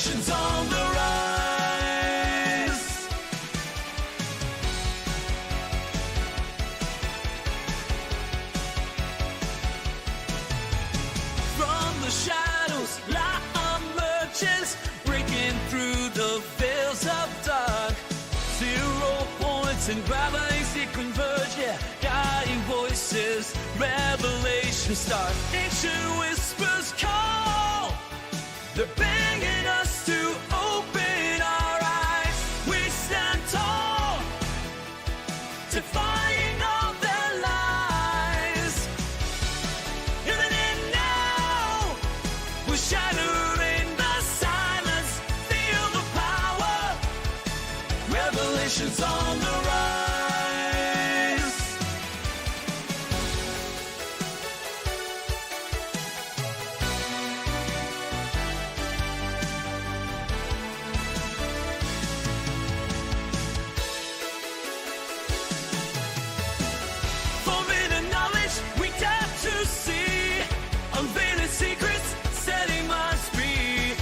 Revelations on the rise. From the shadows, light emerges, breaking through the veils of dark. 0 points and gravity converge, yeah, guiding voices, revelation start. Ancient whispers call, they're begging us to open our eyes. We stand tall, defying all their lies. In the end now, we're shattering the silence. Feel the power, revelations on the rise. Forbidden knowledge we dare to see, unveiling secrets, setting minds free.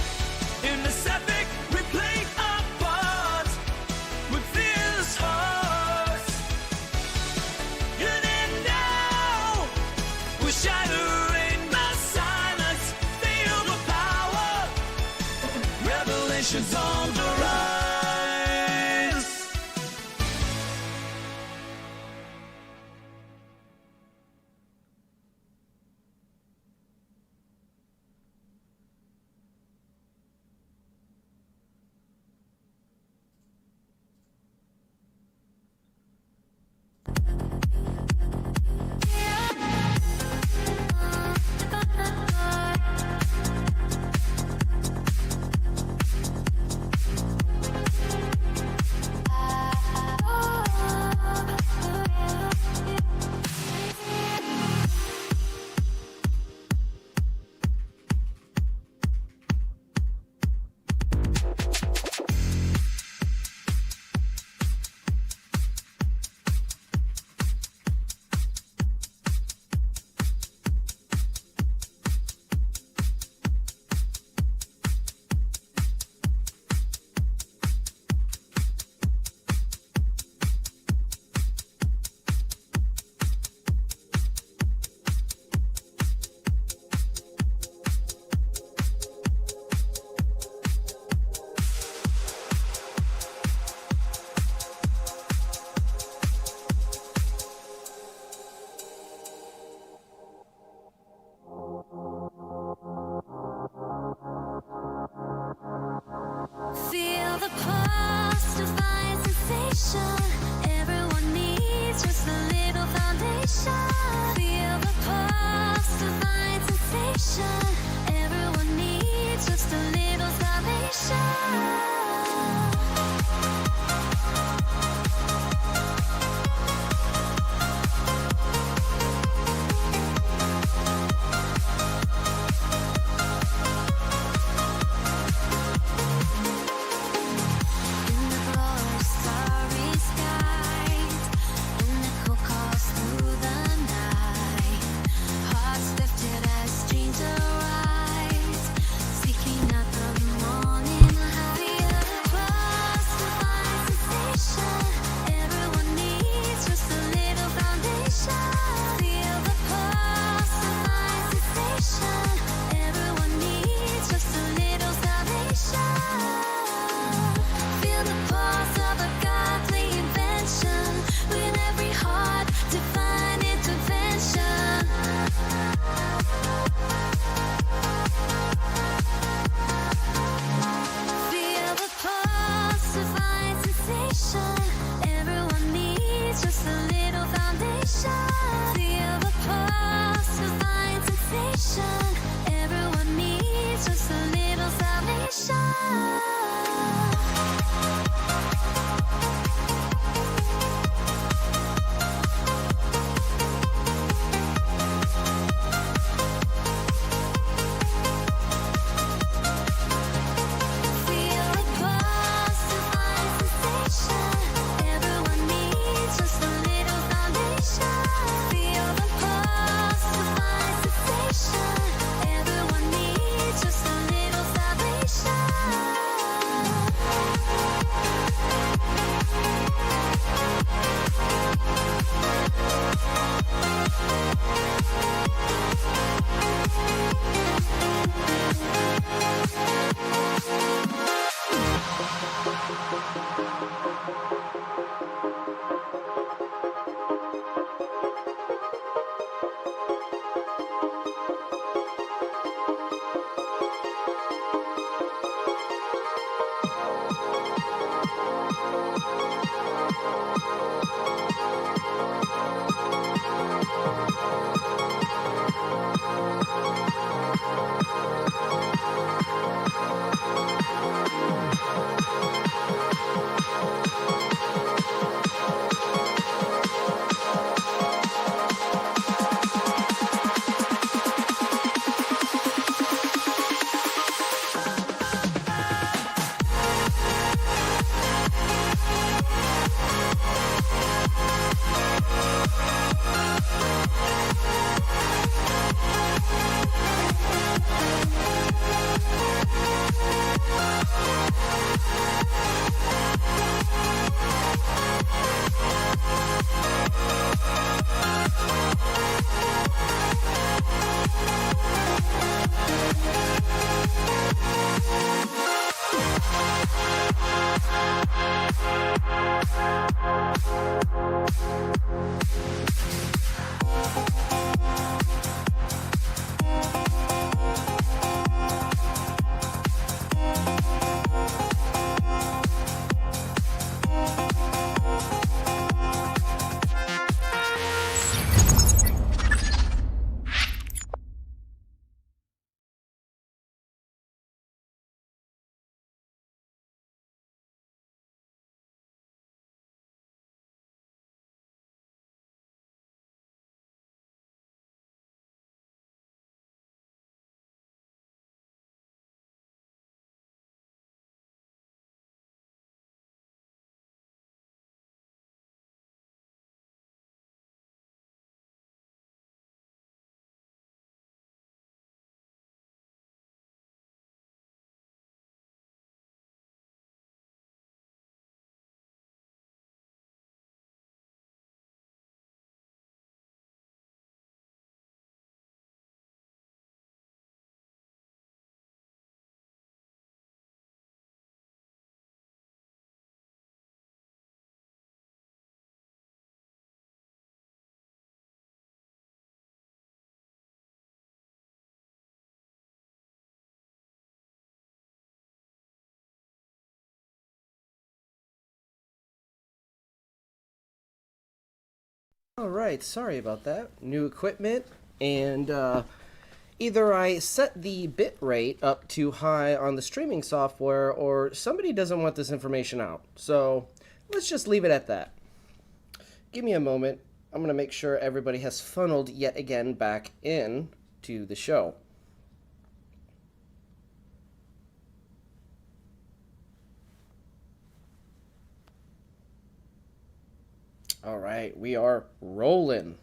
In this epic, we play our part with fierce hearts. In and now, we're shattering the silence. Feel the power, revelations on the rise. Feel the pulse, divine sensation. Everyone needs just a little foundation. Feel the pulse, divine sensation. Everyone needs just a little salvation. In the glorious starry skies, an echo calls through the night. Hearts lifted as dreams arise, seeking out the morning light. Feel the pulse, divine sensation. Everyone needs just a little foundation. Feel the pulse, divine sensation. Everyone needs just a little salvation. Feel the pulse of a godly invention. Within every heart, divine intervention. Feel the pulse, divine sensation. Everyone needs just a little foundation. Feel the pulse, divine sensation. Everyone needs just a little salvation. Feel the pulse, divine sensation. Everyone needs just a little foundation. Feel the pulse, divine sensation. Everyone needs just a little salvation. Alright, sorry about that. New equipment, and either I set the bit rate up too high on the streaming software, or somebody doesn't want this information out. So let's just leave it at that. Give me a moment. I'm going to make sure everybody has funneled yet again back in to the show. All right, we are rolling.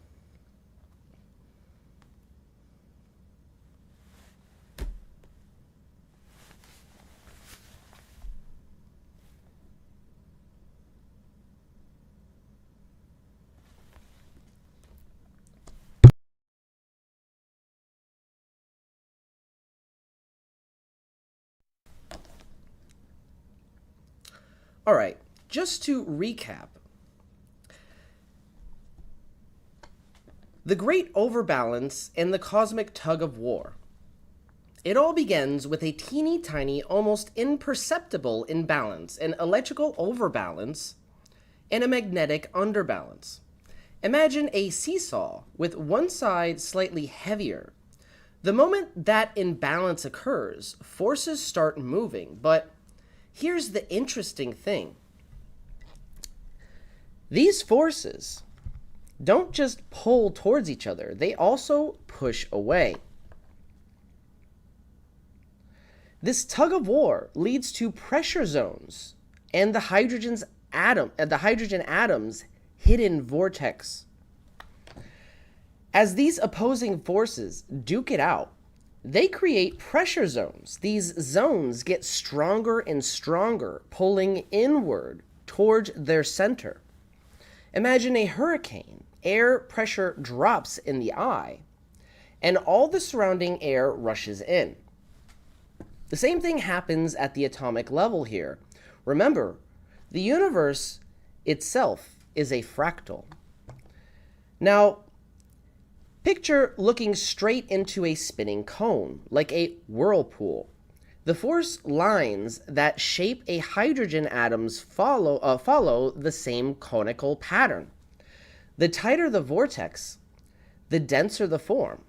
All right, just to recap. The great overbalance and the cosmic tug of war. It all begins with a teeny tiny, almost imperceptible imbalance, an electrical overbalance, and a magnetic underbalance. Imagine a seesaw with one side slightly heavier. The moment that imbalance occurs, forces start moving, but here's the interesting thing. These forces don't just pull towards each other, they also push away. This tug of war leads to pressure zones and the hydrogen atoms hidden vortex. As these opposing forces duke it out, they create pressure zones. These zones get stronger and stronger, pulling inward towards their center. Imagine a hurricane. Air pressure drops in the eye, and all the surrounding air rushes in. The same thing happens at the atomic level here. Remember, the universe itself is a fractal. Now, picture looking straight into a spinning cone, like a whirlpool. The force lines that shape a hydrogen atoms follow the same conical pattern. The tighter the vortex, the denser the form.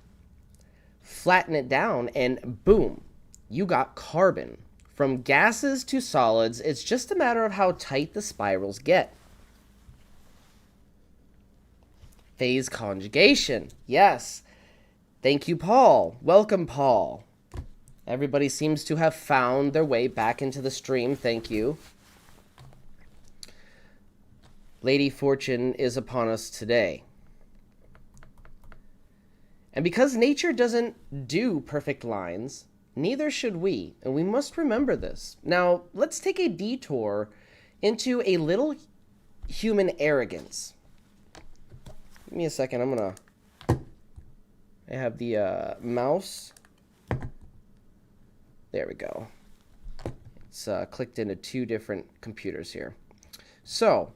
Flatten it down and boom, you got carbon From gases to solids, it's just a matter of how tight the spirals get. Phase conjugation. Yes. Thank you, Paul. Welcome, Paul. Everybody seems to have found their way back into the stream. Thank you. Lady Fortune is upon us today. And because nature doesn't do perfect lines, neither should we, and we must remember this. Now, let's take a detour into a little human arrogance. Give me a second. I have the mouse. There we go. It's clicked into two different computers here. So,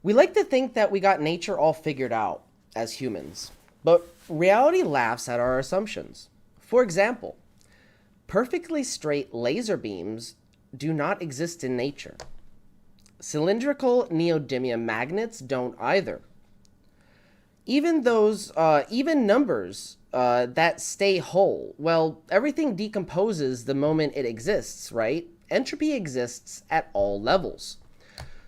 we like to think that we got nature all figured out as humans, but reality laughs at our assumptions. For example, perfectly straight laser beams do not exist in nature. Cylindrical neodymium magnets don't either. Even numbers that stay whole, well, everything decomposes the moment it exists, right? Entropy exists at all levels.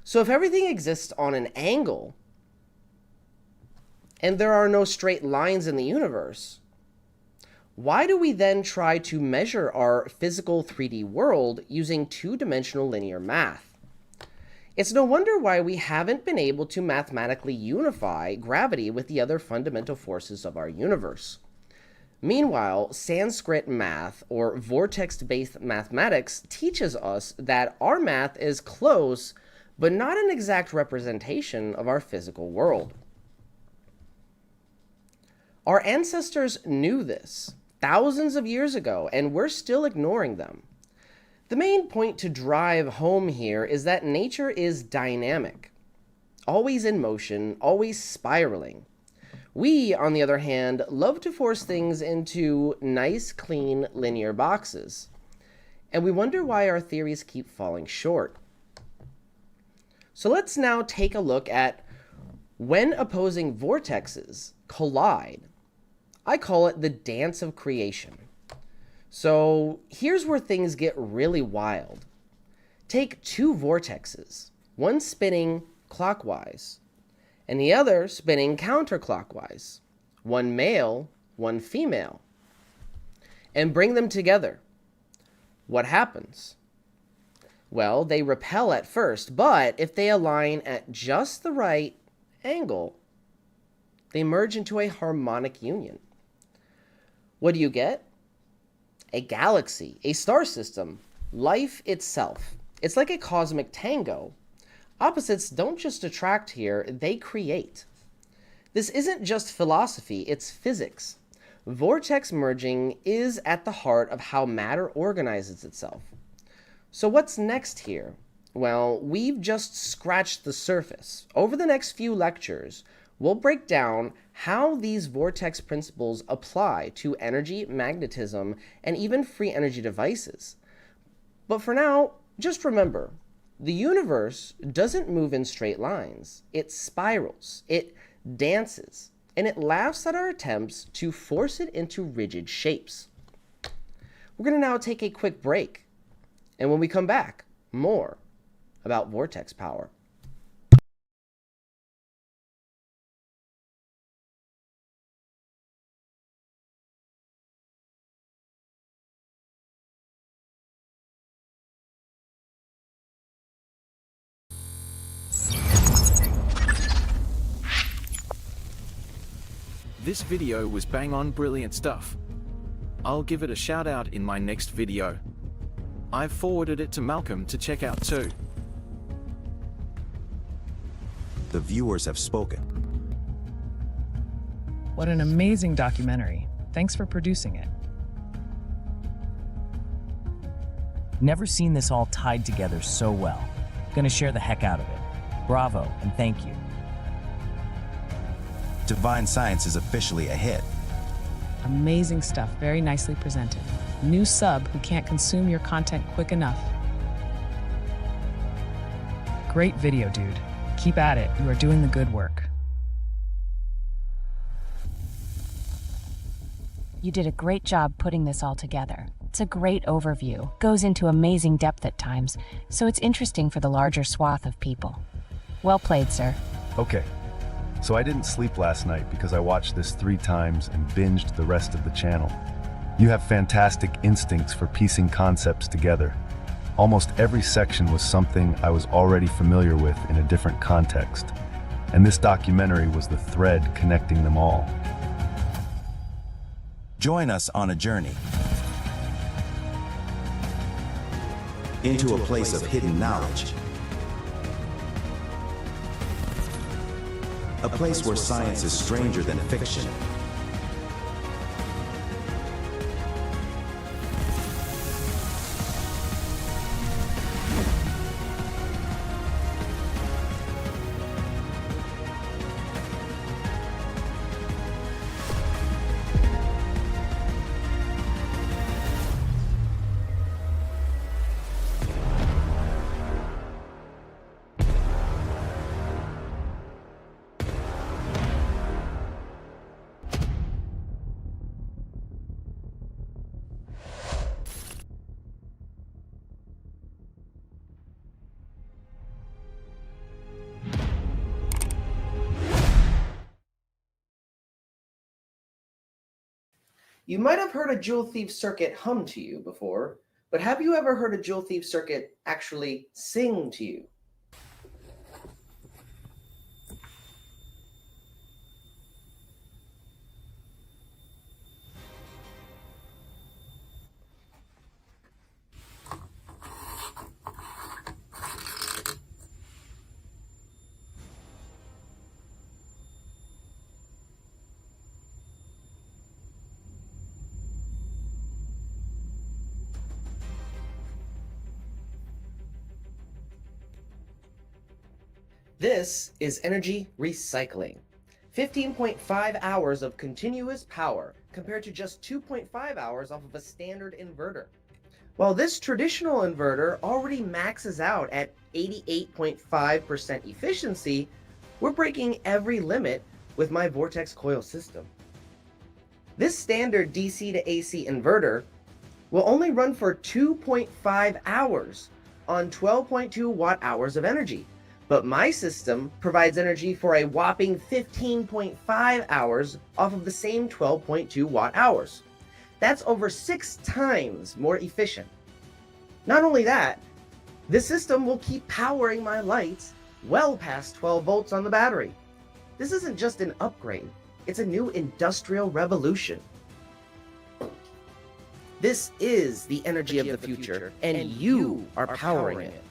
So if everything exists on an angle, and there are no straight lines in the universe, why do we then try to measure our physical 3D world using two-dimensional linear math? It's no wonder why we haven't been able to mathematically unify gravity with the other fundamental forces of our universe. Meanwhile, Sanskrit math, or vortex-based mathematics, teaches us that our math is close, but not an exact representation of our physical world. Our ancestors knew this thousands of years ago, and we're still ignoring them. The main point to drive home here is that nature is dynamic, always in motion, always spiraling. We, on the other hand, love to force things into nice, clean, linear boxes. And we wonder why our theories keep falling short. So let's now take a look at when opposing vortexes collide. I call it the dance of creation. So here's where things get really wild. Take two vortexes, one spinning clockwise and the other spinning counterclockwise, one male, one female, and bring them together. What happens? Well, they repel at first, but if they align at just the right angle, they merge into a harmonic union. What do you get? A galaxy, a star system, life itself. It's like a cosmic tango. Opposites don't just attract here, they create. This isn't just philosophy, it's physics. Vortex merging is at the heart of how matter organizes itself. So what's next here? Well, we've just scratched the surface. Over the next few lectures, we'll break down how these vortex principles apply to energy, magnetism, and even free energy devices. But for now, just remember, the universe doesn't move in straight lines. It spirals, it dances, and it laughs at our attempts to force it into rigid shapes. We're going to now take a quick break, and when we come back, more about vortex power. This video was bang on brilliant stuff. I'll give it a shout out in my next video. I've forwarded it to Malcolm to check out too. The viewers have spoken. What an amazing documentary. Thanks for producing it. Never seen this all tied together so well. Gonna share the heck out of it. Bravo and thank you. Divine Science is officially a hit. Amazing stuff, very nicely presented. New sub who can't consume your content quick enough. Great video, dude. Keep at it, you are doing the good work. You did a great job putting this all together. It's a great overview, goes into amazing depth at times, so it's interesting for the larger swath of people. Well played, sir. Okay, so I didn't sleep last night because I watched this 3 times and binged the rest of the channel. You have fantastic instincts for piecing concepts together. Almost every section was something I was already familiar with in a different context, and this documentary was the thread connecting them all. Join us on a journey into a place of hidden knowledge. A place where science is stranger than fiction. You might have heard a Joule Thief circuit hum to you before, but have you ever heard a Joule Thief circuit actually sing to you? This is energy recycling. 15.5 hours of continuous power compared to just 2.5 hours off of a standard inverter. While this traditional inverter already maxes out at 88.5% efficiency, we're breaking every limit with my Vortex coil system. This standard DC to AC inverter will only run for 2.5 hours on 12.2 watt hours of energy. But my system provides energy for a whopping 15.5 hours off of the same 12.2 watt hours. That's over 6 times more efficient. Not only that, this system will keep powering my lights well past 12 volts on the battery. This isn't just an upgrade, it's a new industrial revolution. This is the energy of the future, and you are powering it.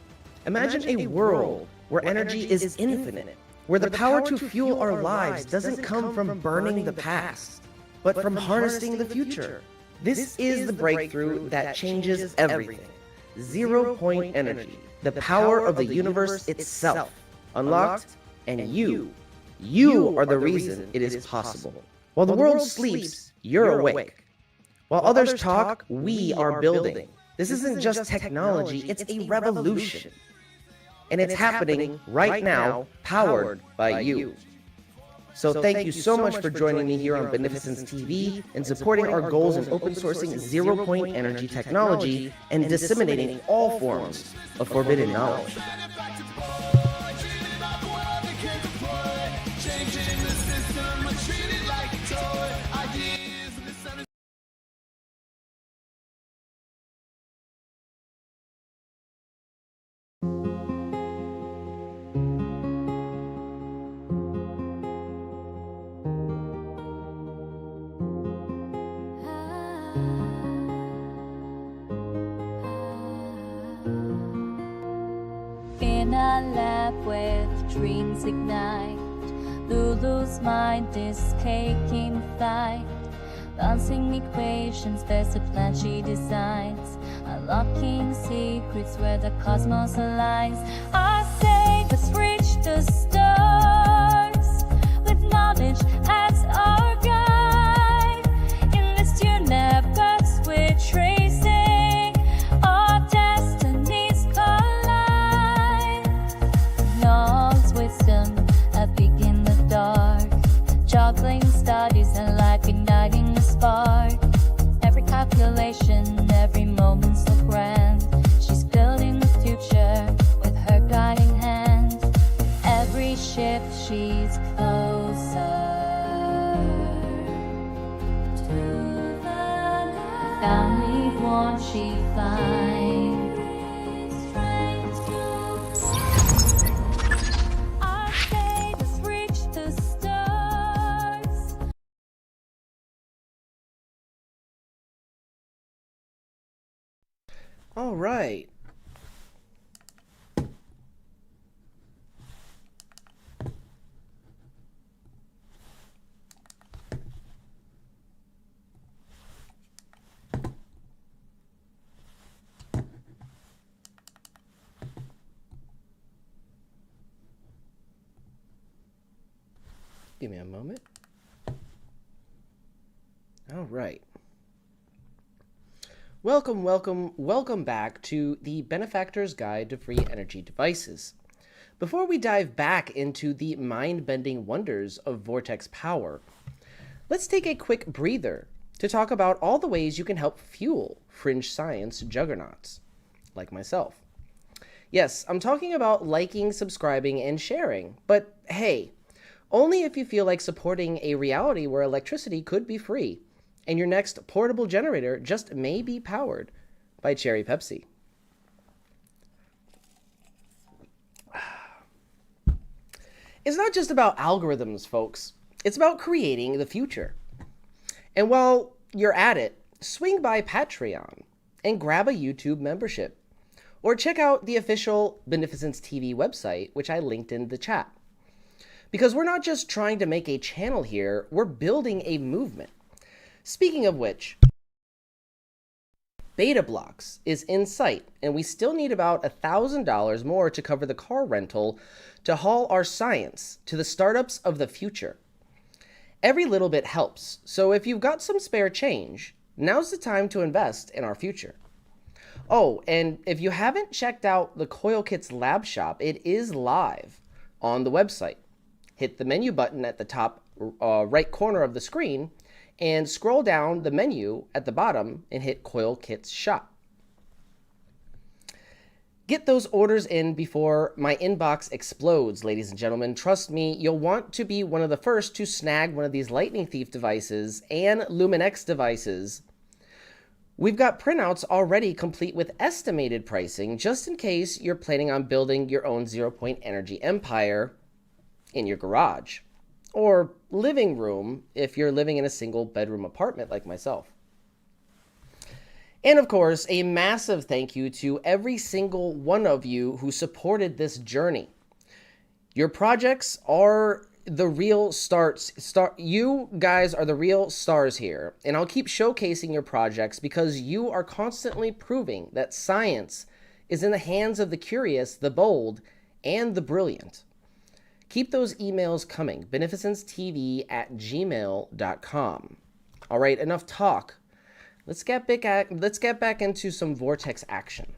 Imagine a world where energy is infinite, where the power to fuel our lives doesn't come from burning the past, but from harnessing the future. This is the breakthrough that changes everything. 0-point energy, the power of the universe itself, unlocked, and you are the reason it is possible. While the world sleeps, you're awake. While others talk, we are building. This isn't just technology, it's a revolution. And it's happening right now, powered by you. So thank you so much for joining me here on Beneficence TV and supporting our goals in open sourcing 0-point energy technology and disseminating all forms of forbidden knowledge. In a lab with dreams ignite, Lulu's mind is taking flight. Bouncing equations, there's a plan she designs, unlocking secrets where the cosmos aligns. I say let's reach the stars with knowledge as our guide. In this universe we're tracing, our destinies collide. Knowledge, wisdom, a peek in the dark, juggling studies and life igniting a spark. inspiration, every moment's so grand. She's building the future with her guiding hand. Every shift she's closer to the light. Family warmth she finds. Our faith has reached the stars. All right. Give me a moment. All right. Welcome back to the Benefactors Guide to Free Energy Devices. Before we dive back into the mind-bending wonders of Vortex power, let's take a quick breather to talk about all the ways you can help fuel fringe science juggernauts, like myself. Yes, I'm talking about liking, subscribing, and sharing, but hey, only if you feel like supporting a reality where electricity could be free, and your next portable generator just may be powered by Cherry Pepsi. It's not just about algorithms, folks. It's about creating the future. And while you're at it, swing by Patreon and grab a YouTube membership. Or check out the official Beneficence TV website, which I linked in the chat. Because we're not just trying to make a channel here, we're building a movement. Speaking of which, Beta Blocks is in sight, and we still need about $1,000 more to cover the car rental to haul our science to the startups of the future. Every little bit helps, so if you've got some spare change, now's the time to invest in our future. Oh, and if you haven't checked out the Coil Kits Lab Shop, it is live on the website. Hit the menu button at the top right corner of the screen and scroll down the menu at the bottom and hit Coil Kits Shop. Get those orders in before my inbox explodes, ladies and gentlemen. Trust me, you'll want to be one of the first to snag one of these Lightning Thief devices and Luminex devices. We've got printouts already complete with estimated pricing, just in case you're planning on building your own zero-point energy empire in your garage, or living room if you're living in a single bedroom apartment like myself. And of course, a massive thank you to every single one of you who supported this journey. Your projects are the real you guys are the real stars here, and I'll keep showcasing your projects because you are constantly proving that science is in the hands of the curious, the bold, and the brilliant. Keep those emails coming, beneficencetv@gmail.com. All right, enough talk. Let's get back into some Vortex action.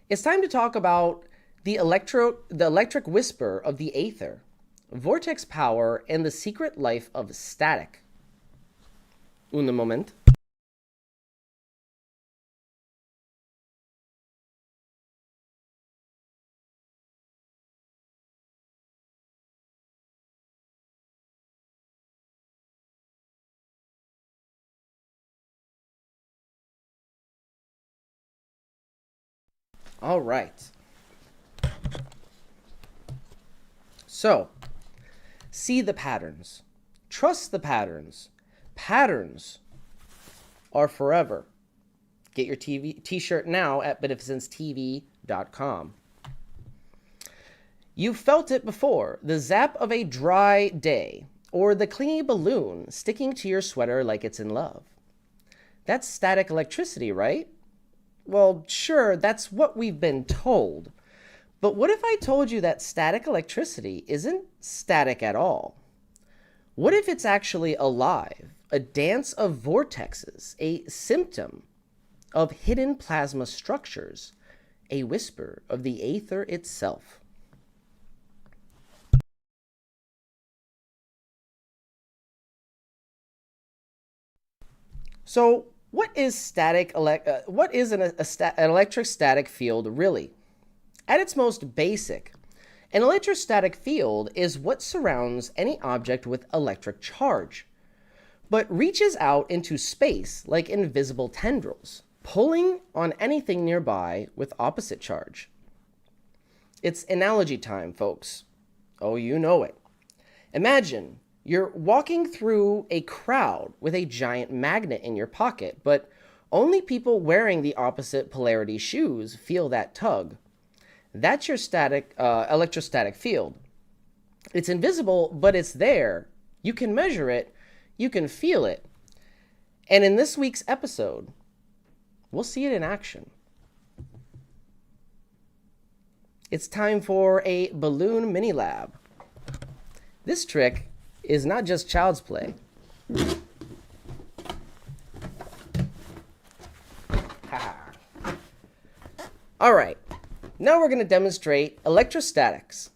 It's time to talk about the electric whisper of the aether, Vortex power, and the secret life of static. Un moment. All right. So, see the patterns. Trust the patterns. Patterns are forever. Get your t-shirt now at BeneficenceTV.com. You've felt it before, the zap of a dry day, or the clingy balloon sticking to your sweater like it's in love. That's static electricity, right? Well, sure, that's what we've been told. But what if I told you that static electricity isn't static at all? What if it's actually alive, a dance of vortexes, a symptom of hidden plasma structures, a whisper of the aether itself? So, What is an electric static field really? At its most basic, an electrostatic field is what surrounds any object with electric charge, but reaches out into space like invisible tendrils, pulling on anything nearby with opposite charge. It's analogy time, folks. Oh, you know it. Imagine you're walking through a crowd with a giant magnet in your pocket, but only people wearing the opposite polarity shoes feel that tug. That's your electrostatic field. It's invisible, but it's there. You can measure it. You can feel it. And in this week's episode, we'll see it in action. It's time for a balloon mini lab. This trick is not just child's play. All right, now we're going to demonstrate electrostatics.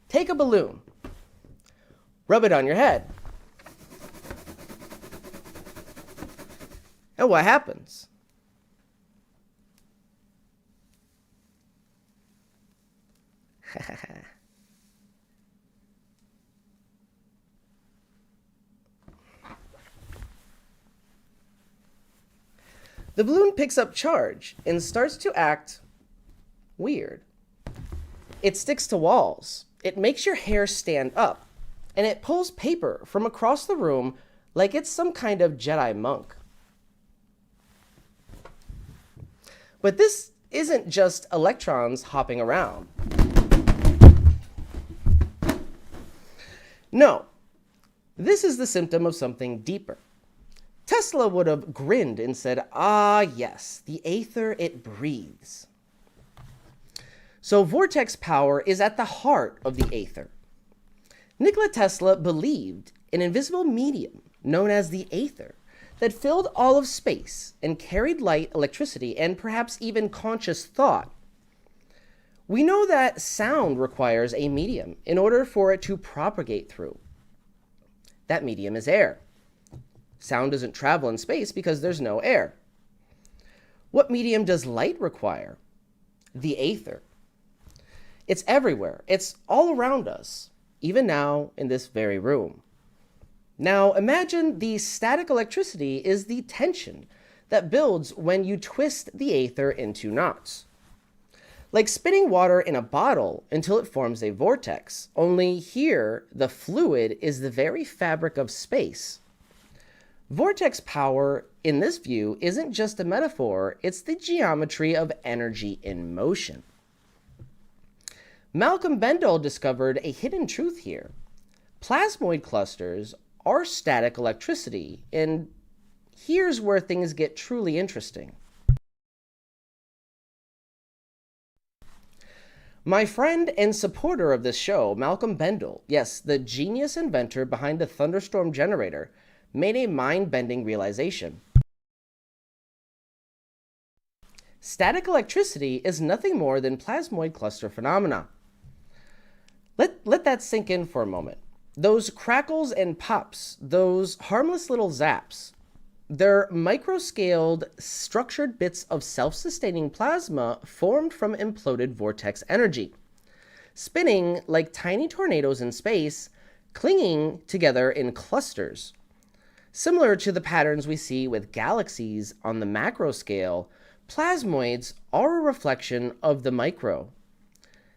Take a balloon, rub it on your head. And what happens? The balloon picks up charge and starts to act weird. It sticks to walls. It makes your hair stand up. And it pulls paper from across the room like it's some kind of Jedi monk. But this isn't just electrons hopping around. No, this is the symptom of something deeper. Tesla would have grinned and said, "Ah, yes, the aether, it breathes." So vortex power is at the heart of the aether. Nikola Tesla believed an invisible medium known as the aether that filled all of space and carried light, electricity, and perhaps even conscious thought. We know that sound requires a medium in order for it to propagate through. That medium is air. Sound doesn't travel in space because there's no air. What medium does light require? The aether. It's everywhere. It's all around us, even now in this very room. Now imagine the static electricity is the tension that builds when you twist the aether into knots. Like spinning water in a bottle until it forms a vortex, only here the fluid is the very fabric of space. Vortex power, in this view, isn't just a metaphor, it's the geometry of energy in motion. Malcolm Bendall discovered a hidden truth here. Plasmoid clusters are static electricity, and here's where things get truly interesting. My friend and supporter of this show, Malcolm Bendall, yes, the genius inventor behind the thunderstorm generator, made a mind-bending realization. Static electricity is nothing more than plasmoid cluster phenomena. Let that sink in for a moment. Those crackles and pops, those harmless little zaps, they're microscaled, structured bits of self-sustaining plasma formed from imploded vortex energy, spinning like tiny tornadoes in space, clinging together in clusters. Similar to the patterns we see with galaxies on the macro scale, plasmoids are a reflection of the micro.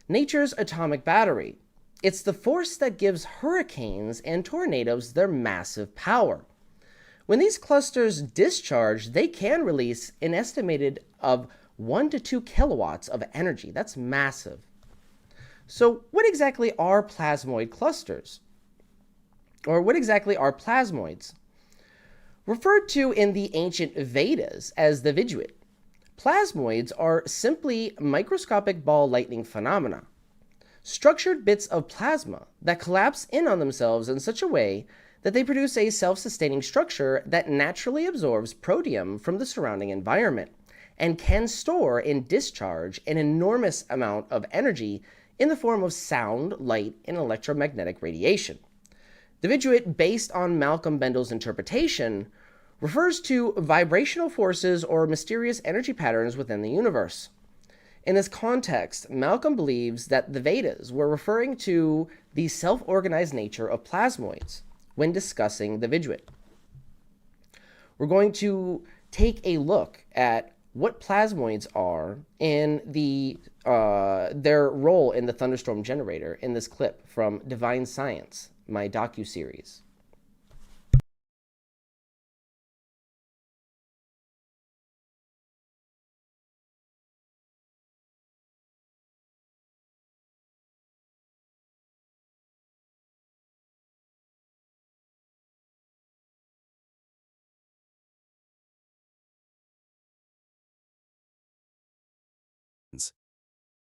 Nature's atomic battery. It's the force that gives hurricanes and tornadoes their massive power. When these clusters discharge, they can release an estimated of 1 to 2 kilowatts of energy. That's massive. So what exactly are plasmoid clusters? Or what exactly are plasmoids? Referred to in the ancient Vedas as the Viduit, plasmoids are simply microscopic ball lightning phenomena, structured bits of plasma that collapse in on themselves in such a way that they produce a self-sustaining structure that naturally absorbs protium from the surrounding environment and can store and discharge an enormous amount of energy in the form of sound, light, and electromagnetic radiation. The Viduit, based on Malcolm Bendall's interpretation, refers to vibrational forces or mysterious energy patterns within the universe. In this context, Malcolm believes that the Vedas were referring to the self-organized nature of plasmoids when discussing the Viduit. We're going to take a look at what plasmoids are and their role in the thunderstorm generator in this clip from Divine Science, my docuseries.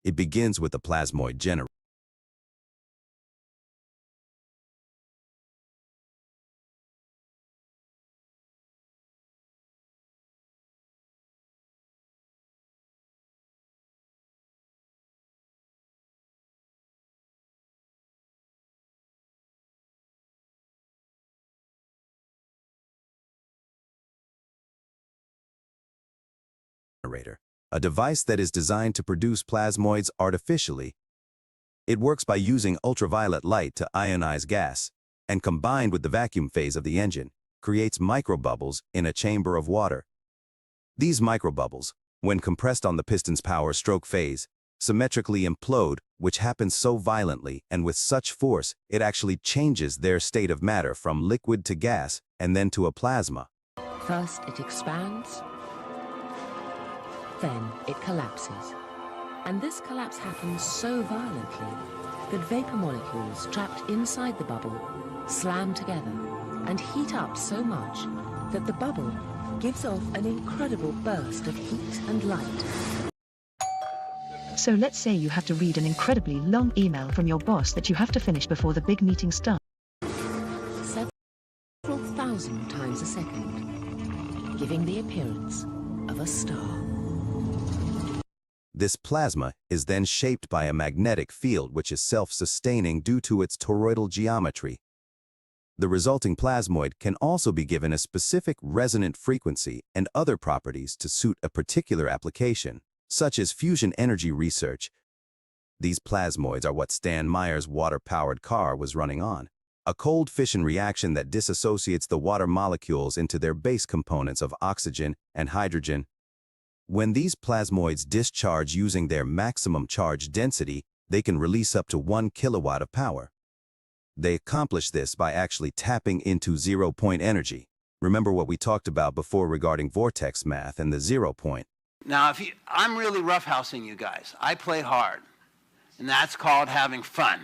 It begins with the plasmoid generator. A device that is designed to produce plasmoids artificially. It works by using ultraviolet light to ionize gas, and combined with the vacuum phase of the engine, creates microbubbles in a chamber of water. These microbubbles, when compressed on the piston's power stroke phase, symmetrically implode, which happens so violently and with such force it actually changes their state of matter from liquid to gas and then to a plasma. First it expands, then it collapses. And this collapse happens so violently that vapor molecules trapped inside the bubble slam together and heat up so much that the bubble gives off an incredible burst of heat and light. So let's say you have to read an incredibly long email from your boss that you have to finish before the big meeting starts. Several thousand times a second, giving the appearance of a star. This plasma is then shaped by a magnetic field which is self-sustaining due to its toroidal geometry. The resulting plasmoid can also be given a specific resonant frequency and other properties to suit a particular application, such as fusion energy research. These plasmoids are what Stan Meyer's water-powered car was running on, a cold fission reaction that disassociates the water molecules into their base components of oxygen and hydrogen. When these plasmoids discharge using their maximum charge density, they can release up to 1 kilowatt of power. They accomplish this by actually tapping into zero-point energy. Remember what we talked about before regarding vortex math and the 0 point. Now, I'm really roughhousing you guys. I play hard, and that's called having fun.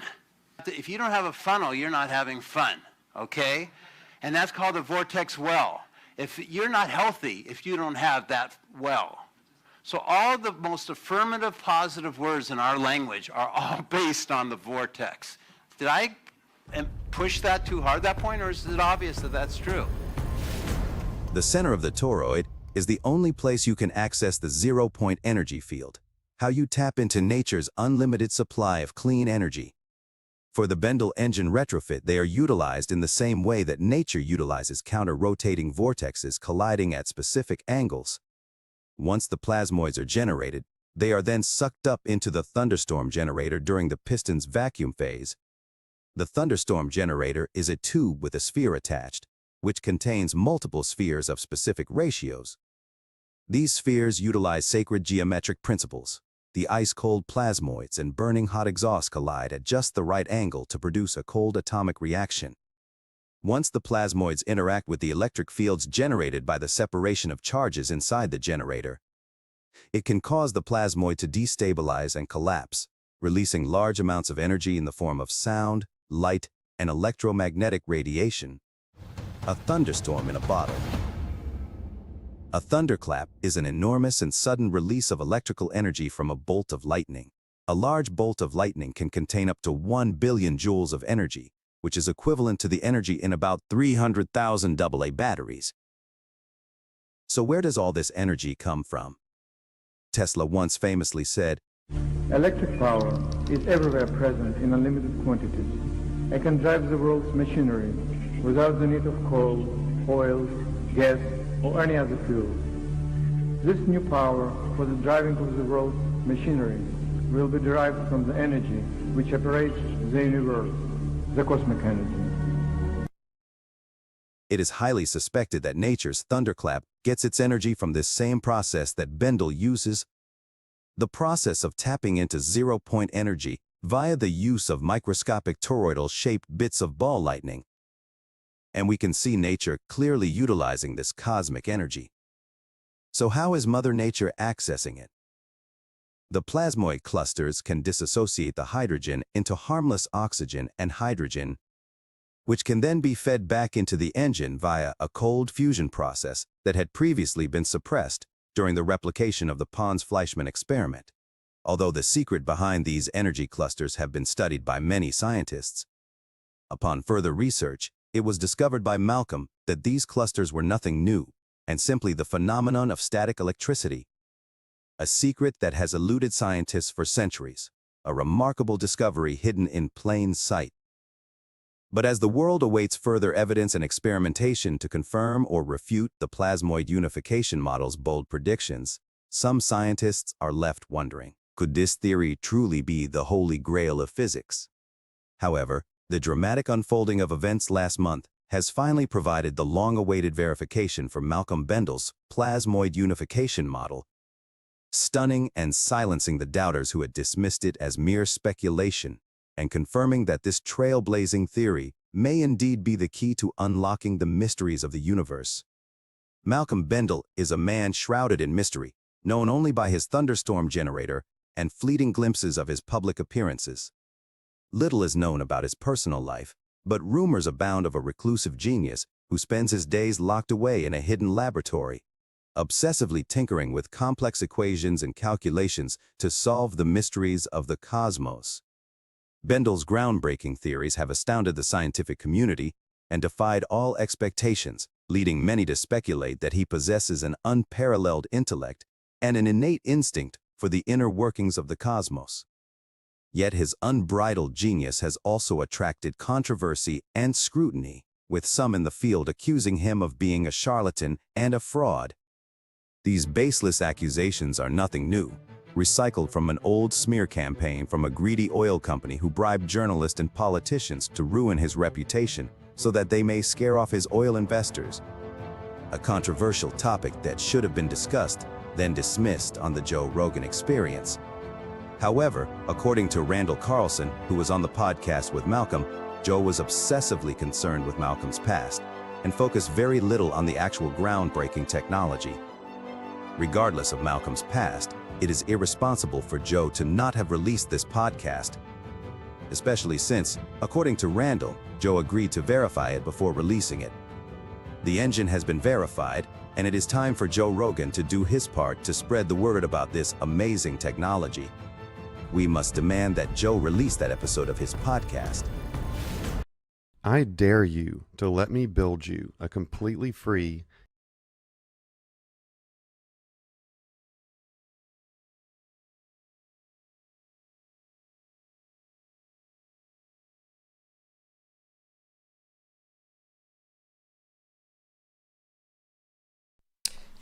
If you don't have a funnel, you're not having fun, okay? And that's called a vortex well. If you're not healthy, if you don't have that well. So all the most affirmative, positive words in our language are all based on the vortex. Did I push that too hard, that point, or is it obvious that that's true? The center of the toroid is the only place you can access the 0-point energy field, how you tap into nature's unlimited supply of clean energy. For the Bendel engine retrofit, they are utilized in the same way that nature utilizes counter-rotating vortexes colliding at specific angles. Once the plasmoids are generated, they are then sucked up into the thunderstorm generator during the piston's vacuum phase. The thunderstorm generator is a tube with a sphere attached, which contains multiple spheres of specific ratios. These spheres utilize sacred geometric principles. The ice-cold plasmoids and burning hot exhaust collide at just the right angle to produce a cold atomic reaction. Once the plasmoids interact with the electric fields generated by the separation of charges inside the generator, it can cause the plasmoid to destabilize and collapse, releasing large amounts of energy in the form of sound, light, and electromagnetic radiation. A thunderstorm in a bottle. A thunderclap is an enormous and sudden release of electrical energy from a bolt of lightning. A large bolt of lightning can contain up to 1 billion joules of energy, which is equivalent to the energy in about 300,000 AA batteries. So where does all this energy come from? Tesla once famously said, "Electric power is everywhere present in unlimited quantities and can drive the world's machinery without the need of coal, oil, gas, or any other fuel. This new power for the driving of the world's machinery will be derived from the energy which operates the universe, the cosmic energy. It is highly suspected that nature's thunderclap gets its energy from this same process that Bendel uses, the process of tapping into zero-point energy via the use of microscopic toroidal-shaped bits of ball lightning. And we can see nature clearly utilizing this cosmic energy. So how is Mother Nature accessing it? The plasmoid clusters can dissociate the hydrogen into harmless oxygen and hydrogen, which can then be fed back into the engine via a cold fusion process that had previously been suppressed during the replication of the Pons-Fleischmann experiment. Although the secret behind these energy clusters have been studied by many scientists, upon further research, it was discovered by Malcolm that these clusters were nothing new and simply the phenomenon of static electricity, a secret that has eluded scientists for centuries, a remarkable discovery hidden in plain sight. But as the world awaits further evidence and experimentation to confirm or refute the plasmoid unification model's bold predictions, some scientists are left wondering, could this theory truly be the holy grail of physics? However, the dramatic unfolding of events last month has finally provided the long-awaited verification for Malcolm Bendel's plasmoid unification model, stunning and silencing the doubters who had dismissed it as mere speculation, and confirming that this trailblazing theory may indeed be the key to unlocking the mysteries of the universe. Malcolm Bendel is a man shrouded in mystery, known only by his thunderstorm generator and fleeting glimpses of his public appearances. Little is known about his personal life, but rumors abound of a reclusive genius who spends his days locked away in a hidden laboratory, obsessively tinkering with complex equations and calculations to solve the mysteries of the cosmos. Bendel's groundbreaking theories have astounded the scientific community and defied all expectations, leading many to speculate that he possesses an unparalleled intellect and an innate instinct for the inner workings of the cosmos. Yet his unbridled genius has also attracted controversy and scrutiny, with some in the field accusing him of being a charlatan and a fraud. These baseless accusations are nothing new, recycled from an old smear campaign from a greedy oil company who bribed journalists and politicians to ruin his reputation so that they may scare off his oil investors. A controversial topic that should have been discussed, then dismissed on the Joe Rogan Experience. However, according to Randall Carlson, who was on the podcast with Malcolm, Joe was obsessively concerned with Malcolm's past and focused very little on the actual groundbreaking technology. Regardless of Malcolm's past, it is irresponsible for Joe to not have released this podcast, especially since, according to Randall, Joe agreed to verify it before releasing it. The engine has been verified, and it is time for Joe Rogan to do his part to spread the word about this amazing technology. We must demand that Joe release that episode of his podcast. I dare you to let me build you a completely free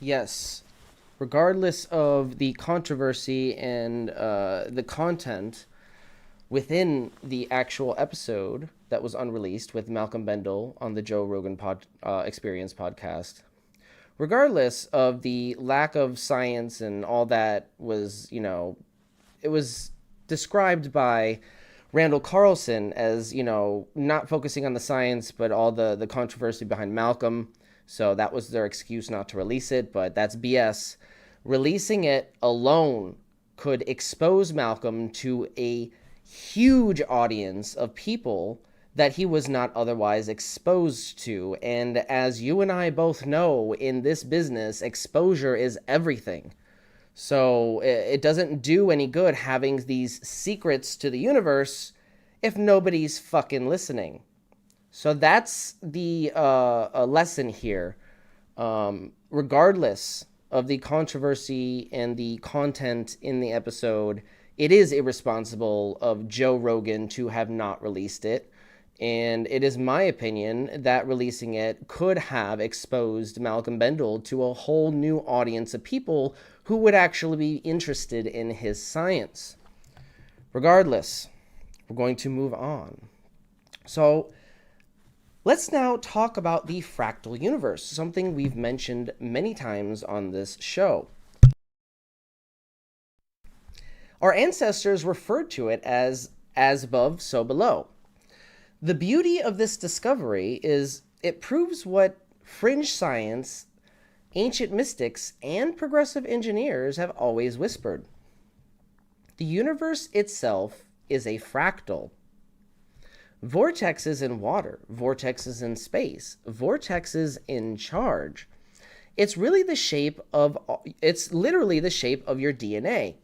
Yes, regardless of the controversy and the content within the actual episode that was unreleased with Malcolm Bendel on the Joe Rogan Experience podcast, regardless of the lack of science and all that was, it was described by Randall Carlson as, not focusing on the science, but all the controversy behind Malcolm. So that was their excuse not to release it, but that's BS. Releasing it alone could expose Malcolm to a huge audience of people that he was not otherwise exposed to. And as you and I both know, in this business, exposure is everything. So it doesn't do any good having these secrets to the universe if nobody's fucking listening. So that's the lesson here. Regardless of the controversy and the content in the episode, it is irresponsible of Joe Rogan to have not released it. And it is my opinion that releasing it could have exposed Malcolm Bendel to a whole new audience of people who would actually be interested in his science. Regardless, we're going to move on. So let's now talk about the fractal universe, something we've mentioned many times on this show. Our ancestors referred to it as above, so below. The beauty of this discovery is it proves what fringe science, ancient mystics, and progressive engineers have always whispered. The universe itself is a fractal. Vortexes in water, vortexes in space, vortexes in charge. It's literally the shape of your DNA.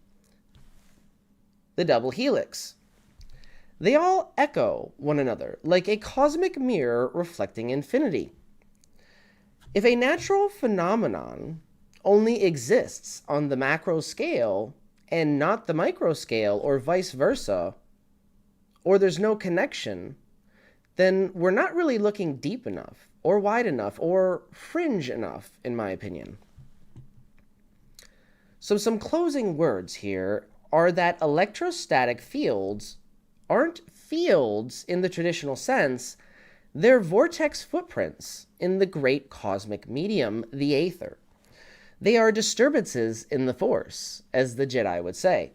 The double helix. They all echo one another, like a cosmic mirror reflecting infinity. If a natural phenomenon only exists on the macro scale and not the micro scale, or vice versa, or there's no connection, then we're not really looking deep enough, or wide enough, or fringe enough, in my opinion. So some closing words here are that electrostatic fields aren't fields in the traditional sense, they're vortex footprints in the great cosmic medium, the aether. They are disturbances in the force, as the Jedi would say.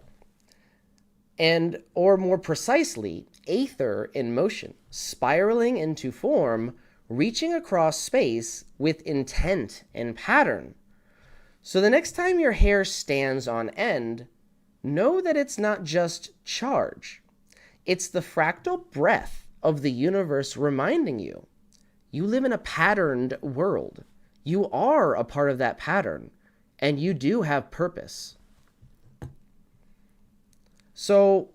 And, or more precisely, aether in motion, spiraling into form, reaching across space with intent and pattern. So the next time your hair stands on end, know that it's not just charge. It's the fractal breath of the universe reminding you, you live in a patterned world. You are a part of that pattern, and you do have purpose. So,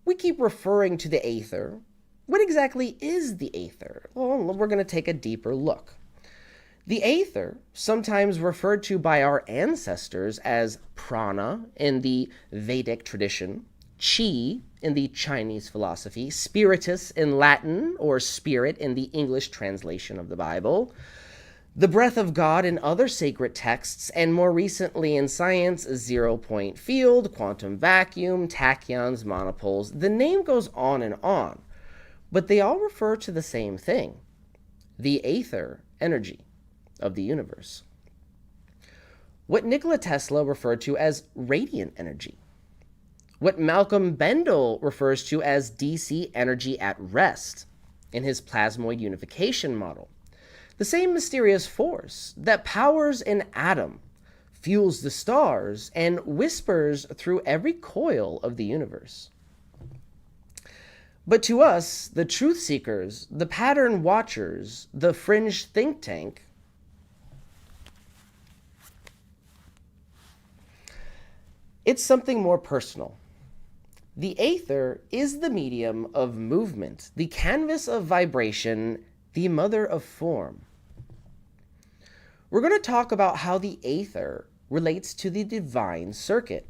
we keep referring to the aether. What exactly is the aether? Well, we're going to take a deeper look. The aether, sometimes referred to by our ancestors as prana in the Vedic tradition, chi in the Chinese philosophy, spiritus in Latin, or spirit in the English translation of the Bible, the breath of God in other sacred texts, and more recently in science, zero-point field, quantum vacuum, tachyons, monopoles. The name goes on and on, but they all refer to the same thing, the aether energy of the universe. What Nikola Tesla referred to as radiant energy. What Malcolm Bendel refers to as DC energy at rest in his plasmoid unification model. The same mysterious force that powers an atom, fuels the stars, and whispers through every coil of the universe. But to us, the truth seekers, the pattern watchers, the fringe think tank, it's something more personal. The aether is the medium of movement, the canvas of vibration, the mother of form. We're going to talk about how the aether relates to the divine circuit.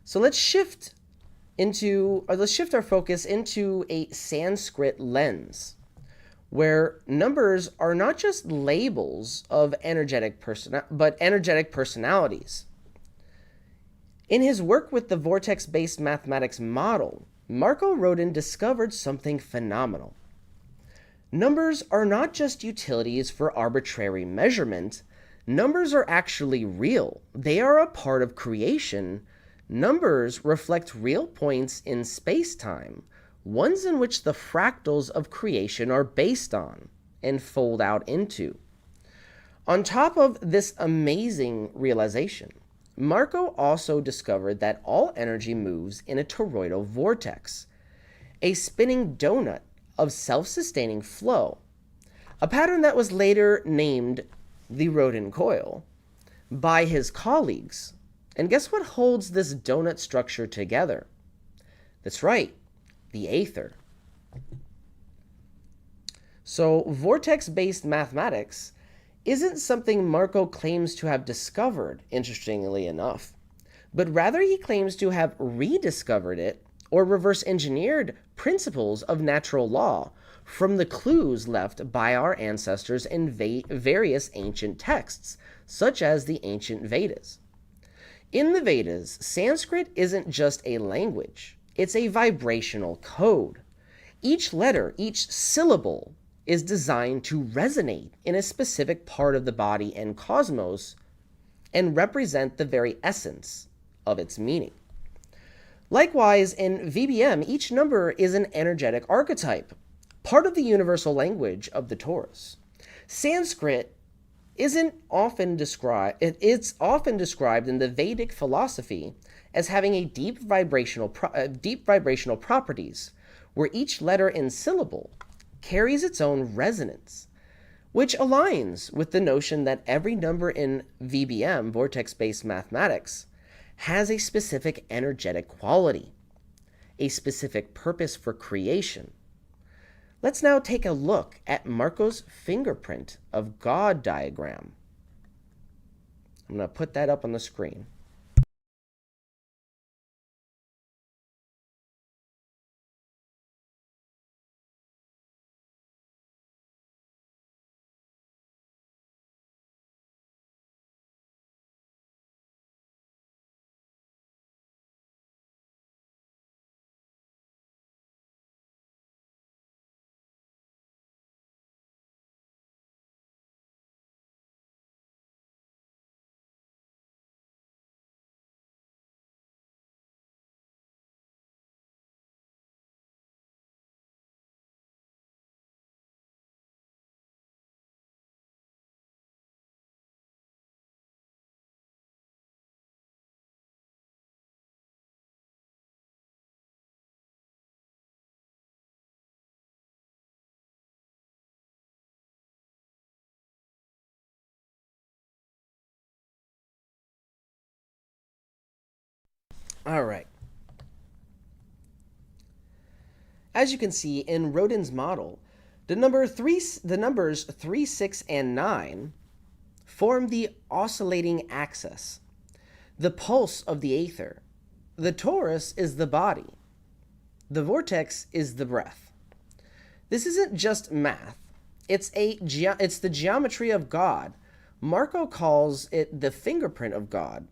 So let's shift our focus into a Sanskrit lens, where numbers are not just labels of energetic personalities. In his work with the vortex-based mathematics model, Marco Rodin discovered something phenomenal. Numbers are not just utilities for arbitrary measurement. Numbers are actually real. They are a part of creation. Numbers reflect real points in space-time, ones in which the fractals of creation are based on and fold out into. On top of this amazing realization, Marco also discovered that all energy moves in a toroidal vortex, a spinning donut of self-sustaining flow, a pattern that was later named the Rodin coil by his colleagues. And guess what holds this donut structure together? That's right, the aether. So vortex-based mathematics isn't something Marco claims to have discovered, interestingly enough, but rather he claims to have rediscovered it or reverse engineered principles of natural law from the clues left by our ancestors in various ancient texts, such as the ancient Vedas. In the Vedas, Sanskrit isn't just a language, it's a vibrational code. Each letter, each syllable, is designed to resonate in a specific part of the body and cosmos and represent the very essence of its meaning. Likewise, in VBM, each number is an energetic archetype, part of the universal language of the Taurus. Sanskrit isn't often described, it's often described in the Vedic philosophy as having a deep vibrational properties, where each letter and syllable carries its own resonance, which aligns with the notion that every number in VBM, vortex-based mathematics, has a specific energetic quality, a specific purpose for creation. Let's now take a look at Marco's fingerprint of God diagram. I'm going to put that up on the screen. All right. As you can see in Rodin's model, the numbers 3, 6, and 9 form the oscillating axis, the pulse of the aether. The torus is the body. The vortex is the breath. This isn't just math. It's the geometry of God. Marco calls it the fingerprint of God.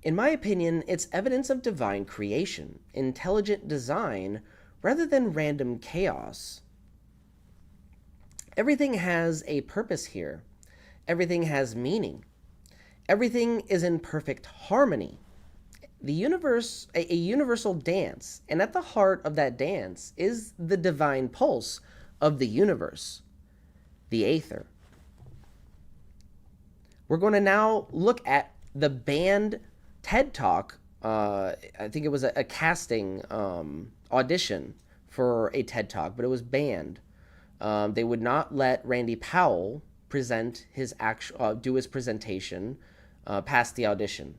In my opinion, it's evidence of divine creation, intelligent design, rather than random chaos. Everything has a purpose here. Everything has meaning. Everything is in perfect harmony. The universe, a universal dance, and at the heart of that dance is the divine pulse of the universe, the aether. We're going to now look at the band TED Talk. I think it was a casting audition for a TED Talk, but it was banned. They would not let Randy Powell present his do his presentation past the audition.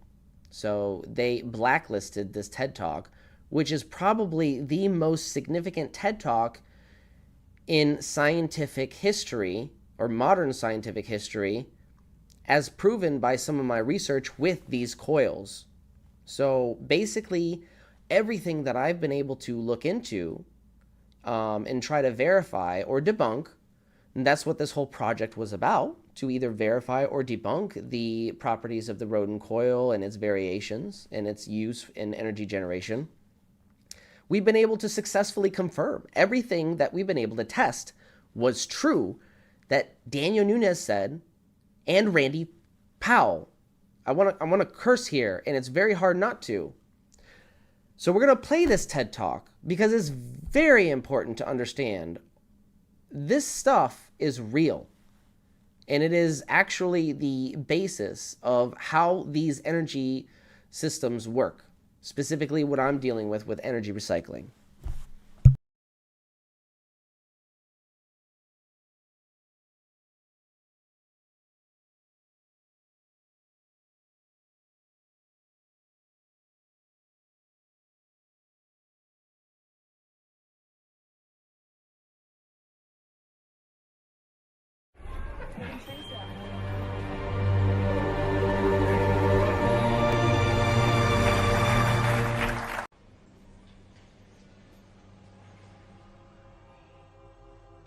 So they blacklisted this TED Talk, which is probably the most significant TED Talk in scientific history, or modern scientific history, as proven by some of my research with these coils. So basically, everything that I've been able to look into and try to verify or debunk, and that's what this whole project was about, to either verify or debunk the properties of the Rodin coil and its variations and its use in energy generation. We've been able to successfully confirm everything that we've been able to test was true that Daniel Nunes said, and Randy Powell. I want to curse here, and it's very hard not to. So we're going to play this TED Talk because it's very important to understand this stuff is real. And it is actually the basis of how these energy systems work, specifically what I'm dealing with energy recycling.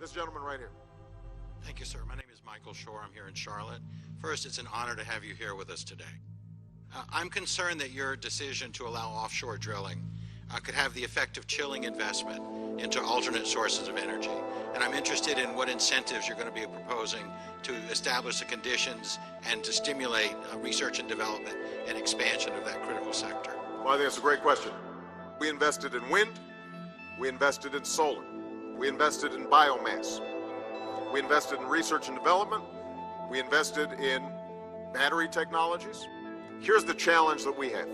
This gentleman right here. Thank you, sir. My name is Michael Shore. I'm here in Charlotte. First, it's an honor to have you here with us today. I'm concerned that your decision to allow offshore drilling could have the effect of chilling investment into alternate sources of energy. And I'm interested in what incentives you're going to be proposing to establish the conditions and to stimulate research and development and expansion of that critical sector. Well, I think it's a great question. We invested in wind. We invested in solar. We invested in biomass. We invested in research and development. We invested in battery technologies. Here's the challenge that we have.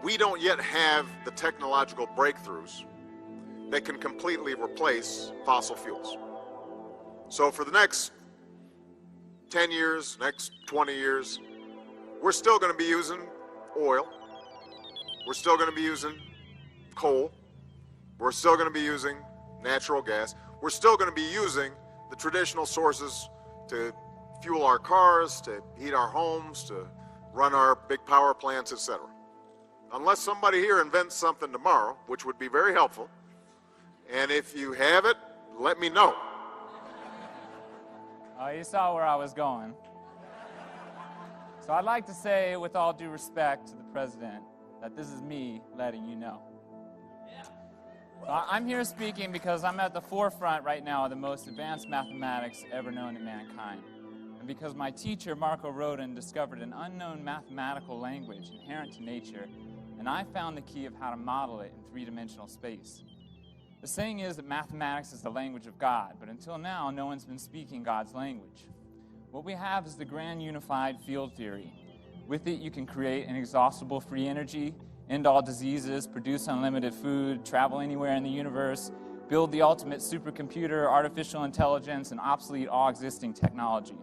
We don't yet have the technological breakthroughs that can completely replace fossil fuels. So for the next 10 years, next 20 years, we're still going to be using oil. We're still going to be using coal. We're still going to be using natural gas. We're still going to be using the traditional sources to fuel our cars, to heat our homes, to run our big power plants, etc. Unless somebody here invents something tomorrow, which would be very helpful, and if you have it, let me know. You saw where I was going. So I'd like to say, with all due respect to the President, that this is me letting you know. I'm here speaking because I'm at the forefront right now of the most advanced mathematics ever known to mankind. And because my teacher, Marco Rodin, discovered an unknown mathematical language inherent to nature, and I found the key of how to model it in three-dimensional space. The saying is that mathematics is the language of God, but until now, no one's been speaking God's language. What we have is the grand unified field theory. With it, you can create inexhaustible free energy, end all diseases, produce unlimited food, travel anywhere in the universe, build the ultimate supercomputer, artificial intelligence, and obsolete all existing technology.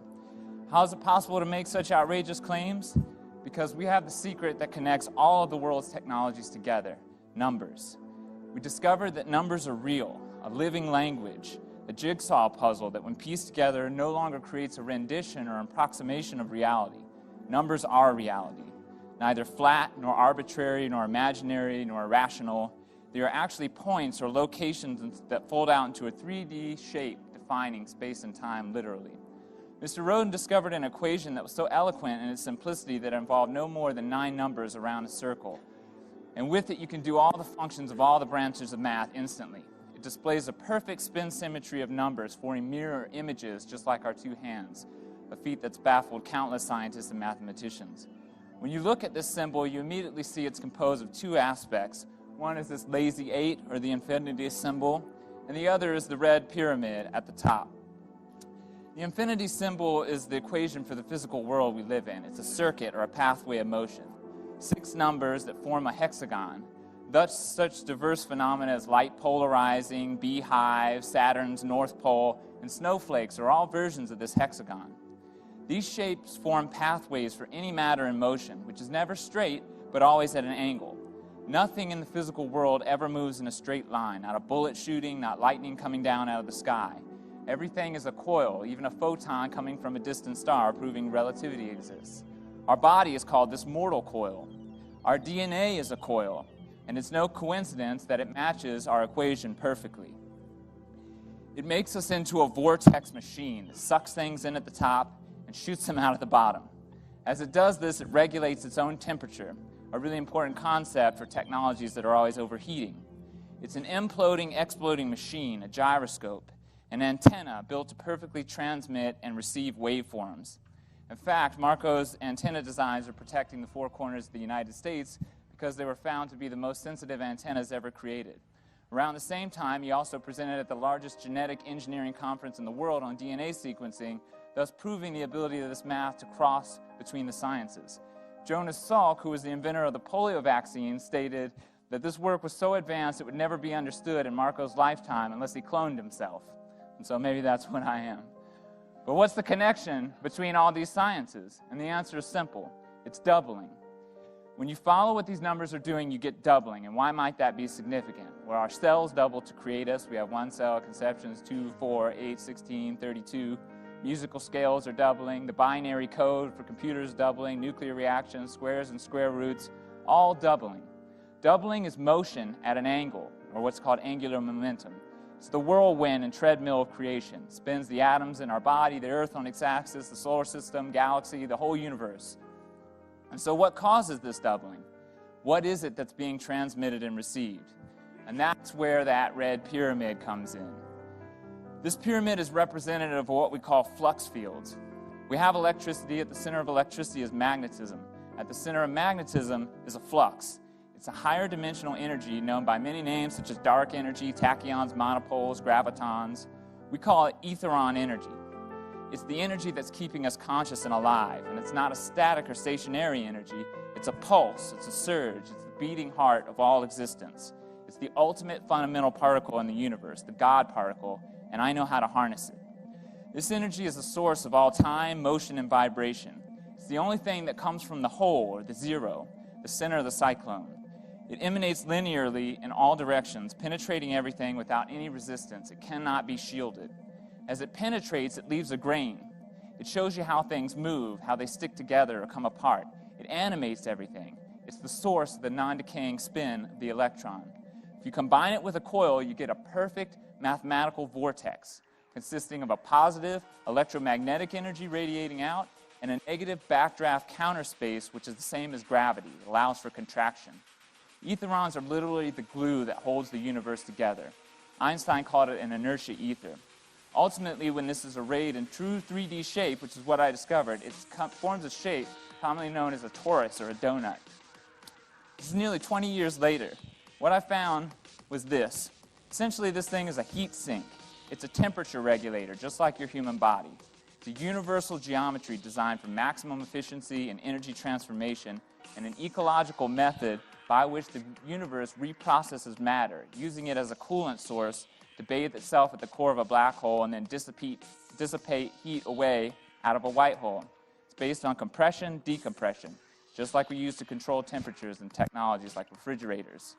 How is it possible to make such outrageous claims? Because we have the secret that connects all of the world's technologies together, numbers. We discovered that numbers are real, a living language, a jigsaw puzzle that when pieced together no longer creates a rendition or approximation of reality. Numbers are reality. Neither flat, nor arbitrary, nor imaginary, nor irrational. They are actually points or locations that fold out into a 3D shape defining space and time literally. Mr. Rodin discovered an equation that was so eloquent in its simplicity that it involved no more than 9 numbers around a circle. And with it, you can do all the functions of all the branches of math instantly. It displays a perfect spin symmetry of numbers forming mirror images just like our two hands, a feat that's baffled countless scientists and mathematicians. When you look at this symbol, you immediately see it's composed of 2 aspects. One is this lazy 8, or the infinity symbol, and the other is the red pyramid at the top. The infinity symbol is the equation for the physical world we live in. It's a circuit or a pathway of motion. 6 numbers that form a hexagon. Thus, such diverse phenomena as light polarizing, beehives, Saturn's North Pole, and snowflakes are all versions of this hexagon. These shapes form pathways for any matter in motion, which is never straight, but always at an angle. Nothing in the physical world ever moves in a straight line, not a bullet shooting, not lightning coming down out of the sky. Everything is a coil, even a photon coming from a distant star, proving relativity exists. Our body is called this mortal coil. Our DNA is a coil, and it's no coincidence that it matches our equation perfectly. It makes us into a vortex machine that sucks things in at the top and shoots them out at the bottom. As it does this, it regulates its own temperature, a really important concept for technologies that are always overheating. It's an imploding, exploding machine, a gyroscope, an antenna built to perfectly transmit and receive waveforms. In fact, Marco's antenna designs are protecting the 4 corners of the United States because they were found to be the most sensitive antennas ever created. Around the same time, he also presented at the largest genetic engineering conference in the world on DNA sequencing, thus proving the ability of this math to cross between the sciences. Jonas Salk, who was the inventor of the polio vaccine, stated that this work was so advanced it would never be understood in Marco's lifetime unless he cloned himself. And so maybe that's what I am. But what's the connection between all these sciences? And the answer is simple. It's doubling. When you follow what these numbers are doing, you get doubling. And why might that be significant? Well, our cells double to create us. We have 1 cell conceptions, 2, 4, 8, 16, 32. Musical scales are doubling. The binary code for computers doubling. Nuclear reactions, squares and square roots, all doubling. Doubling is motion at an angle. or what's called angular momentum. It's the whirlwind and treadmill of creation. It spins the atoms in our body, the Earth on its axis, the solar system, galaxy, the whole universe. And so what causes this doubling? What is it that's being transmitted and received? And that's where that red pyramid comes in. This pyramid is representative of what we call flux fields. We have electricity. At the center of electricity is magnetism. At the center of magnetism is a flux. It's a higher dimensional energy known by many names such as dark energy, tachyons, monopoles, gravitons. We call it etheron energy. It's the energy that's keeping us conscious and alive, and it's not a static or stationary energy. It's a pulse, it's a surge, it's the beating heart of all existence. It's the ultimate fundamental particle in the universe, the God particle, and I know how to harness it. This energy is the source of all time, motion, and vibration. It's the only thing that comes from the whole, or the zero, the center of the cyclone. It emanates linearly in all directions, penetrating everything without any resistance. It cannot be shielded. As it penetrates, it leaves a grain. It shows you how things move, how they stick together or come apart. It animates everything. It's the source of the non-decaying spin of the electron. If you combine it with a coil, you get a perfect mathematical vortex consisting of a positive electromagnetic energy radiating out and a negative backdraft counter space, which is the same as gravity. It allows for contraction. Etherons are literally the glue that holds the universe together. Einstein called it an inertia ether. Ultimately, when this is arrayed in true 3D shape, which is what I discovered, it forms a shape commonly known as a torus or a donut. This is nearly 20 years later. What I found was this. Essentially, this thing is a heat sink. It's a temperature regulator, just like your human body. It's a universal geometry designed for maximum efficiency and energy transformation, and an ecological method by which the universe reprocesses matter, using it as a coolant source to bathe itself at the core of a black hole and then dissipate heat away out of a white hole. It's based on compression, decompression, just like we use to control temperatures in technologies like refrigerators.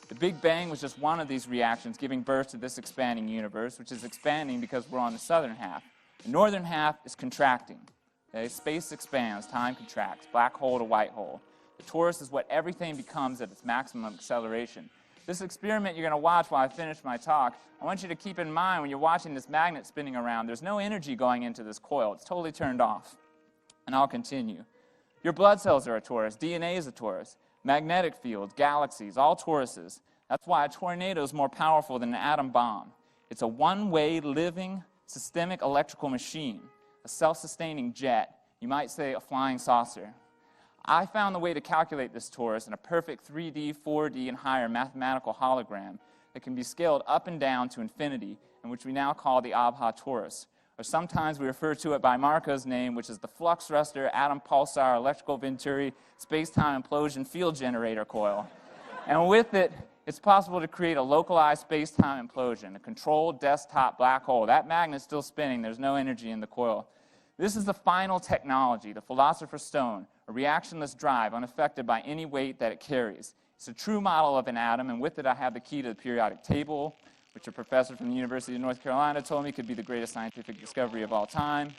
The Big Bang was just one of these reactions giving birth to this expanding universe, which is expanding because we're on the southern half. The northern half is contracting. Okay? Space expands, time contracts, black hole to white hole. The torus is what everything becomes at its maximum acceleration. This experiment you're going to watch while I finish my talk, I want you to keep in mind when you're watching this magnet spinning around, there's no energy going into this coil. It's totally turned off. And I'll continue. Your blood cells are a torus. DNA is a torus. Magnetic fields, galaxies, all toruses. That's why a tornado is more powerful than an atom bomb. It's a one-way, living, systemic electrical machine, a self-sustaining jet. You might say a flying saucer. I found the way to calculate this torus in a perfect 3D, 4D, and higher mathematical hologram that can be scaled up and down to infinity, and which we now call the Abha torus. Or sometimes we refer to it by Marco's name, which is the flux thruster, atom pulsar, electrical venturi, space-time implosion field generator coil. And with it, it's possible to create a localized space-time implosion, a controlled desktop black hole. That magnet's still spinning. There's no energy in the coil. This is the final technology, the Philosopher's Stone, a reactionless drive unaffected by any weight that it carries. It's a true model of an atom, and with it I have the key to the periodic table, which a professor from the University of North Carolina told me could be the greatest scientific discovery of all time.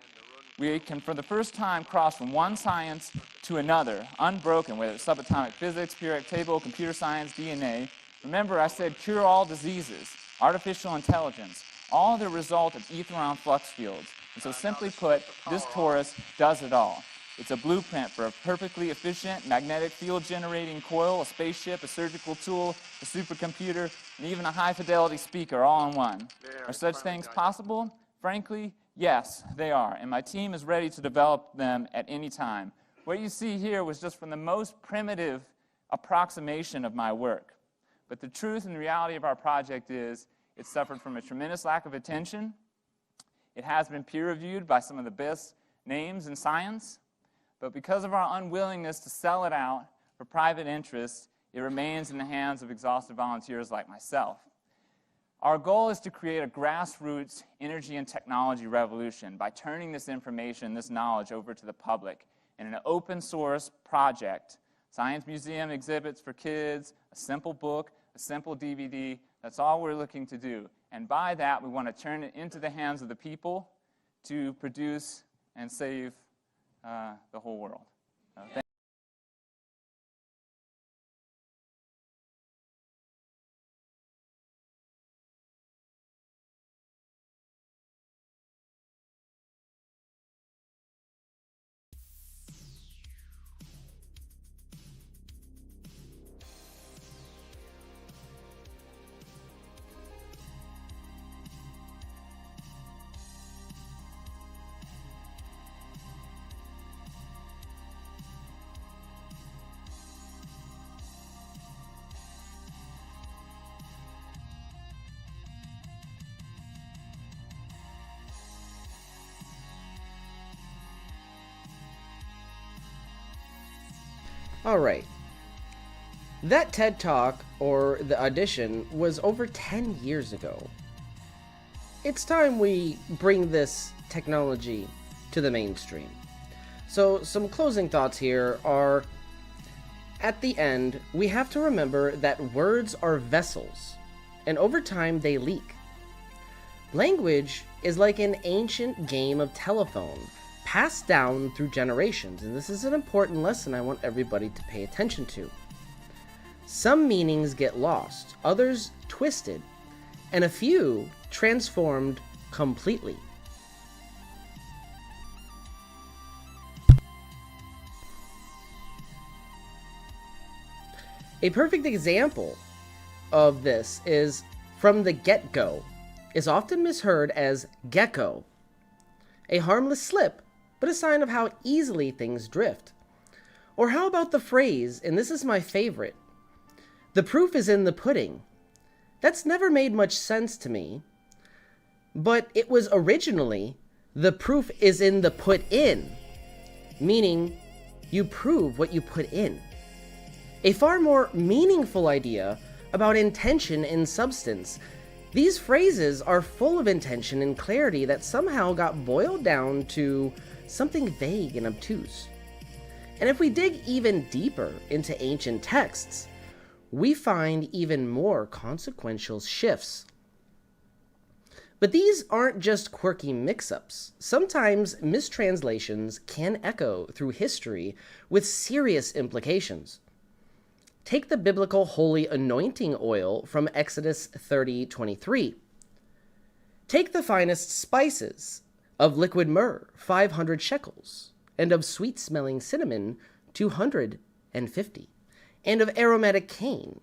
We can, for the first time, cross from one science to another, unbroken, whether it's subatomic physics, periodic table, computer science, DNA. Remember, I said cure all diseases, artificial intelligence, all the result of etheron flux fields. And so simply put, this torus does it all. It's a blueprint for a perfectly efficient magnetic field generating coil, a spaceship, a surgical tool, a supercomputer, and even a high-fidelity speaker all in one. Are such things possible? Frankly, yes, they are. And my team is ready to develop them at any time. What you see here was just from the most primitive approximation of my work. But the truth and reality of our project is it suffered from a tremendous lack of attention. It has been peer-reviewed by some of the best names in science. But because of our unwillingness to sell it out for private interests, it remains in the hands of exhausted volunteers like myself. Our goal is to create a grassroots energy and technology revolution by turning this information, this knowledge over to the public in an open source project. Science museum exhibits for kids, a simple book, a simple DVD. That's all we're looking to do. And by that, we want to turn it into the hands of the people to produce and save the whole world. Alright. That TED Talk, or the audition, was over 10 years ago. It's time we bring this technology to the mainstream. So, some closing thoughts here are, at the end, we have to remember that words are vessels, and over time they leak. Language is like an ancient game of telephone, passed down through generations, and this is an important lesson I want everybody to pay attention to. Some meanings get lost, others twisted, and a few transformed completely. A perfect example of this is "from the get-go" is often misheard as gecko, a harmless slip, but a sign of how easily things drift. Or how about the phrase, and this is my favorite, "the proof is in the pudding"? That's never made much sense to me, but it was originally, "the proof is in the put in," meaning you prove what you put in. A far more meaningful idea about intention and substance. These phrases are full of intention and clarity that somehow got boiled down to something vague and obtuse. And if we dig even deeper into ancient texts, we find even more consequential shifts. But these aren't just quirky mix-ups. Sometimes mistranslations can echo through history with serious implications. Take the biblical holy anointing oil from Exodus 30:23. Take the finest spices of liquid myrrh, 500 shekels, and of sweet-smelling cinnamon, 250, and of aromatic cane,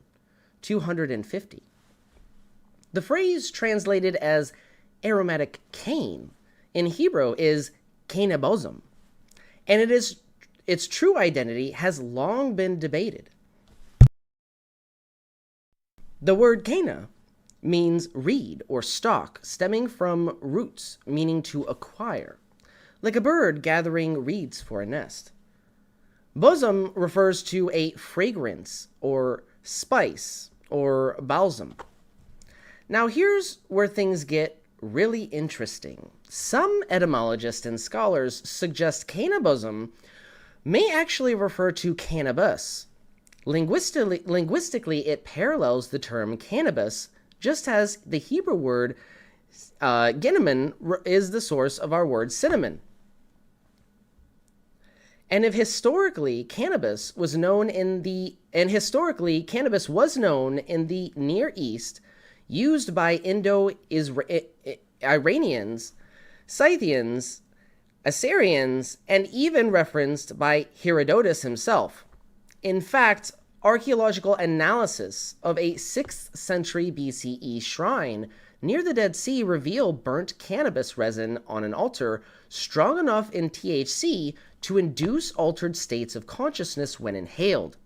250. The phrase translated as aromatic cane in Hebrew is canabosum, and its true identity has long been debated. The word cana means reed or stalk, stemming from roots, meaning to acquire, like a bird gathering reeds for a nest. Bosom refers to a fragrance or spice or balsam. Now here's where things get really interesting. Some etymologists and scholars suggest canabosum may actually refer to cannabis. Linguistically, it parallels the term cannabis, just as the Hebrew word ginnamin is the source of our word cinnamon. And if historically cannabis was known in the Near East, used by Indo-Iranians, Scythians, Assyrians, and even referenced by Herodotus himself. In fact, archaeological analysis of a 6th century BCE shrine near the Dead Sea reveal burnt cannabis resin on an altar strong enough in THC to induce altered states of consciousness when inhaled.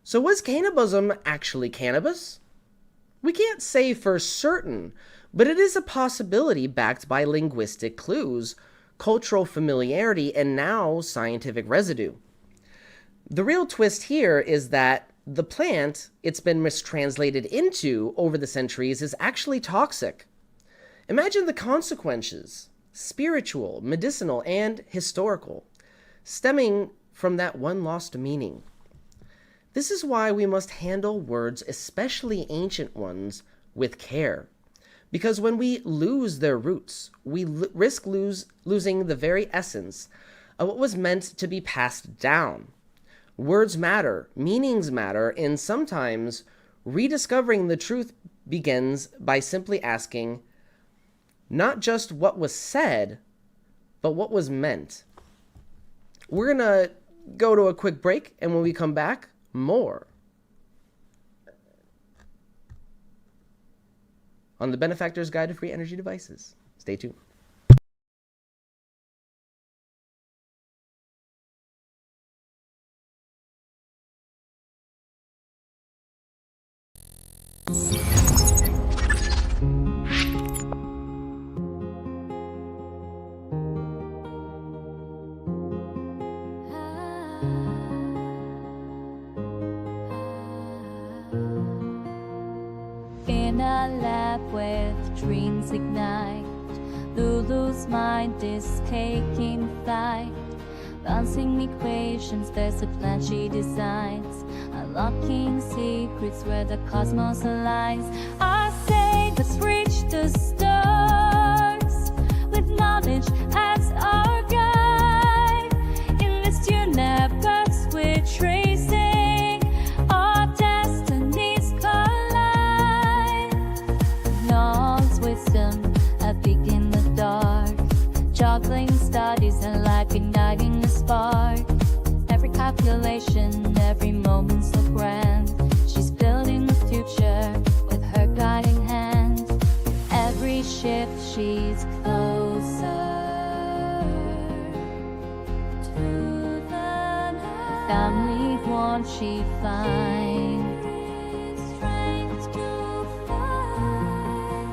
So was cannabism actually cannabis? We can't say for certain, but it is a possibility backed by linguistic clues, cultural familiarity, and now scientific residue. The real twist here is that the plant it's been mistranslated into over the centuries is actually toxic. Imagine the consequences, spiritual, medicinal, and historical, stemming from that one lost meaning. This is why we must handle words, especially ancient ones, with care. Because when we lose their roots, we risk losing the very essence of what was meant to be passed down. Words matter, meanings matter, and sometimes rediscovering the truth begins by simply asking not just what was said, but what was meant. We're going to go to a quick break, and when we come back, more on the Benefactors Guide to Free Energy Devices. Stay tuned. lab with dreams ignite. Lulu's mind is taking flight. Bouncing equations, there's a plan she designs. Unlocking secrets where the cosmos aligns. I say let's reach the stars with knowledge as our guide. In this universe we're tracing our destinies collide. Knowledge, wisdom, a peek in the dark. Juggling studies and life igniting a spark. Every calculation, every moment so grand. She's building the future with her guiding hand. Every shift she's closer to the night. Family warmth she finds. Strength to find.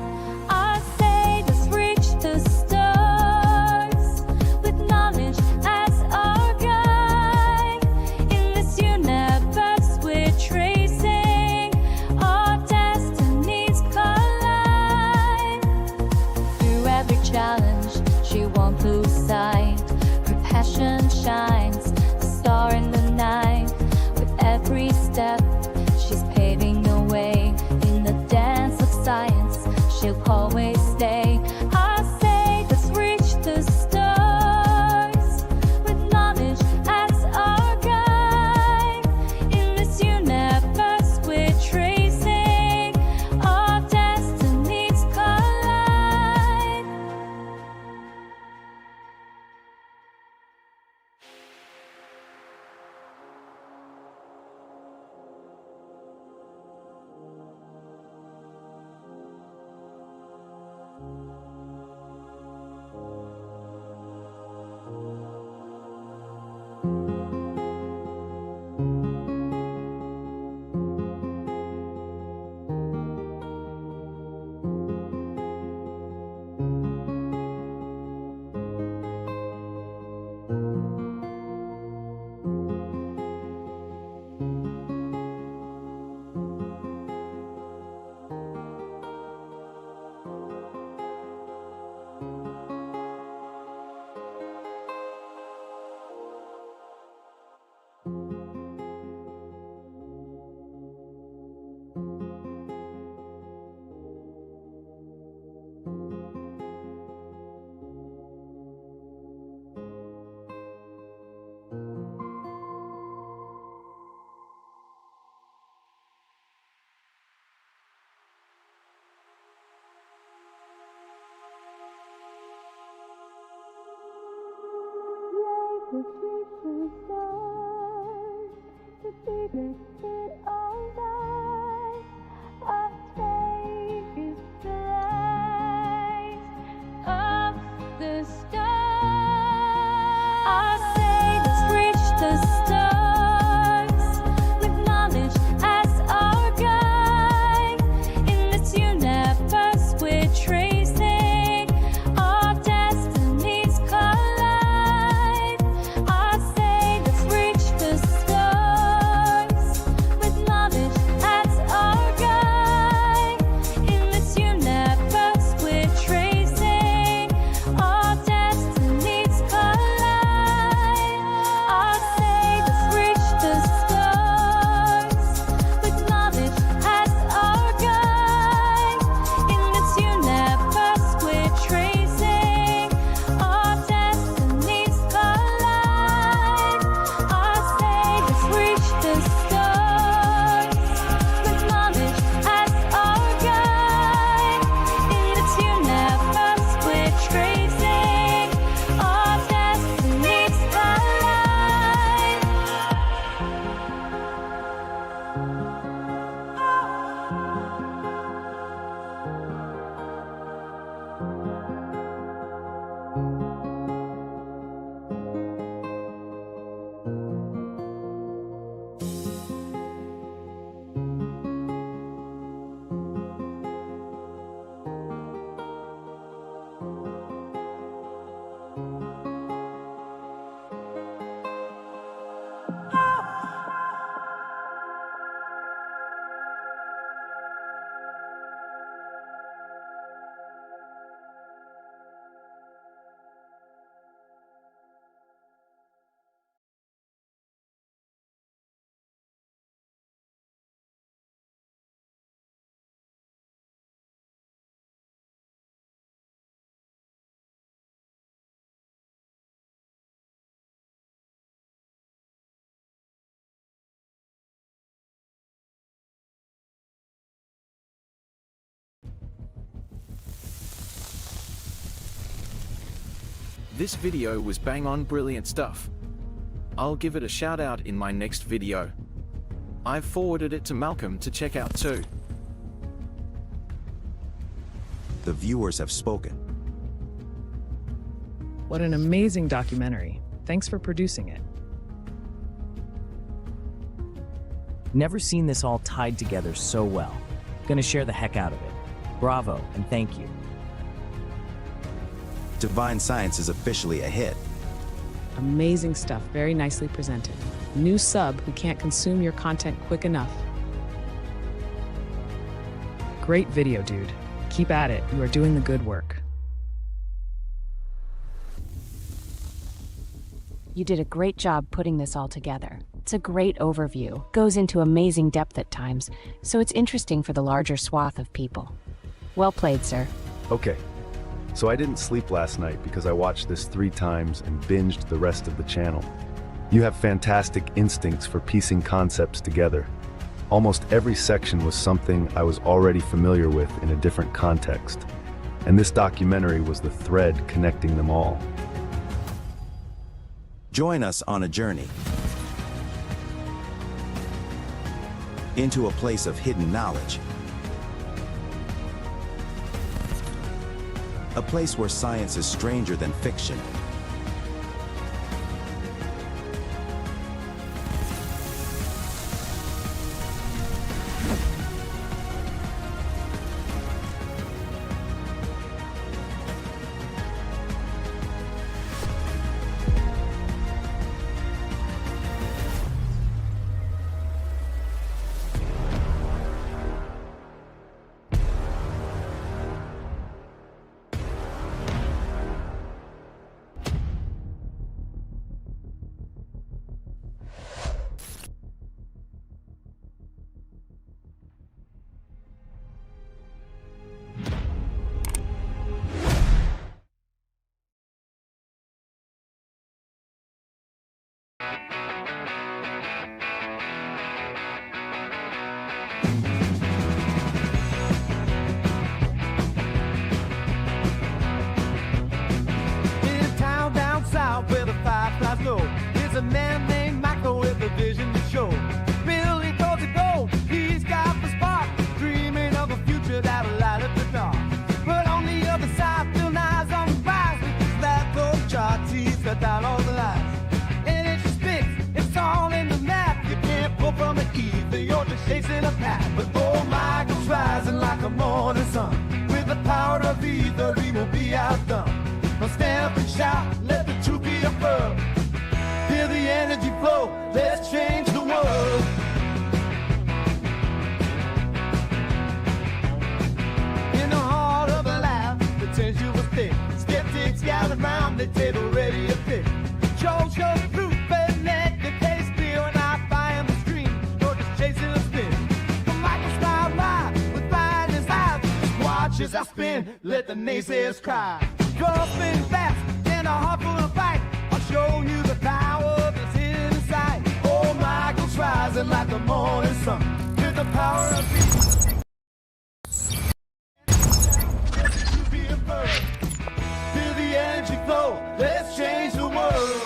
I say let's reach the stars with knowledge as our guide. In this universe we're tracing our destinies collide. Through every challenge she won't lose sight. Her passion shines, a star in the night. With every step she's paving the way. In the dance of science she'll always stay. I say let's reach the stars with knowledge as our guide. In this universe we're tracing our destinies collide. Let's reach the stars, the biggest hit of life. Our take is the light of the stars. I say let's reach the stars with knowledge as our guide. In this universe we're tracing our destinies collide. I say let's reach the stars with This video was bang on brilliant stuff. I'll give it a shout out in my next video. I've forwarded it to Malcolm to check out too. The viewers have spoken. What an amazing documentary. Thanks for producing it. Never seen this all tied together so well. Gonna share the heck out of it. Bravo and thank you. Divine Science is officially a hit. Amazing stuff, very nicely presented. New sub who can't consume your content quick enough. Great video, dude. Keep at it. You are doing the good work. You did a great job putting this all together. It's a great overview, goes into amazing depth at times, so it's interesting for the larger swath of people. Well played, sir. Okay, so I didn't sleep last night because I watched this 3 times and binged the rest of the channel. You have fantastic instincts for piecing concepts together. Almost every section was something I was already familiar with in a different context, and this documentary was the thread connecting them all. Join us on a journey into a place of hidden knowledge. A place where science is stranger than fiction. In a town down south where the fireflies glow, there's a man named Michael with a vision to show. Building towards the goal, he's got the spark, dreaming of a future that'll light up the dark. But on the other side, Bill Nye's on the rise with his lab coat charts, he's cut down all the lies. And it's just fixed, it's all in the map. You can't pull from the ether, you're just chasing a path. But oh, Michael's rising like a morning sun. With the power of ether, he will be outdone. Now stand up and shout, let the truth be affirmed. Feel the energy flow, let's change the world. In the heart of the lab, the tension was thick. Skeptics gathered round the table ready to pick. Show fruit, but neck, the case clear, and I buy the stream, you're just chasing a spin. But Michael smiled by with fire in his eyes. Just watch as I spin, let the naysayers cry. You're spinning fast, and a heart full of fight. I'll show you the power that's hidden inside. Oh, Michael's rising like the morning sun. With the power of peace. To be a bird. Feel the energy flow. Let's change the world.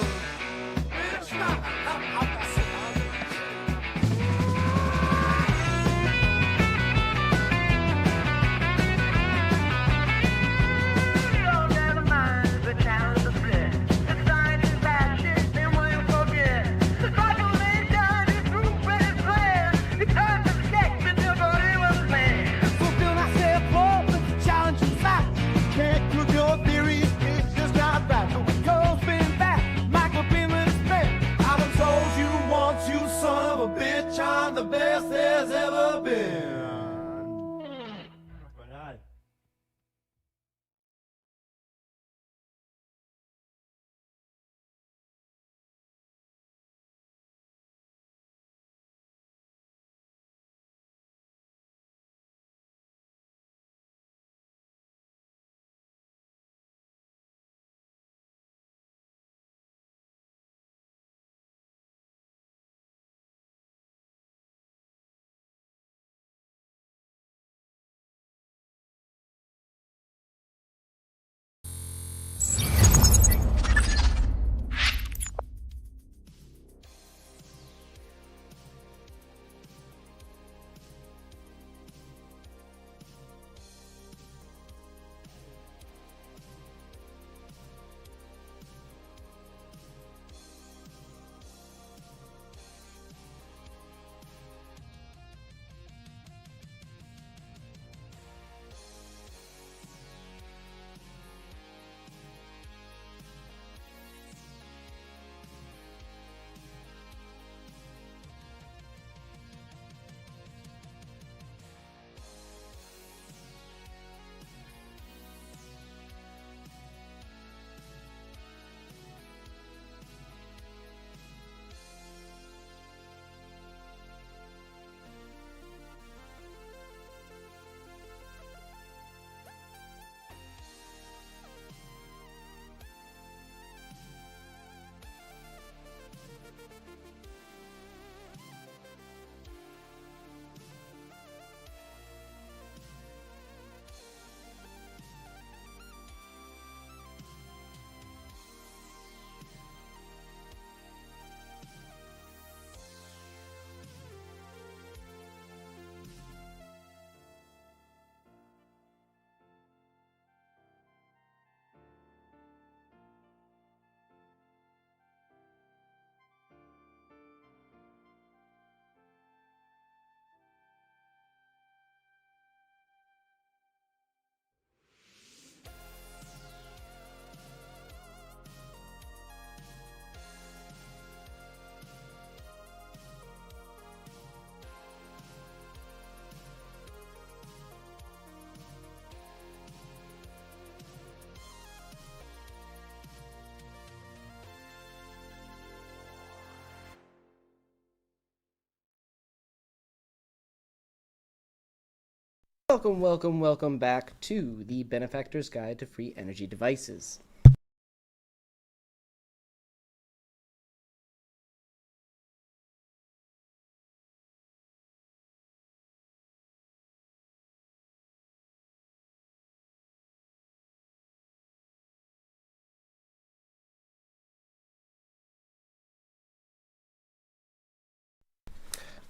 Welcome back to the Benefactors Guide to Free Energy Devices.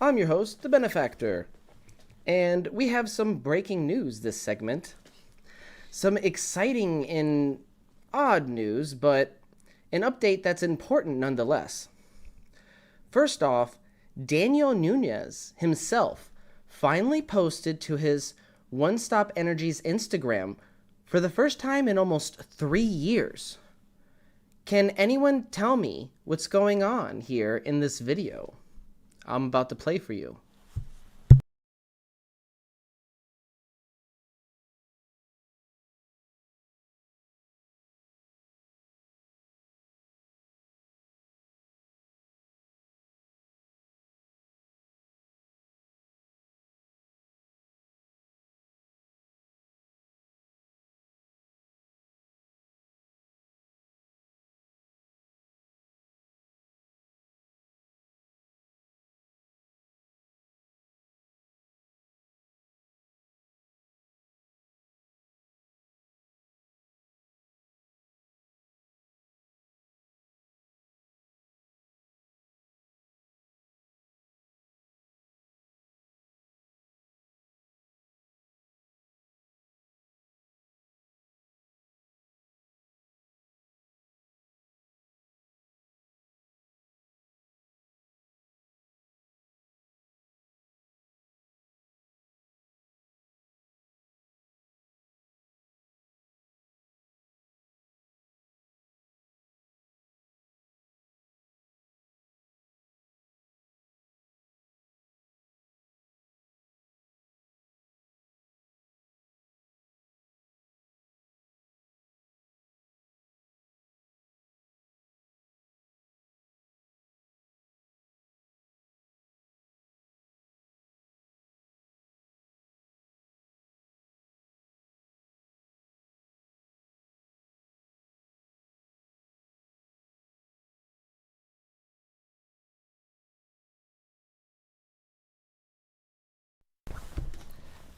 I'm your host, the Benefactor, and we have some breaking news this segment. Some exciting and odd news, but an update that's important nonetheless. First off, Daniel Nunez himself finally posted to his One Stop Energy's Instagram for the first time in almost 3 years. Can anyone tell me what's going on here in this video I'm about to play for you?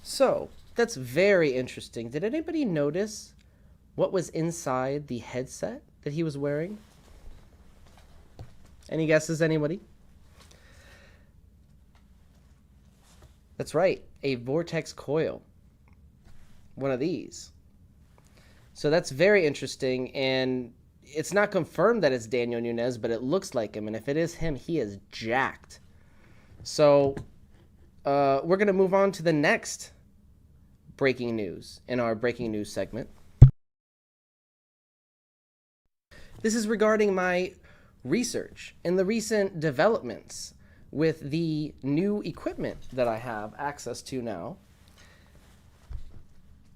So, that's very interesting. Did anybody notice what was inside the headset that he was wearing? Any guesses, anybody? That's right, a Vortex coil. One of these. So that's very interesting, and it's not confirmed that it's Daniel Nunez, but it looks like him, and if it is him, he is jacked. So, we're going to move on to the next breaking news in our breaking news segment. This is regarding my research and the recent developments with the new equipment that I have access to now.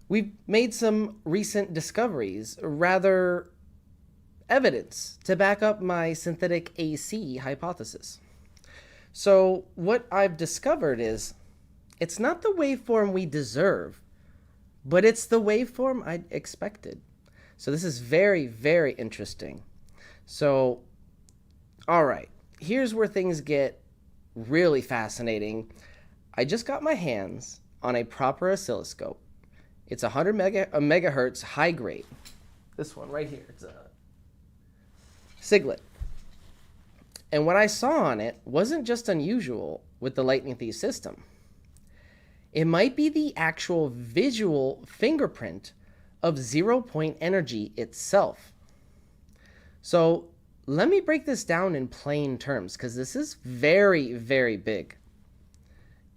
We've made some recent discoveries, rather evidence to back up my synthetic AC hypothesis. So what I've discovered is it's not the waveform we deserve, but it's the waveform I expected. So this is very, very interesting. So, all right, here's where things get really fascinating. I just got my hands on a proper oscilloscope. It's 100 megahertz high grade. This one right here, it's a Siglet. And what I saw on it wasn't just unusual with the Lightning Thief system. It might be the actual visual fingerprint of zero-point energy itself. So let me break this down in plain terms, because this is very, very big,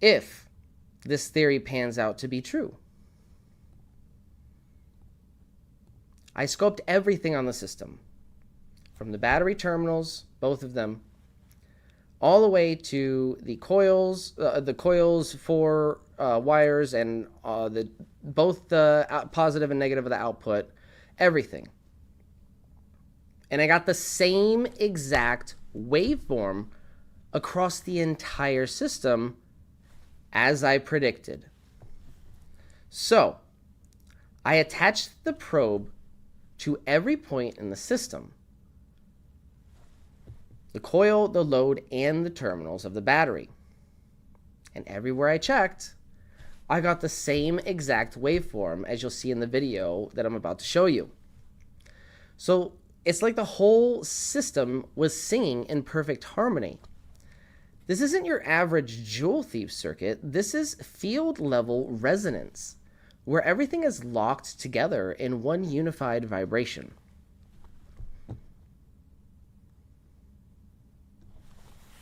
if this theory pans out to be true. I scoped everything on the system, from the battery terminals, both of them, all the way to the coils for wires and both the positive and negative of the output, everything. And I got the same exact waveform across the entire system as I predicted. So I attached the probe to every point in the system: the coil, the load, and the terminals of the battery. And everywhere I checked, I got the same exact waveform as you'll see in the video that I'm about to show you. So it's like the whole system was singing in perfect harmony. This isn't your average jewel thief circuit. This is field level resonance, where everything is locked together in one unified vibration.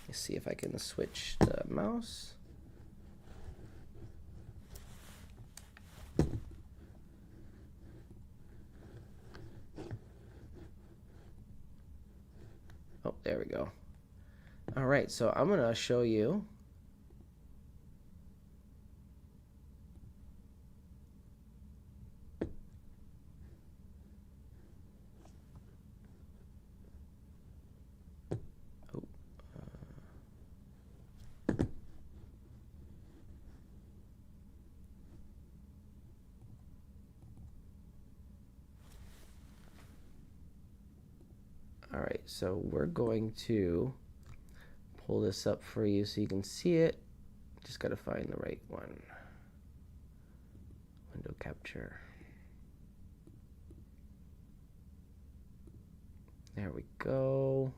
Let's see if I can switch the mouse. Oh, there we go. All right, so I'm going to show you. All right, so we're going to pull this up for you so you can see it. Just got to find the right one. Window capture. There we go.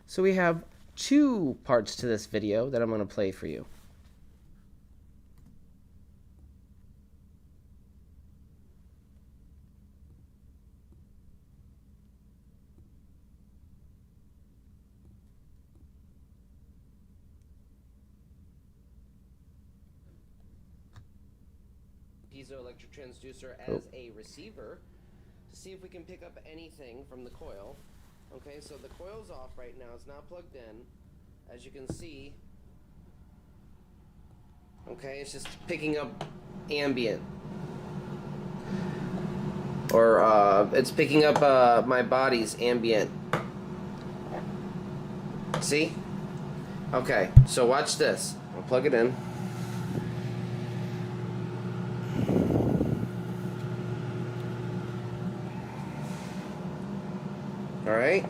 So we have two parts to this video that I'm going to play for you. Piezoelectric transducer as a receiver to see if we can pick up anything from the coil. Okay, so the coil's off right now. It's not plugged in. As you can see, okay, it's just picking up ambient. Or it's picking up my body's ambient. See? Okay, so watch this. I'll plug it in. Alright?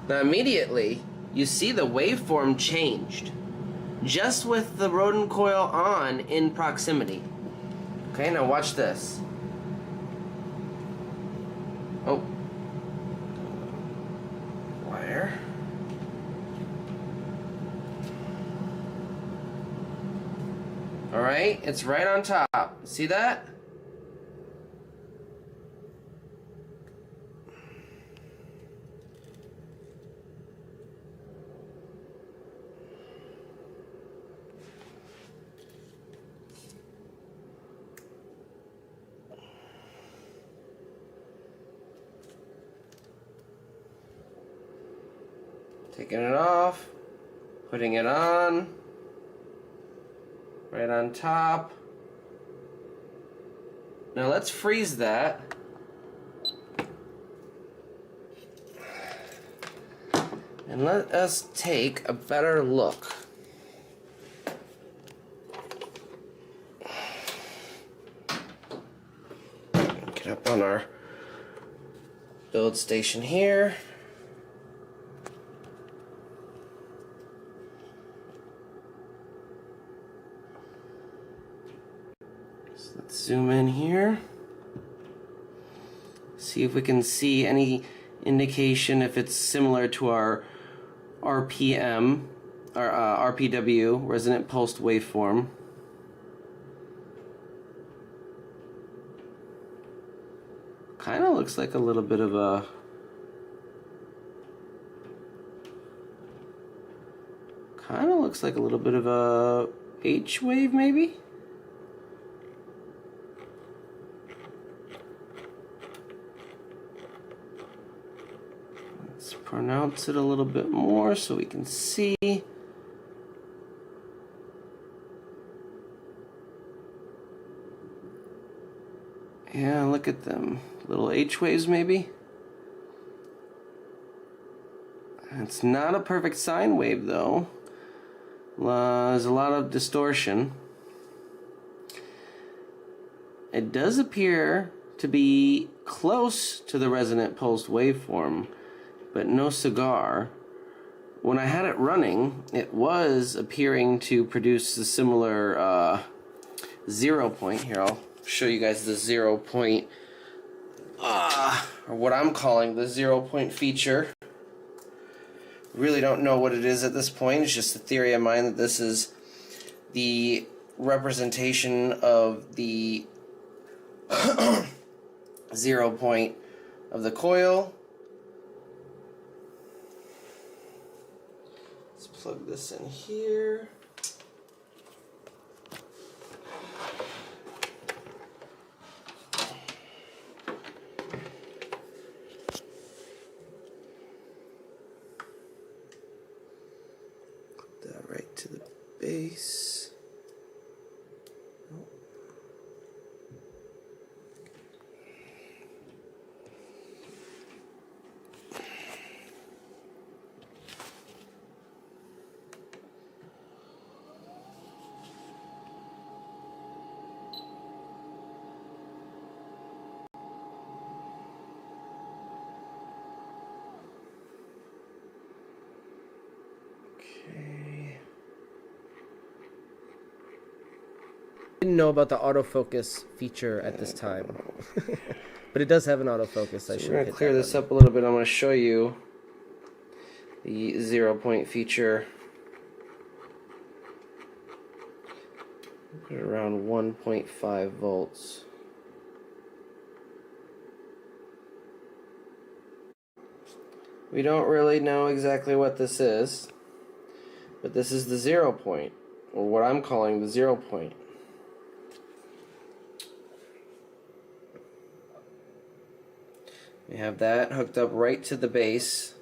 Now immediately, you see the waveform changed. Just with the rodent coil on in proximity. Okay, now watch this. Oh. Wire. Alright, it's right on top. See that? Taking it off, putting it on, right on top. Now let's freeze that. And let us take a better look. Get up on our build station here. Let's zoom in here. See if we can see any indication if it's similar to our RPM, our RPW, Resonant Pulsed Waveform. Kind of looks like a little bit of a H wave maybe. Let's pronounce it a little bit more so we can see. Yeah, look at them. Little H waves maybe. It's not a perfect sine wave though. There's a lot of distortion. It does appear to be close to the resonant pulsed waveform, but no cigar. When I had it running, it was appearing to produce a similar 0 point. Here, I'll show you guys the 0 point, or what I'm calling the 0 point feature. Really don't know what it is at this point. It's just a theory of mine that this is the representation of the 0 point of the coil. Let's plug this in here. Clip that right to the base. Didn't know about the autofocus feature at this time, but it does have an autofocus. I should. We're gonna clear this up a little bit. I'm gonna show you the 0 point feature. Put it around 1.5 volts. We don't really know exactly what this is, but this is the 0 point, or what I'm calling the 0 point. We have that hooked up right to the base,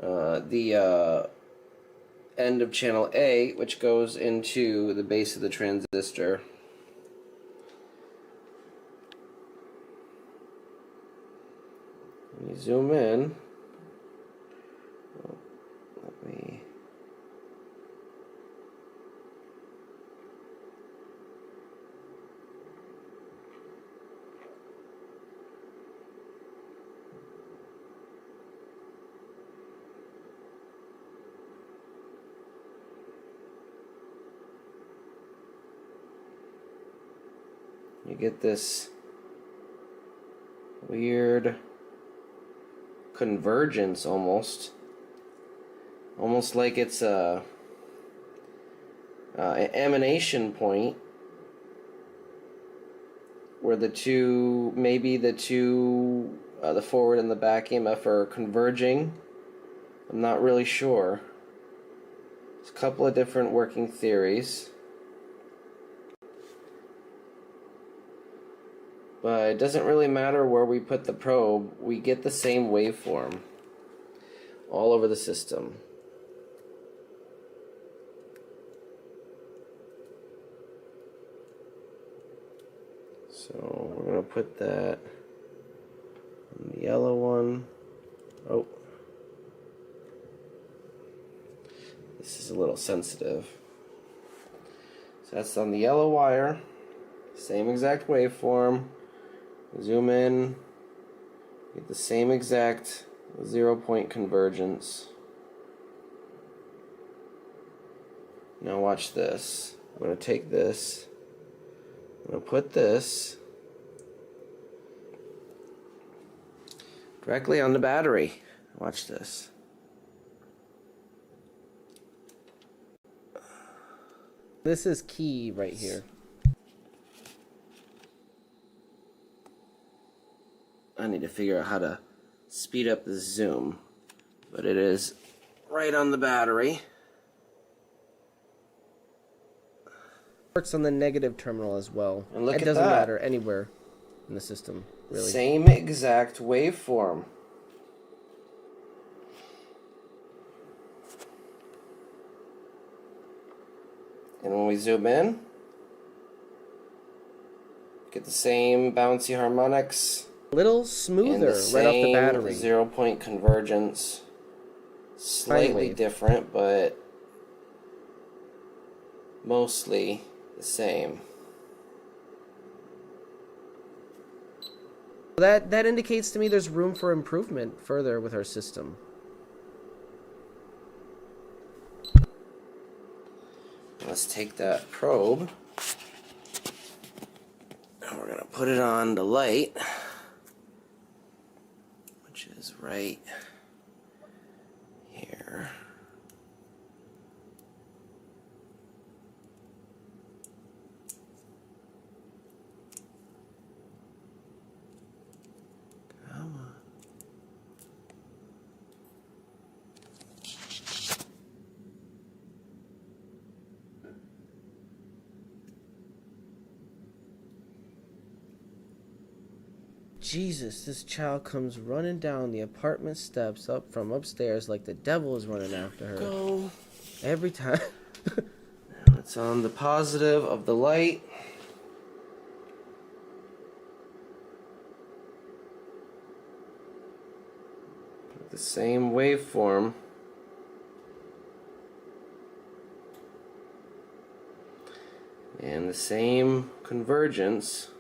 the end of channel A, which goes into the base of the transistor. When you zoom in, let me. You get this weird convergence almost like it's an emanation point where the two, the forward and the back EMF are converging. I'm not really sure. There's a couple of different working theories. But it doesn't really matter where we put the probe, we get the same waveform all over the system. So we're going to put that on the yellow one. Oh, this is a little sensitive. So that's on the yellow wire, same exact waveform. Zoom in, get the same exact 0 point convergence. Now watch this. I'm going to take this, I'm going to put this directly on the battery. Watch this. This is key right here. I need to figure out how to speed up the zoom, but it is right on the battery. Works on the negative terminal as well. And look at that. It doesn't matter anywhere in the system, really. Same exact waveform. And when we zoom in, get the same bouncy harmonics. Little smoother right off the battery. 0 point convergence. Slightly different, but mostly the same. That indicates to me there's room for improvement further with our system. Let's take that probe and we're gonna put it on the light, which is right here. Jesus, this child comes running down the apartment steps up from upstairs like the devil is running after her. Go. Every time. Now it's on the positive of the light. The same waveform. And the same convergence.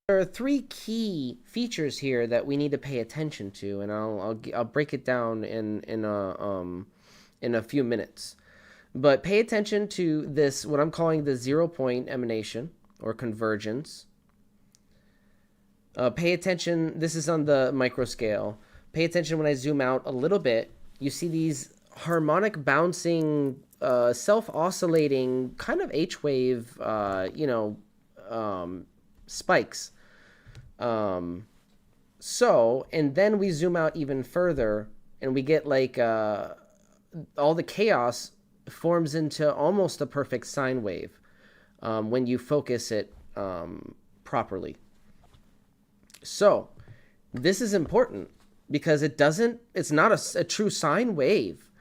There are three key features here that we need to pay attention to, and I'll break it down in a few minutes. But pay attention to this, what I'm calling the 0-point emanation or convergence. Pay attention. This is on the micro scale. Pay attention when I zoom out a little bit. You see these harmonic bouncing, self-oscillating kind of H-wave, spikes. And then we zoom out even further and we get like all the chaos forms into almost a perfect sine wave when you focus it properly. So this is important because it's not a true sine wave,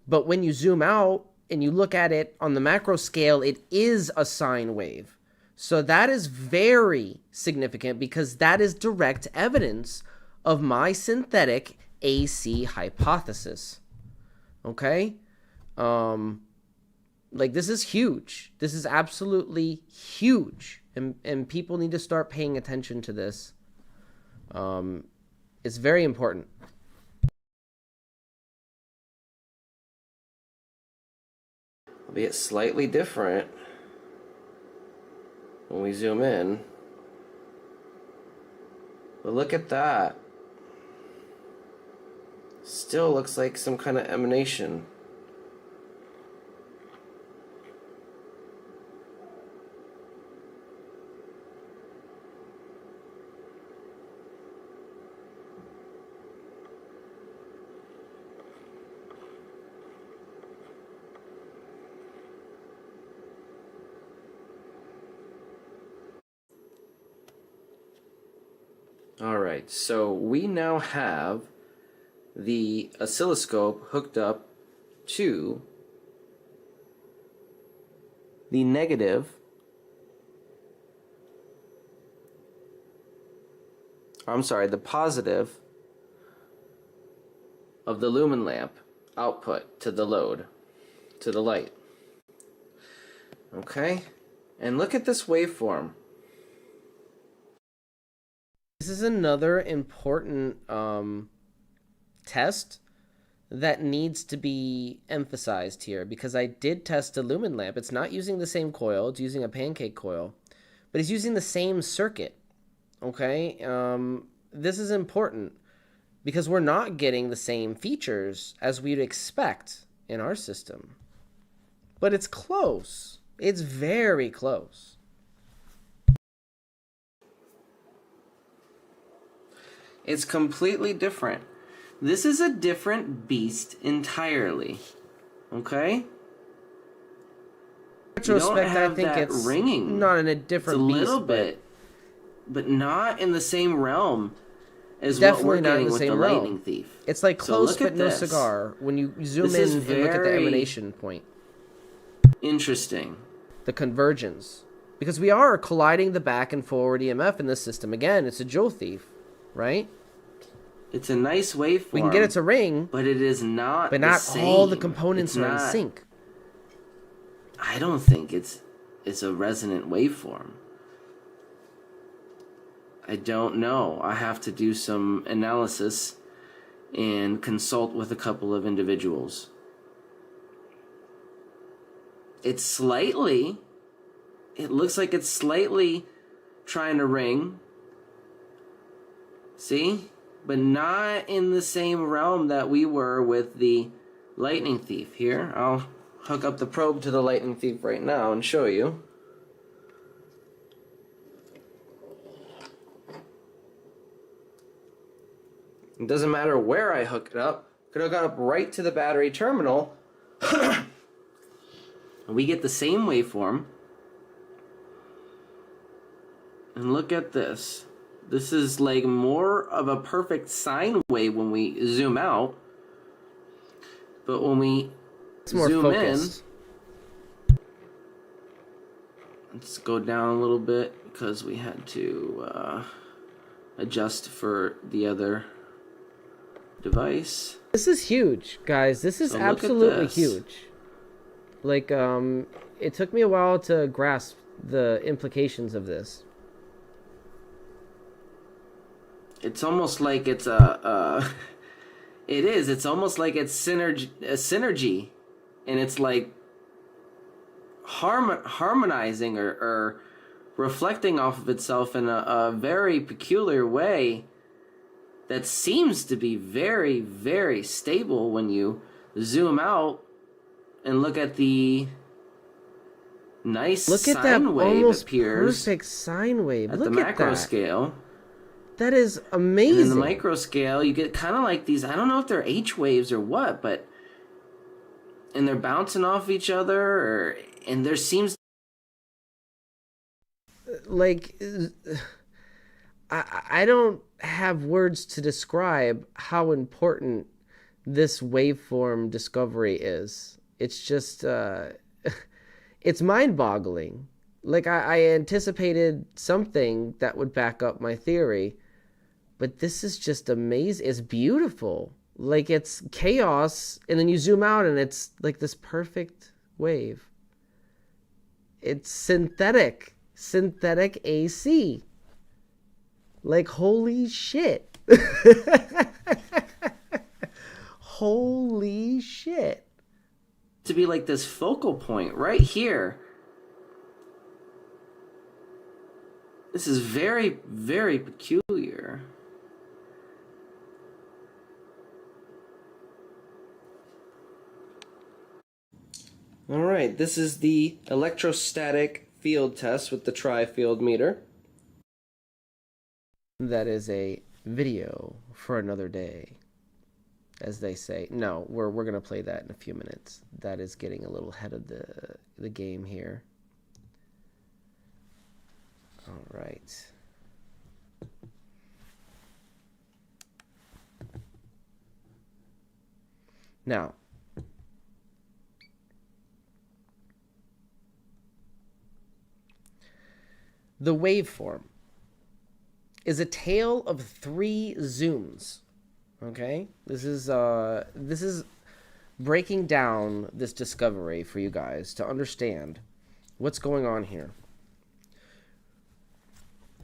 but when you zoom out and you look at it on the macro scale, it is a sine wave. So that is very significant because that is direct evidence of my synthetic AC hypothesis. Okay? Like this is huge. This is absolutely huge. And people need to start paying attention to this. It's very important. Albeit slightly different. When we zoom in, but look at that. Still looks like some kind of emanation. Alright, so we now have the oscilloscope hooked up to the negative the positive of the lumen lamp output to the load, to the light. Okay, and look at this waveform. This is another important test that needs to be emphasized here because I did test a lumen lamp. It's not using the same coil, it's using a pancake coil, but it's using the same circuit. Okay, this is important because we're not getting the same features as we'd expect in our system. But it's close. It's very close. It's completely different. This is a different beast entirely. Okay? Retrospect, I think it's ringing. Not in a different beast, a little bit, but not in the same realm as what we're getting with the lightning thief. It's like close but no cigar when you zoom in and look at the emanation point. Interesting. The convergence. Because we are colliding the back and forward EMF in this system. Again, it's a Joule thief, right? It's a nice waveform. We can get it to ring, but it is not. But the not same. all the components It's are in not- sync. I don't think it's a resonant waveform. I don't know. I have to do some analysis and consult with a couple of individuals. It looks like it's slightly trying to ring. See? But not in the same realm that we were with the lightning thief. Here, I'll hook up the probe to the lightning thief right now and show you. It doesn't matter where I hook it up. Could hook it up right to the battery terminal. We get the same waveform. And look at this. This is like more of a perfect sine wave when we zoom out. But when we zoom focused. in, let's go down a little bit because we had to adjust for the other device. This is huge, guys. This is So look at absolutely this. huge. Like, it took me a while to grasp the implications of this. It's almost like it's it's almost like it's synergy, and it's like harmonizing or reflecting off of itself in a very peculiar way that seems to be very, very stable when you zoom out and look at the nice Look at that sine wave almost appears perfect sine wave. at Look the at macro that. scale. That is And amazing. in the micro scale, you get kind of like these, I don't know if they're H waves or what, but, and they're bouncing off each other, and there seems... Like, I don't have words to describe how important this waveform discovery is. It's just, it's mind-boggling. Like, I anticipated something that would back up my theory, but this is just amazing. It's beautiful. Like, it's chaos, and then you zoom out, and it's like this perfect wave. It's synthetic AC. Like, holy shit. Holy shit. To be like this focal point right here. This is very, very peculiar. All right, this is the electrostatic field test with the tri-field meter. That is a video for another day, as they say. No, we're going to play that in a few minutes. That is getting a little ahead of the game here. All right. Now, the waveform is a tale of 3 zooms. Okay? This is breaking down this discovery for you guys to understand what's going on here.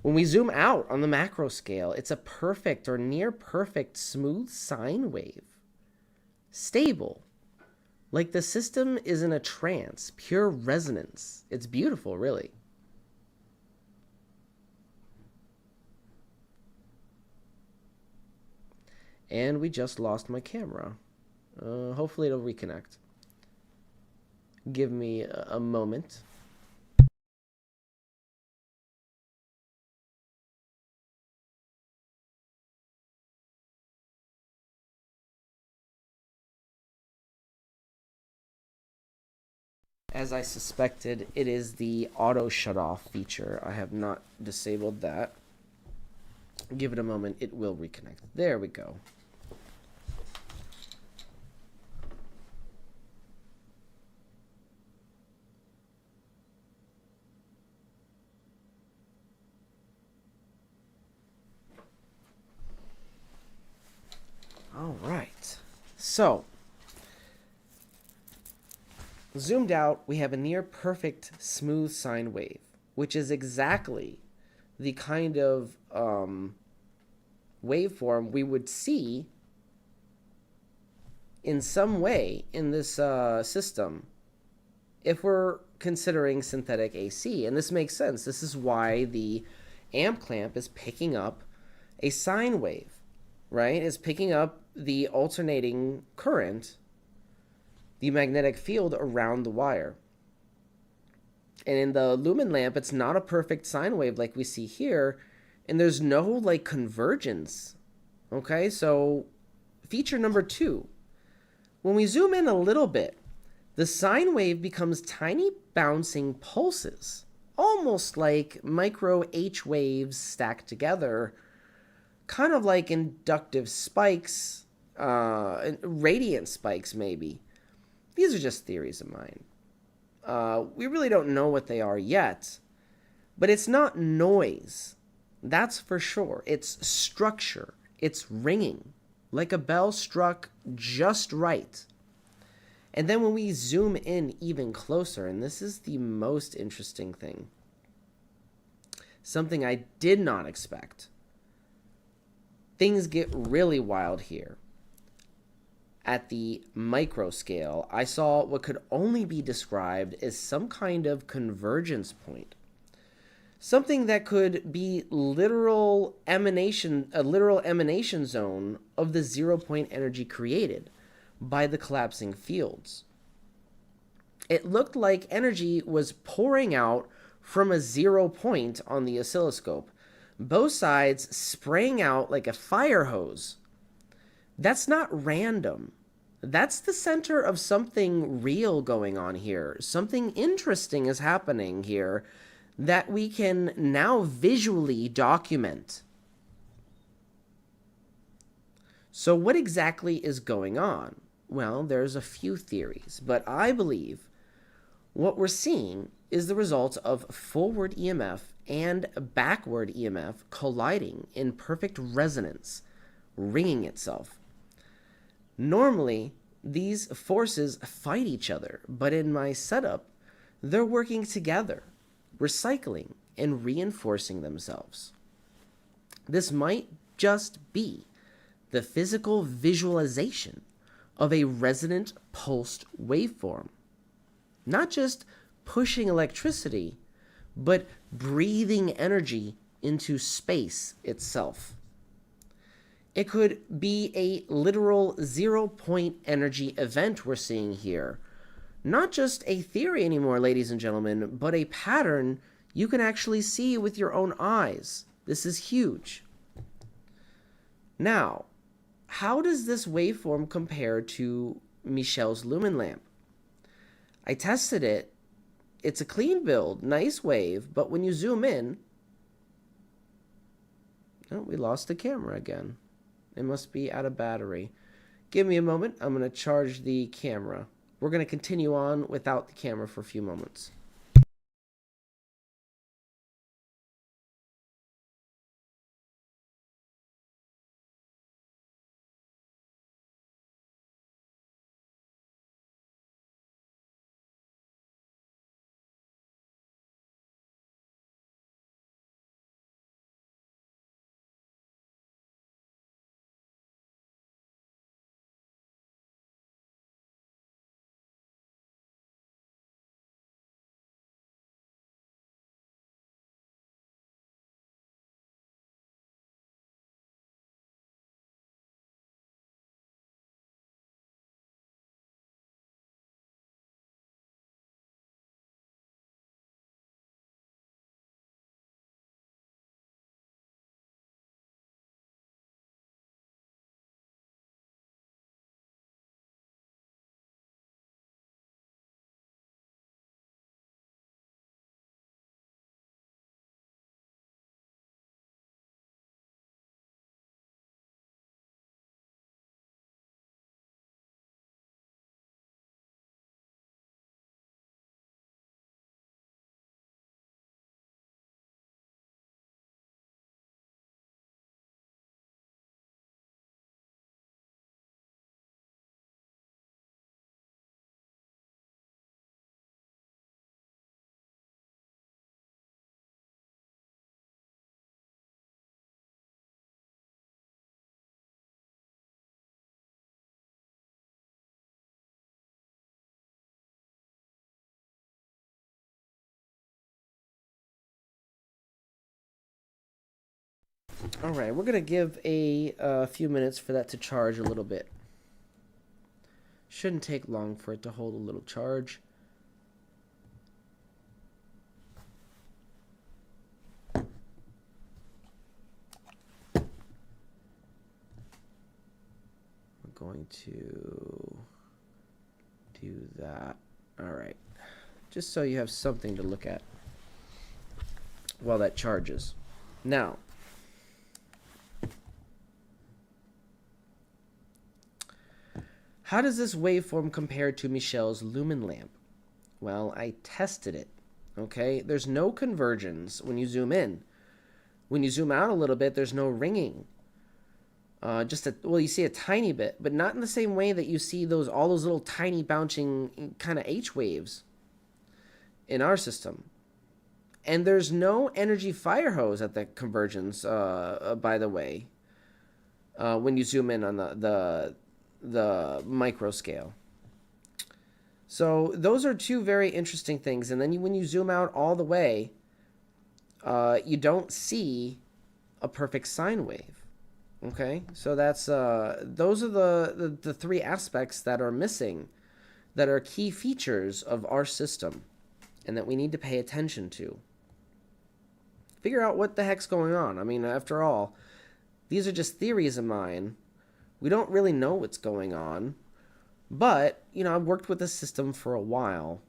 When we zoom out on the macro scale, it's a perfect or near perfect smooth sine wave. Stable. Like the system is in a trance, pure resonance. It's beautiful, really. And we just lost my camera. Hopefully it'll reconnect. Give me a moment. As I suspected, it is the auto shut-off feature. I have not disabled that. Give it a moment. It will reconnect. There we go. All right. So, zoomed out, we have a near perfect smooth sine wave, which is exactly the kind of waveform we would see in some way in this system if we're considering synthetic AC. And this makes sense. This is why the amp clamp is picking up a sine wave, right? It's picking up the alternating current, the magnetic field around the wire. And in the lumen lamp, it's not a perfect sine wave like we see here, and there's no like convergence. Okay, so feature number 2. When we zoom in a little bit, the sine wave becomes tiny bouncing pulses, almost like micro H waves stacked together, kind of like inductive spikes, radiant spikes maybe. These are just theories of mine. We really don't know what they are yet, but it's not noise. That's for sure. It's structure. It's ringing, like a bell struck just right. And then when we zoom in even closer, and this is the most interesting thing, something I did not expect, things get really wild here. At the micro scale, I saw what could only be described as some kind of convergence point. Something that could be a literal emanation zone of the 0-point energy created by the collapsing fields. It looked like energy was pouring out from a 0 point on the oscilloscope, both sides spraying out like a fire hose. That's not random. That's the center of something real going on here. Something interesting is happening here that we can now visually document. So what exactly is going on? Well, there's a few theories, but I believe what we're seeing is the result of forward EMF and backward EMF colliding in perfect resonance, ringing itself. Normally, these forces fight each other, but in my setup, they're working together, recycling and reinforcing themselves. This might just be the physical visualization of a resonant pulsed waveform. Not just pushing electricity, but breathing energy into space itself. It could be a literal 0-point energy event we're seeing here. Not just a theory anymore, ladies and gentlemen, but a pattern you can actually see with your own eyes. This is huge. Now, how does this waveform compare to Michel's lumen lamp? I tested it. It's a clean build, nice wave, but when you zoom in, oh, we lost the camera again. It must be out of battery. Give me a moment. I'm going to charge the camera. We're going to continue on without the camera for a few moments. All right, we're going to give a few minutes for that to charge a little bit. Shouldn't take long for it to hold a little charge. Going to do that. All right, just so you have something to look at while that charges. Now, how does this waveform compare to Michel's lumen lamp? Well, I tested it. Okay, there's no convergence when you zoom in. When you zoom out a little bit, there's no ringing. Well, you see a tiny bit, but not in the same way that you see all those little tiny bouncing kind of H waves in our system. And there's no energy fire hose at the convergence, by the way, when you zoom in on the micro scale. So those are two very interesting things. And then when you zoom out all the way, you don't see a perfect sine wave. Okay, so that's those are the three aspects that are missing, that are key features of our system, and that we need to pay attention to. Figure out what the heck's going on. I mean, after all, these are just theories of mine. We don't really know what's going on, but you know, I've worked with this system for a while.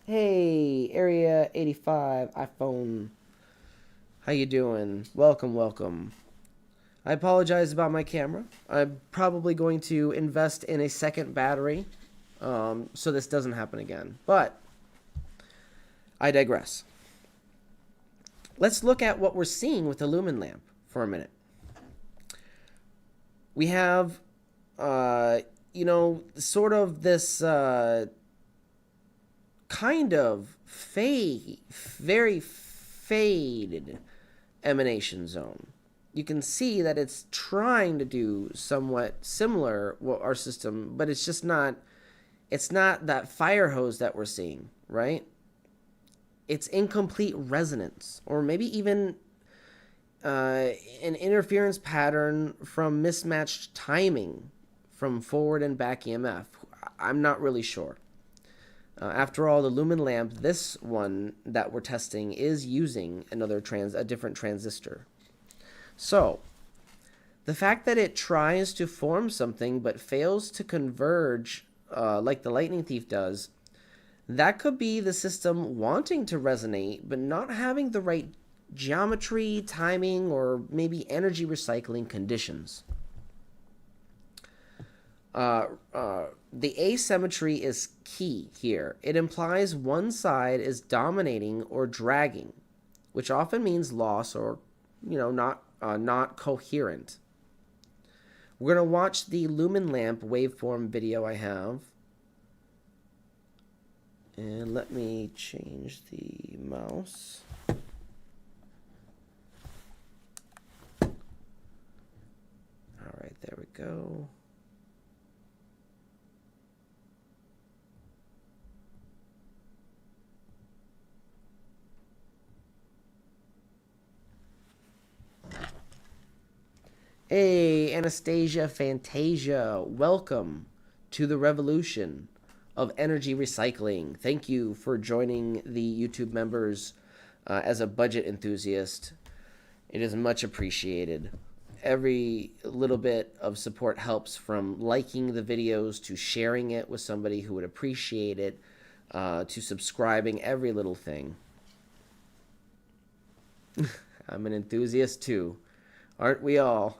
Hey, Area 85 iPhone, how you doing? Welcome, welcome. I apologize about my camera. I'm probably going to invest in a second battery so this doesn't happen again. But I digress. Let's look at what we're seeing with the lumen lamp for a minute. We have, you know, sort of this kind of very faded emanation zone. You can see that it's trying to do somewhat similar to our system, but it's just not, it's not that fire hose that we're seeing, right? It's incomplete resonance, or maybe even an interference pattern from mismatched timing from forward and back EMF. I'm not really sure. After all, the lumen lamp, this one that we're testing, is using a different transistor. So, the fact that it tries to form something but fails to converge like the lightning thief does, that could be the system wanting to resonate but not having the right geometry, timing, or maybe energy recycling conditions. The asymmetry is key here. It implies one side is dominating or dragging, which often means loss or, you know, not coherent. We're going to watch the lumen lamp waveform video I have. And let me change the mouse. All right, there we go. Hey, Anastasia Fantasia, welcome to the revolution of energy recycling. Thank you for joining the YouTube members as a budget enthusiast. It is much appreciated. Every little bit of support helps, from liking the videos to sharing it with somebody who would appreciate it, to subscribing, every little thing. I'm an enthusiast too. Aren't we all?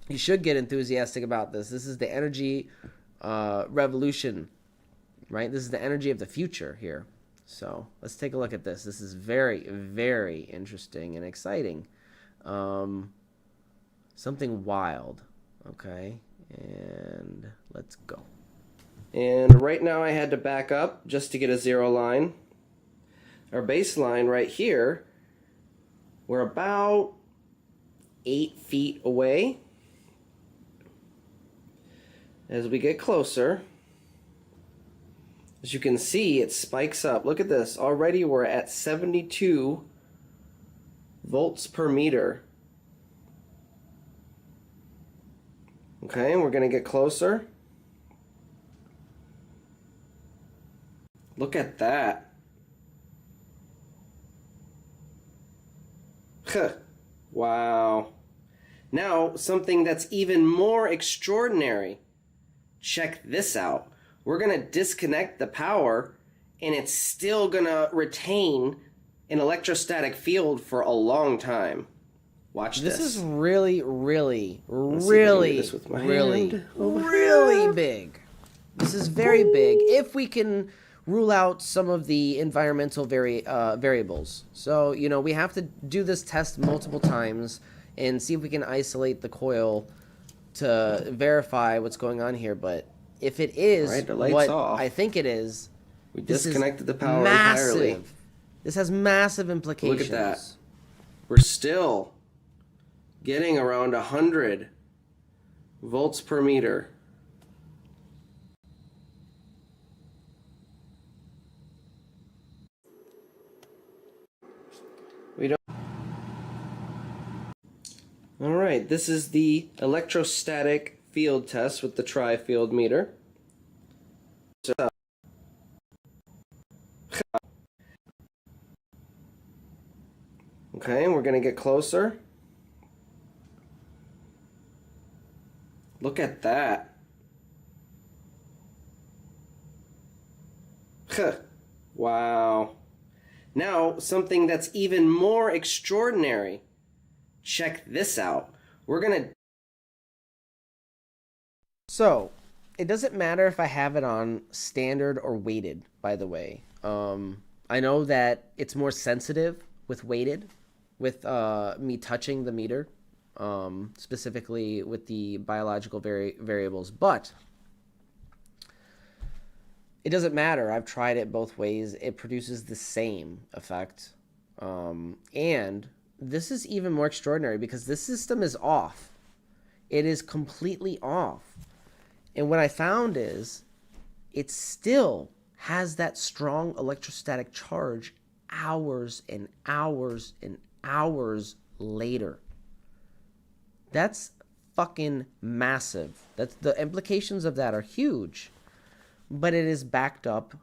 You should get enthusiastic about this. This is the energy revolution, right? This is the energy of the future here. So let's take a look at this. This is very, very interesting and exciting. Something wild. Okay, and let's go. And right now I had to back up just to get a zero line. Our baseline right here, we're about 8 feet away. As we get closer, as you can see, it spikes up. Look at this. Already we're at 72 volts per meter. Okay, and we're going to get closer. Look at that. Wow. Now, something that's even more extraordinary. Check this out. We're going to disconnect the power, and it's still going to retain an electrostatic field for a long time. Watch this. This is really, really, really big. This is very big if we can rule out some of the environmental variables. So, you know, we have to do this test multiple times and see if we can isolate the coil to verify what's going on here. But if it is what I think it is, we disconnected the power entirely. This has massive implications. Look at that. We're still getting around 100 volts per meter. We don't. All right, this is the electrostatic field test with the tri-field meter. Okay, and we're going to get closer. Look at that. Wow. Now, something that's even more extraordinary. Check this out. We're going to... So, it doesn't matter if I have it on standard or weighted, by the way. I know that it's more sensitive with weighted, with me touching the meter, specifically with the biological variables, but it doesn't matter. I've tried it both ways. It produces the same effect. And this is even more extraordinary because this system is off. It is completely off. And what I found is it still has that strong electrostatic charge hours and hours and hours later. That's fucking massive. That's, the implications of that are huge. But it is backed up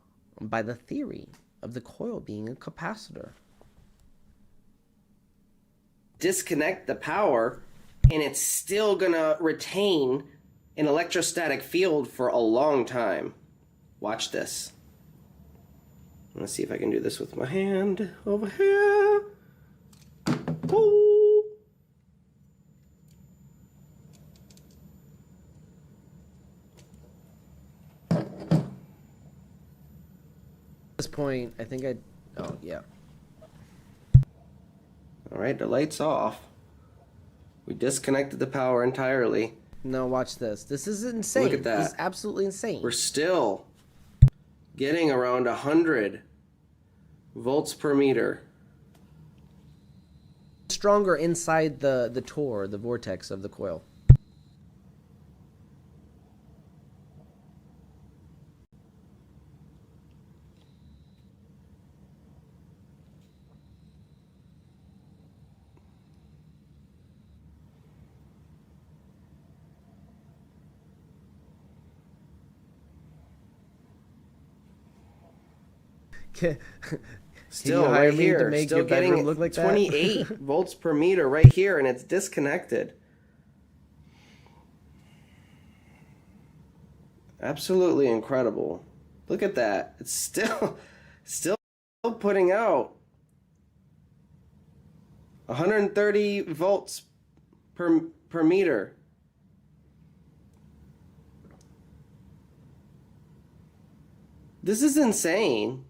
by the theory of the coil being a capacitor. Disconnect the power, and it's still gonna retain an electrostatic field for a long time. Watch this. Let's see if I can do this with my hand over here. Ooh. At this point, I think oh, yeah. All right, the light's off. We disconnected the power entirely. No, watch this. This is insane. Look at that. This is absolutely insane. We're still getting around 100 volts per meter. Stronger inside the tor, the vortex of the coil. Still right here, still getting look like 28 volts per meter right here, and it's disconnected. Absolutely incredible. Look at that. It's still putting out 130 volts per meter. This is insane.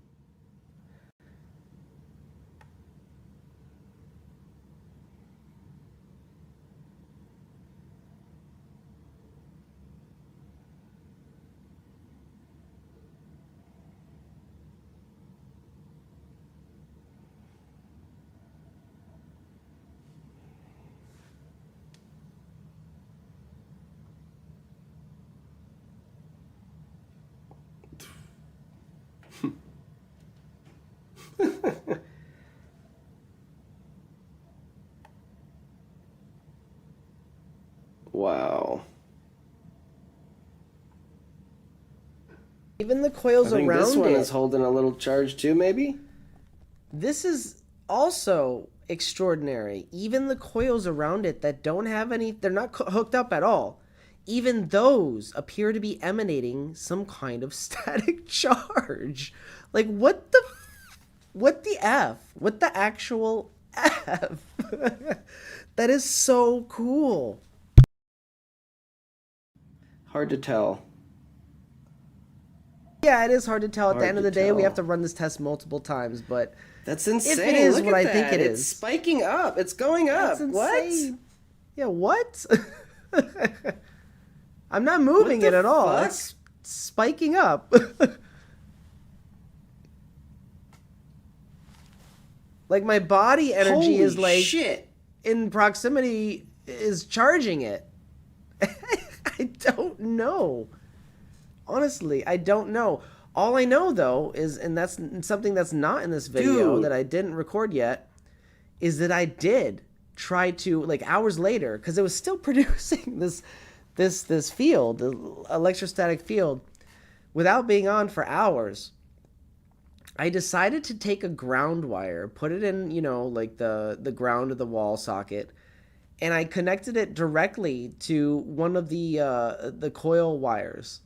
Wow. Even the coils around it. I think this one is holding a little charge too, maybe? This is also extraordinary. Even the coils around it that don't have any, they're not hooked up at all. Even those appear to be emanating some kind of static charge. Like, what the F? What the actual F? That is so cool. Hard to tell. Yeah, it is hard to tell. At the end of the day, we have to run this test multiple times, but that's insane. If it is what I think it is. It's spiking up. It's going up. That's insane. What? Yeah, what? I'm not moving it at all. It's spiking up. Like, my body energy is like in proximity is charging it. I don't know. Honestly, I don't know. All I know, though, is, and that's something that's not in this video that I didn't record yet, is that I did try to, like, hours later, because it was still producing this field, the electrostatic field, without being on for hours. I decided to take a ground wire, put it in, you know, like the ground of the wall socket, and I connected it directly to one of the coil wires.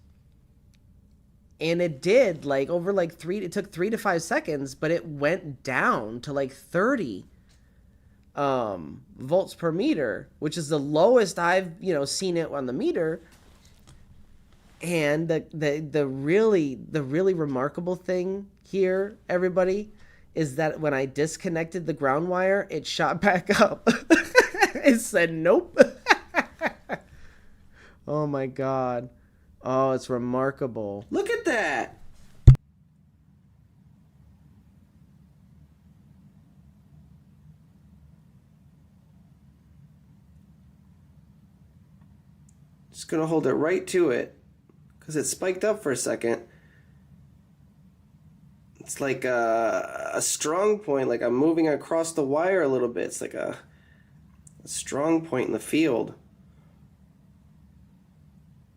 And it did, like, over like it took 3 to 5 seconds, but it went down to like 30 volts per meter, which is the lowest I've, you know, seen it on the meter. And the really remarkable thing here, everybody, is that when I disconnected the ground wire, it shot back up. It said nope. Oh my God. Oh, it's remarkable. Look at that. Just gonna hold it right to it because it spiked up for a second. It's like a strong point, like I'm moving across the wire a little bit. It's like a strong point in the field.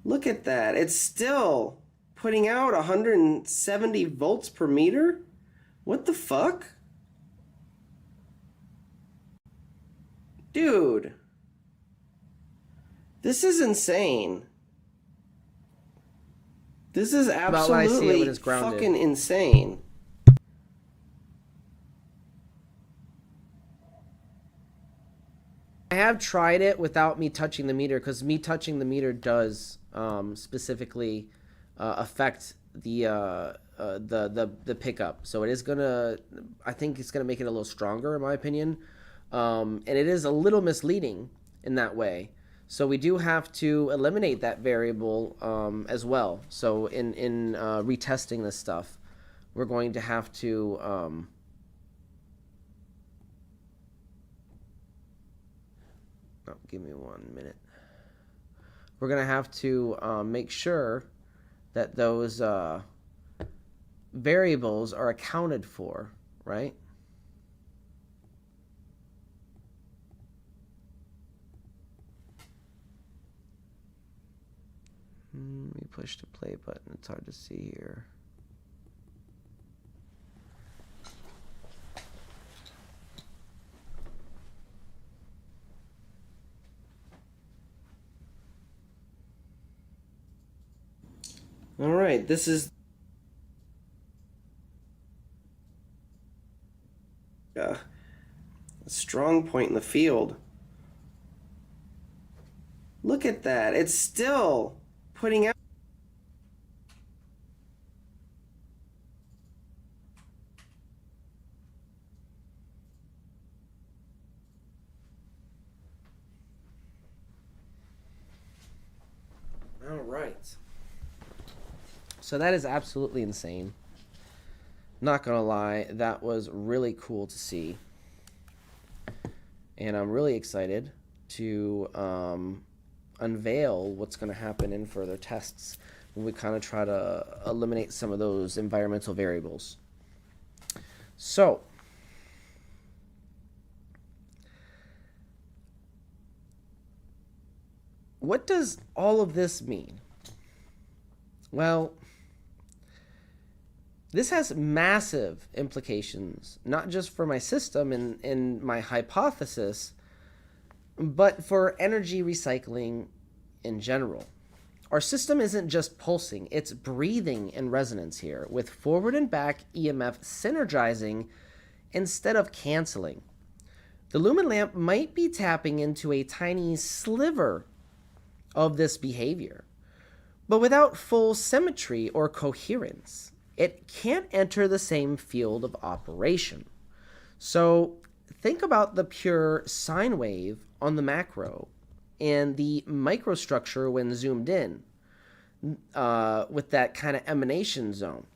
Look at that. It's still putting out 170 volts per meter? What the fuck? Dude. This is insane. This is absolutely fucking insane. I have tried it without me touching the meter, because me touching the meter does specifically affect the pickup. So it is gonna, I think it's gonna make it a little stronger in my opinion, and it is a little misleading in that way. So we do have to eliminate that variable as well. So in retesting this stuff, we're going to have to give me 1 minute. We're going to have to make sure that those variables are accounted for, right? Let me push the play button. It's hard to see here. All right, this is a strong point in the field. Look at that. It's still putting out. All right. So that is absolutely insane. Not gonna lie, that was really cool to see. And I'm really excited to unveil what's gonna happen in further tests when we kind of try to eliminate some of those environmental variables. So, what does all of this mean? Well, this has massive implications, not just for my system and my hypothesis, but for energy recycling in general. Our system isn't just pulsing, it's breathing in resonance here, with forward and back EMF synergizing instead of canceling. The lumen lamp might be tapping into a tiny sliver of this behavior, but without full symmetry or coherence, it can't enter the same field of operation. So think about the pure sine wave on the macro and the microstructure when zoomed in with that kind of emanation zone.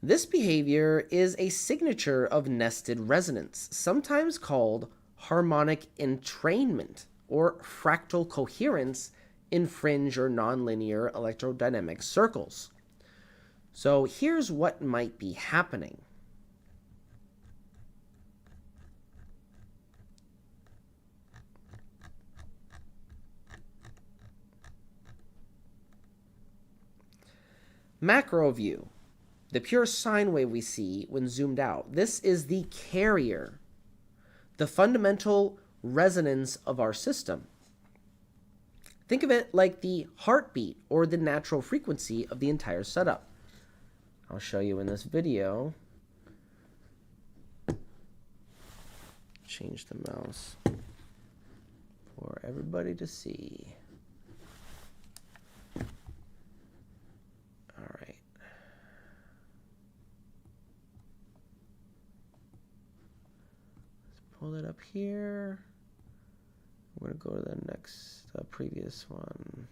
This behavior is a signature of nested resonance, sometimes called harmonic entrainment or fractal coherence in fringe or nonlinear electrodynamic circles. So here's what might be happening. Macro view, the pure sine wave we see when zoomed out. This is the carrier, the fundamental resonance of our system. Think of it like the heartbeat or the natural frequency of the entire setup. I'll show you in this video. Change the mouse for everybody to see. All right. Let's pull it up here. We're going to go to the next, previous one.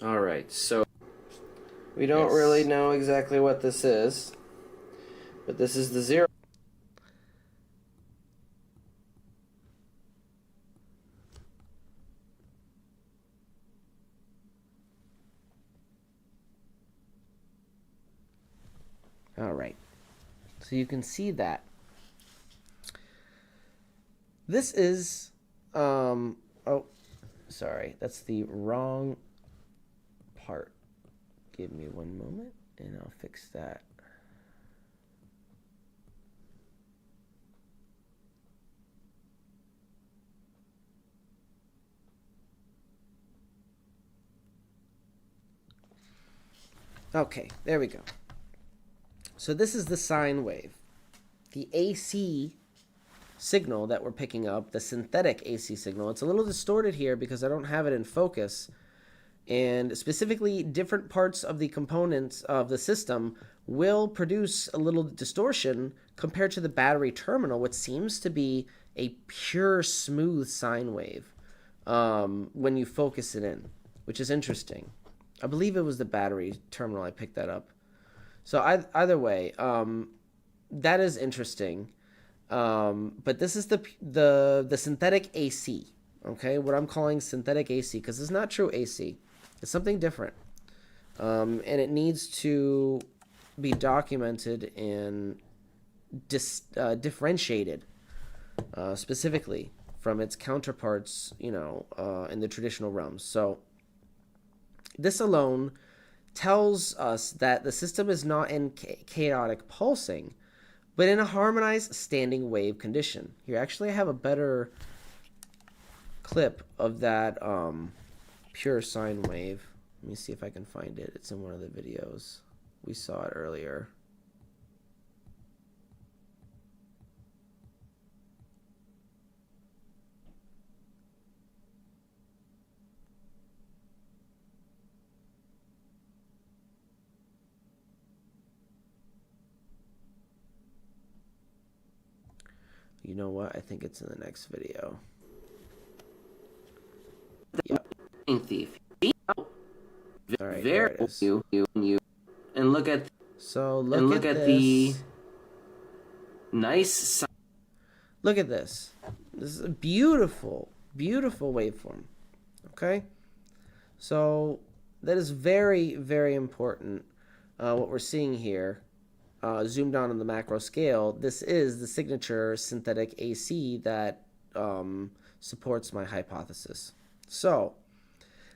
All right, so we don't really know exactly what this is, but this is the zero. All right, so you can see that. This is, oh, sorry, that's the wrong part. Give me one moment and I'll fix that. Okay, there we go. So this is the sine wave. The AC signal that we're picking up, the synthetic AC signal. It's a little distorted here because I don't have it in focus. And specifically, different parts of the components of the system will produce a little distortion compared to the battery terminal, which seems to be a pure smooth sine wave when you focus it in, which is interesting. I believe it was the battery terminal I picked that up. So either way, that is interesting. But this is the synthetic AC, okay? What I'm calling synthetic AC, because it's not true AC. It's something different. And it needs to be documented and differentiated specifically from its counterparts, you know, in the traditional realms. So this alone tells us that the system is not in chaotic pulsing, but in a harmonized standing wave condition. Here, actually, I have a better clip of that pure sine wave. Let me see if I can find it. It's in one of the videos. We saw it earlier. You know what? I think it's in the next video. Yep. Thief. All right, there it is. You and look at look at the nice. Look at this. This is a beautiful, beautiful waveform. Okay, so that is very, very important. What we're seeing here, zoomed on the macro scale, this is the signature synthetic AC that supports my hypothesis. So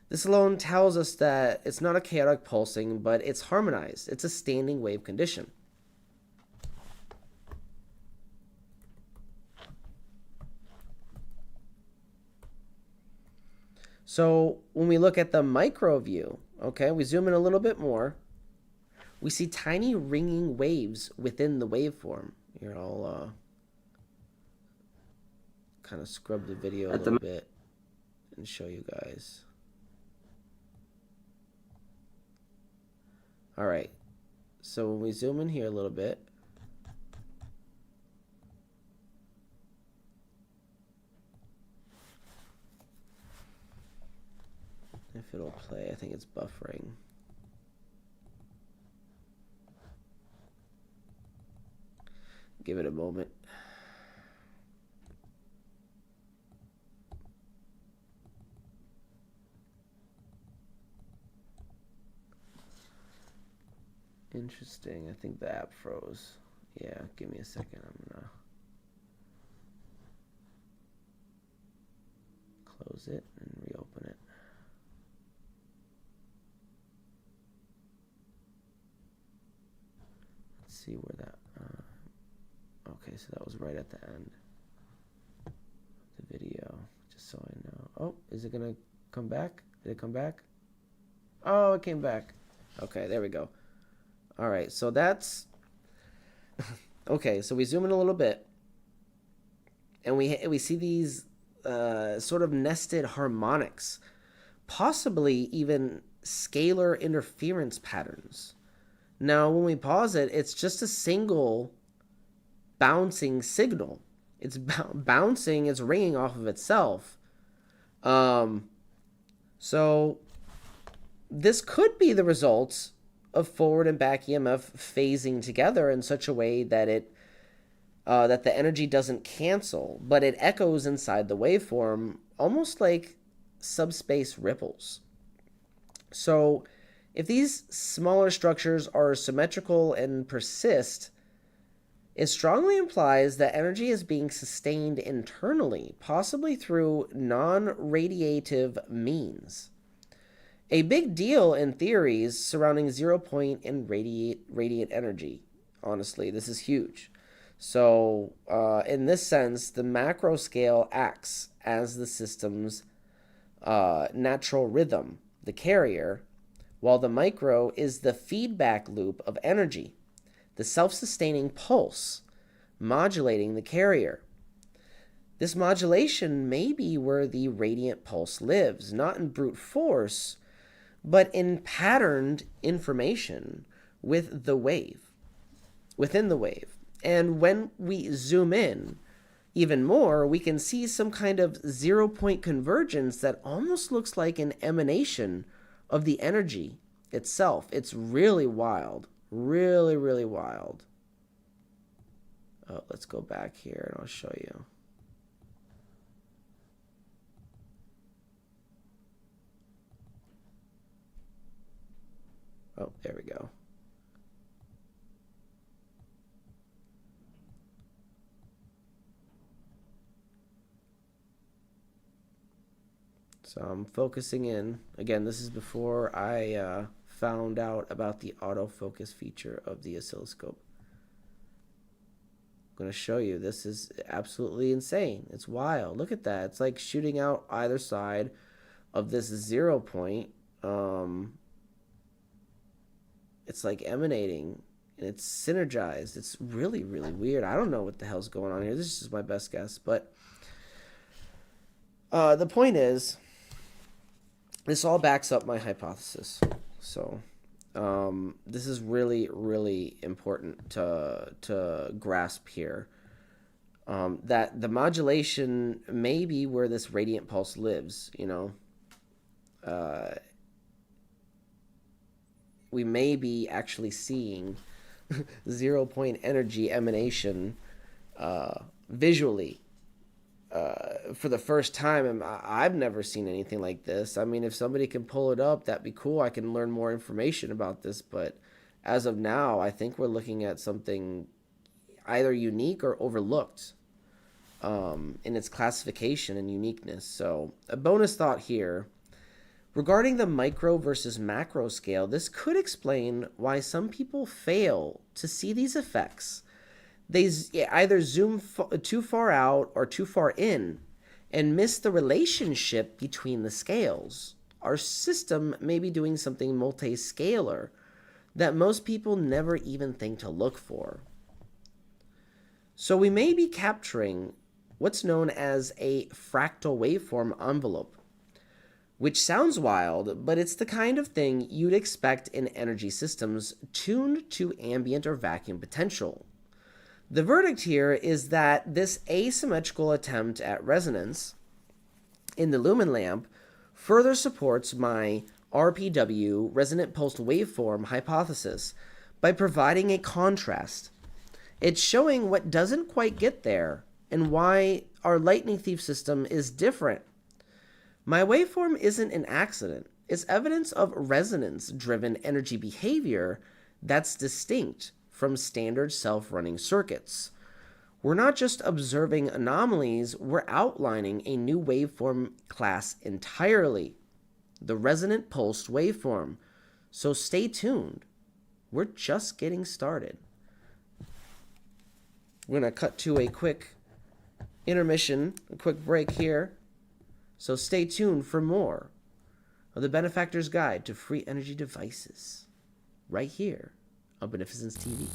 this alone tells us that it's not a chaotic pulsing, but it's harmonized. It's a standing wave condition. So when we look at the micro view, okay, we zoom in a little bit more, we see tiny ringing waves within the waveform. Here, I'll kind of scrub the video a little bit and show you guys. All right, so when we zoom in here a little bit, if it'll play, I think it's buffering. Give it a moment. Interesting. I think the app froze. Yeah, give me a second. I'm gonna close it and reopen it. Let's see where that. Okay, so that was right at the end. The video, just so I know. Oh, is it gonna come back? Did it come back? Oh, it came back. Okay, there we go. All right, so that's okay. So we zoom in a little bit, and we see these sort of nested harmonics, possibly even scalar interference patterns. Now, when we pause it, it's just a single bouncing signal. It's bouncing, it's ringing off of itself. So this could be the result of forward and back EMF phasing together in such a way that that the energy doesn't cancel, but it echoes inside the waveform, almost like subspace ripples. So if these smaller structures are symmetrical and persist, it strongly implies that energy is being sustained internally, possibly through non-radiative means. A big deal in theories surrounding 0 point and radiant energy. Honestly, this is huge. So in this sense, the macro scale acts as the system's natural rhythm, the carrier, while the micro is the feedback loop of energy, the self-sustaining pulse, modulating the carrier. This modulation may be where the radiant pulse lives, not in brute force, but in patterned information with the wave, within the wave. And when we zoom in even more, we can see some kind of 0 point convergence that almost looks like an emanation of the energy itself. It's really wild, really, really wild. Oh, let's go back here and I'll show you. Oh, there we go. So I'm focusing in. Again, this is before I found out about the autofocus feature of the oscilloscope. I'm going to show you. This is absolutely insane. It's wild. Look at that. It's like shooting out either side of this 0 point. It's like emanating, and it's synergized. It's really, really weird. I don't know what the hell's going on here. This is just my best guess. But the point is, this all backs up my hypothesis. So this is really, really important to grasp here. That the modulation may be where this radiant pulse lives, you know. We may be actually seeing 0 point energy emanation visually for the first time. And I've never seen anything like this. I mean, if somebody can pull it up, that'd be cool. I can learn more information about this, but as of now, I think we're looking at something either unique or overlooked in its classification and uniqueness. So a bonus thought here. Regarding the micro versus macro scale, this could explain why some people fail to see these effects. They either zoom too far out or too far in and miss the relationship between the scales. Our system may be doing something multi-scalar that most people never even think to look for. So we may be capturing what's known as a fractal waveform envelope, which sounds wild, but it's the kind of thing you'd expect in energy systems tuned to ambient or vacuum potential. The verdict here is that this asymmetrical attempt at resonance in the lumen lamp further supports my RPW, Resonant Pulsed Waveform Hypothesis, by providing a contrast. It's showing what doesn't quite get there and why our lightning thief system is different. My waveform isn't an accident. It's evidence of resonance-driven energy behavior that's distinct from standard self-running circuits. We're not just observing anomalies, we're outlining a new waveform class entirely, the resonant pulsed waveform. So stay tuned. We're just getting started. We're going to cut to a quick intermission, a quick break here. So stay tuned for more of the Benefactors Guide to Free Energy Devices right here on Beneficence TV.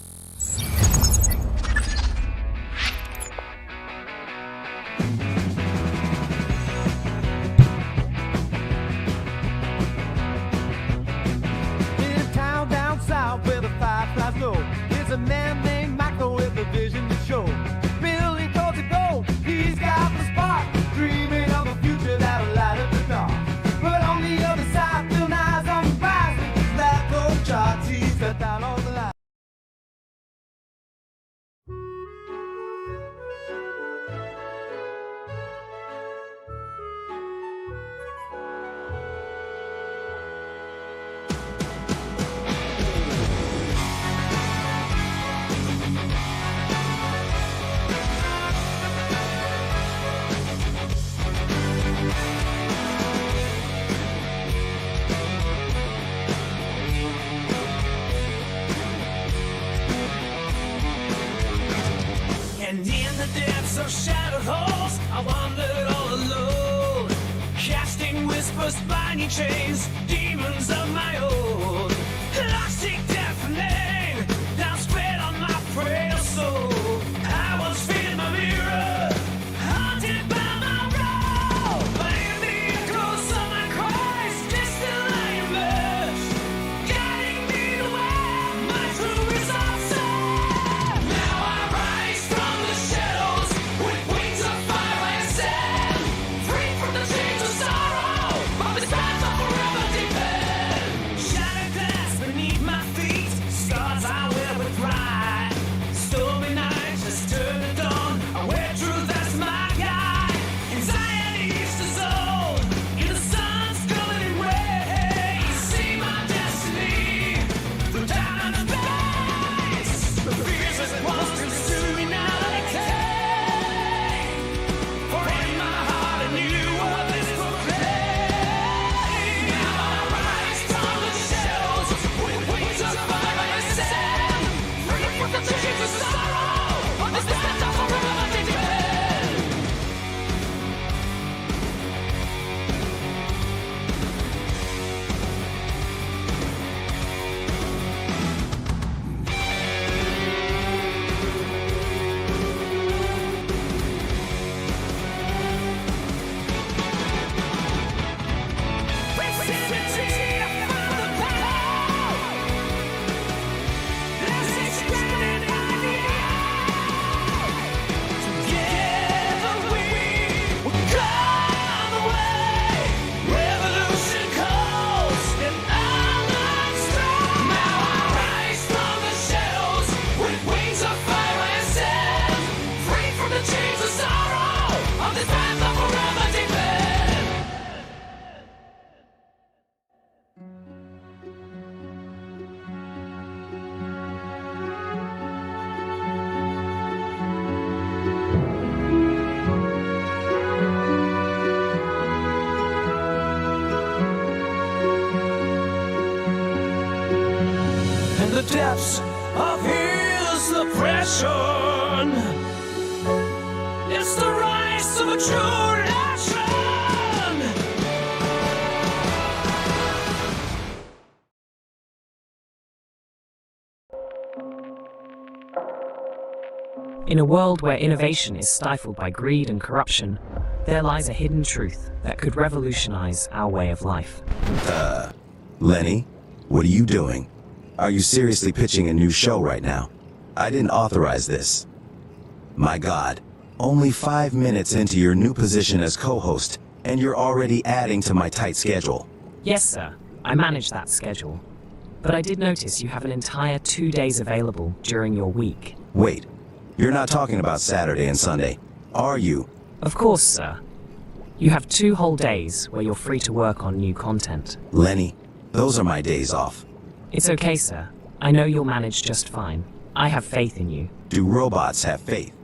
In a town down south where the fireflies glow, there's a man named Michael with a vision to show. Building towards a goal, he's got the spark, dreaming of a future that'll light up the dark. But on the other side, Bill Nye's on the rise with his black gold charts. He's cut down all the lights. And in the depths of shadowed halls, I wandered all alone, casting whispers, binding chains, demons of my own. Lost, deafening, down spread on my frail soul. I was feeding my mirror, haunted by my role. But in the echoes of my cries, distant I emerge, guiding me to where my true results are. Now I rise from the shadows with wings of fire and sand, free from the chains of sorrow, but this path of forever depend. Shattered glass beneath my feet. dose of his oppression. It's the rise of a true nation. In a world where innovation is stifled by greed and corruption, there lies a hidden truth that could revolutionize our way of life. Lenny, what are you doing? Are you seriously pitching a new show right now? I didn't authorize this. My God, only 5 minutes into your new position as co-host, and you're already adding to my tight schedule. Yes, sir. I manage that schedule. But I did notice you have an entire 2 days available during your week. Wait, you're not talking about Saturday and Sunday, are you? Of course, sir. You have 2 whole days where you're free to work on new content. Lenny, those are my days off. It's okay, sir. I know you'll manage just fine. I have faith in you. Do robots have faith?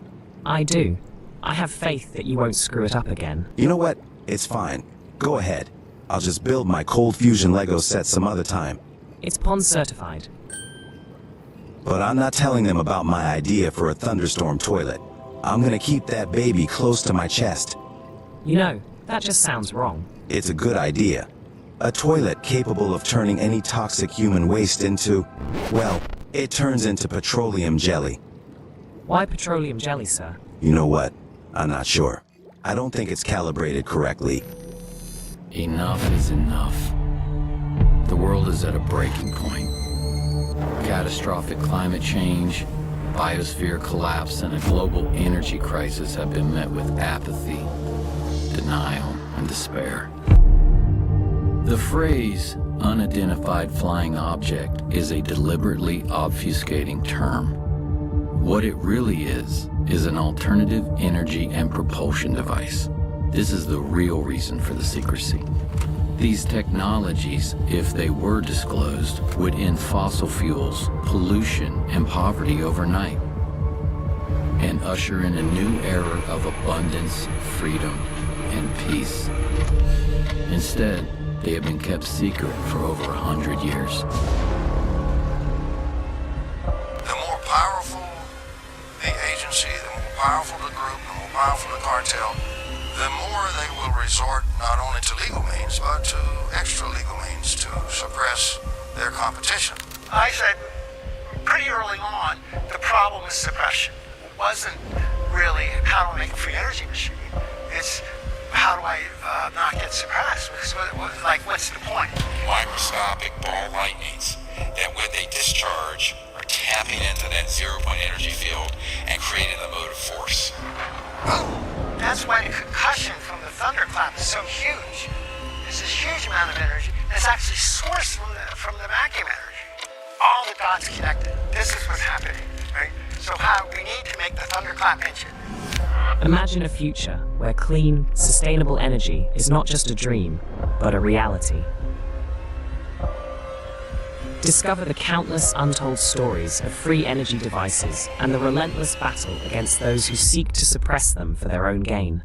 I do. I have faith that you won't screw it up again. You know what? It's fine. Go ahead. I'll just build my cold fusion Lego set some other time. It's Pond certified. But I'm not telling them about my idea for a thunderstorm toilet. I'm gonna keep that baby close to my chest. You know, that just sounds wrong. It's a good idea. A toilet capable of turning any toxic human waste into, well, it turns into petroleum jelly. Why petroleum jelly, sir? You know what? I'm not sure. I don't think it's calibrated correctly. Enough is enough. The world is at a breaking point. Catastrophic climate change, biosphere collapse, and a global energy crisis have been met with apathy, denial, and despair. The phrase unidentified flying object is a deliberately obfuscating term. What it really is an alternative energy and propulsion device. This is the real reason for the secrecy. These technologies, if they were disclosed, would end fossil fuels, pollution, and poverty overnight, and usher in a new era of abundance, freedom, and peace. Instead, they have been kept secret for over 100 years. The more powerful the agency, the more powerful the group, the more powerful the cartel, the more they will resort not only to legal means, but to extra legal means to suppress their competition. I said pretty early on, the problem is suppression. It wasn't really how do I make a free energy machine. It's how do I not get suppressed? Because what's the point? Microscopic ball lightnings that when they discharge are tapping into that zero-point energy field and creating the motive force. That's why the concussion from the thunderclap is so huge. There's this huge amount of energy, and it's actually sourced from the vacuum energy. All the dots connected. This is what's happening, right? So we need to make the thunderclap engine. Imagine a future where clean, sustainable energy is not just a dream, but a reality. Discover the countless untold stories of free energy devices and the relentless battle against those who seek to suppress them for their own gain.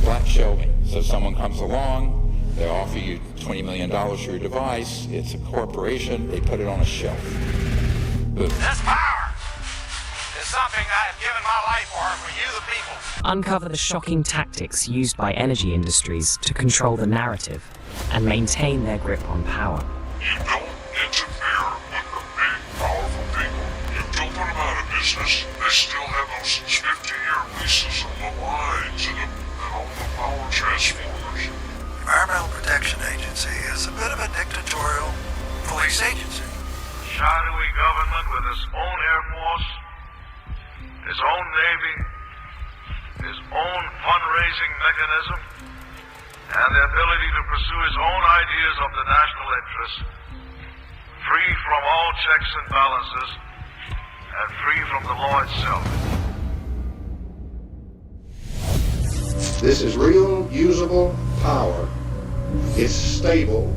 Black shelving. So someone comes along, they offer you $20 million for your device, it's a corporation, they put it on a shelf. Boom. This power is something I have given my life for you the people. Uncover the shocking tactics used by energy industries to control the narrative and maintain their grip on power. You don't interfere with the big, powerful people. You don't put them out of business. They still have those 50-year leases on the lines and on the power transformers. Environmental Protection Agency is a bit of a dictatorial police agency. Shadowy government with its own Air Force, its own Navy, its own fundraising mechanism, and the ability to pursue its own ideas of the national interest, free from all checks and balances, and free from the law itself. This is real, usable power. It's stable.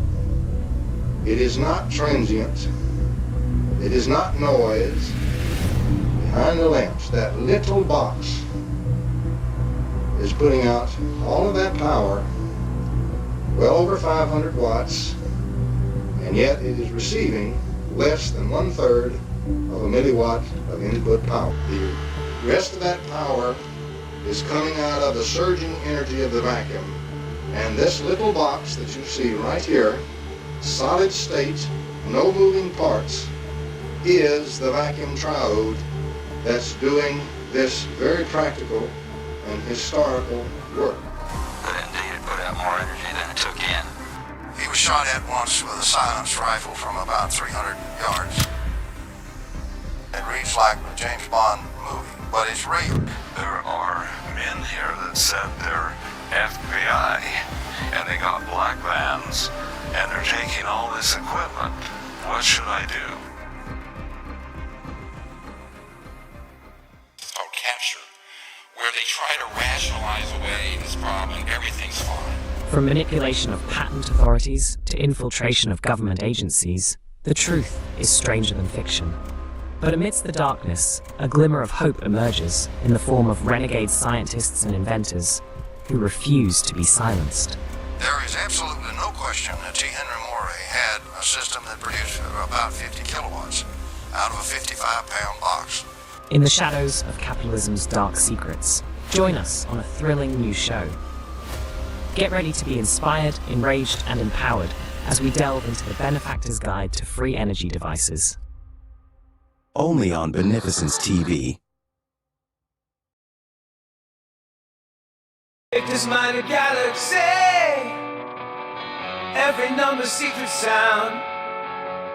It is not transient. It is not noise. Behind the lamps, that little box is putting out all of that power, well over 500 watts, and yet it is receiving less than 1/3 of a milliwatt of input power. The rest of that power is coming out of the surging energy of the vacuum. And this little box that you see right here, solid state, no moving parts, is the vacuum triode that's doing this very practical and historical work. But indeed, it put out more energy than it took in. He was shot at once with a silenced rifle from about 300 yards. It reads like a James Bond movie, but it's real. There are men here that said they're FBI, and they got black vans, and they're taking all this equipment. What should I do? Called capture, where they try to rationalize away this problem and everything's fine. From manipulation of patent authorities to infiltration of government agencies, the truth is stranger than fiction. But amidst the darkness, a glimmer of hope emerges in the form of renegade scientists and inventors who refuse to be silenced. There is absolutely no question that T. Henry Morey had a system that produced about 50 kilowatts out of a 55-pound box. In the shadows of capitalism's dark secrets, join us on a thrilling new show. Get ready to be inspired, enraged, and empowered as we delve into the Benefactors Guide to Free Energy Devices. Only on Beneficence TV. This mighty galaxy, every number secret sound.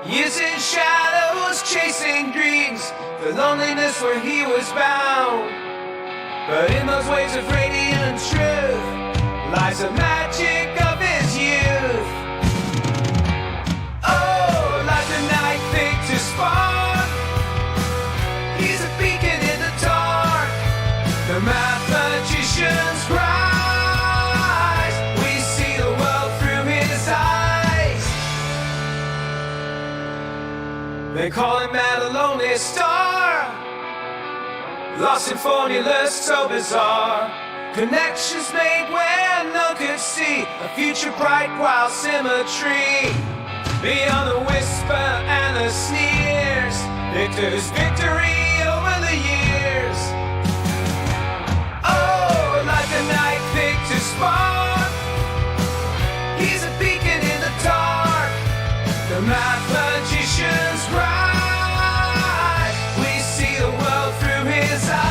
Years in shadows, chasing dreams, the loneliness where he was bound. But in those waves of radiant truth lies the magic of his youth. Oh, like the night Victor spark, he's a beacon in the dark. The mathematician's rise, we see the world through his eyes. They call him at a lonely star, lost in formulas so bizarre. Connections made where none could see, a future bright while symmetry. Beyond the whisper and the sneers, Victor's victory over the years. Oh, like the night Victor spark, he's a beacon in the dark. The mathematician's rise, we see the world through his eyes.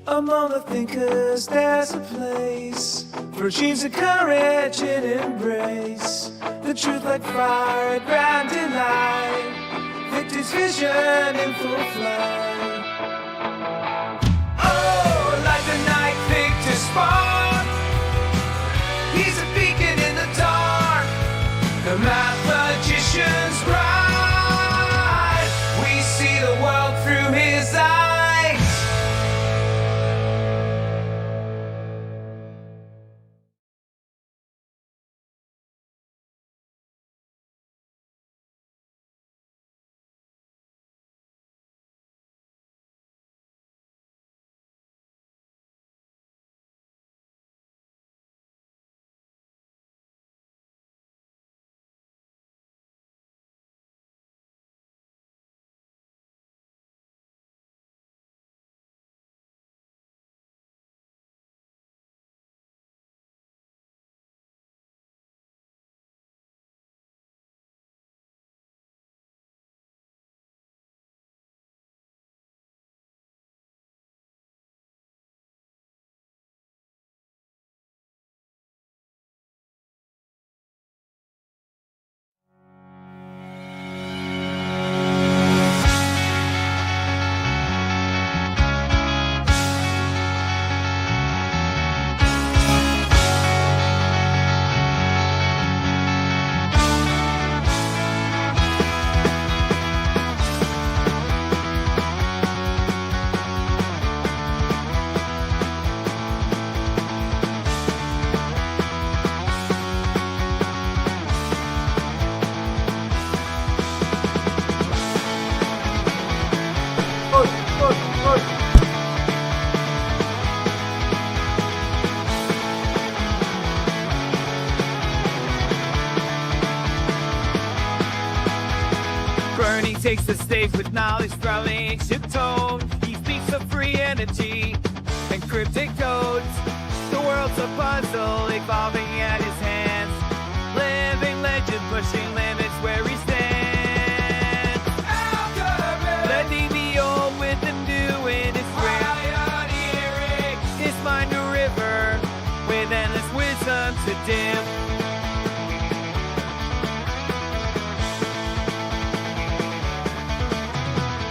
Among the thinkers there's a place for dreams of courage and embrace the truth like fire, grand delight, Victor's vision in full flight. Oh, like the night Victor spark, he's a beacon in the dark. The mathematician's rise, we see the world through his eyes. takes the stage with knowledge from ancient tone. He speaks of free energy and cryptic codes. The world's a puzzle evolving at his hands. Living legend pushing limits where he stands. Blending the old with the new in his grip. His mind a river with endless wisdom to dip.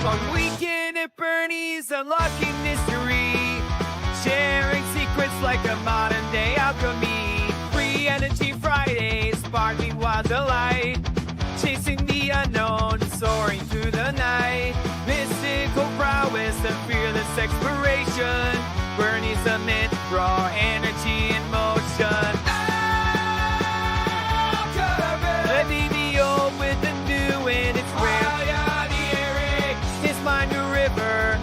On weekend at Bernie's, unlocking mystery, sharing secrets like a modern day alchemy. Free Energy Fridays, sparkling wild delight, chasing the unknown, soaring through the night. Mystical prowess and fearless exploration. Bernie's a myth, raw energy in motion. Blending the old with the new in its grip. His mind a river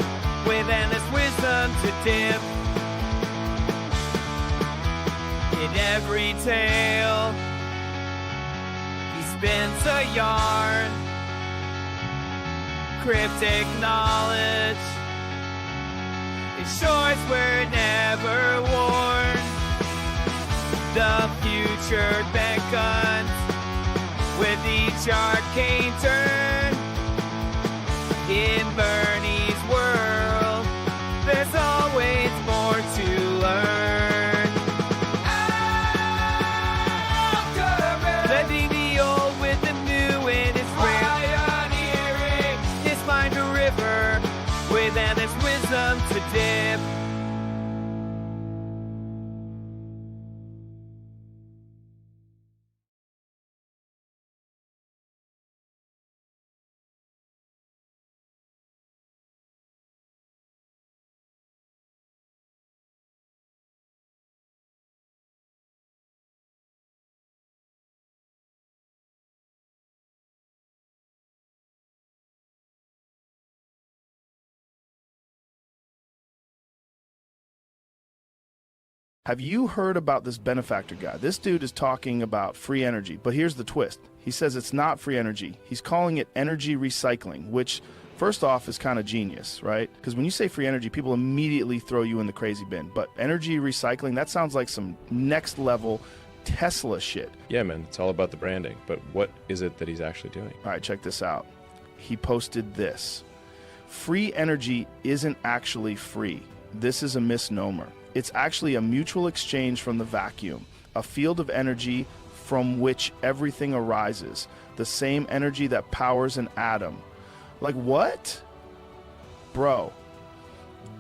with endless wisdom to dip. In every tale, he spins a yarn. Cryptic knowledge, his shores were never worn. The future beckons with each arcane turn. In Bernie's world, there's always more to learn. Blending the old with the new in his grip. His mind a river with endless wisdom to dip. Have you heard about this benefactor guy? This dude is talking about free energy, but here's the twist. He says it's not free energy. He's calling it energy recycling, which first off is kind of genius, right? Because when you say free energy, people immediately throw you in the crazy bin. But energy recycling, that sounds like some next level Tesla shit. Yeah, man, it's all about the branding. But what is it that he's actually doing? All right, check this out. He posted this. Free energy isn't actually free. This is a misnomer. It's actually a mutual exchange from the vacuum, a field of energy from which everything arises, the same energy that powers an atom. Like what? Bro,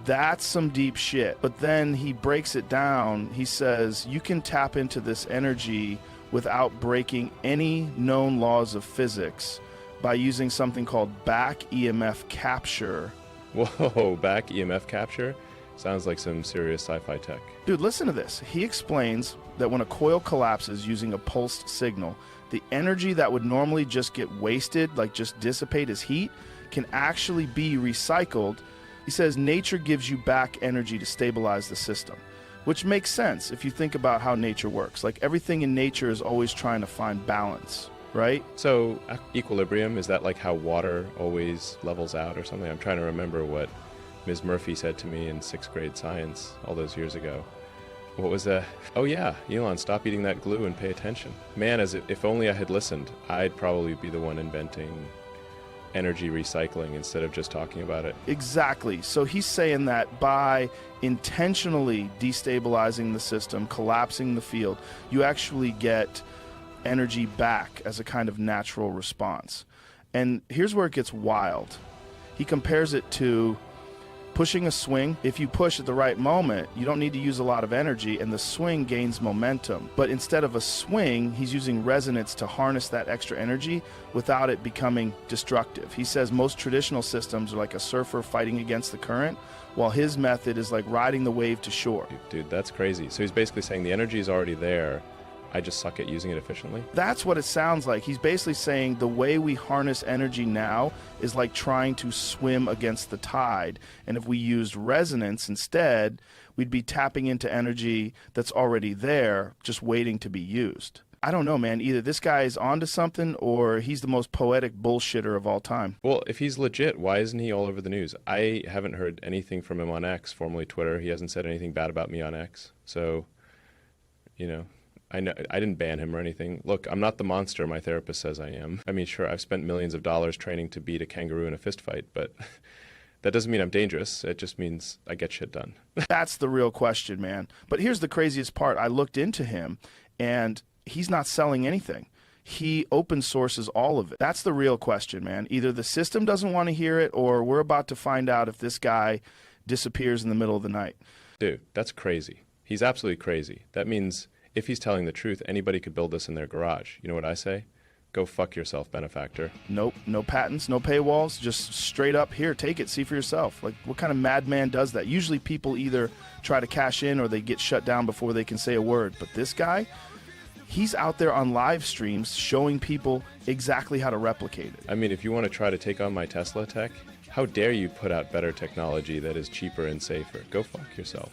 that's some deep shit. But then he breaks it down. He says you can tap into this energy without breaking any known laws of physics by using something called back EMF capture. Whoa, back EMF capture? Sounds like some serious sci-fi tech. Dude, listen to this. He explains that when a coil collapses using a pulsed signal, the energy that would normally just get wasted, like just dissipate as heat, can actually be recycled. He says nature gives you back energy to stabilize the system, which makes sense if you think about how nature works. Like everything in nature is always trying to find balance, right? So equilibrium, is that like how water always levels out or something? I'm trying to remember what Ms. Murphy said to me in 6th grade science all those years ago. What was that? Oh yeah, Elon, stop eating that glue and pay attention. Man, if only I had listened, I'd probably be the one inventing energy recycling instead of just talking about it. Exactly. So he's saying that by intentionally destabilizing the system, collapsing the field, you actually get energy back as a kind of natural response. And here's where it gets wild. He compares it to pushing a swing. If you push at the right moment, you don't need to use a lot of energy and the swing gains momentum. But instead of a swing, he's using resonance to harness that extra energy without it becoming destructive. He says most traditional systems are like a surfer fighting against the current, while his method is like riding the wave to shore. Dude, that's crazy. So he's basically saying the energy is already there. I just suck at using it efficiently? That's what it sounds like. He's basically saying the way we harness energy now is like trying to swim against the tide. And if we used resonance instead, we'd be tapping into energy that's already there, just waiting to be used. I don't know, man. Either this guy is onto something or he's the most poetic bullshitter of all time. Well, if he's legit, why isn't he all over the news? I haven't heard anything from him on X, formerly Twitter. He hasn't said anything bad about me on X. So, you know, I didn't ban him or anything. Look, I'm not the monster my therapist says I am. I mean, sure, I've spent millions of dollars training to beat a kangaroo in a fist fight, but that doesn't mean I'm dangerous. It just means I get shit done. That's the real question, man. But here's the craziest part. I looked into him, and he's not selling anything. He open sources all of it. That's the real question, man. Either the system doesn't want to hear it, or we're about to find out if this guy disappears in the middle of the night. Dude, that's crazy. He's absolutely crazy. That means if he's telling the truth, anybody could build this in their garage. You know what I say? Go fuck yourself, benefactor. Nope, no patents, no paywalls, just straight up, here, take it, see for yourself. Like, what kind of madman does that? Usually people either try to cash in or they get shut down before they can say a word. But this guy, he's out there on live streams showing people exactly how to replicate it. I mean, if you want to try to take on my Tesla tech, how dare you put out better technology that is cheaper and safer? Go fuck yourself.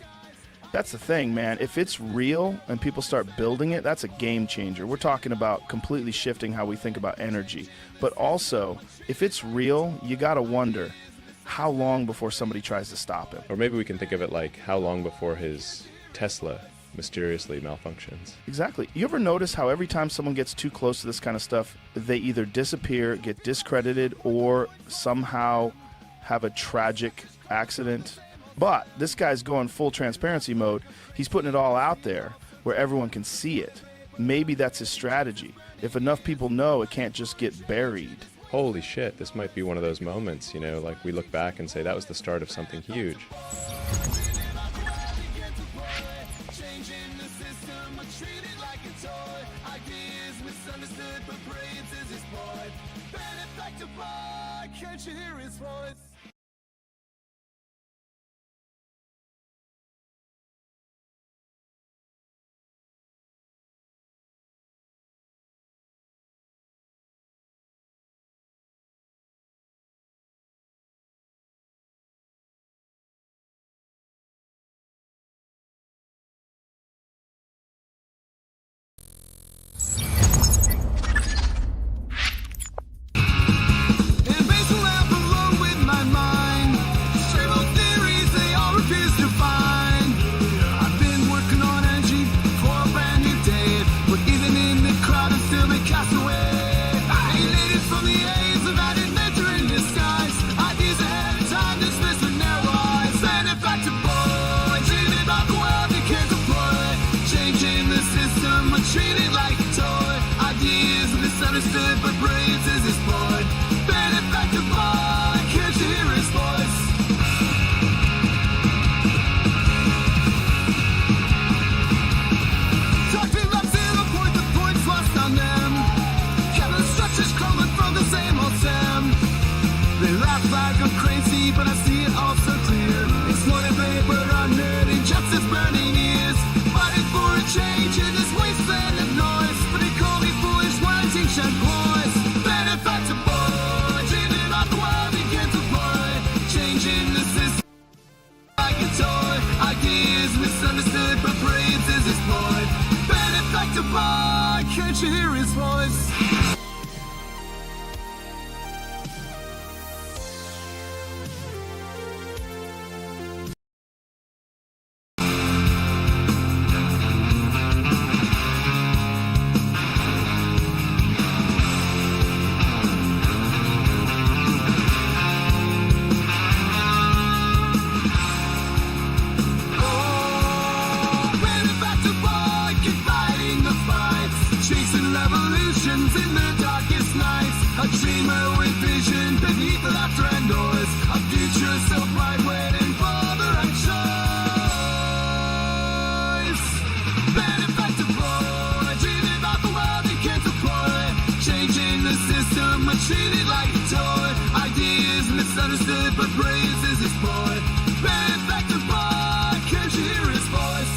That's the thing, man. If it's real and people start building it, that's a game changer. We're talking about completely shifting how we think about energy. But also, if it's real, you got to wonder how long before somebody tries to stop him. Or maybe we can think of it like how long before his Tesla mysteriously malfunctions. Exactly. You ever notice how every time someone gets too close to this kind of stuff, they either disappear, get discredited, or somehow have a tragic accident? But this guy's going full transparency mode. He's putting it all out there where everyone can see it. Maybe that's his strategy. If enough people know, it can't just get buried. Holy shit, this might be one of those moments, you know, like we look back and say that was the start of something huge. Can't you hear his voice? Treated like a toy, ideas misunderstood, but brilliance is his point. Benefactor boy, can't you hear his voice? Talking about 0 point, the points lost on them. Kevin structures crumbling from the same old stem. They laugh like I'm crazy, but I see it all so clear. Exploited labor on nerdy, justice burning ears. Fighting for a change in this wasteland of noise. But they call me foolish words, ancient boys. Benefactor boy, dreaming about the world begin to play. Changing the system like a toy. Ideas misunderstood, but brilliance is his point. Benefactor boy, can't you hear his voice? In the darkest nights, a dreamer with vision beneath the laughter and noise. A future so bright, waiting for the right choice. Benefactor boy, dreaming about the world he can't deploy. Changing the system, but treated like a toy. Ideas misunderstood, but brilliance is his point. Benefactor boy, can't you hear his voice?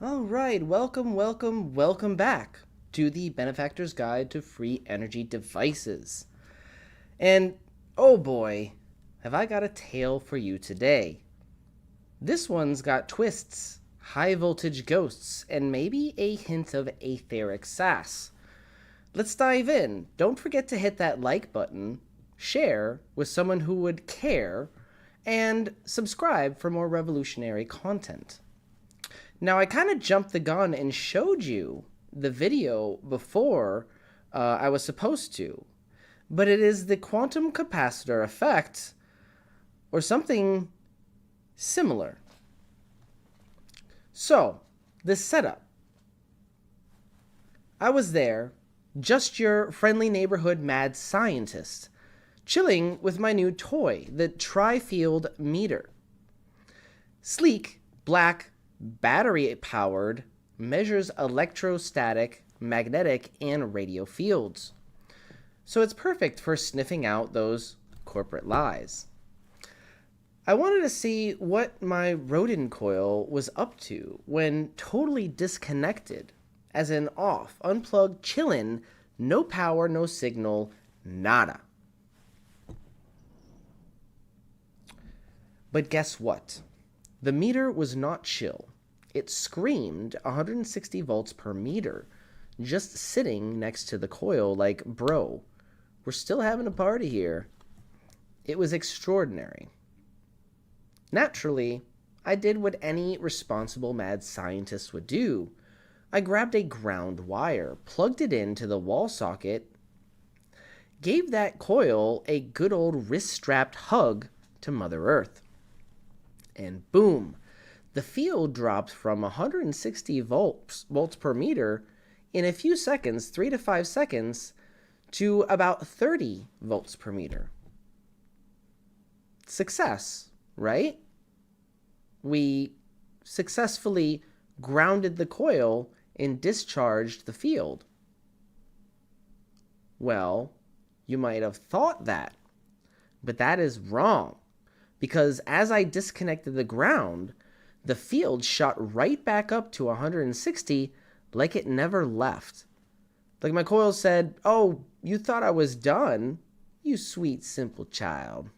All right, welcome back to the Benefactors Guide to Free Energy Devices. And oh boy, have I got a tale for you today. This one's got twists, high voltage ghosts, and maybe a hint of etheric sass. Let's dive in. Don't forget to hit that like button, share with someone who would care, and subscribe for more revolutionary content. Now, I kind of jumped the gun and showed you the video before I was supposed to, but it is the quantum capacitor effect, or something similar. So, the setup. I was there, just your friendly neighborhood mad scientist, chilling with my new toy, the tri-field meter. Sleek, black, battery-powered, measures electrostatic, magnetic, and radio fields. So it's perfect for sniffing out those corporate lies. I wanted to see what my rodent coil was up to when totally disconnected, as in off, unplugged, chillin', no power, no signal, nada. But guess what? The meter was not chill. It screamed 160 volts per meter, just sitting next to the coil like, bro, we're still having a party here. It was extraordinary. Naturally, I did what any responsible mad scientist would do. I grabbed a ground wire, plugged it into the wall socket, gave that coil a good old wrist-strapped hug to Mother Earth. And boom, the field dropped from 160 volts per meter in a few seconds, 3 to 5 seconds, to about 30 volts per meter. Success, right? We successfully grounded the coil and discharged the field. Well, you might have thought that, but that is wrong, because as I disconnected the ground, the field shot right back up to 160 like it never left. Like my coil said, "Oh, you thought I was done? You sweet, simple child."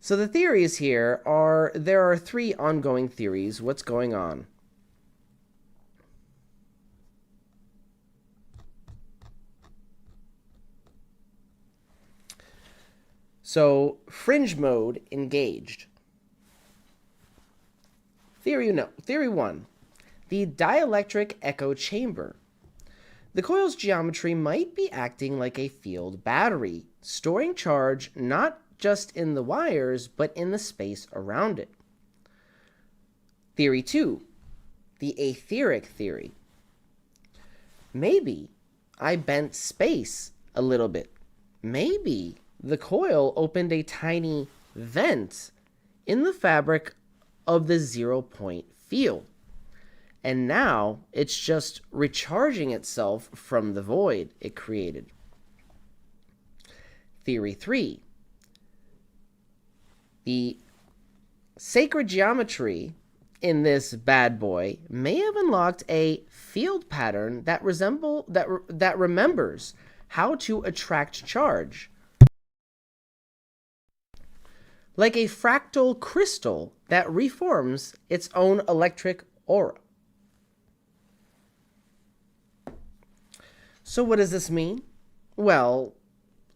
So the theories here are, there are 3 ongoing theories. What's going on? So, fringe mode engaged. Theory 1, the dielectric echo chamber. The coil's geometry might be acting like a field battery, storing charge not just in the wires, but in the space around it. Theory 2, the etheric theory. Maybe I bent space a little bit. Maybe the coil opened a tiny vent in the fabric of the 0-point field, and now it's just recharging itself from the void it created. Theory 3, the sacred geometry in this bad boy may have unlocked a field pattern that remembers how to attract charge, like a fractal crystal that reforms its own electric aura. So what does this mean? Well,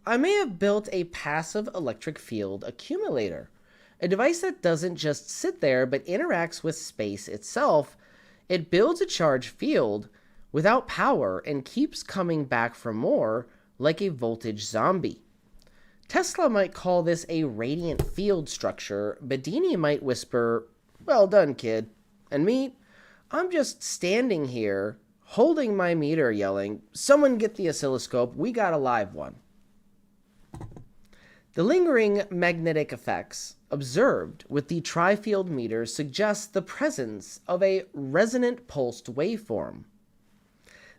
I may have built a passive electric field accumulator, a device that doesn't just sit there but interacts with space itself. It builds a charge field without power and keeps coming back for more, like a voltage zombie. Tesla might call this a radiant field structure. Bedini might whisper, "Well done, kid." And me, I'm just standing here, holding my meter, yelling, "Someone get the oscilloscope, we got a live one." The lingering magnetic effects observed with the tri-field meter suggest the presence of a resonant pulsed waveform.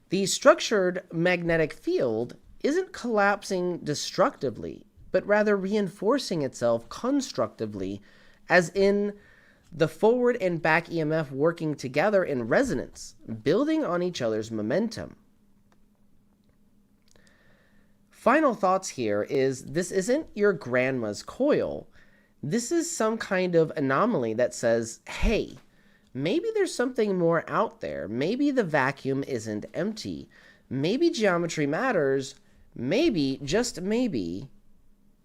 The structured magnetic field isn't collapsing destructively, but rather reinforcing itself constructively, as in The forward and back EMF working together in resonance, building on each other's momentum. Final thoughts here is this isn't your grandma's coil. This is some kind of anomaly that says, hey, maybe there's something more out there. Maybe the vacuum isn't empty. Maybe geometry matters. Maybe, just maybe,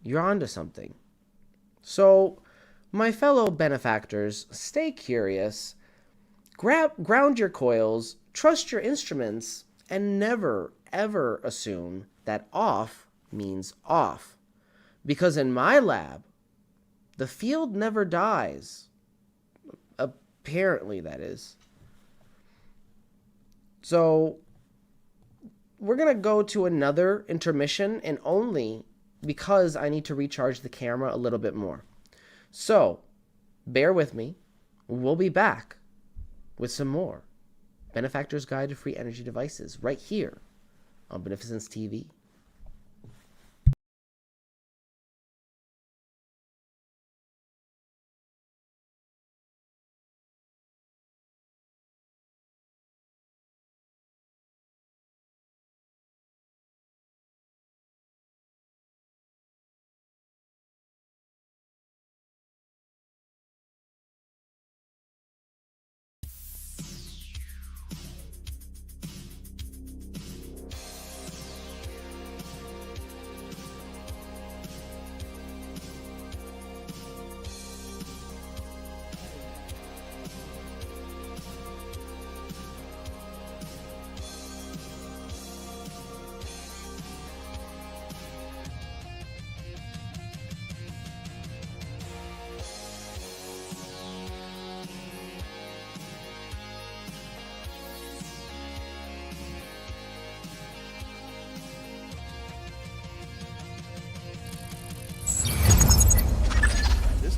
you're onto something. So, my fellow benefactors, stay curious, ground your coils, trust your instruments, and never, ever assume that off means off. Because in my lab, the field never dies. Apparently, that is. So, we're going to go to another intermission, and only because I need to recharge the camera a little bit more. So, bear with me. We'll be back with some more Benefactors Guide to Free Energy Devices right here on Beneficence TV.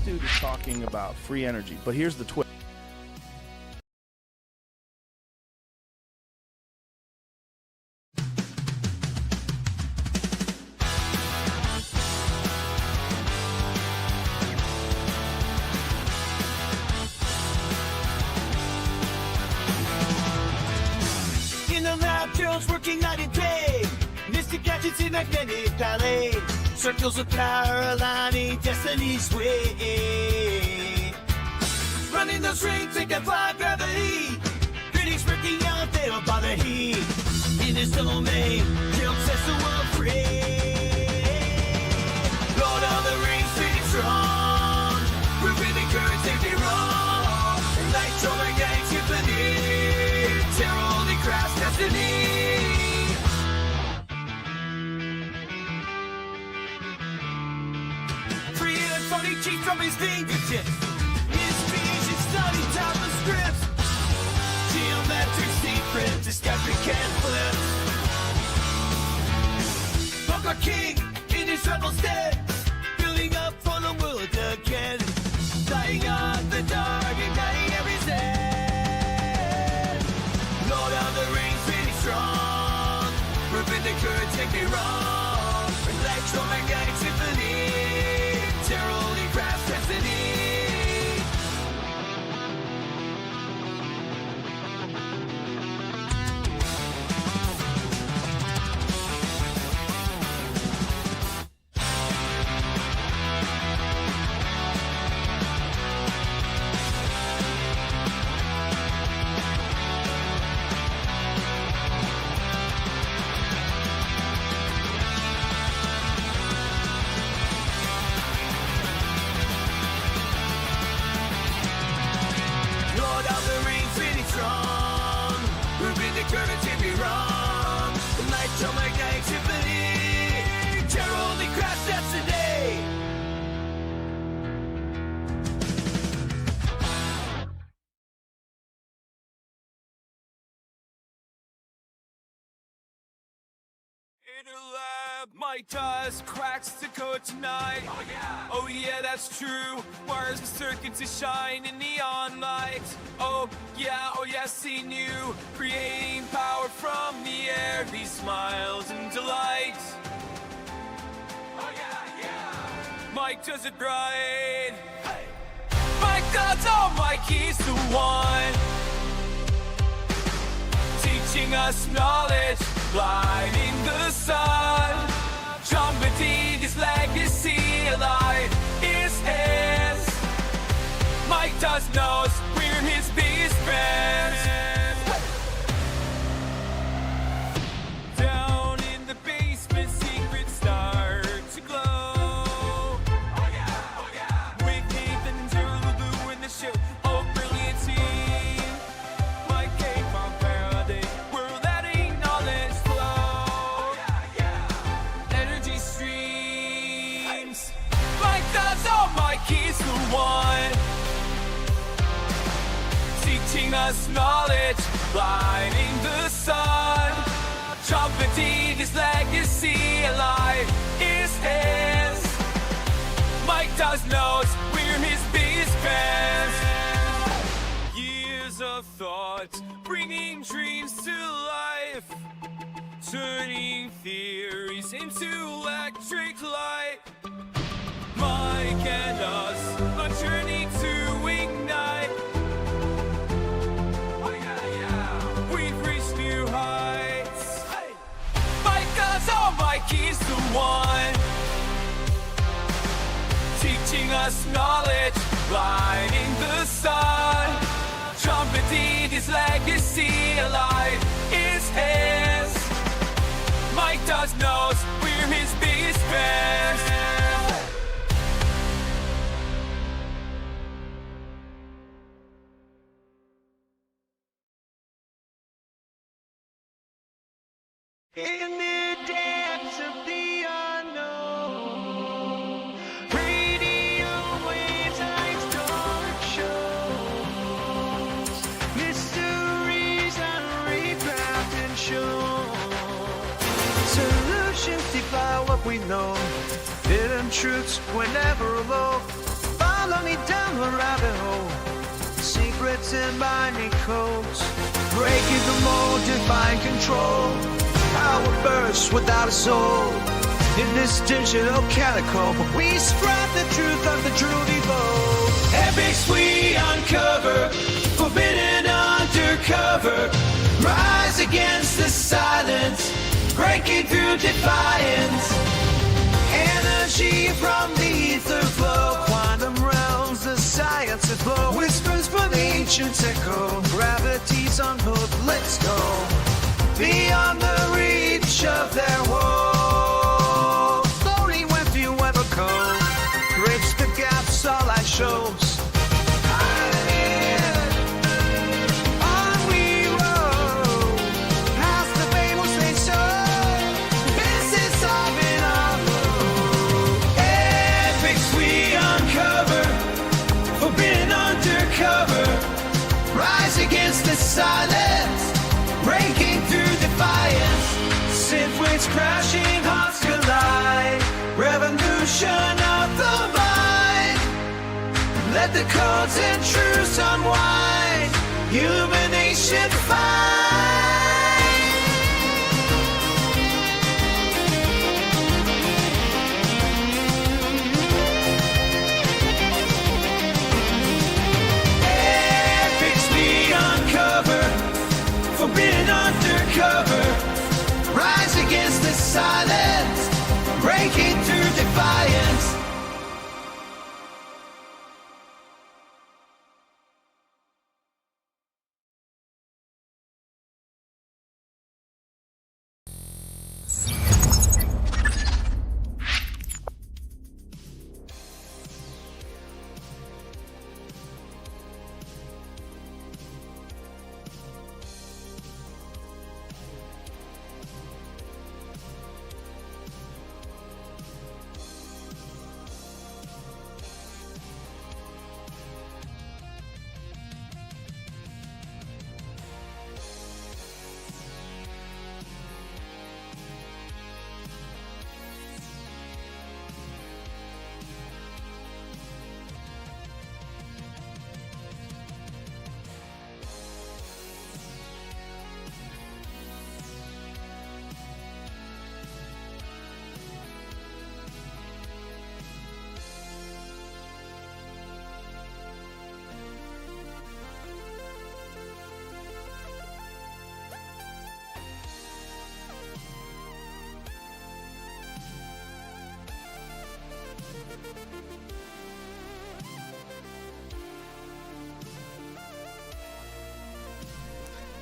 Dude is talking about free energy, but here's the twist. In the lab, girls working night and day. Mystic gadgets in magnetic ballet. Circles of power aligning destiny's way. Running those rings, they defy gravity. Critics working out, they don't bother heat. In his domain, Jill sets the world free. Lord of the Rings, pretty strong. Proving the currents, they be wrong. Electromagnetic symphony. Terror only crafts destiny. Cheat from his fingertips. His creation study top of scripts. Geometric secret, discovery can flip. Bunker King in his rebel stead, building up for the world again. Lighting up the dark, igniting every stand. Lord of the Rings, really strong. Proving the current, take me wrong. Electromagnetic symphony. Terror only crafts destiny. In a lab, my dust cracks the code tonight. Oh yeah, that's true. Wires and circuits to shine in neon lights. Oh yeah, seen you creating power from the air. These smiles and delights. Oh yeah. Mike does it right. Hey. Mike God's Almighty's the one teaching us knowledge, lighting the sun, trumpeting his legacy alive is his. Mike does knows we're his biggest fans. Down in the basement, secrets start to glow. Oh yeah. With Nathan and Lulu in the show. Oh, brilliant team. Mike came on Faraday. We're letting knowledge flow. Oh yeah. Energy streams. Mike does all Mikey's the one teaching us knowledge, lighting the sun, trumpeting his legacy alive is his. Mike does knows we're his biggest fans. Years of thought, bringing dreams to life, turning theories into electric light. Mike and us, a journey to ignite. We've reached new heights. Mike does all Mikey's the one teaching us knowledge, lighting the sun, trumpeting his legacy alive is his. Mike does knows we're his biggest fans. In the depths of the unknown, radio waves like dark shows, mysteries unrepacked and shown. Solutions defy what we know, hidden truths we're never alone. Follow me down the rabbit hole, secrets and binding codes, breaking the mold, define control. Power bursts without a soul in this digital catacomb. We spread the truth of the truly bold. Epics we uncover, forbidden undercover. Rise against the silence, breaking through defiance. Energy from the ether flow, quantum realms, the science of flow. Whispers from ancient echo, gravity's on hold, let's go. Beyond the reach of their woe, floating with you ever cold, bridge the gaps, all light shows. On we roll, past the fables they show. This is all been our road. Epics we uncover, forbidden undercover. Rise against the silence, breaking through defiance. Synth waves crashing, hearts collide. Revolution of the mind. Let the codes and truths unwind. Illumination find. Epics we uncover, forbidden undercover. Rise against the silence, breaking through defiance.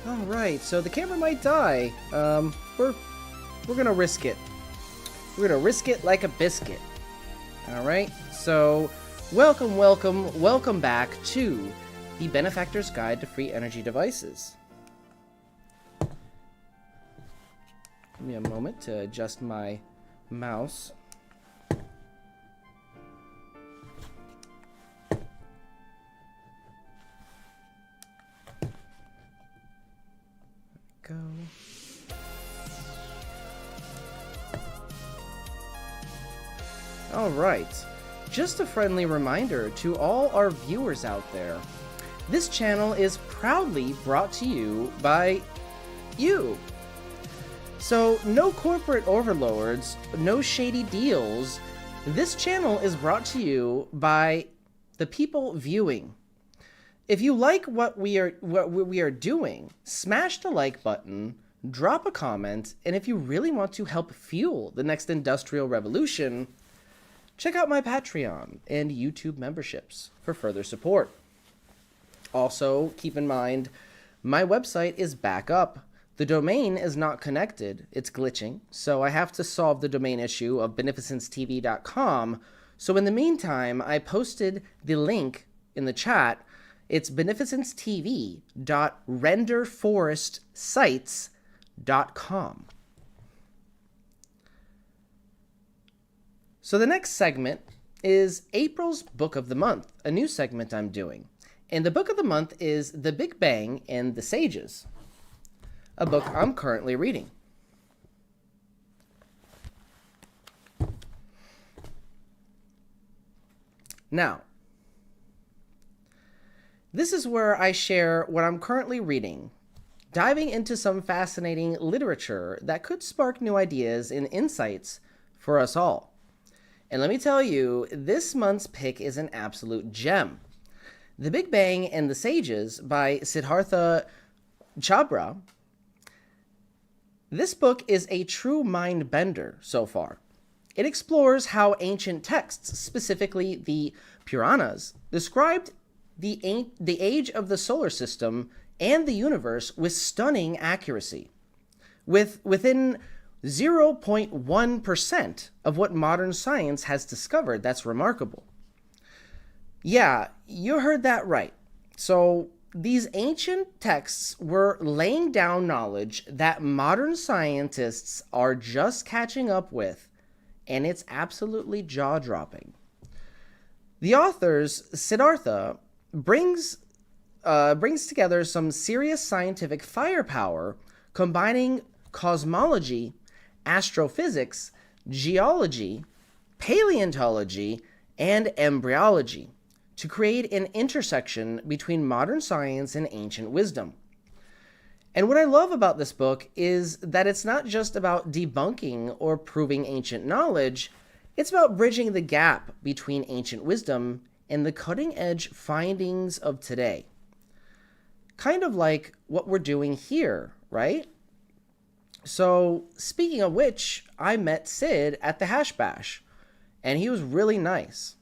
All right, so the camera might die. We're gonna risk it. We're gonna risk it like a biscuit. All right, so welcome back to the Benefactors Guide to Free Energy Devices. Give me a moment to adjust my mouse. Go. All right, just a friendly reminder to all our viewers out there. This channel is proudly brought to you by you. So no corporate overlords, no shady deals. This channel is brought to you by the people viewing. If you like what we are doing, smash the like button, drop a comment, and if you really want to help fuel the next industrial revolution, check out my Patreon and YouTube memberships for further support. Also, keep in mind, my website is back up. The domain is not connected, it's glitching, so I have to solve the domain issue of BeneficenceTV.com. So in the meantime, I posted the link in the chat. It's BeneficenceTV.renderforestsites.com. So the next segment is April's Book of the Month, a new segment I'm doing. And the book of the month is The Big Bang and the Sages, a book I'm currently reading. Now, this is where I share what I'm currently reading, diving into some fascinating literature that could spark new ideas and insights for us all. And let me tell you, this month's pick is an absolute gem. The Big Bang and the Sages by Siddhartha Chabra. This book is a true mind bender so far. It explores how ancient texts, specifically the Puranas, described the age of the solar system and the universe with stunning accuracy, within 0.1% of what modern science has discovered. That's remarkable. Yeah, you heard that right. So these ancient texts were laying down knowledge that modern scientists are just catching up with, and it's absolutely jaw-dropping. The authors, Siddhartha, brings together some serious scientific firepower, combining cosmology, astrophysics, geology, paleontology, and embryology to create an intersection between modern science and ancient wisdom. And what I love about this book is that it's not just about debunking or proving ancient knowledge, it's about bridging the gap between ancient wisdom and the cutting-edge findings of today. Kind of like what we're doing here, right? So, speaking of which, I met Sid at the Hash Bash, and he was really nice.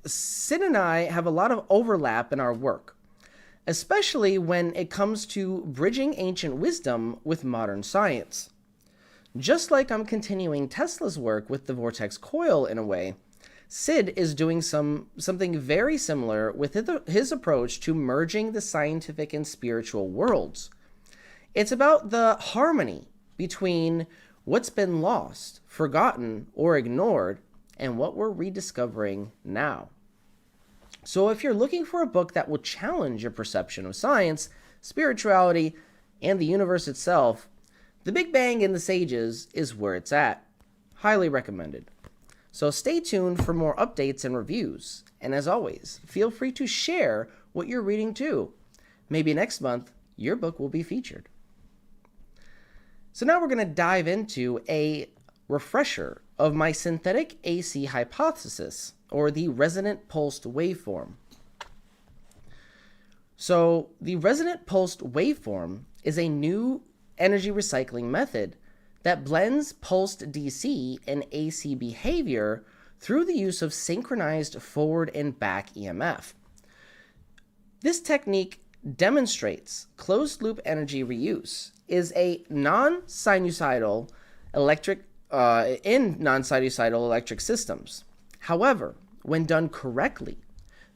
Sid and I have a lot of overlap in our work, especially when it comes to bridging ancient wisdom with modern science. Just like I'm continuing Tesla's work with the Vortex coil in a way, Sid is doing something very similar with his approach to merging the scientific and spiritual worlds. It's about the harmony between what's been lost, forgotten, or ignored, and what we're rediscovering now. So if you're looking for a book that will challenge your perception of science, spirituality, and the universe itself, The Big Bang and the Sages is where it's at. Highly recommended. So stay tuned for more updates and reviews. And as always, feel free to share what you're reading too. Maybe next month, your book will be featured. So now we're going to dive into a refresher of my synthetic AC hypothesis, or the resonant pulsed waveform. So the resonant pulsed waveform is a new energy recycling method that blends pulsed DC and AC behavior through the use of synchronized forward and back EMF. This technique demonstrates closed-loop energy reuse is a non-sinusoidal electric in non-sinusoidal electric systems. However, when done correctly,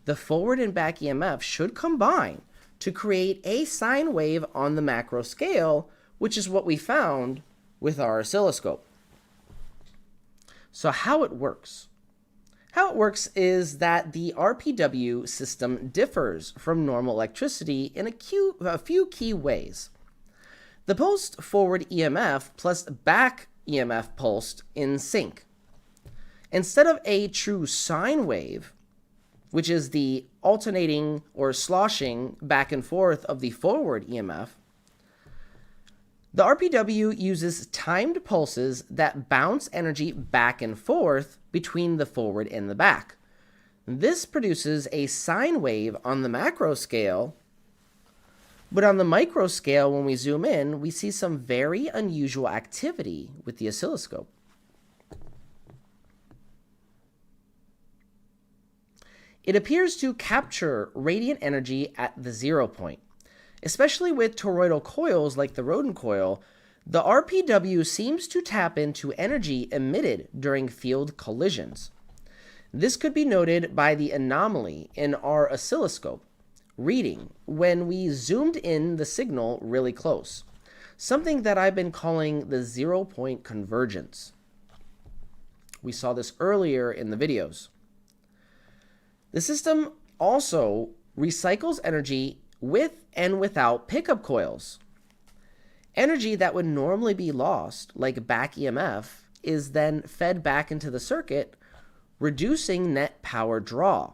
the forward and back EMF should combine to create a sine wave on the macro scale, which is what we found with our oscilloscope. So how it works? How it works is that the RPW system differs from normal electricity in a few key ways. The pulsed forward EMF plus back EMF pulsed in sync. Instead of a true sine wave, which is the alternating or sloshing back and forth of the forward EMF, the RPW uses timed pulses that bounce energy back and forth between the forward and the back. This produces a sine wave on the macro scale, but on the micro scale, when we zoom in, we see some very unusual activity with the oscilloscope. It appears to capture radiant energy at the 0 point. Especially with toroidal coils like the Rodin coil, the RPW seems to tap into energy emitted during field collisions. This could be noted by the anomaly in our oscilloscope reading when we zoomed in the signal really close, something that I've been calling the 0 point convergence. We saw this earlier in the videos. The system also recycles energy with and without pickup coils. Energy that would normally be lost, like back EMF, is then fed back into the circuit, reducing net power draw.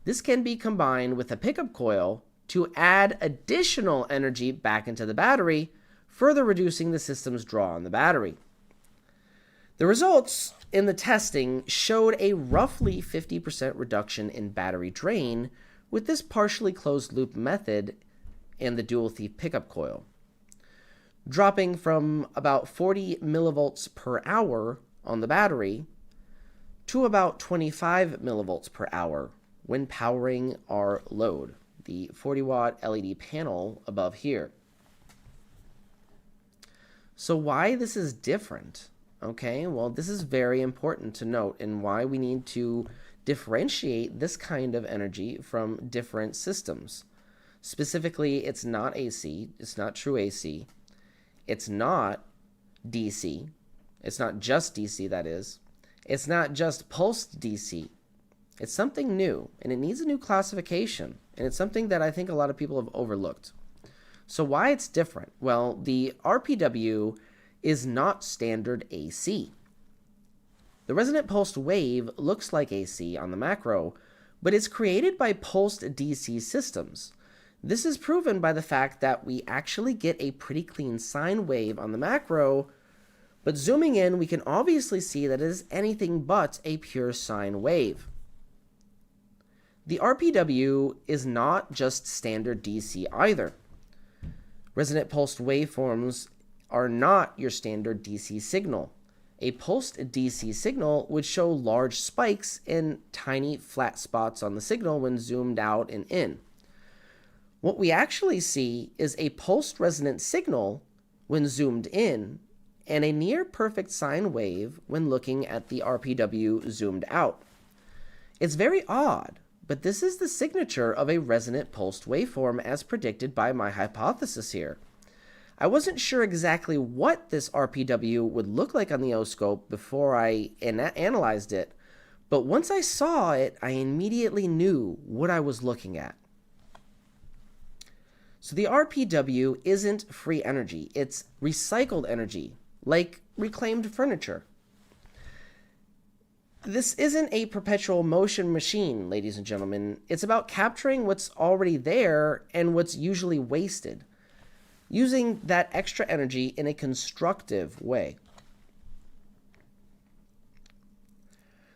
This can be combined with a pickup coil to add additional energy back into the battery, further reducing the system's draw on the battery. The results in the testing showed a roughly 50% reduction in battery drain with this partially closed loop method and the dual thief pickup coil, dropping from about 40 millivolts per hour on the battery to about 25 millivolts per hour when powering our load, the 40-watt LED panel above here. So why this is different? Okay, well, this is very important to note and why we need to differentiate this kind of energy from different systems. Specifically, it's not AC, it's not true AC, it's not DC, it's not just DC, that is, it's not just pulsed DC. It's something new, and it needs a new classification, and it's something that I think a lot of people have overlooked. So why it's different? Well, the RPW is not standard AC. The resonant pulsed wave looks like AC on the macro, but it's created by pulsed DC systems. This is proven by the fact that we actually get a pretty clean sine wave on the macro, but zooming in, we can obviously see that it is anything but a pure sine wave. The RPW is not just standard DC either. Resonant pulsed waveforms are not your standard DC signal. A pulsed DC signal would show large spikes and tiny flat spots on the signal when zoomed out and in. What we actually see is a pulsed resonant signal when zoomed in and a near perfect sine wave when looking at the RPW zoomed out. It's very odd, but this is the signature of a resonant pulsed waveform as predicted by my hypothesis here. I wasn't sure exactly what this RPW would look like on the oscilloscope before I analyzed it, but once I saw it, I immediately knew what I was looking at. So the RPW isn't free energy, it's recycled energy, like reclaimed furniture. This isn't a perpetual motion machine, ladies and gentlemen. It's about capturing what's already there and what's usually wasted, using that extra energy in a constructive way.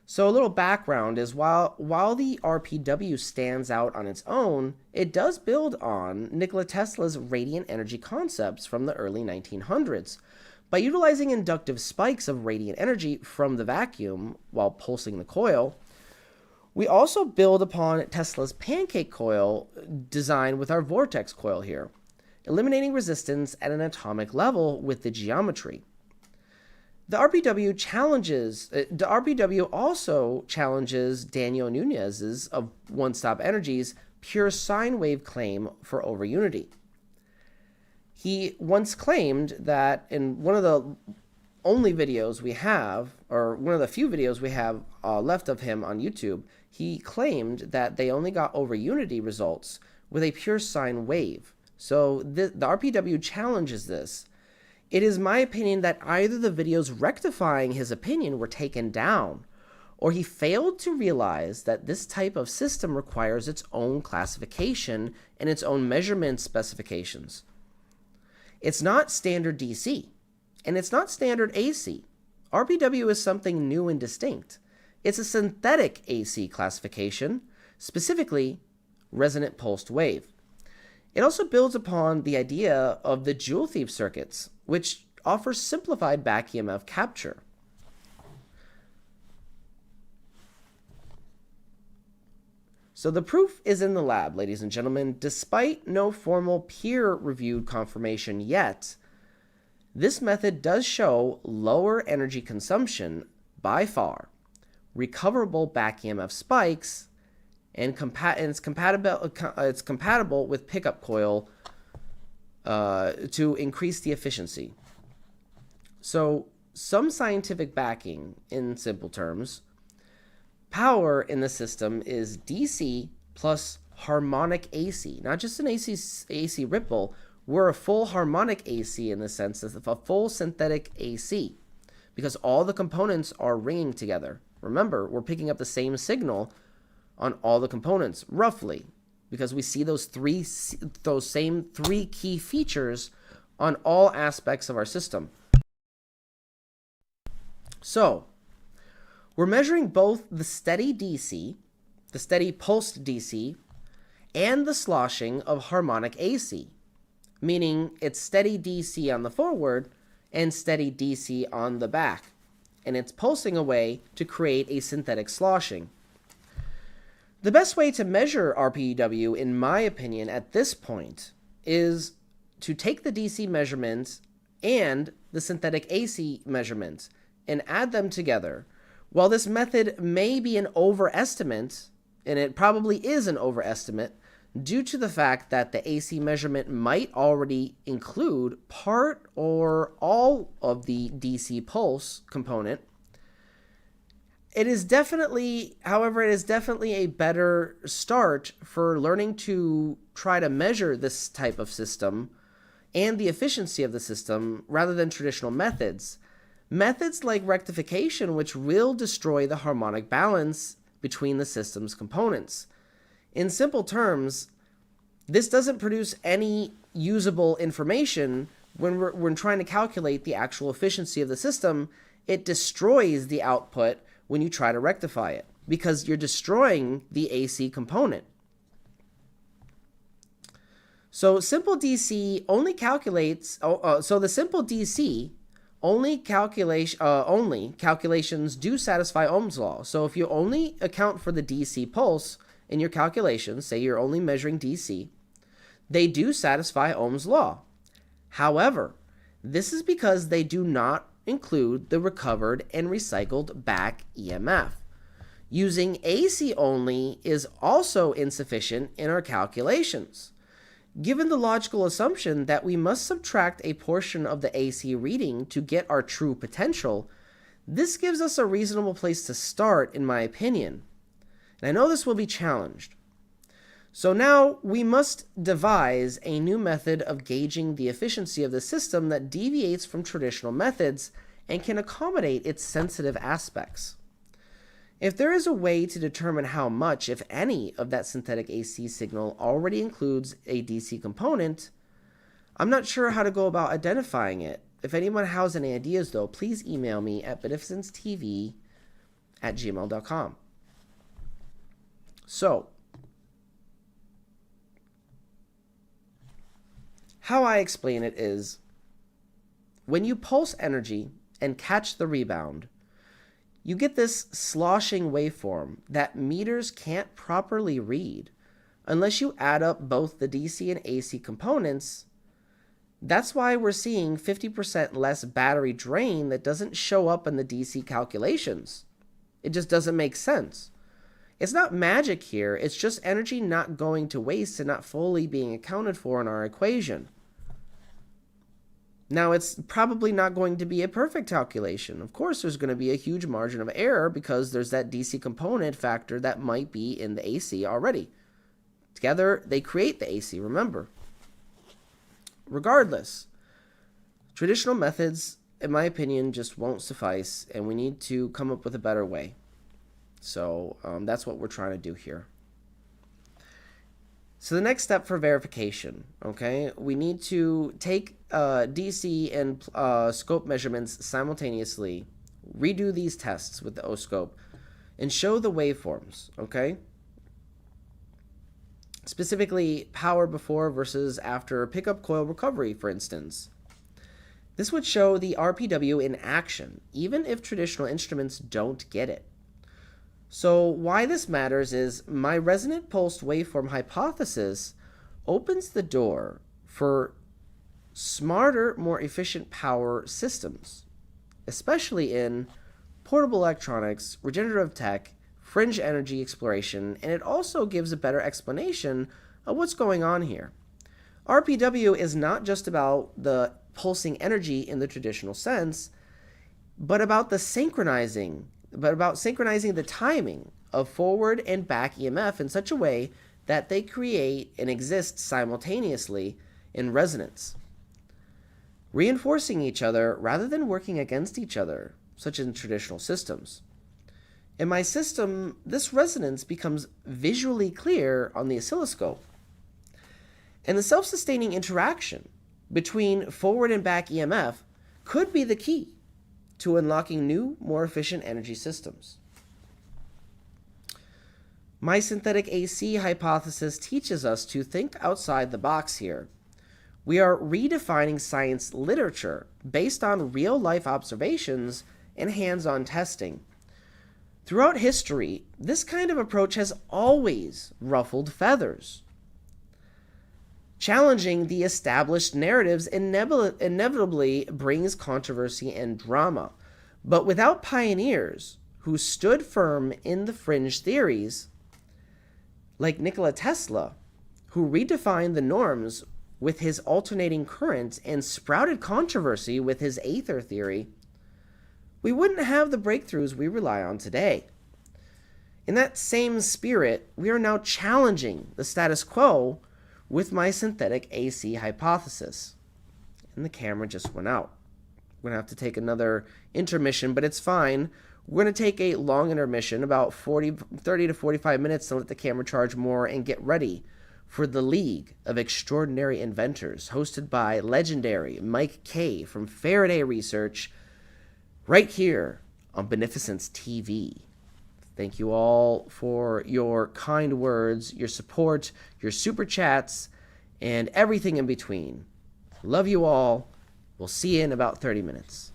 So a little background is while the RPW stands out on its own, it does build on Nikola Tesla's radiant energy concepts from the early 1900s. By utilizing inductive spikes of radiant energy from the vacuum while pulsing the coil, We also build upon Tesla's pancake coil design with our Vortex coil here, eliminating resistance at an atomic level with the geometry. The RPW also challenges Daniel Nunez's of One Stop Energy's pure sine wave claim for overunity. He once claimed that in one of the only videos we have, or one of the few videos we have left of him on YouTube, he claimed that they only got overunity results with a pure sine wave. So the RPW challenges this. It is my opinion that either the videos rectifying his opinion were taken down, or he failed to realize that this type of system requires its own classification and its own measurement specifications. It's not standard DC, and it's not standard AC. RPW is something new and distinct. It's a synthetic AC classification, specifically resonant pulsed wave. It also builds upon the idea of the Joule thief circuits, which offers simplified back EMF capture. So the proof is in the lab, ladies and gentlemen. Despite no formal peer-reviewed confirmation yet, this method does show lower energy consumption by far, recoverable back EMF spikes, and it's compatible with pickup coil to increase the efficiency. So some scientific backing, in simple terms, power in the system is DC plus harmonic AC, not just an AC ripple. We're a full harmonic AC in the sense of a full synthetic AC, because all the components are ringing together. Remember, we're picking up the same signal on all the components, roughly, because we see those same three key features on all aspects of our system. So, we're measuring both the steady DC, the steady pulsed DC, and the sloshing of harmonic AC, meaning it's steady DC on the forward and steady DC on the back, and it's pulsing away to create a synthetic sloshing. The best way to measure RPW, in my opinion, at this point, is to take the DC measurement and the synthetic AC measurement and add them together. While this method may be an overestimate, and it probably is an overestimate, due to the fact that the AC measurement might already include part or all of the DC pulse component, it is definitely a better start for learning to try to measure this type of system and the efficiency of the system rather than traditional methods. Methods like rectification, which will destroy the harmonic balance between the system's components. In simple terms, this doesn't produce any usable information when trying to calculate the actual efficiency of the system. It destroys the output when you try to rectify it, because you're destroying the AC component. So simple DC only calculates. So the simple DC only calculations do satisfy Ohm's law. So if you only account for the DC pulse in your calculations, say you're only measuring DC, they do satisfy Ohm's law. However, this is because they do not include the recovered and recycled back EMF. Using AC only is also insufficient in our calculations. Given the logical assumption that we must subtract a portion of the AC reading to get our true potential, this gives us a reasonable place to start, in my opinion. And I know this will be challenged. So now we must devise a new method of gauging the efficiency of the system that deviates from traditional methods and can accommodate its sensitive aspects. If there is a way to determine how much, if any, of that synthetic AC signal already includes a DC component, I'm not sure how to go about identifying it. If anyone has any ideas, though, please email me at beneficencetv@gmail.com. So, how I explain it is, when you pulse energy and catch the rebound, you get this sloshing waveform that meters can't properly read unless you add up both the DC and AC components. That's why we're seeing 50% less battery drain that doesn't show up in the DC calculations. It just doesn't make sense. It's not magic here, it's just energy not going to waste and not fully being accounted for in our equation. Now, it's probably not going to be a perfect calculation. Of course, there's going to be a huge margin of error because there's that DC component factor that might be in the AC already. Together, they create the AC, remember. Regardless, traditional methods, in my opinion, just won't suffice, and we need to come up with a better way. So that's what we're trying to do here. So the next step for verification, okay, we need to take DC and scope measurements simultaneously, redo these tests with the oscope, and show the waveforms, okay? Specifically, power before versus after pickup coil recovery, for instance. This would show the RPW in action, even if traditional instruments don't get it. So why this matters is my resonant pulsed waveform hypothesis opens the door for smarter, more efficient power systems, especially in portable electronics, regenerative tech, fringe energy exploration, and it also gives a better explanation of what's going on here. RPW is not just about the pulsing energy in the traditional sense, but about synchronizing the timing of forward and back EMF in such a way that they create and exist simultaneously in resonance, reinforcing each other rather than working against each other, such in traditional systems. In my system, this resonance becomes visually clear on the oscilloscope. And the self-sustaining interaction between forward and back EMF could be the key to unlocking new, more efficient energy systems. My synthetic AC hypothesis teaches us to think outside the box here. We are redefining science literature based on real-life observations and hands-on testing. Throughout history, this kind of approach has always ruffled feathers. Challenging the established narratives inevitably brings controversy and drama, but without pioneers who stood firm in the fringe theories, like Nikola Tesla, who redefined the norms with his alternating current and sprouted controversy with his aether theory, we wouldn't have the breakthroughs we rely on today. In that same spirit, we are now challenging the status quo with my synthetic AC hypothesis. And the camera just went out. We're going to have to take another intermission, but it's fine. We're going to take a long intermission, about 30 to 45 minutes, to let the camera charge more and get ready for the League of Extraordinary Inventors, hosted by legendary Mike K. from Faraday Research, right here on Beneficence TV. Thank you all for your kind words, your support, your super chats, and everything in between. Love you all. We'll see you in about 30 minutes.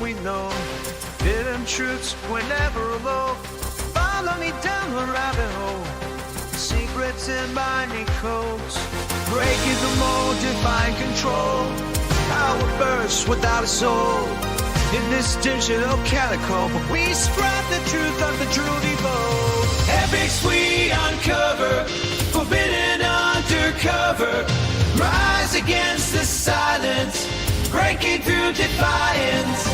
We know hidden truths we're never alone. Follow me down the rabbit hole. Secrets and binding codes. Breaking the mold, define control. Power bursts without a soul. In this digital catacomb, we spread the truth of the truly bold. Epics we uncover, forbidden undercover. Rise against the silence, breaking through defiance.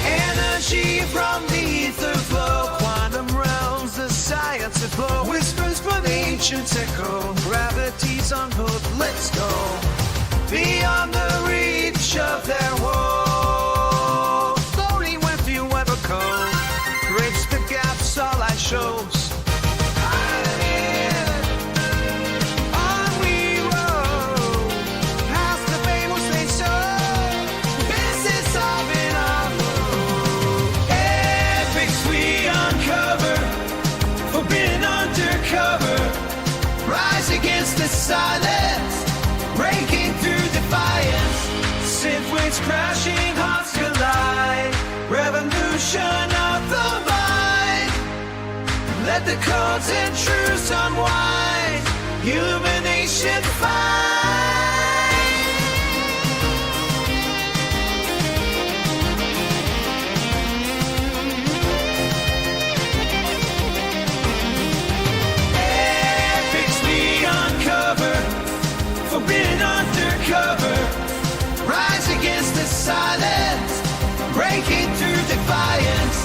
Energy from the ether flow, quantum realms, the science of flow. Whispers from ancient echo, gravity's unhooked, let's go. Beyond the reach of their woe, floating with you ever cold. Great shows. On we roll, past the famous station. This is solving our world. Epics we uncover, forbidden undercover. Rise against the silence, breaking through defiance. Synth waves crashing, hearts collide. Revolution of the mind. Let the codes and truths unwind. Illumination find. Epics we uncover, forbidden undercover. Rise against the silence, breaking through defiance.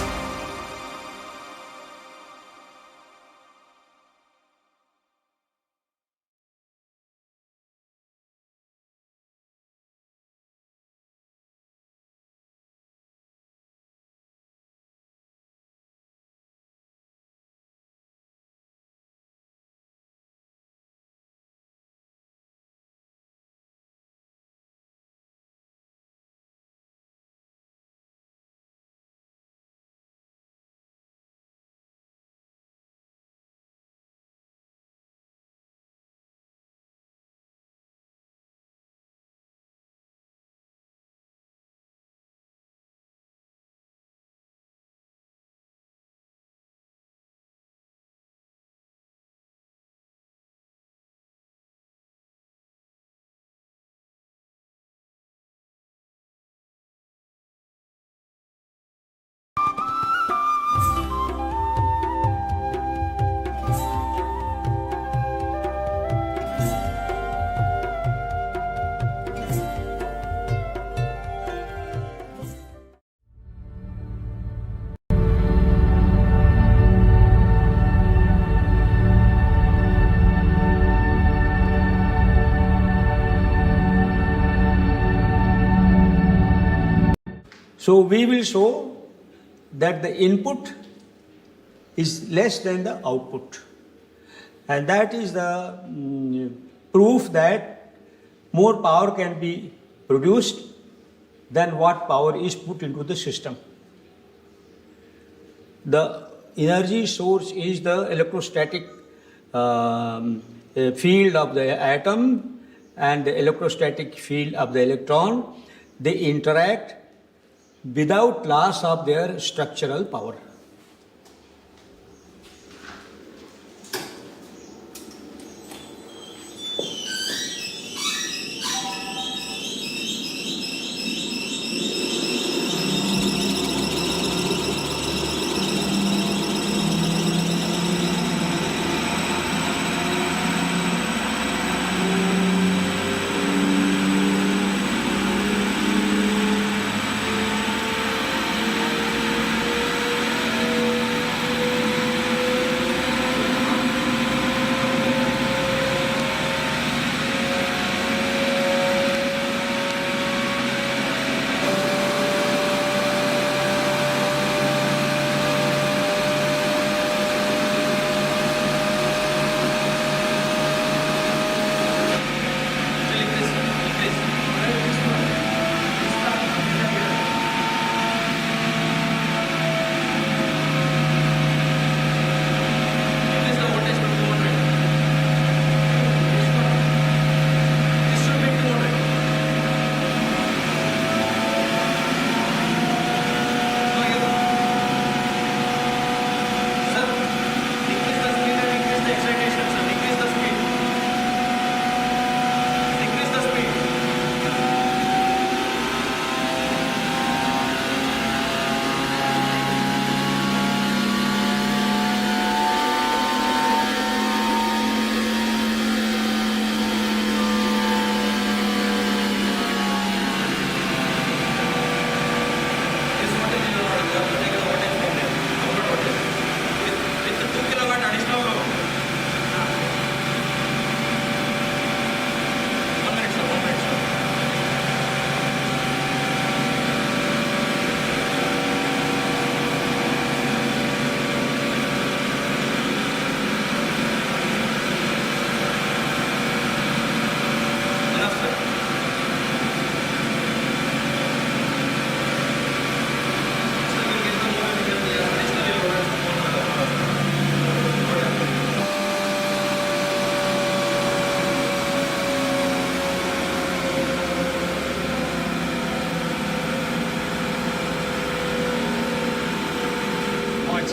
So we will show that the input is less than the output, and that is the proof that more power can be produced than what power is put into the system. The energy source is the electrostatic field of the atom and the electrostatic field of the electron. They interact without loss of their structural power.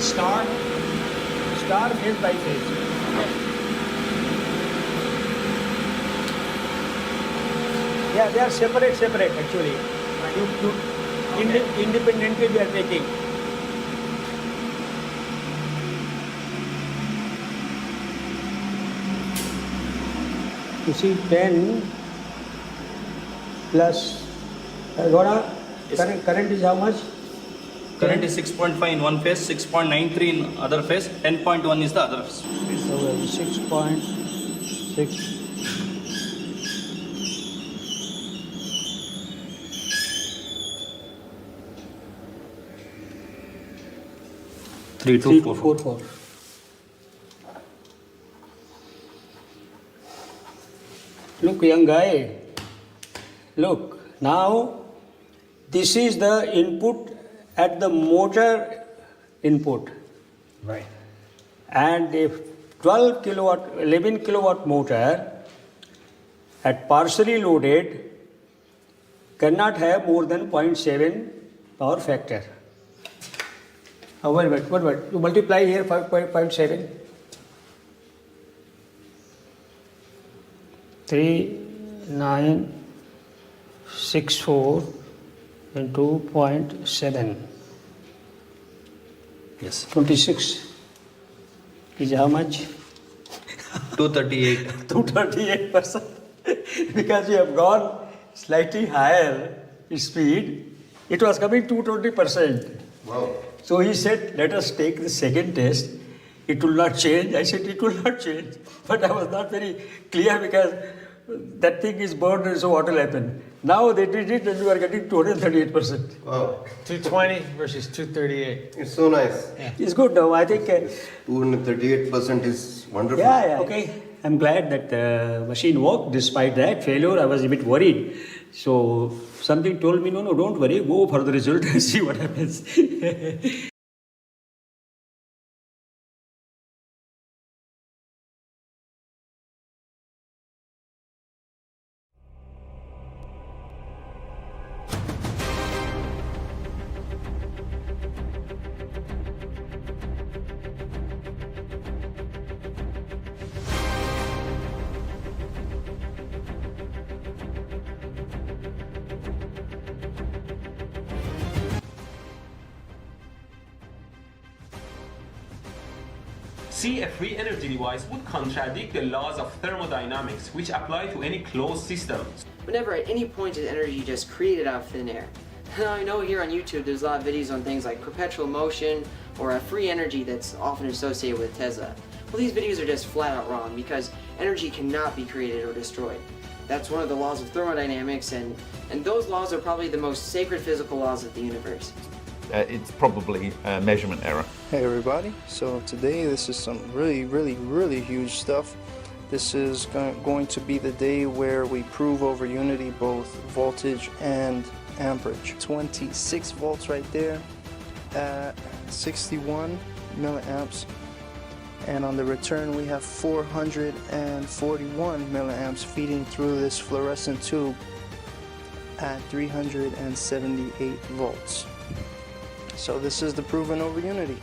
star phase by phase. Yeah, they are separate actually. Independently they are taking. You see 10 plus current is how much? Current is 6.5 in one phase, 6.93 in other phase, 10.1 is the other phase. So 6.6. Three two four. Look, young guy. Look, now this is the input at the motor input. Right. And a 11 kilowatt motor at partially loaded cannot have more than 0.7 power factor. What? You multiply here 5.7. 3964 into 0.7. Yes. 26 is how much? 238. 238%. Because you have gone slightly higher speed, it was coming 220%. Wow. So he said, let us take the second test. It will not change. I said, it will not change. But I was not very clear because that thing is burned and so what will happen? Now they did it and you are getting 238%. Wow. 220 versus 238. It's so nice. Yeah. It's good now. I think 238% is wonderful. Yeah. Okay. I'm glad that the machine worked despite that failure. I was a bit worried. So something told me, no, don't worry. Go for the result and see what happens. See, a free energy device would contradict the laws of thermodynamics, which apply to any closed system. Whenever at any point is energy just created out of thin air. Now, I know here on YouTube there's a lot of videos on things like perpetual motion or a free energy that's often associated with Tesla. Well, these videos are just flat out wrong because energy cannot be created or destroyed. That's one of the laws of thermodynamics, and those laws are probably the most sacred physical laws of the universe. It's probably a measurement error. Hey everybody, so today this is some really huge stuff. This is going to be the day where we prove over unity both voltage and amperage. 26 volts right there at 61 milliamps, and on the return we have 441 milliamps feeding through this fluorescent tube at 378 volts. So this is the proven over unity.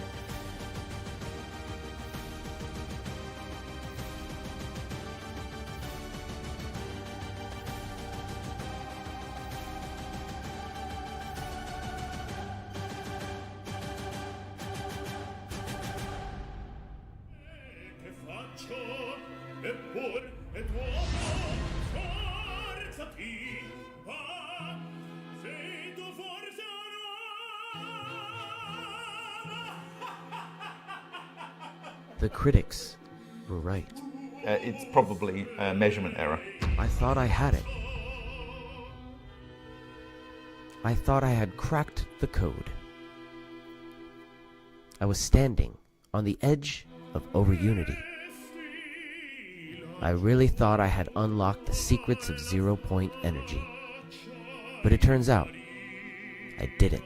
The critics were right. It's probably a measurement error. I thought I had it. I thought I had cracked the code. I was standing on the edge of over unity. I really thought I had unlocked the secrets of 0-point energy. But it turns out, I didn't.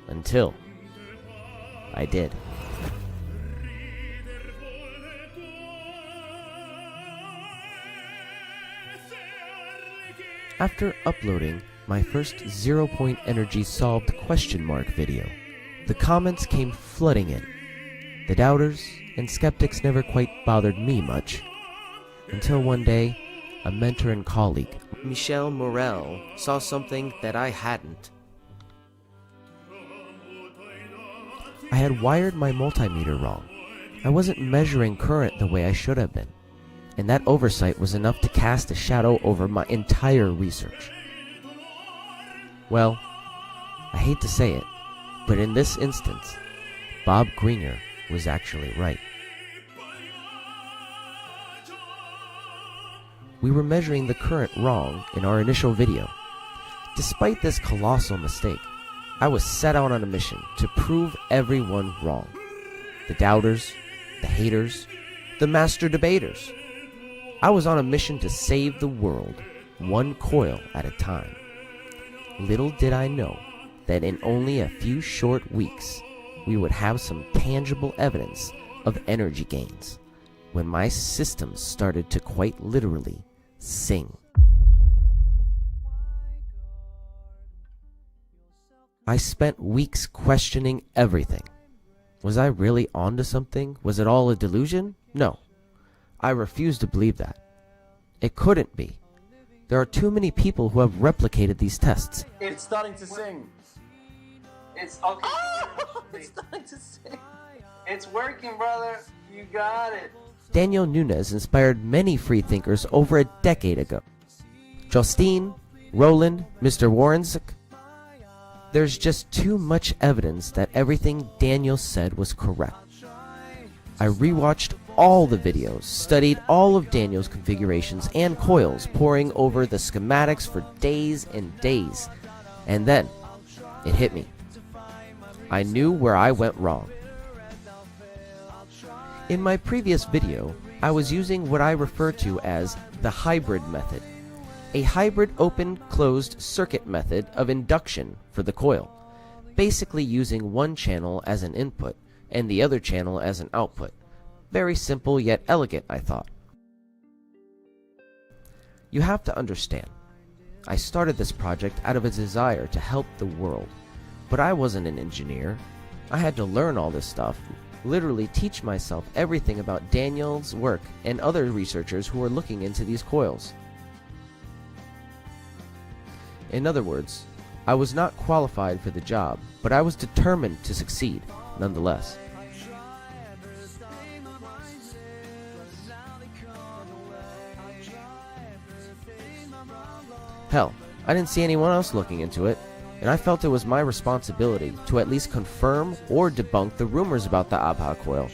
Until I did. After uploading my first 0-point energy solved question mark video, The comments came flooding in. The doubters and skeptics never quite bothered me much, until one day, a mentor and colleague, Michel Morel, saw something that I hadn't. I had wired my multimeter wrong. I wasn't measuring current the way I should have been, and that oversight was enough to cast a shadow over my entire research. Well, I hate to say it, but in this instance, Bob Greenyer was actually right. We were measuring the current wrong in our initial video. Despite this colossal mistake, I was set out on a mission to prove everyone wrong. The doubters, the haters, the master debaters. I was on a mission to save the world, one coil at a time. Little did I know that in only a few short weeks, we would have some tangible evidence of energy gains when my systems started to quite literally sing. I spent weeks questioning everything. Was I really onto something? Was it all a delusion? No. I refused to believe that. It couldn't be. There are too many people who have replicated these tests. It's starting to sing. It's okay. It's starting to sing. It's working, brother. You got it. Daniel Nunes inspired many freethinkers over a decade ago. Justine, Roland, Mr. Warrensick. There's just too much evidence that everything Daniel said was correct. I rewatched all the videos, studied all of Daniel's configurations and coils, poring over the schematics for days and days. And then, it hit me. I knew where I went wrong. In my previous video, I was using what I refer to as the hybrid method, a hybrid open-closed circuit method of induction for the coil, basically using one channel as an input and the other channel as an output. Very simple yet elegant, I thought. You have to understand, I started this project out of a desire to help the world, but I wasn't an engineer. I had to learn all this stuff, literally teach myself everything about Daniel's work and other researchers who were looking into these coils. In other words, I was not qualified for the job, but I was determined to succeed, nonetheless. Hell, I didn't see anyone else looking into it, and I felt it was my responsibility to at least confirm or debunk the rumors about the ABHA coil.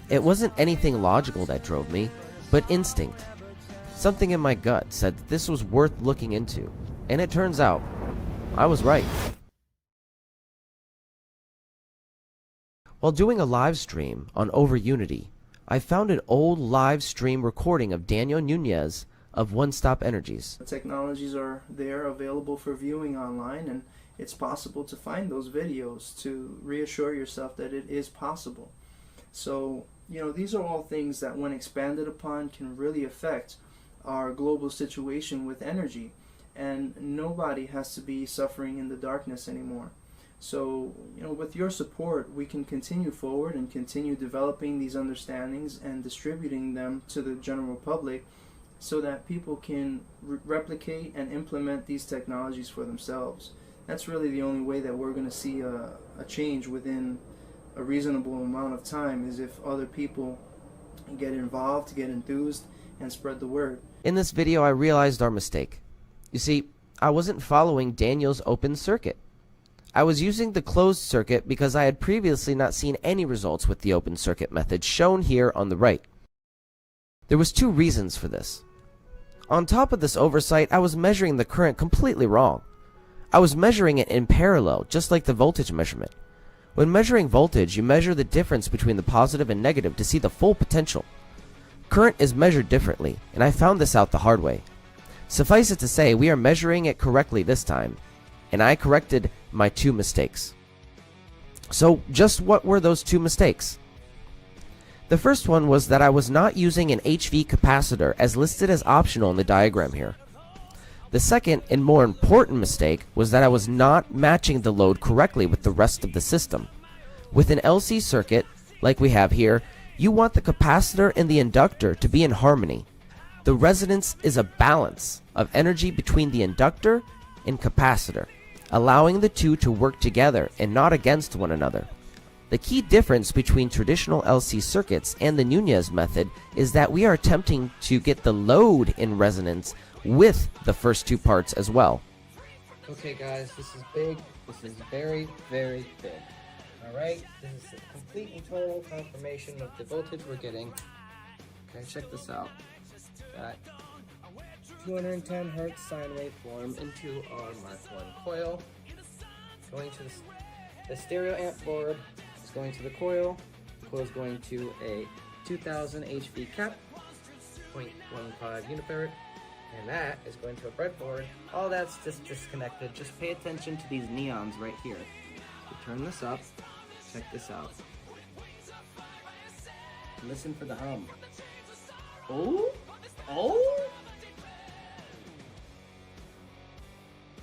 It wasn't anything logical that drove me, but instinct. Something in my gut said that this was worth looking into, and it turns out, I was right. While doing a live stream on Over Unity, I found an old live stream recording of Daniel Nunes of One Stop Energies. The technologies are there available for viewing online, and it's possible to find those videos to reassure yourself that it is possible. So, these are all things that when expanded upon can really affect our global situation with energy, and nobody has to be suffering in the darkness anymore. So, with your support, we can continue forward and continue developing these understandings and distributing them to the general public so that people can replicate and implement these technologies for themselves. That's really the only way that we're going to see a change within a reasonable amount of time, is if other people get involved, get enthused, and spread the word. In this video, I realized our mistake. You see, I wasn't following Daniel's open circuit. I was using the closed circuit because I had previously not seen any results with the open circuit method shown here on the right. There was two reasons for this. On top of this oversight, I was measuring the current completely wrong. I was measuring it in parallel, just like the voltage measurement. When measuring voltage, you measure the difference between the positive and negative to see the full potential. Current is measured differently, and I found this out the hard way. Suffice it to say, we are measuring it correctly this time, and I corrected my two mistakes. So, just what were those two mistakes? The first one was that I was not using an HV capacitor as listed as optional in the diagram here. The second and more important mistake was that I was not matching the load correctly with the rest of the system. With an LC circuit, like we have here, you want the capacitor and the inductor to be in harmony. The resonance is a balance of energy between the inductor and capacitor, allowing the two to work together and not against one another. The key difference between traditional LC circuits and the Nunez method is that we are attempting to get the load in resonance with the first two parts as well. Okay guys, this is big. This is very, very big. Alright, this is a complete and total confirmation of the voltage we're getting. Okay, check this out. Got 210 Hertz sine waveform into our Mark 1 coil. Going to the stereo amp board is going to the coil. The coil is going to a 2000 HV cap, 0.15 unifarad, and that is going to a breadboard. All that's just disconnected. Just pay attention to these neons right here. So turn this up. Check this out. Listen for the hum. Oh? Oh?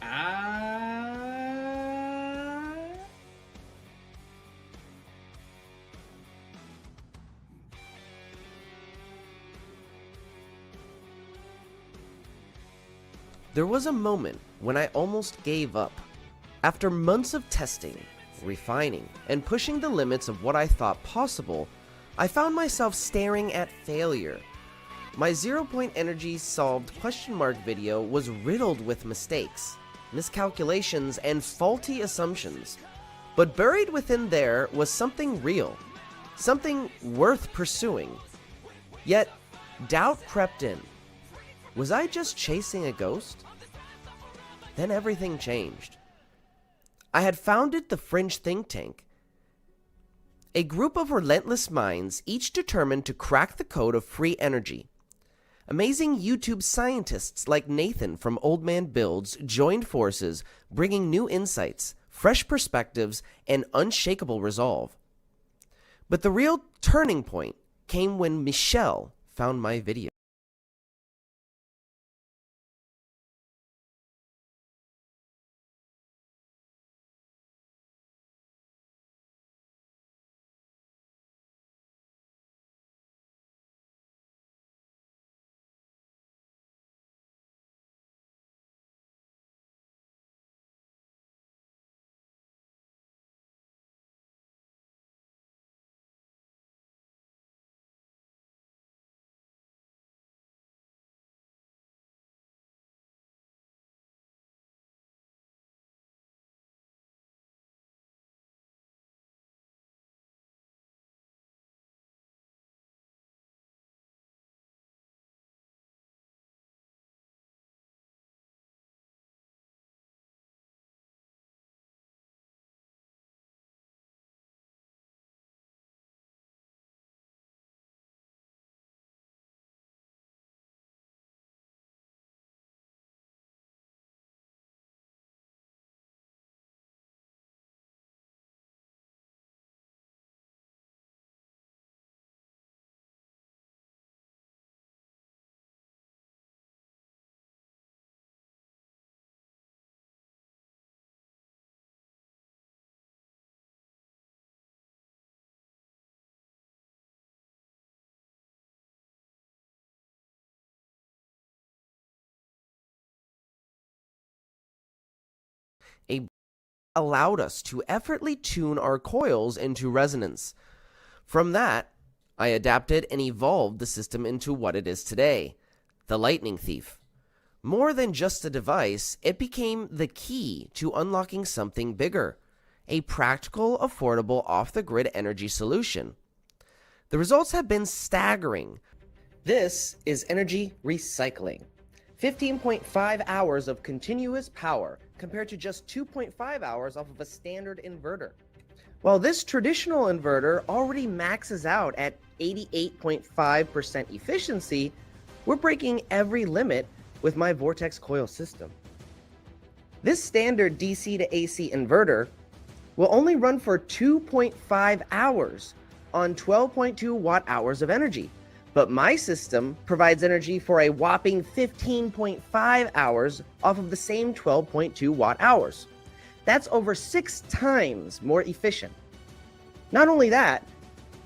Ah. There was a moment when I almost gave up. After months of testing, refining, and pushing the limits of what I thought possible, I found myself staring at failure. My 0-point energy solved question mark video was riddled with mistakes, miscalculations, and faulty assumptions. But buried within there was something real, something worth pursuing. Yet, doubt crept in. Was I just chasing a ghost? Then everything changed. I had founded the Fringe think tank, a group of relentless minds each determined to crack the code of free energy. Amazing YouTube scientists like Nathan from Old Man Builds joined forces, bringing new insights, fresh perspectives, and unshakable resolve. But the real turning point came when Michelle found my video. Allowed us to effortlessly tune our coils into resonance. From that, I adapted and evolved the system into what it is today, the Lightning Thief. More than just a device, it became the key to unlocking something bigger, a practical, affordable, off-the-grid energy solution. The results have been staggering. This is energy recycling. 15.5 hours of continuous power compared to just 2.5 hours off of a standard inverter. While this traditional inverter already maxes out at 88.5% efficiency, we're breaking every limit with my Vortex coil system. This standard DC to AC inverter will only run for 2.5 hours on 12.2 watt hours of energy. But my system provides energy for a whopping 15.5 hours off of the same 12.2 watt hours. That's over 6 times more efficient. Not only that,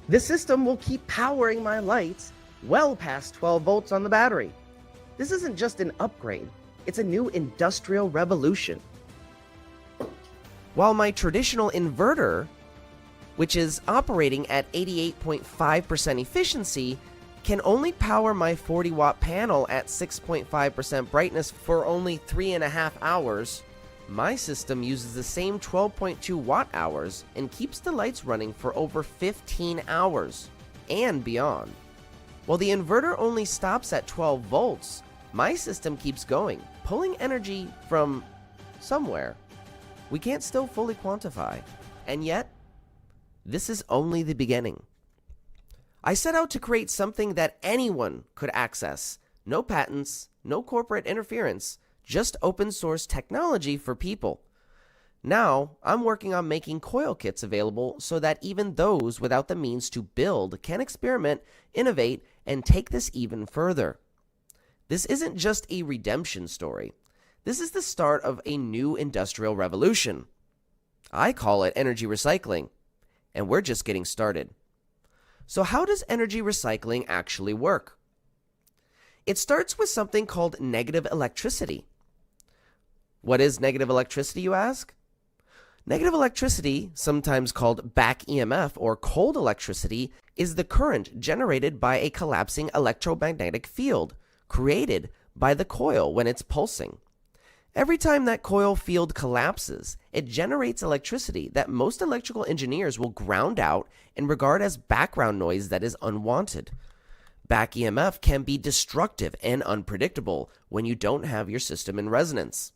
this system will keep powering my lights well past 12 volts on the battery. This isn't just an upgrade, it's a new industrial revolution. While my traditional inverter, which is operating at 88.5% efficiency, can only power my 40 watt panel at 6.5% brightness for only 3.5 hours, my system uses the same 12.2 watt hours and keeps the lights running for over 15 hours and beyond. While the inverter only stops at 12 volts, my system keeps going, pulling energy from somewhere we can't still fully quantify. And yet, this is only the beginning. I set out to create something that anyone could access. No patents, no corporate interference, just open source technology for people. Now, I'm working on making coil kits available so that even those without the means to build can experiment, innovate, and take this even further. This isn't just a redemption story. This is the start of a new industrial revolution. I call it energy recycling, and we're just getting started. So how does energy recycling actually work? It starts with something called negative electricity. What is negative electricity, you ask? Negative electricity, sometimes called back EMF or cold electricity, is the current generated by a collapsing electromagnetic field created by the coil when it's pulsing. Every time that coil field collapses, it generates electricity that most electrical engineers will ground out and regard as background noise that is unwanted. Back EMF can be destructive and unpredictable when you don't have your system in resonance.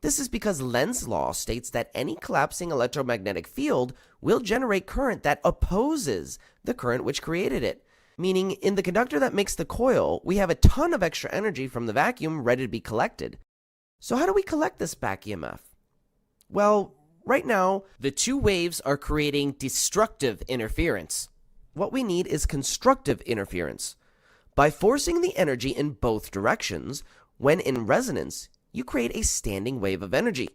This is because Lenz's law states that any collapsing electromagnetic field will generate current that opposes the current which created it. Meaning, in the conductor that makes the coil, we have a ton of extra energy from the vacuum ready to be collected. So how do we collect this back EMF? Well, right now, the two waves are creating destructive interference. What we need is constructive interference. By forcing the energy in both directions, when in resonance, you create a standing wave of energy.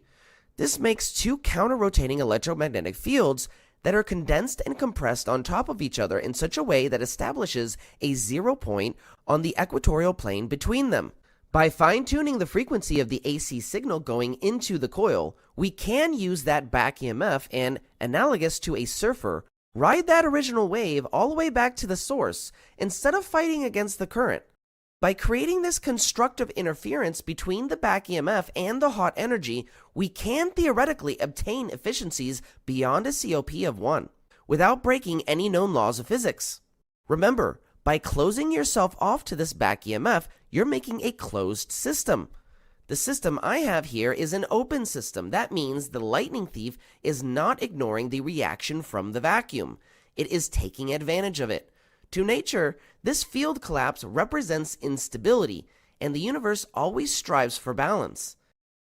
This makes two counter-rotating electromagnetic fields that are condensed and compressed on top of each other in such a way that establishes a 0 point on the equatorial plane between them. By fine-tuning the frequency of the AC signal going into the coil, we can use that back EMF and, analogous to a surfer, ride that original wave all the way back to the source instead of fighting against the current. By creating this constructive interference between the back EMF and the hot energy, we can theoretically obtain efficiencies beyond a COP of 1, without breaking any known laws of physics. Remember, by closing yourself off to this back EMF, you're making a closed system. The system I have here is an open system. That means the lightning thief is not ignoring the reaction from the vacuum. It is taking advantage of it. To nature, this field collapse represents instability, and the universe always strives for balance.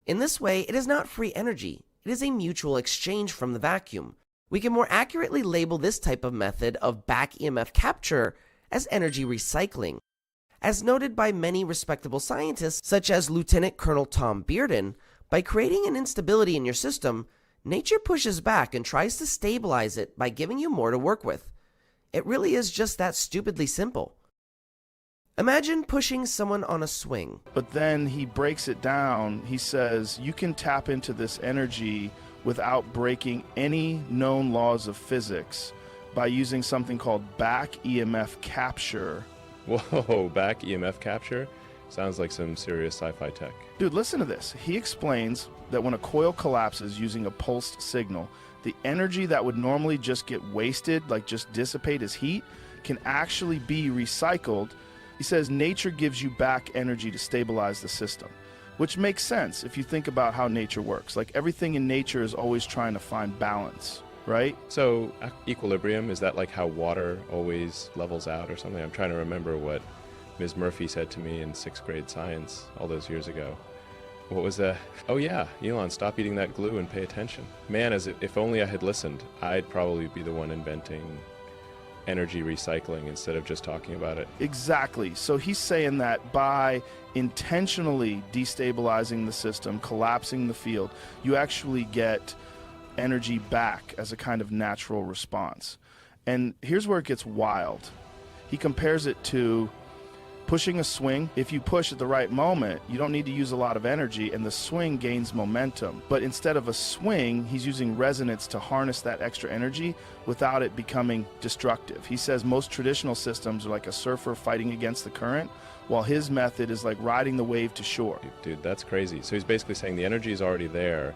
In this way, it is not free energy. It is a mutual exchange from the vacuum. We can more accurately label this type of method of back EMF capture as energy recycling. As noted by many respectable scientists, such as Lieutenant Colonel Tom Bearden, by creating an instability in your system, nature pushes back and tries to stabilize it by giving you more to work with. It really is just that stupidly simple. Imagine pushing someone on a swing. But then he breaks it down. He says you can tap into this energy without breaking any known laws of physics by using something called back EMF capture. Whoa, back EMF capture? Sounds like some serious sci-fi tech. Dude, listen to this. He explains that when a coil collapses using a pulsed signal, the energy that would normally just get wasted, like just dissipate as heat, can actually be recycled. He says nature gives you back energy to stabilize the system, which makes sense if you think about how nature works. Like everything in nature is always trying to find balance, right? So equilibrium, is that like how water always levels out or something? I'm trying to remember what Ms. Murphy said to me in 6th grade science all those years ago. What was that? Oh yeah, Elon, stop eating that glue and pay attention. Man, if only I had listened, I'd probably be the one inventing energy recycling instead of just talking about it. Exactly. So he's saying that by intentionally destabilizing the system, collapsing the field, you actually get energy back as a kind of natural response. And here's where it gets wild. He compares it to pushing a swing. If you push at the right moment, you don't need to use a lot of energy and the swing gains momentum. But instead of a swing, he's using resonance to harness that extra energy without it becoming destructive. He says most traditional systems are like a surfer fighting against the current, while his method is like riding the wave to shore. Dude, that's crazy. So he's basically saying the energy is already there.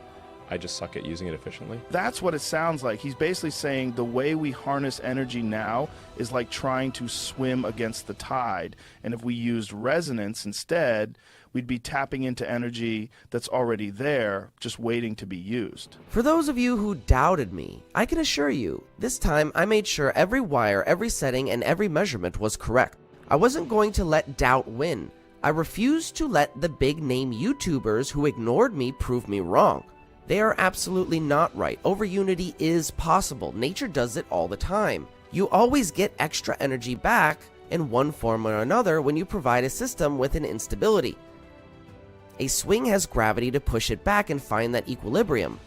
I just suck at using it efficiently? That's what it sounds like. He's basically saying the way we harness energy now is like trying to swim against the tide. And if we used resonance instead, we'd be tapping into energy that's already there, just waiting to be used. For those of you who doubted me, I can assure you, this time I made sure every wire, every setting, and every measurement was correct. I wasn't going to let doubt win. I refused to let the big name YouTubers who ignored me prove me wrong. They are absolutely not right. Overunity is possible. Nature does it all the time. You always get extra energy back in one form or another when you provide a system with an instability. A swing has gravity to push it back and find that equilibrium.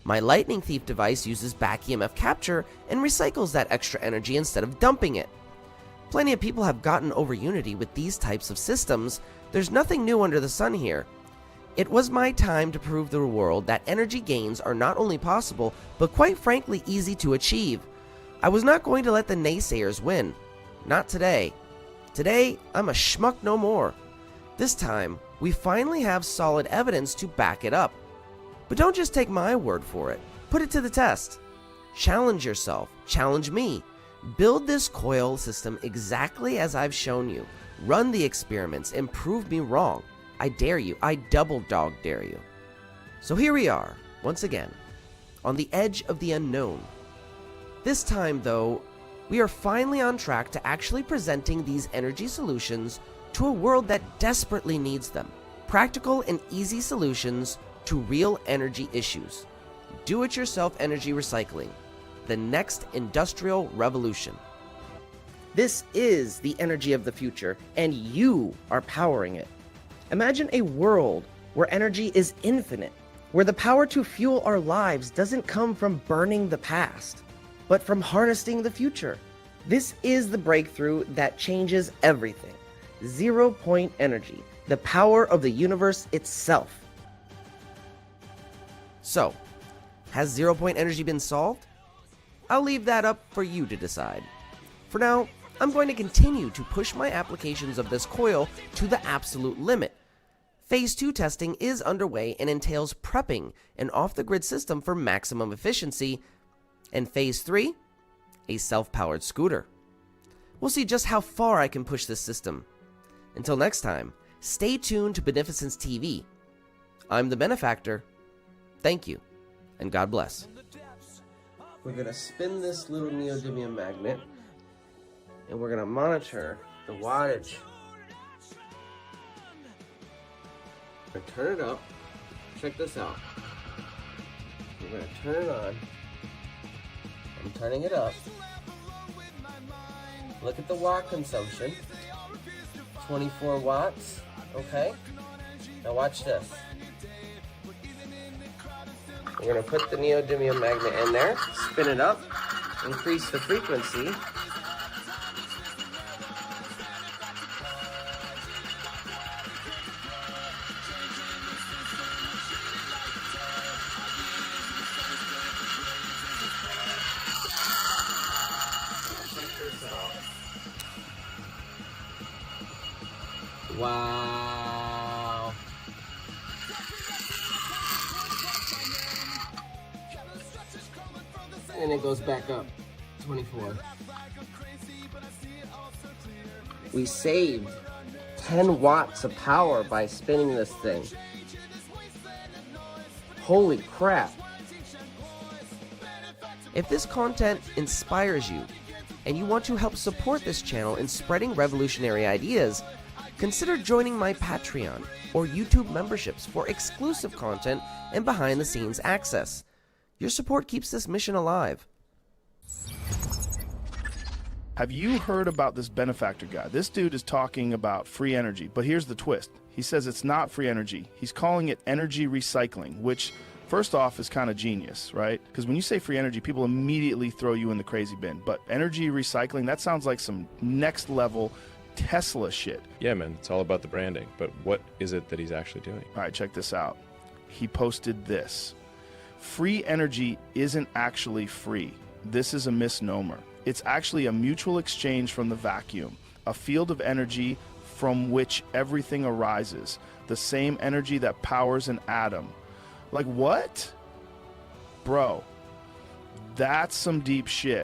My lightning thief device uses back EMF capture and recycles that extra energy instead of dumping it. Plenty of people have gotten overunity with these types of systems. There's nothing new under the sun here. It was my time to prove to the world that energy gains are not only possible, but quite frankly easy to achieve. I was not going to let the naysayers win. Not today. Today, I'm a schmuck no more. This time, we finally have solid evidence to back it up. But don't just take my word for it. Put it to the test. Challenge yourself. Challenge me. Build this coil system exactly as I've shown you. Run the experiments and prove me wrong. I dare you. I double dog dare you. So here we are, once again, on the edge of the unknown. This time, though, we are finally on track to actually presenting these energy solutions to a world that desperately needs them. Practical and easy solutions to real energy issues. Do-it-yourself energy recycling. The next industrial revolution. This is the energy of the future, and you are powering it. Imagine a world where energy is infinite, where the power to fuel our lives doesn't come from burning the past, but from harnessing the future. This is the breakthrough that changes everything. 0 point energy, the power of the universe itself. So, has 0 point energy been solved? I'll leave that up for you to decide. For now, I'm going to continue to push my applications of this coil to the absolute limit. Phase 2 testing is underway and entails prepping an off-the-grid system for maximum efficiency, and Phase 3, a self-powered scooter. We'll see just how far I can push this system. Until next time, stay tuned to Beneficence TV. I'm the Benefactor. Thank you, and God bless. We're going to spin this little neodymium magnet, and we're going to monitor the wattage. Turn it up. Check this out. We're going to turn it on. I'm turning it up. Look at the watt consumption. 24 watts. Okay. Now watch this. We're going to put the neodymium magnet in there, spin it up, increase the frequency. Wow. And it goes back up. 24. We saved 10 watts of power by spinning this thing. Holy crap. If this content inspires you, and you want to help support this channel in spreading revolutionary ideas, consider joining my Patreon or YouTube memberships for exclusive content and behind-the-scenes access. Your support keeps this mission alive. Have you heard about this benefactor guy? This dude is talking about free energy, but here's the twist. He says it's not free energy. He's calling it energy recycling, which first off is kind of genius, right? Because when you say free energy, people immediately throw you in the crazy bin. But energy recycling, that sounds like some next level Tesla shit. Yeah, man, it's all about the branding. But what is it that he's actually doing? All right, check this out. He posted this. Free energy isn't actually free. This is a misnomer. It's actually a mutual exchange from the vacuum, a field of energy from which everything arises, the same energy that powers an atom. Like what? Bro, that's some deep shit.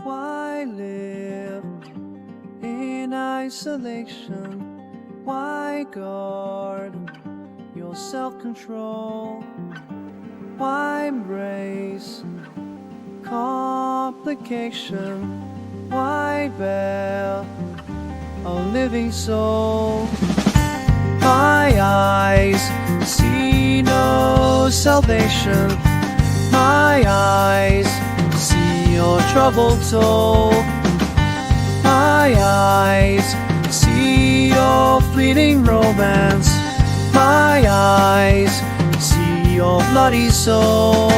Why live in isolation? Why guard your self-control? Why embrace complication? Why bear a living soul? My eyes see no salvation. My eyes see your troubled soul. My eyes see your fleeting romance. My eyes see your bloody soul.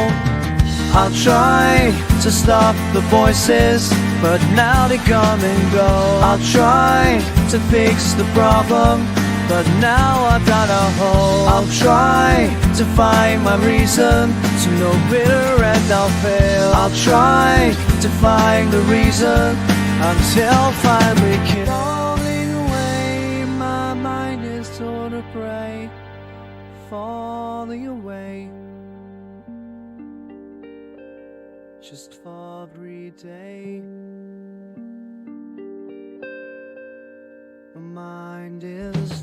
I'll try to stop the voices, but now they come and go. I'll try to fix the problem, but now I've got a hole. I'll try to find my reason to no bitter end I'll fail. I'll try to find the reason until finally falling away. My mind is torn to prey, falling away just for every day. My mind is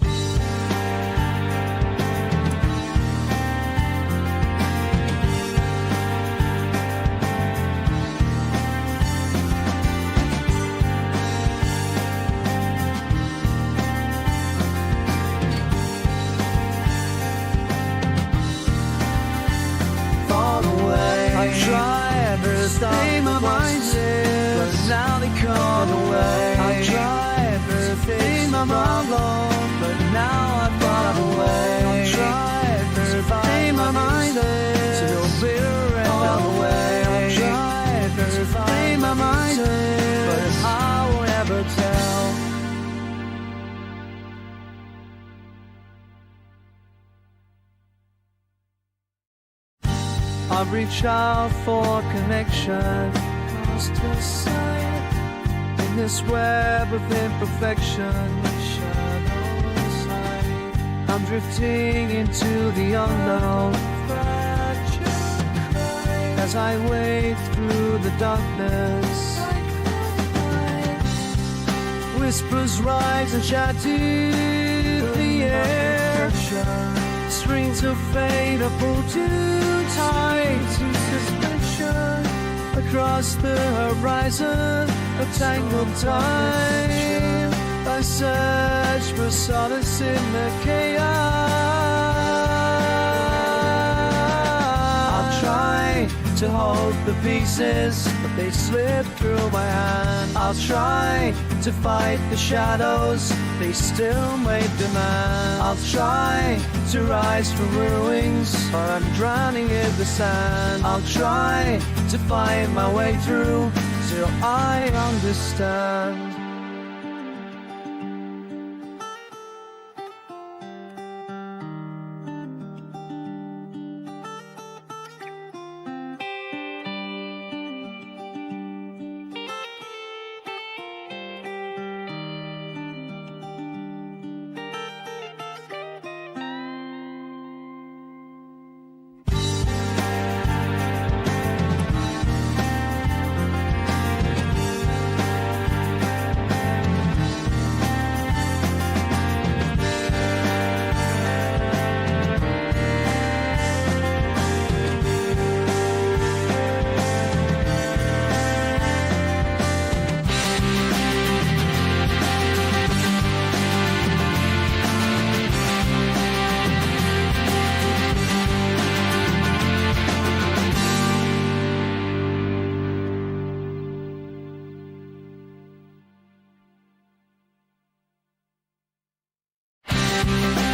fall away. I try and stay my mind is, but now they come away. I try and stay my mind alone, but now I've got away. I try and stay my mind is, to no bitter end all the way. I try and stay my mind is, but I will never tell. I reach out for connection, lost to sight in this web of imperfection. Shadows hide. I'm drifting into the unknown as I wade through the darkness. Whispers rise and shatter the air. Strings of fate are pulled too tight to suspension. Across the horizon, a tangled time. I search for solace in the chaos. I'll try to hold the pieces, but they slip through my hand. I'll try to fight the shadows, they still may demand. I'll try to rise from ruins, but I'm drowning in the sand. I'll try to find my way through till I understand.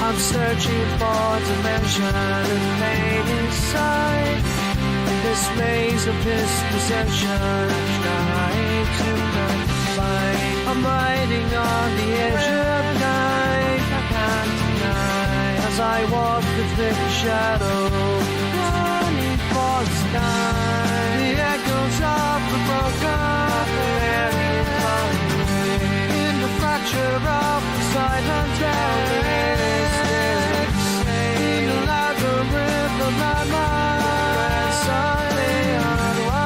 I'm searching for dimension made inside this maze of misperception. Trying to find. I'm riding on the edge of night. I can't deny as I walk the thick shadow, running for the sky. The echoes of the broken in the fracture of the silent darkness. Of my mind, suddenly unwound.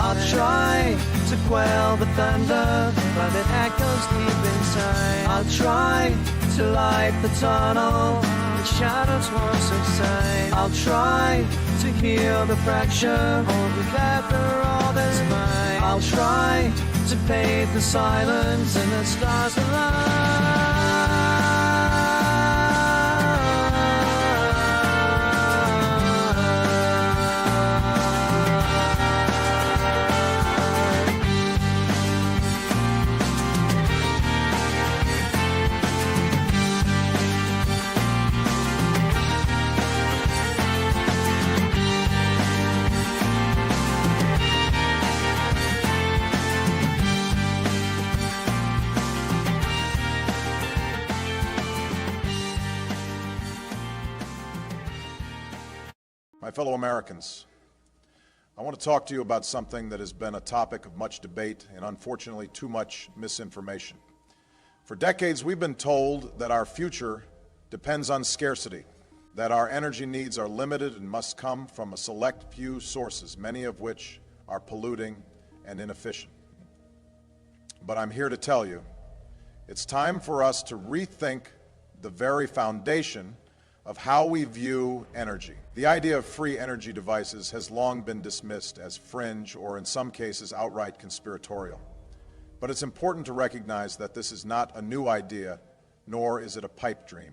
I'll try to quell the thunder, but it echoes deep inside. I'll try to light the tunnel, the shadows won't subside. I'll try to heal the fracture, hold together all that's mine. I'll try to paint the silence and the stars align. My fellow Americans, I want to talk to you about something that has been a topic of much debate and unfortunately too much misinformation. For decades, we've been told that our future depends on scarcity, that our energy needs are limited and must come from a select few sources, many of which are polluting and inefficient. But I'm here to tell you, it's time for us to rethink the very foundation of how we view energy. The idea of free energy devices has long been dismissed as fringe or in some cases outright conspiratorial. But it's important to recognize that this is not a new idea, nor is it a pipe dream.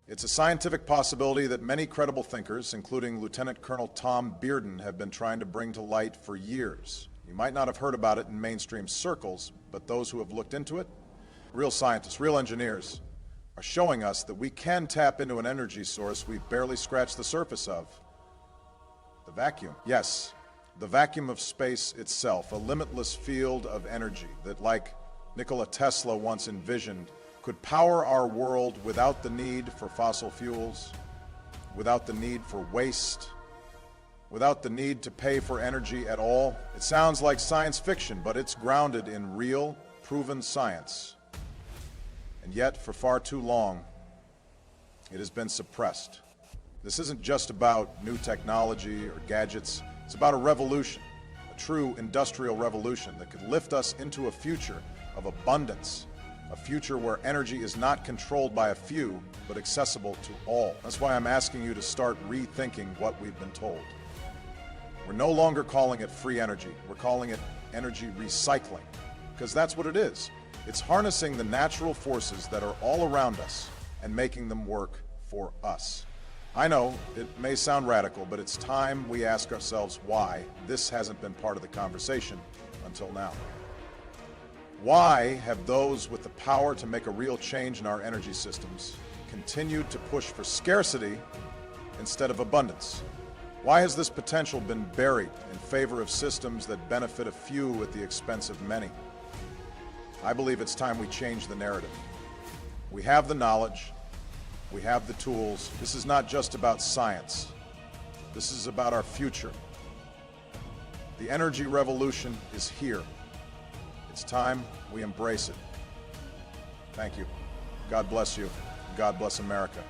It's a scientific possibility that many credible thinkers, including Lieutenant Colonel Tom Bearden, have been trying to bring to light for years. You might not have heard about it in mainstream circles, but those who have looked into it, real scientists, real engineers, are showing us that we can tap into an energy source we've barely scratched the surface of. The vacuum. Yes, the vacuum of space itself, a limitless field of energy that, like Nikola Tesla once envisioned, could power our world without the need for fossil fuels, without the need for waste, without the need to pay for energy at all. It sounds like science fiction, but it's grounded in real, proven science. And yet, for far too long, it has been suppressed. This isn't just about new technology or gadgets. It's about a revolution, a true industrial revolution that could lift us into a future of abundance, a future where energy is not controlled by a few, but accessible to all. That's why I'm asking you to start rethinking what we've been told. We're no longer calling it free energy. We're calling it energy recycling, because that's what it is. It's harnessing the natural forces that are all around us and making them work for us. I know it may sound radical, but it's time we ask ourselves why this hasn't been part of the conversation until now. Why have those with the power to make a real change in our energy systems continued to push for scarcity instead of abundance? Why has this potential been buried in favor of systems that benefit a few at the expense of many? I believe it's time we change the narrative. We have the knowledge, we have the tools. This is not just about science. This is about our future. The energy revolution is here. It's time we embrace it. Thank you. God bless you. God bless America.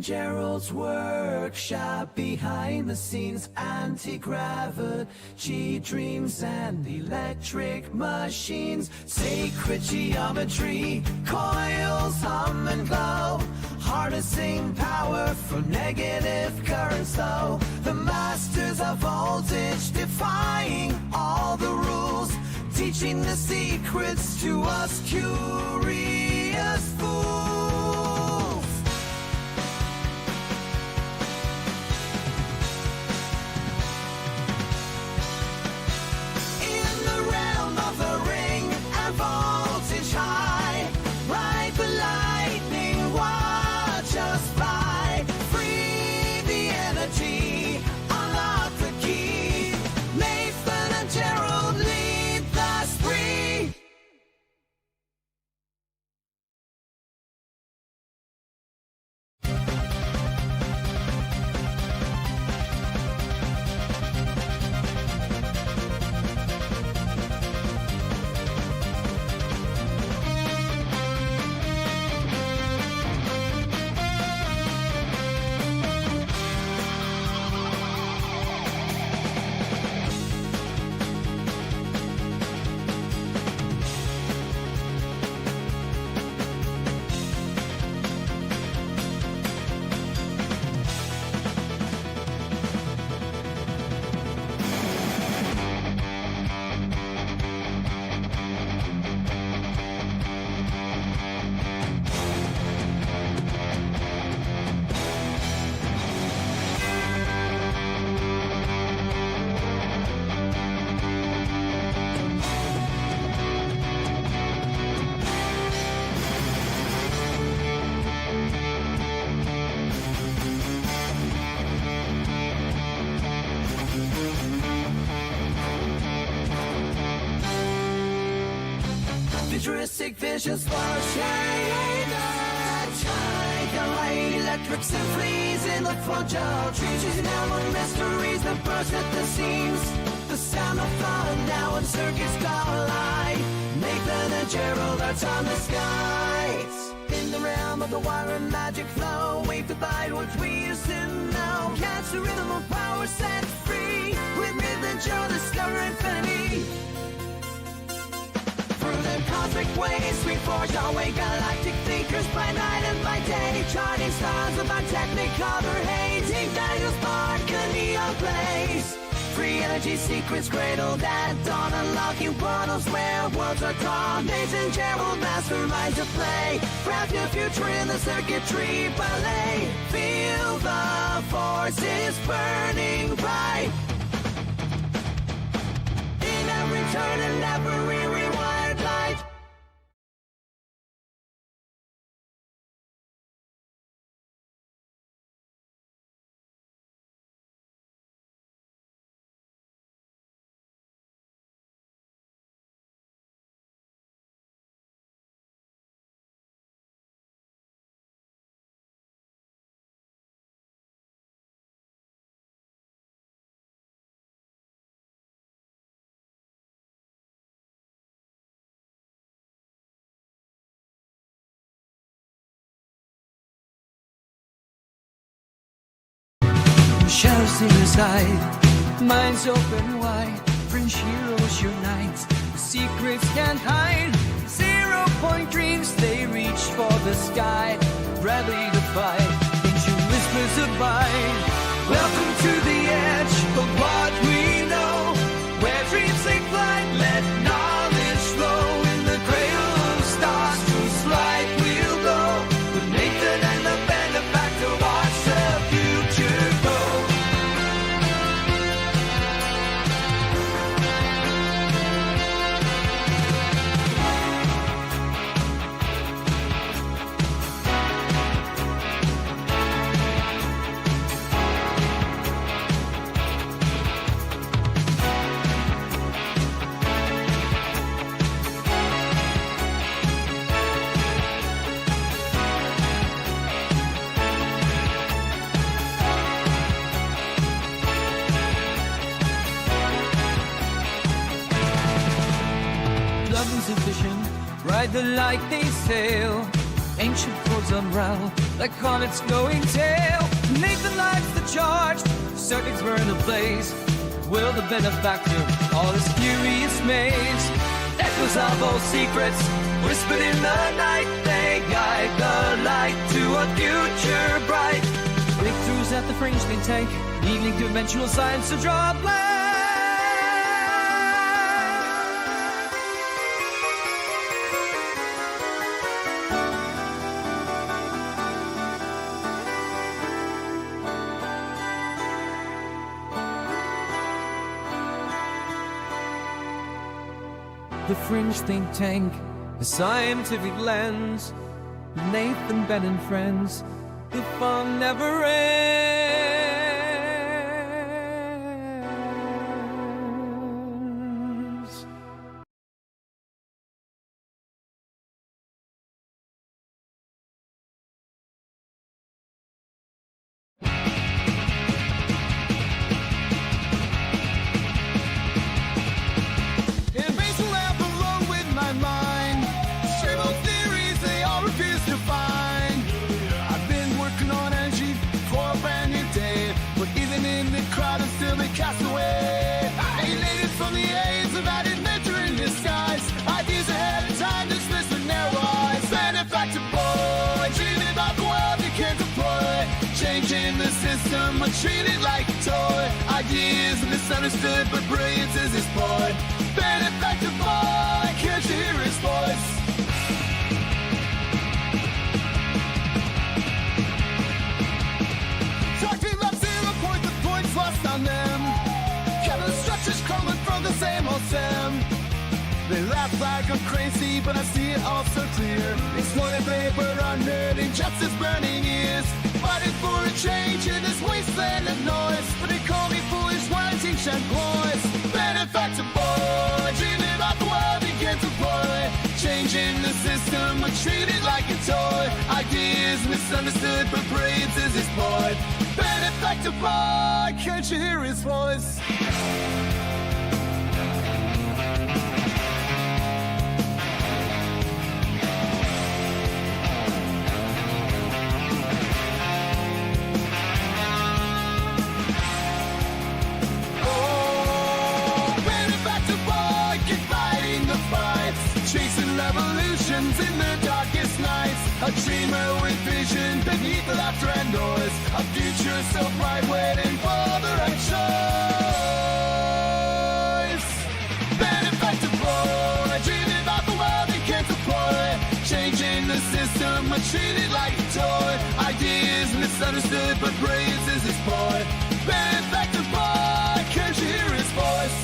Gerald's workshop, behind the scenes, anti-gravity dreams and electric machines, sacred geometry, coils hum and glow, harnessing power from negative currents though, the masters of voltage defying all the rules, teaching the secrets to us curious fools. futuristic vision sparks shine. Electrics and fleas in the fragile trees. Chasing down mysteries that burst at the seams. The sound of fun now in circuits collide. Nathan and Gerald are on the skies. In the realm of the wire and magic flow, wave the bite which we used to know. Catch the rhythm of power set free. With Myth and Joe discover infinity. Through them cosmic ways we forge our way. Galactic thinkers by night and by day. Charting stars of our technicolor haze. Igniting a spark, a neon blaze. Free energy secrets cradled at dawn. Unlocking portals where worlds are drawn. Nathan Gerald masterminds to play. Craft your future in the circuitry ballet. Feel the forces burning bright. In every turn and every rewired light. Shadows in the sky, minds open wide. Fringe heroes unite, the secrets can't hide. 0 point dreams, they reach for the sky. Bradley to fight, ancient whispers abide. Welcome to the edge of what we know, where dreams take flight, let knowledge flow. In the cradle of stars, whose light will go. With Nathan and the Benefactor, watch the future go. Ride the light they sail. Ancient forts unravel like comets going tail. Nathan lights the charge, circuits burn ablaze. Will the Benefactor all his furious maze? Echoes of old secrets whispered in the night. They guide the light to a future bright. Breakthroughs at the fringe they take, evening dimensional science to draw a blank. The fringe think tank, the scientific lens. Nathan, Ben and friends, the fun never ends. Treated like a toy. Ideas misunderstood, but brilliance is his point. Benefactor boy, can't you hear his voice? Talking about 0 point, the points lost on them. Kevin structures crumbling from the same old stem. They laugh like I'm crazy, but I see it all so clear. Exploited paper under injustice burning ears. Fighting for a change in this wasteland of noise. But they call me foolish, words, ancient ploys. Benefactor boy, dreaming about the world begins to play. Changing the system, but treat it like a toy. Ideas misunderstood, but brains is his boy. Benefactor boy, can't you hear his voice? Chasing revolutions in the darkest nights. A dreamer with vision beneath the laughter and noise. A future so bright waiting for the right choice. Benefactor boy, dreaming about the world he can't deploy. Changing the system, but treated like a toy. Ideas misunderstood, but brains is his boy. Benefactor boy, can't you hear his voice?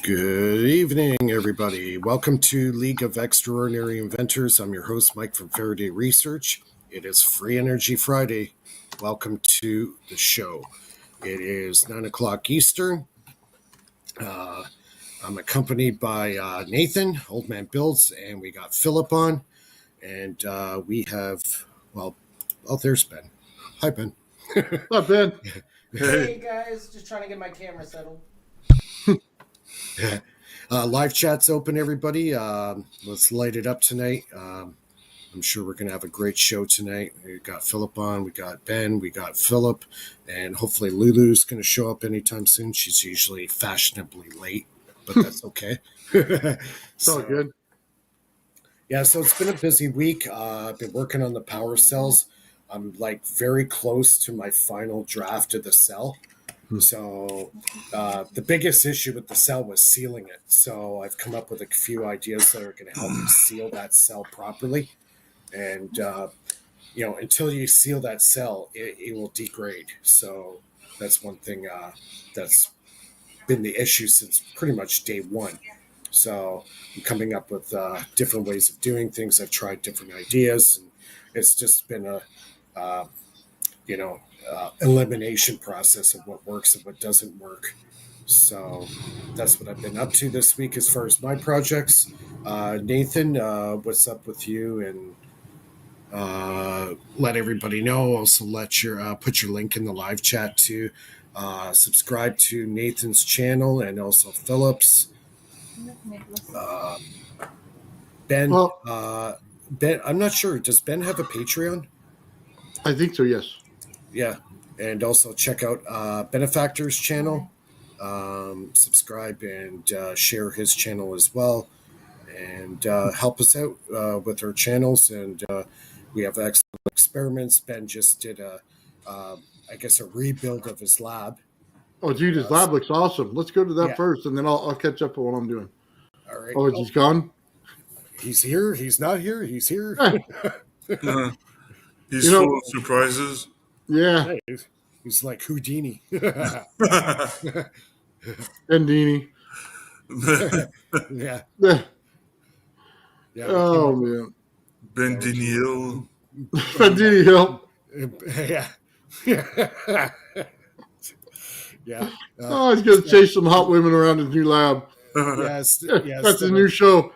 Good evening, everybody. Welcome to League of Extraordinary Inventors. I'm your host, Mike from Faraday Research. It is Free Energy Friday. Welcome to the show. It is 9 o'clock Eastern. I'm accompanied by Nathan, Old Man Builds, and we got Philip on. And we have, there's Ben. Hi, Ben. Hi, Ben. Hey, guys. Just trying to get my camera settled. Live chat's open, everybody. Let's light it up tonight. I'm sure we're going to have a great show tonight. We got Philip on, we got Ben, we got Philip, and hopefully Lulu's going to show up anytime soon. She's usually fashionably late, but that's okay. It's all good. Yeah, so it's been a busy week. I've been working on the power cells. I'm like very close to my final draft of the cell. So the biggest issue with the cell was sealing it. So I've come up with a few ideas that are going to help me seal that cell properly. And, until you seal that cell, it will degrade. So that's one thing that's been the issue since pretty much day one. So I'm coming up with different ways of doing things. I've tried different ideas. And it's just been a, elimination process of what works and what doesn't work. So that's what I've been up to this week as far as my projects. Nathan, what's up with you? And let everybody know. Also, let your put your link in the live chat to subscribe to Nathan's channel and also Philip's. Ben, Ben, I'm not sure. Does Ben have a Patreon? I think so. Yes. Yeah, and also check out Benefactors channel. Subscribe and share his channel as well, and help us out with our channels. And we have excellent experiments. Ben just did a rebuild of his lab. Oh, dude, his lab looks awesome. Let's go to that first, and then I'll catch up on what I'm doing. All right. Oh, he's gone? He's here. He's not here. He's here. He's full of surprises. Yeah. Hey, he's like Houdini. Houdini. Yeah. Yeah. Oh, man. Bendini Hill. Bendini Hill. Yeah. Yeah. Oh, he's going to chase some hot women around his new lab. Yes. That's his new show.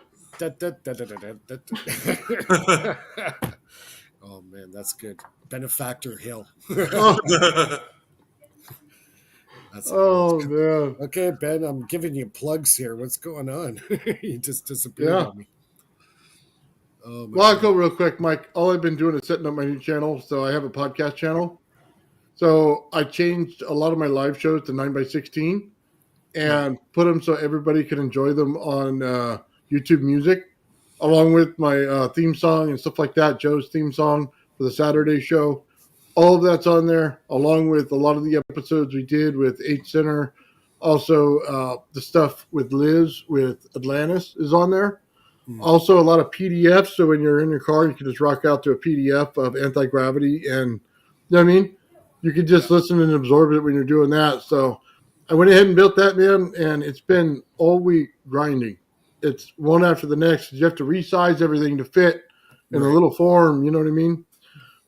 Oh, man, that's good. Benefactor Hill. That's man. Okay, Ben, I'm giving you plugs here. What's going on? You just disappeared on me. Oh, well, I'll go real quick, Mike. All I've been doing is setting up my new channel. So I have a podcast channel. So I changed a lot of my live shows to 9x16 and put them so everybody can enjoy them on YouTube Music, along with my theme song and stuff like that, Joe's theme song for the Saturday show. All of that's on there, along with a lot of the episodes we did with H Center. Also, the stuff with Liz with Atlantis is on there. Also, a lot of PDFs. So when you're in your car, you can just rock out to a PDF of anti-gravity. And, you know what I mean? You can just listen and absorb it when you're doing that. So I went ahead and built that, man. And it's been all week grinding. It's one after the next. You have to resize everything to fit in a little form. You know what I mean?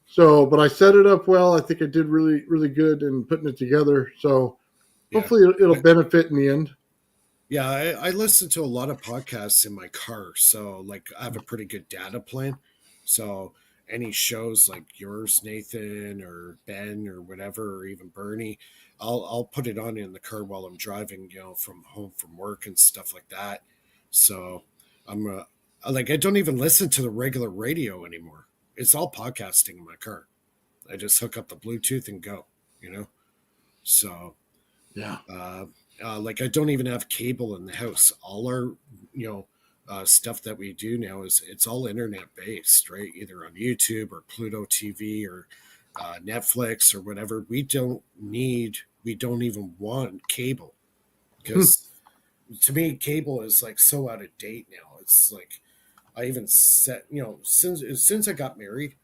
So, but I set it up well. I think I did really, really good in putting it together. So hopefully it'll benefit in the end. Yeah, I listen to a lot of podcasts in my car. So, like, I have a pretty good data plan. So any shows like yours, Nathan, or Ben, or whatever, or even Bernie, I'll put it on in the car while I'm driving, from home from work and stuff like that. So I'm I don't even listen to the regular radio anymore. It's all podcasting in my car. I just hook up the Bluetooth and go, So, yeah. I don't even have cable in the house. All our, stuff that we do now it's all internet based, right? Either on YouTube or Pluto TV or Netflix or whatever. We don't even want cable because to me, cable is like so out of date now. It's like, I even set, since I got married,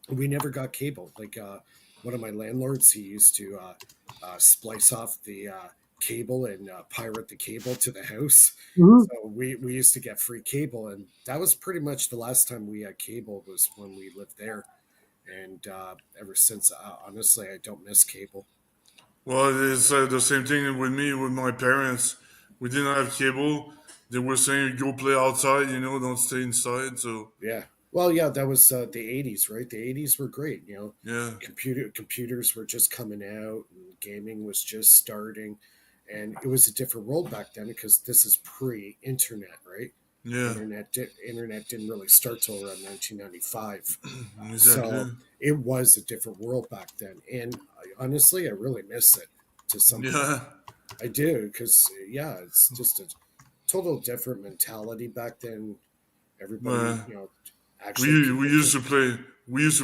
we never got cable. Like one of my landlords, he used to splice off the cable and pirate the cable to the house. Mhm. So we used to get free cable, and that was pretty much the last time we had cable was when we lived there. And ever since, honestly, I don't miss cable. Well, it's the same thing with me, with my parents. We didn't have cable. They were saying, go play outside, don't stay inside. So, Yeah. Well, yeah, that was the '80s, right? The '80s were great. yeah. Computers were just coming out, and gaming was just starting, and it was a different world back then because this is pre-internet, right? Yeah. Internet didn't really start till around 1995. Exactly. So it was a different world back then, and honestly, I really miss it to some Yeah. I do because it's just a total different mentality back then. Everybody, actually, We used to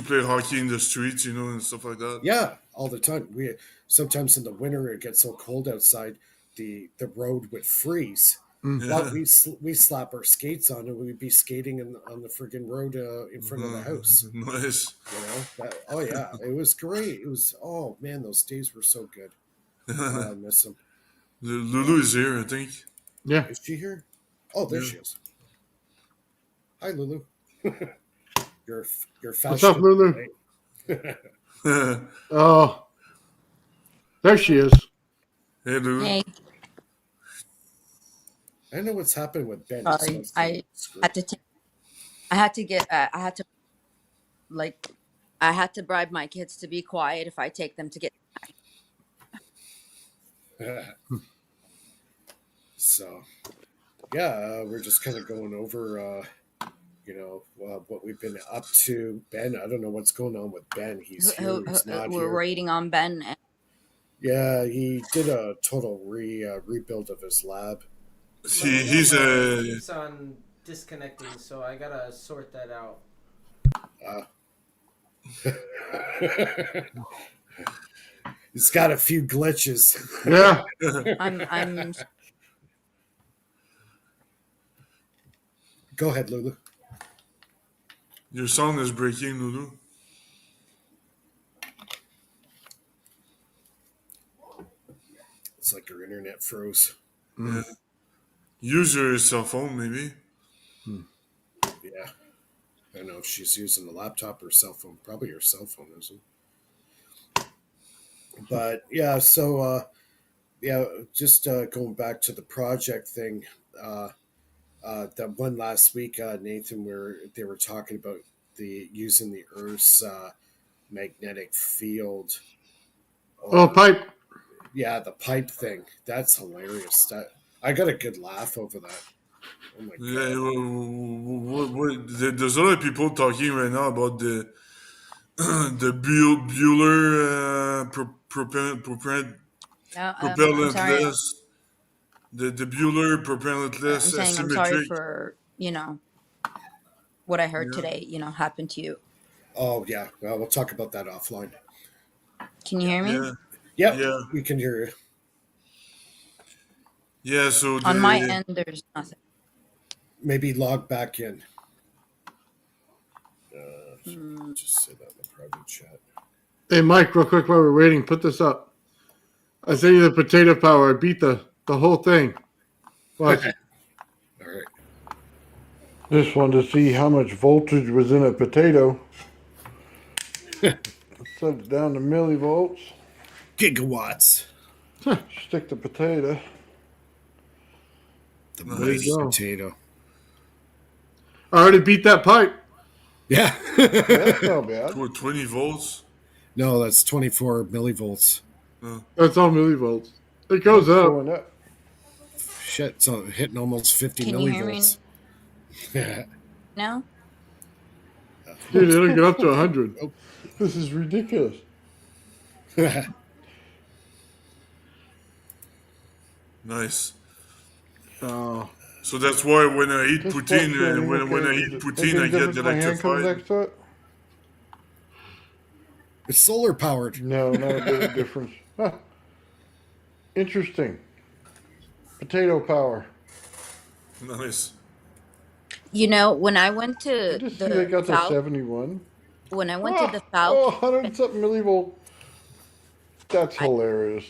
play hockey in the streets, and stuff like that. yeah, all the time. We sometimes in the winter it gets so cold outside, the road would freeze. Mm. But we slap our skates on and we'd be skating on the friggin' road in front of the house. Nice. Oh yeah, it was great. It was, oh man, those days were so good. I miss them. Lulu is here, I think. Yeah. Is she here? Oh, there Yeah. she is. Hi, Lulu. You're What's up, Lulu? Oh, there she is. Hey, Lulu. Hey, I don't know what's happened with Ben. sorry. I had to take. I had to get. I had to like. I had to bribe my kids to be quiet if I take them to get. So, yeah, we're just kind of going over, what we've been up to. Ben, I don't know what's going on with Ben. He's here. He's not We're here. rating on Ben. And Yeah, he did a total rebuild of his lab. He's It's on disconnecting, so I gotta sort that out. It's got a few glitches. Yeah. I'm. Go ahead, Lulu. Your sound is breaking, Lulu. It's like your internet froze. Yeah. Use your cell phone, maybe. Yeah. I don't know if she's using the laptop or cell phone. Probably her cell phone, isn't it? But yeah, so just going back to the project thing. That one last week, Nathan, where they were talking about using the Earth's magnetic field. Oh, pipe. Yeah, the pipe thing. That's hilarious. I got a good laugh over that. Oh my Yeah, there's a lot of people talking right now about the Bueller I'm sorry. propellantless, the Bueller I'm propellantless saying I'm sorry asymmetric. for what I heard Yeah. today. Happened to you. Oh yeah. Well, we'll talk about that offline. Can you hear me? Yeah, Yep, yeah, we can hear you. yeah. So On my end, there's nothing. Maybe log back in. Just say that in the private chat. Hey, Mike, real quick while we're waiting, put this up. I sent you the potato power. I beat the whole thing. Watch. All right. Just wanted to see how much voltage was in a potato. Set it down to millivolts. Gigawatts. Stick the potato. The There you mighty go. potato. I already beat that pipe. Yeah. That's not bad. 20 volts. No, that's 24 millivolts. That's all millivolts. It goes up. Going up. Shit, it's hitting almost 50 Can you hear me millivolts. now? Dude, it'll get up to 100. This is ridiculous. Nice. Oh. So that's why when I eat Just poutine, fluctuating, when I okay. eat Is it poutine, I any get difference if my hand comes electrified. next to it? It's solar powered. No, not a bit of difference. Huh. Interesting. Potato power. Nice. When I went to Just see they got to South, 71. when I went to the South, Oh, 100 something millivolt. That's hilarious.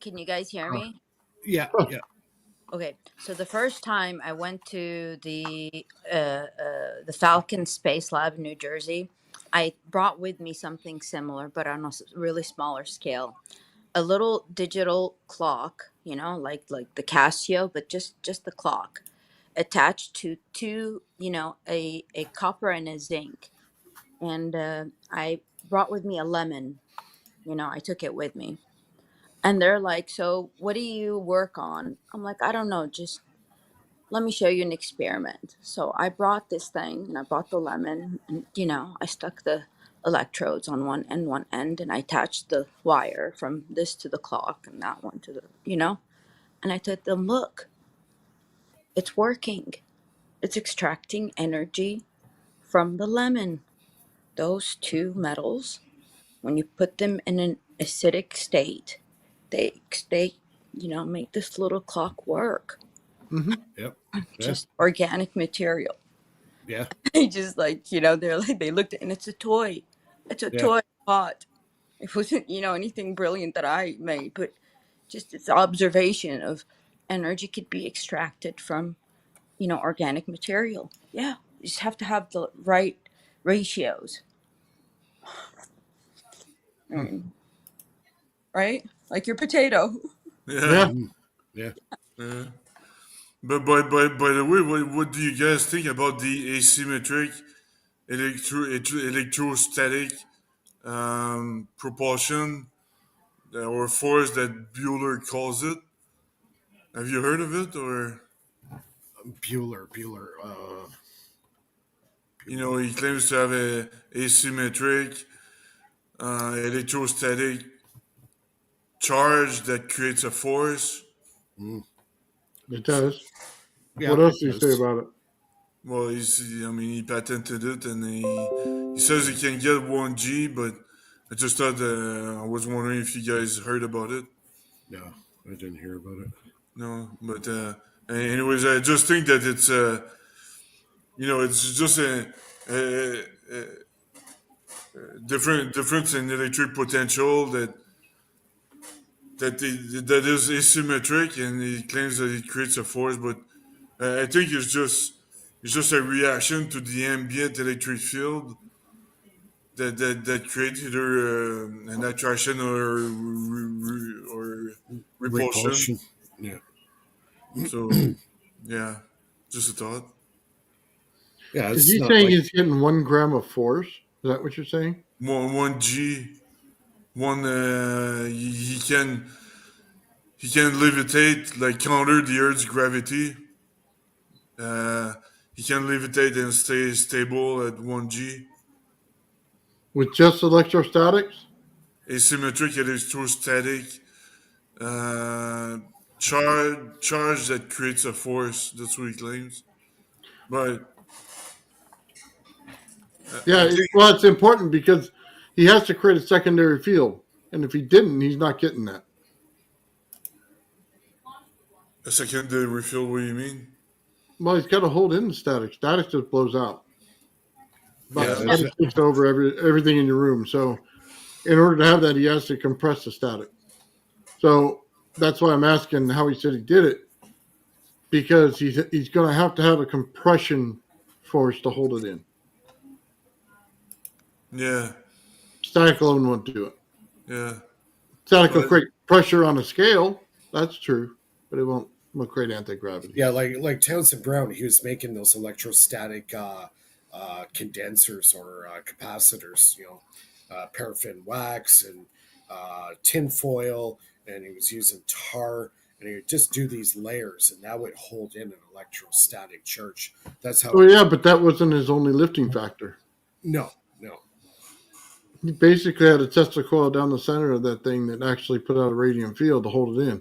can you guys hear me? Yeah, yeah. Okay, so the first time I went to the Falcon Space Lab in New Jersey, I brought with me something similar, but on a really smaller scale. A little digital clock, like the Casio, but just the clock, attached to two, a copper and a zinc. And I brought with me a lemon. I took it with me. And they're like, "So, what do you work on?" I'm like, "I don't know, just let me show you an experiment." So I brought this thing and I brought the lemon and I stuck the electrodes on one end and I attached the wire from this to the clock and that one to and I told them, "Look, it's working. It's extracting energy from the lemon. Those two metals, when you put them in an acidic state, they make this little clock work." Mm-hmm. Yep. Just organic material. Yeah. They just they're like, they looked at, and it's a toy. It's a Yeah. toy pot. It wasn't, anything brilliant that I made, but just its observation of energy could be extracted from, organic material. Yeah. You just have to have the right ratios. Right? Like your potato. Yeah. Yeah. Yeah. By the way, what do you guys think about the asymmetric electrostatic propulsion or force that Bueller calls it? Have you heard of it, or Bueller. he claims to have a asymmetric electrostatic charge that creates a force. It does. Yeah, What else do it you say does. about it? Well, he patented it, and he says he can get 1G, but I just thought I was wondering if you guys heard about it. No, I didn't hear about it. No, but anyways, I just think that it's it's just a difference in electric potential that is asymmetric, and he claims that it creates a force, but I think it's just a reaction to the ambient electric field that creates either an attraction or repulsion. Yeah. So yeah, just a thought. Yeah, Is it's he not saying like he's getting 1 gram of force? Is that what you're saying? One G, one he can levitate, like counter the Earth's gravity. He can levitate and stay stable at 1G. With just electrostatics? Asymmetric electrostatic charge that creates a force. That's what he claims. But Yeah, I think well, it's important because he has to create a secondary field. And if he didn't, he's not getting that. a secondary refill. What do you mean? Well, he's got to hold in the static. Static just blows out. But Yeah, static takes over everything in your room. So in order to have that, he has to compress the static. So that's why I'm asking how he said he did it, because he's going to have a compression force to hold it in. Yeah, Static alone won't do it. yeah. Static will create pressure on a scale. That's true, but it won't create anti-gravity. Yeah, like Townsend Brown, he was making those electrostatic condensers or capacitors, paraffin wax and tin foil, and he was using tar, and he would just do these layers, and that would hold in an electrostatic charge. That's how. Oh yeah, but that wasn't his only lifting factor. No. He basically had a Tesla coil down the center of that thing that actually put out a radiant field to hold it in.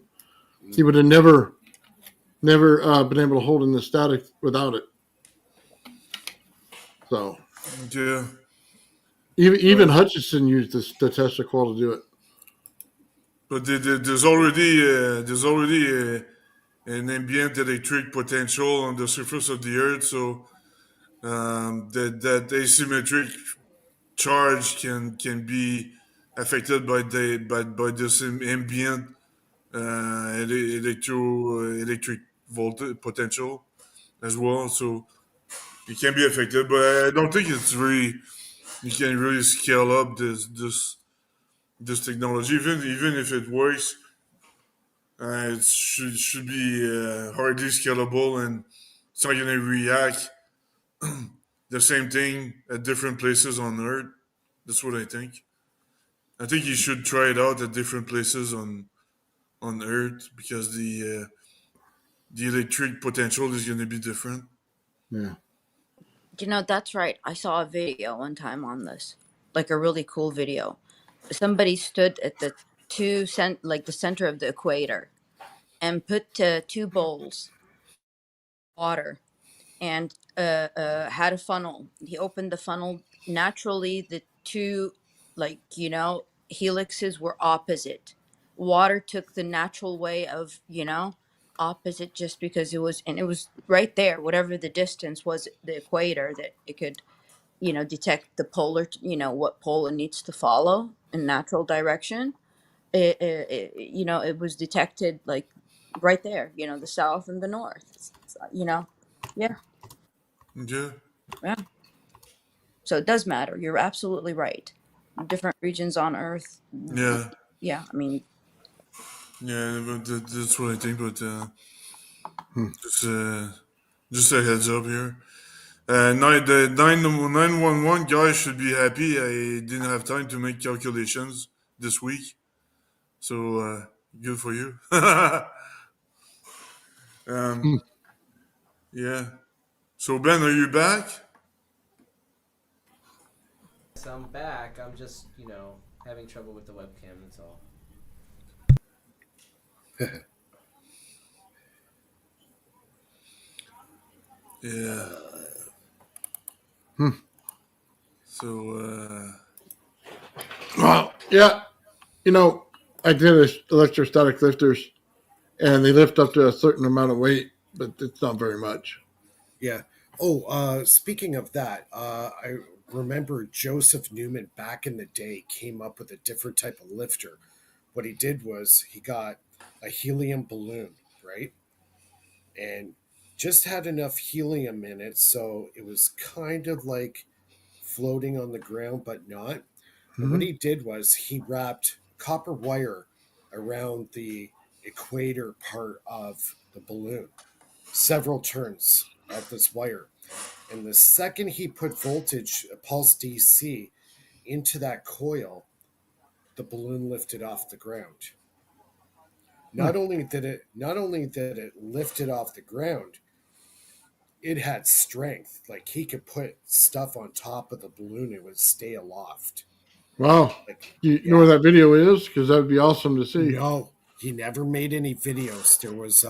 He would have never been able to hold in the static without it. So Yeah. Even Hutchison used the Tesla coil to do it. But there's already an ambient electric potential on the surface of the Earth, so that asymmetric charge can be affected by this ambient electric voltage potential as well. So it can be affected, but I don't think it's really you can really scale up this technology. Even if it works, it should be hardly scalable, and it's not going to react the same thing at different places on Earth. That's what I think. I think you should try it out at different places on Earth because the electric potential is going to be different. Yeah. You know, that's right. I saw a video one time on this, like a really cool video. Somebody stood at the the center of the equator, and put two bowls water, and had a funnel. He opened the funnel. Naturally, the two, helixes were opposite. Water took the natural way of, opposite, just because it was right there, whatever the distance was, the equator, that it could, detect the polar, what pole it needs to follow in natural direction. It was detected, like, right there, the south and the north. Yeah. Yeah. Yeah. So it does matter. You're absolutely right. Different regions on Earth. Yeah. Yeah. I mean, Yeah, but that's what I think. But just a heads up here. The 911 guy should be happy. I didn't have time to make calculations this week, so good for you. Yeah. So Ben, are you back? So I'm back. I'm just, having trouble with the webcam, that's all. Yeah. So, Well, yeah. I did electrostatic lifters, and they lift up to a certain amount of weight, but it's not very much. Yeah. Speaking of that, I remember Joseph Newman back in the day came up with a different type of lifter. What he did was he got a helium balloon, right? And just had enough helium in it, so it was kind of like floating on the ground, but not. And what he did was he wrapped copper wire around the equator part of the balloon, several turns of this wire. And the second he put voltage, a pulse DC, into that coil, the balloon lifted off the ground. Not only did it lift it off the ground, it had strength. Like he could put stuff on top of the balloon, it would stay aloft. Wow. You know where that video is? Because that would be awesome to see. No, he never made any videos. There was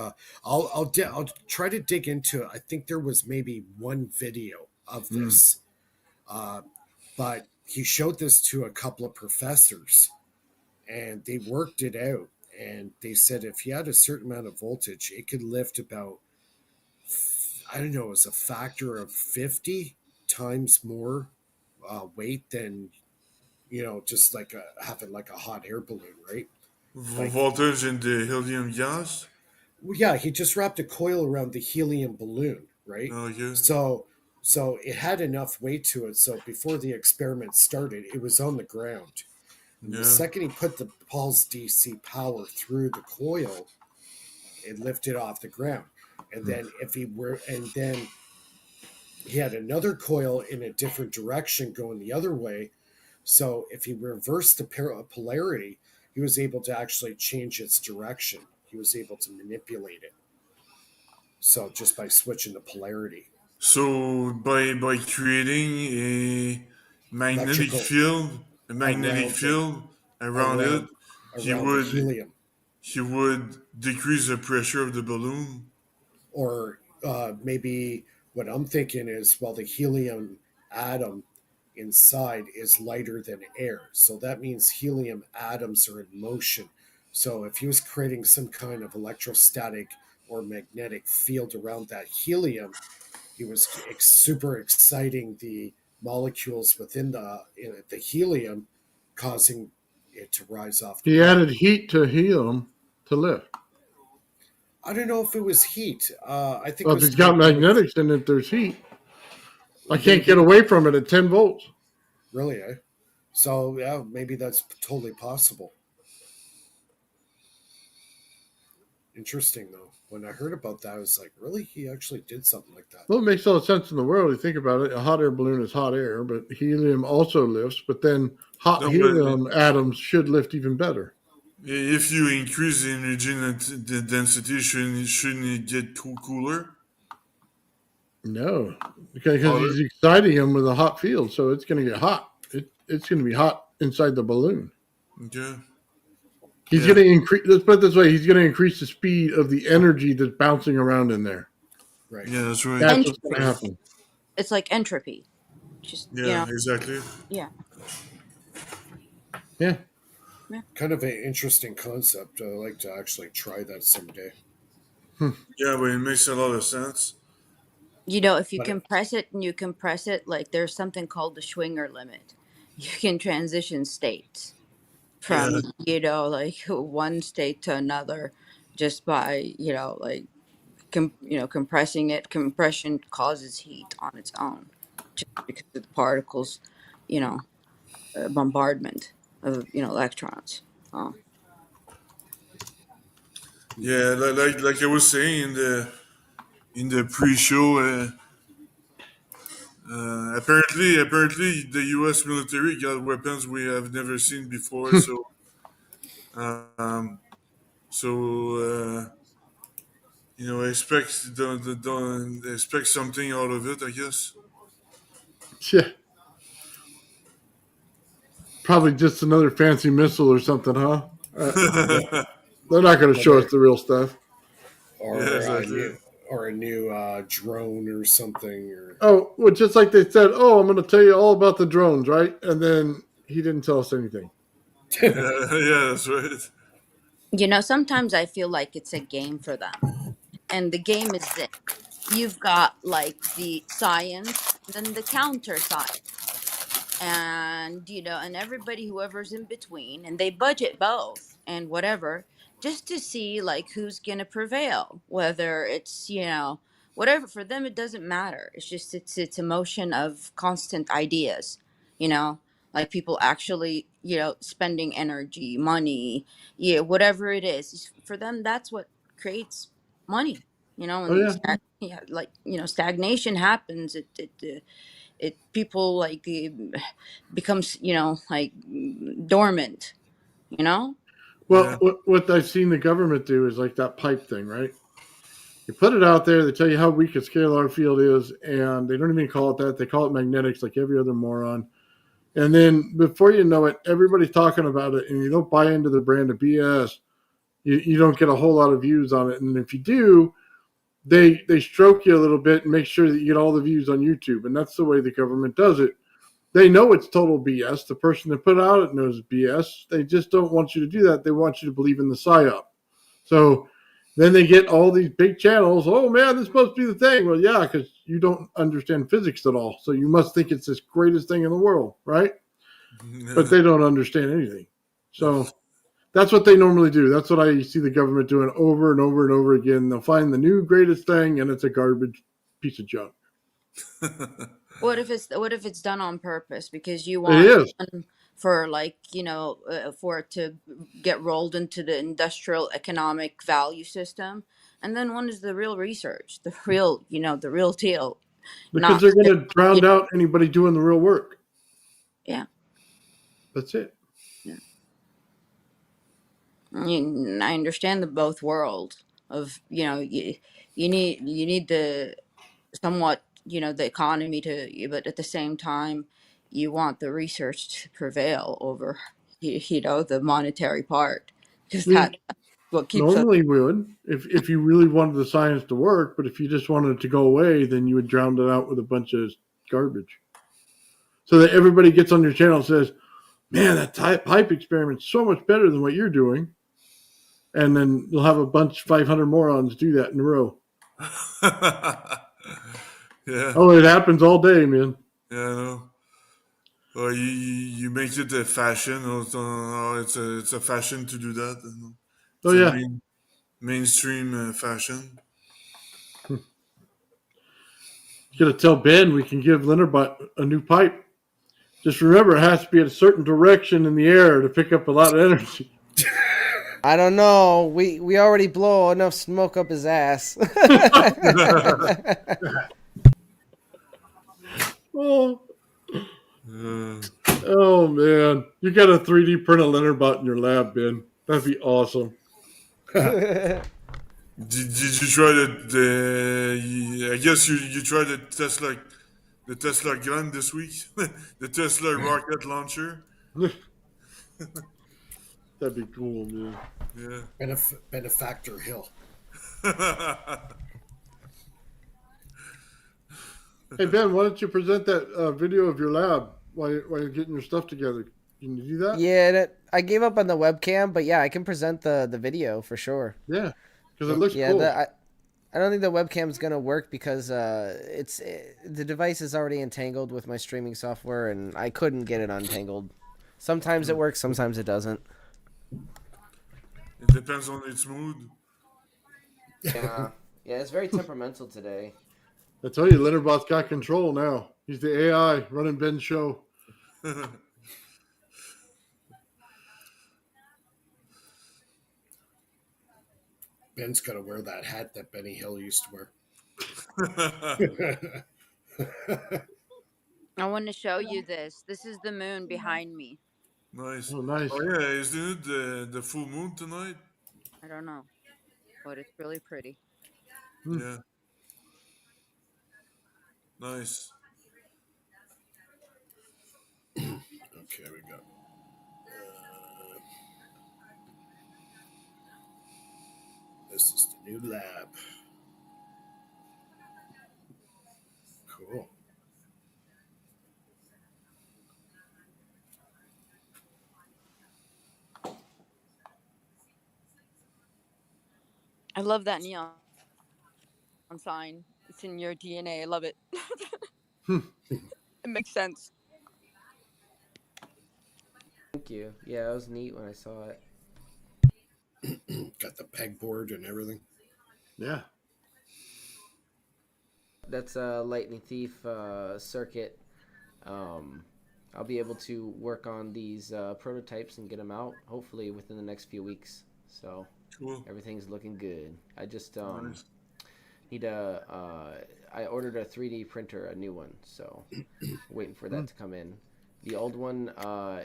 I'll try to dig into it. I think there was maybe one video of this, but he showed this to a couple of professors, and they worked it out. And they said if you had a certain amount of voltage, it could lift about, I don't know, it was a factor of 50 times more weight than, just like having like a hot air balloon, right? voltage in the helium gas. Well, yeah, he just wrapped a coil around the helium balloon, right? Oh, yeah. So it had enough weight to it. So before the experiment started, it was on the ground. And the second he put the pulse DC power through the coil, it lifted off the ground. And then then he had another coil in a different direction going the other way. So if he reversed the polarity, he was able to actually change its direction. He was able to manipulate it. So just by switching the polarity. So by creating a magnetic field around it, he would decrease the pressure of the balloon. Or maybe what I'm thinking is, well, the helium atom inside is lighter than air. So that means helium atoms are in motion. So if he was creating some kind of electrostatic or magnetic field around that helium, he was super exciting the molecules within the helium, causing it to rise off. He added heat to helium. to lift. I don't know if it was heat. I think Well, it if was it's got magnetics in it, there's heat. I can't get away from it at 10 volts. Really, eh? So, yeah, maybe that's totally possible. Interesting, though. When I heard about that, I was like, really? He actually did something like that. Well, it makes all the sense in the world. You think about it. A hot air balloon is hot air, but helium also lifts. But then hot helium atoms should lift even better. If you increase the energy density, shouldn't it get cooler? No, because he's exciting him with a hot field, so it's going to get hot. It's going to be hot inside the balloon. Okay. He's going to increase. Let's put it this way: he's going to increase the speed of the energy that's bouncing around in there. Right. Yeah, that's right. That's what's going to happen. It's like entropy. Just exactly. Yeah. Yeah. Kind of an interesting concept. I'd like to actually try that someday. Yeah, but it makes a lot of sense. If you compress it and you compress it, like there's something called the Schwinger limit. You can transition states from, like one state to another just by, compressing it. Compression causes heat on its own just because of the particles, bombardment of, electrons. Oh. Yeah, like I was saying in the pre-show, apparently the U.S. military got weapons we have never seen before. Expect expect something out of it, I guess. Yeah. Probably just another fancy missile or something, huh? They're not going to show us the real stuff. Or a new drone or something. Well, just like they said, I'm going to tell you all about the drones, right? And then he didn't tell us anything. Yeah, that's right. Sometimes I feel like it's a game for them. And the game is this. You've got like the science, then the counter science. And, and everybody, whoever's in between, and they budget both and whatever, just to see like who's going to prevail, whether it's, whatever. For them, it doesn't matter. It's just, it's a motion of constant ideas, like people actually, spending energy, money, whatever it is. For them, that's what creates money, and stagnation happens. It people like becomes like dormant, Well, what I've seen the government do is like that pipe thing, right? You put it out there, they tell you how weak a scalar field is, and they don't even call it that. They call it magnetics like every other moron. And then before you know it, everybody's talking about it, and you don't buy into the brand of BS. You don't get a whole lot of views on it. And if you do, they stroke you a little bit and make sure that you get all the views on YouTube. And that's the way the government does it. They know it's total BS. The person that put out it knows it's BS. They just don't want you to do that. They want you to believe in the PSYOP. So then they get all these big channels. Oh, man, this is supposed to be the thing. Well, yeah, because you don't understand physics at all. So you must think it's this greatest thing in the world, right? But they don't understand anything. So that's what they normally do. That's what I see the government doing over and over and over again. They'll find the new greatest thing, and it's a garbage piece of junk. What if it's done on purpose because you want for for it to get rolled into the industrial economic value system, and then when is the real research, the real deal? Because they're going to drown out anybody doing the real work. Yeah, that's it. Yeah, I understand the both world of you need the somewhat the economy but at the same time you want the research to prevail over the monetary part, because that's what keeps normally would if you really wanted the science to work. But if you just wanted it to go away, then you would drown it out with a bunch of garbage, so that everybody gets on your channel and says, man, that pipe experiment's so much better than what you're doing. And then you'll have a bunch 500 morons do that in a row. Yeah. Oh, it happens all day, man. Yeah, I know. Or you make it a fashion, or it's a fashion to do that. Oh, It's a yeah. mainstream fashion. Gonna tell Ben we can give Linderbot a new pipe. Just remember, it has to be in a certain direction in the air to pick up a lot of energy. I don't know. We already blow enough smoke up his ass. Oh. Oh man, you got a 3D print a Linderbot in your lab, Ben. That'd be awesome. Did you try I guess you tried the Tesla gun this week, the Tesla rocket launcher. That'd be cool, man. Yeah. Benefactor Hill. Hey Ben, why don't you present that video of your lab while you're getting your stuff together? Can you do that? Yeah, I gave up on the webcam, but yeah, I can present the video for sure. Yeah, because it looks cool. I don't think the webcam's gonna work because the device is already entangled with my streaming software, and I couldn't get it untangled. Sometimes it works, sometimes it doesn't. It depends on its mood. Yeah, it's very temperamental today. I tell you, Linderbot's got control now. He's the AI running Ben's show. Ben's got to wear that hat that Benny Hill used to wear. I want to show you this. This is the moon behind me. Nice. Oh, nice. Oh yeah, isn't it the full moon tonight? I don't know, but it's really pretty. Yeah. Nice. Okay, we go. This is the new lab. Cool. I love that neon sign. It's in your DNA. I love it. It makes sense. Thank you. Yeah, it was neat when I saw it. Got the pegboard and everything. Yeah. That's a Lightning Thief circuit. I'll be able to work on these prototypes and get them out hopefully within the next few weeks. So cool. Everything's looking good. I just Nice. need I ordered a 3D printer, a new one, so waiting for that to come in. The old one,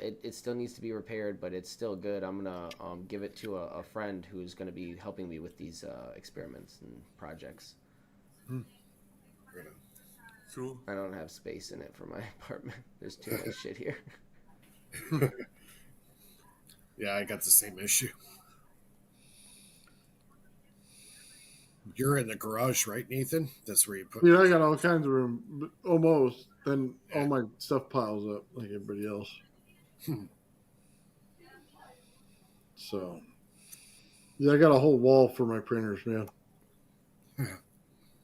it still needs to be repaired, but it's still good. I'm gonna give it to a friend who's gonna be helping me with these experiments and projects. Cool. I don't have space in it for my apartment. There's too much shit here. Yeah, I got the same issue. You're in the garage, right, Nathan? That's where you put. Yeah, I got all kinds of room, but almost. Then all my stuff piles up like everybody else. So, yeah, I got a whole wall for my printers, man.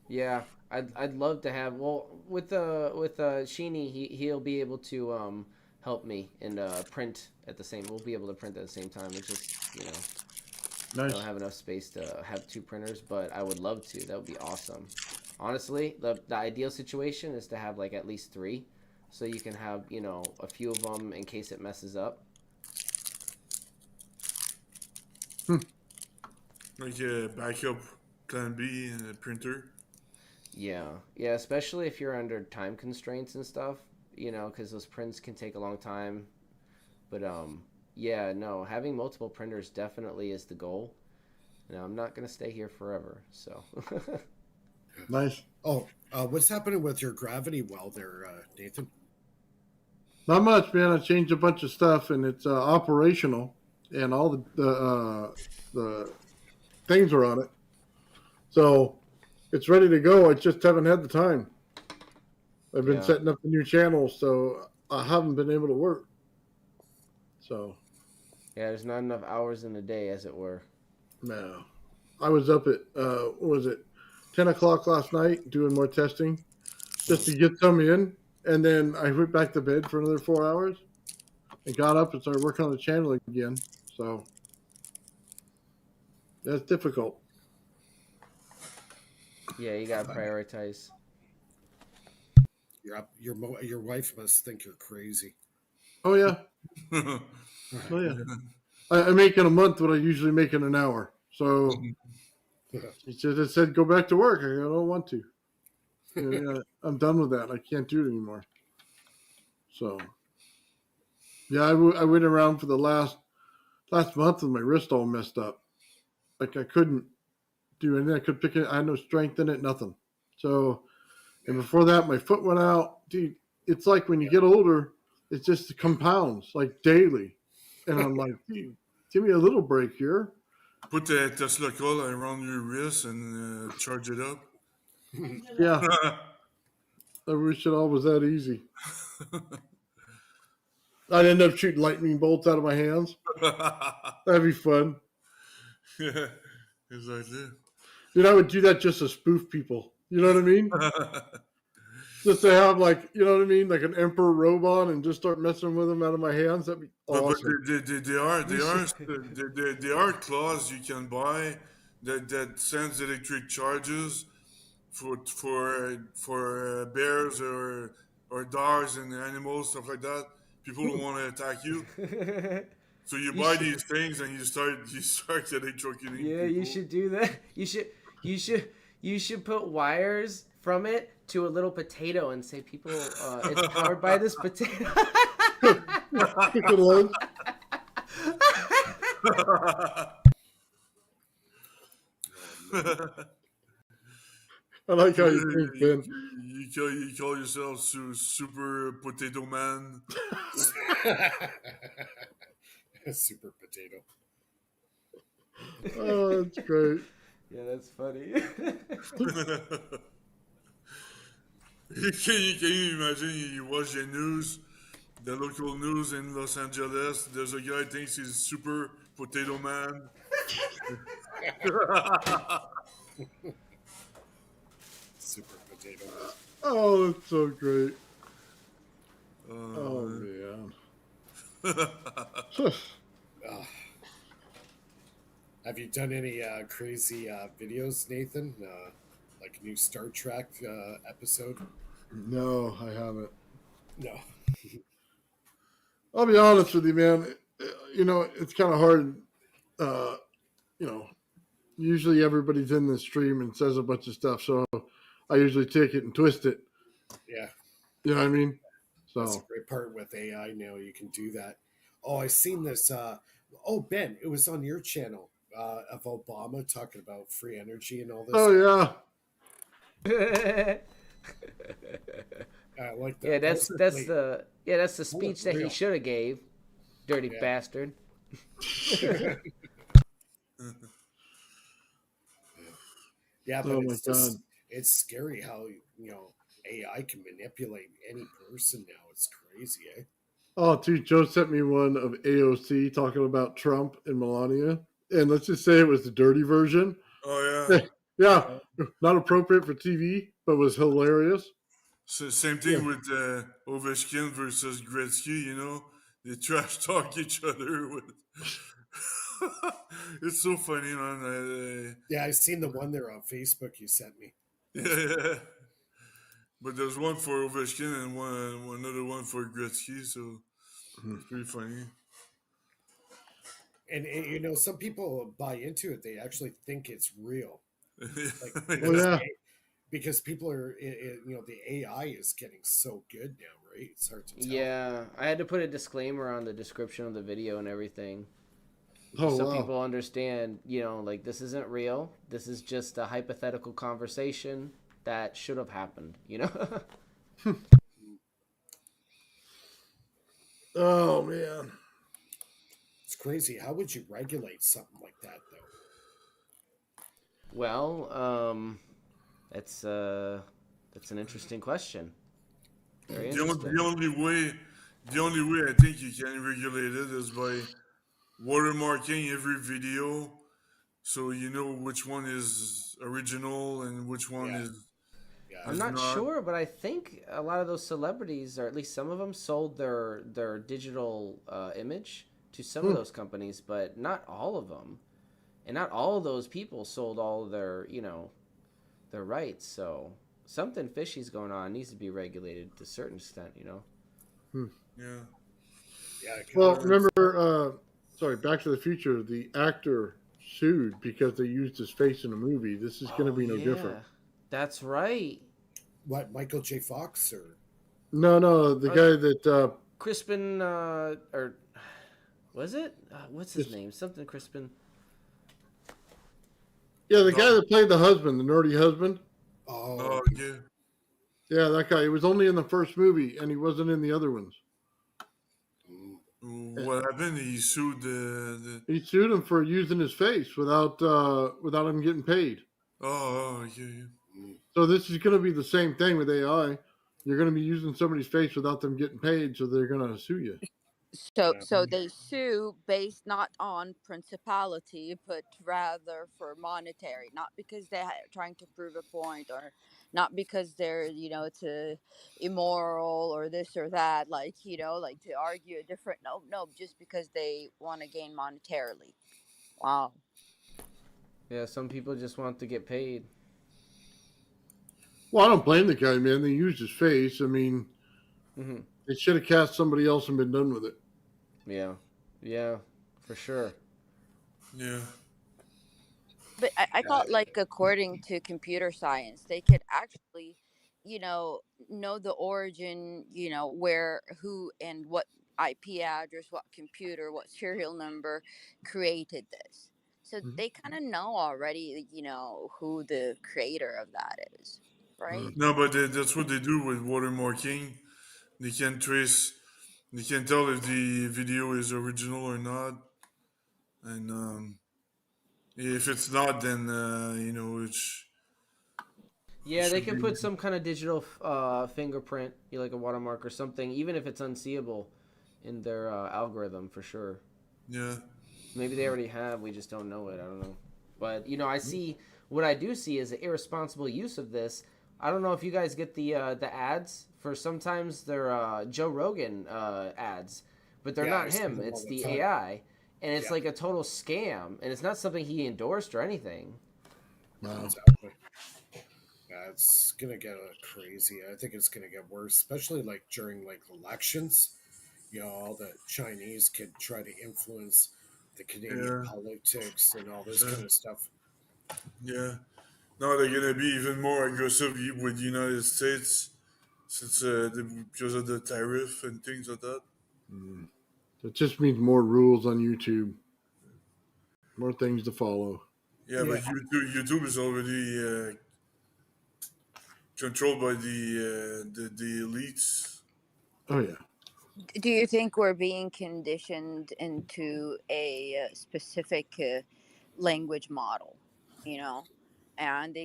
Yeah, I'd love to have. Well, with Sheeny, he'll be able to help me and print at the same. We'll be able to print at the same time. It's just Nice. I don't have enough space to have two printers, but I would love to. That would be awesome. Honestly, the ideal situation is to have like at least 3, so you can have a few of them in case it messes up. Like a backup plan B and a printer. Yeah, especially if you're under time constraints and stuff, because those prints can take a long time. But yeah, no, having multiple printers definitely is the goal. Now, I'm not gonna stay here forever, so. Nice. Oh, what's happening with your gravity well there, Nathan? Not much, man. I changed a bunch of stuff, and it's operational, and all the things are on it. So it's ready to go. I just haven't had the time. I've been setting up the new channel, so I haven't been able to work. So. Yeah, there's not enough hours in the day, as it were. No. I was up at, 10 o'clock last night doing more testing just to get some in. And then I went back to bed for another 4 hours and got up and started working on the channel again. So That's difficult. Yeah, you gotta prioritize. Your wife must think you're crazy. Oh yeah. Oh yeah. I make in a month what I usually make in an hour. So she just said, "Go back to work." I don't want to. Yeah, I'm done with that. I can't do it anymore. So yeah, I went around for the last month with my wrist all messed up. Like I couldn't do anything. I could pick it. I had no strength in it. Nothing. So, and before that, my foot went out. Dude, it's like when you get older, it just compounds like daily. And I'm like, dude, give me a little break here. Put the Tesla coil around your wrist and charge it up. Yeah. I wish it all was that easy. I'd end up shooting lightning bolts out of my hands. That'd be fun. Yeah, exactly. Dude, I would do that just to spoof people. You know what I mean? Just to have like, you know what I mean? Like an emperor robot and just start messing with them out of my hands. That'd be awesome. But there are claws you can buy that sends electric charges for bears or dogs and animals, stuff like that. People don't want to attack you. So you buy these things and you start electrocuting. Yeah, people. you should do that. You should put wires from it to a little potato and say, "People, it's powered by this potato." I like how you think, Ben. You call yourself Super Potato Man. Super potato. Oh, that's great. Yeah, that's funny. Can you imagine you watch the news, the local news in Los Angeles? There's a guy thinks he's Super Potato Man. Super potato. Oh, that's so great. Oh, man. Have you done any crazy videos, Nathan? Like a new Star Trek episode? No, I haven't. No. I'll be honest with you, man. You know, it's kind of hard. You know, usually everybody's in the stream and says a bunch of stuff, so I usually take it and twist it. Yeah. You know what I mean? So that's a great part with AI now. You can do that. Oh, I seen this. Ben, it was on your channel of Obama talking about free energy and all this. Oh yeah. I like that. Yeah, that's the speech that he should have gave. Dirty bastard. Yeah, but it's scary how AI can manipulate any person now. It's crazy, eh? Oh, dude, Joe sent me one of AOC talking about Trump and Melania, and let's just say it was the dirty version. Oh yeah. Yeah, not appropriate for TV, but was hilarious. So same thing with Ovechkin versus Gretzky. You know, they trash talk each other with. It's so funny, man. Yeah, I seen the one there on Facebook you sent me. Yeah. But there's one for Ovechkin and another one for Gretzky, so it's pretty funny. And some people buy into it; they actually think it's real. Because people are, the AI is getting so good now, right? It's hard to tell. Yeah, I had to put a disclaimer on the description of the video and everything. So people understand, like this isn't real. This is just a hypothetical conversation that should have happened, Oh, man. It's crazy. How would you regulate something like that, though? Well, that's an interesting question. Very interesting. The only way I think you can regulate it is by watermarking every video, so you know which one is original and which one is. I'm not sure, but I think a lot of those celebrities, or at least some of them, sold their digital image to some of those companies, but not all of them. and not all those people sold all of their, their rights. So something fishy's going on. It needs to be regulated to a certain extent, Yeah. Yeah. Well, remember, Back to the Future, the actor sued because they used his face in a movie. This is going to be no different. That's right. What, Michael J. Fox or? No, the guy that Crispin, or was it? What's his name? Something Crispin. Yeah, the guy that played the husband, the nerdy husband. Oh, yeah. Yeah, that guy. He was only in the first movie, and he wasn't in the other ones. What happened? He sued the. He sued him for using his face without him getting paid. Oh, yeah. So this is going to be the same thing with AI. You're going to be using somebody's face without them getting paid, so they're going to sue you. So they sue based not on principality, but rather for monetary, not because they're trying to prove a point, or not because they're, it's immoral or this or that, like to argue a different. No, just because they want to gain monetarily. Wow. Yeah, some people just want to get paid. Well, I don't blame the guy, man. They used his face. I mean, they should have cast somebody else and been done with it. Yeah, for sure. Yeah. But I thought, like, according to computer science, they could actually, know the origin, where, who, and what IP address, what computer, what serial number created this. So they kind of know already, who the creator of that is, right? No, but that's what they do with watermarking. They can trace. They can tell if the video is original or not, and if it's not, then it's. Yeah, they can put some kind of digital fingerprint, like a watermark or something, even if it's unseeable, in their algorithm for sure. Yeah. Maybe they already have. We just don't know it. I don't know. But I see what I do see is the irresponsible use of this. I don't know if you guys get the ads for sometimes they're Joe Rogan ads, but they're not him. It's the AI, and it's like a total scam, and it's not something he endorsed or anything. Wow. Exactly. Yeah, it's gonna get crazy. I think it's gonna get worse, especially like during like elections. All the Chinese could try to influence the Canadian politics and all this kind of stuff. Yeah. No, they're gonna be even more aggressive with the United States since because of the tariff and things like that. It just means more rules on YouTube, more things to follow. Yeah, but YouTube is already controlled by the elites. Oh yeah. Do you think we're being conditioned into a specific language model, and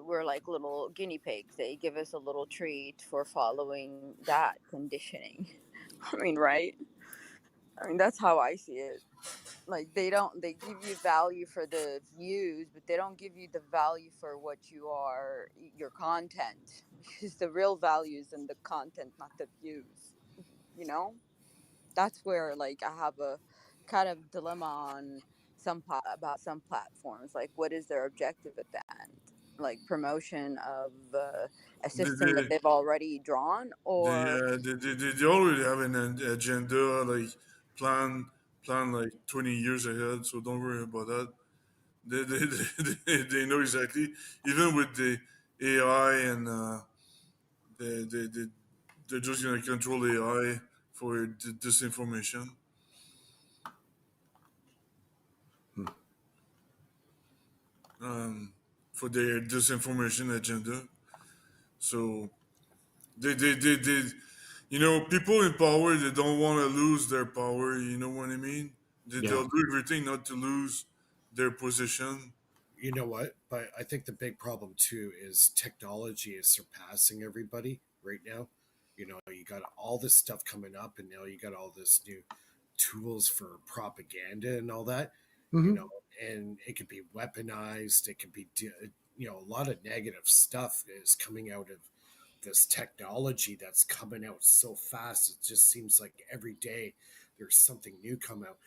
we're like little guinea pigs? They give us a little treat for following that conditioning. I mean, right? I mean, that's how I see it. Like, they give you value for the views, but they don't give you the value for what you are, your content, because the real value is in the content, not the views. That's where, like, I have a kind of dilemma on about some platforms. Like, what is their objective at the end? Like, promotion of a system that they've already drawn, or They already have an agenda, like plan like 20 years ahead. So don't worry about that. They know exactly. Even with the AI and they're just gonna control AI for disinformation. For their disinformation agenda. So they people in power, they don't want to lose their power. You know what I mean? They'll do everything not to lose their position. You know what? But I think the big problem too is technology is surpassing everybody right now. You got all this stuff coming up, and now you got all this new tools for propaganda and all that. And it could be weaponized. It could be, a lot of negative stuff is coming out of this technology that's coming out so fast. It just seems like every day there's something new come out.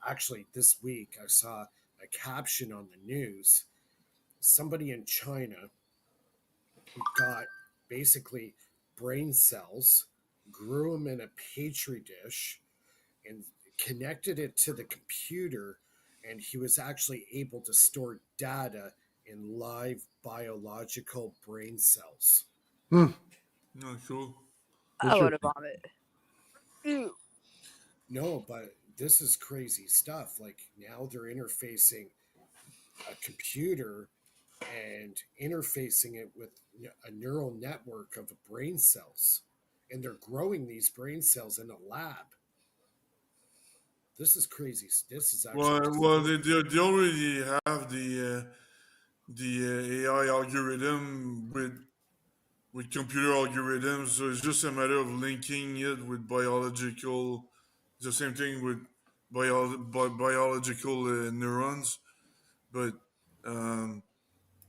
Actually, this week I saw a caption on the news. Somebody in China got basically brain cells, grew them in a petri dish, and connected it to the computer, and he was actually able to store data in live biological brain cells. Oh, cool. I want to vomit. Ew. No, but this is crazy stuff. Like now they're interfacing a computer and interfacing it with a neural network of brain cells. And they're growing these brain cells in a lab. This is crazy. This is actually Well, they already have the AI algorithm with computer algorithms, so it's just a matter of linking it with biological. It's the same thing with biological neurons, but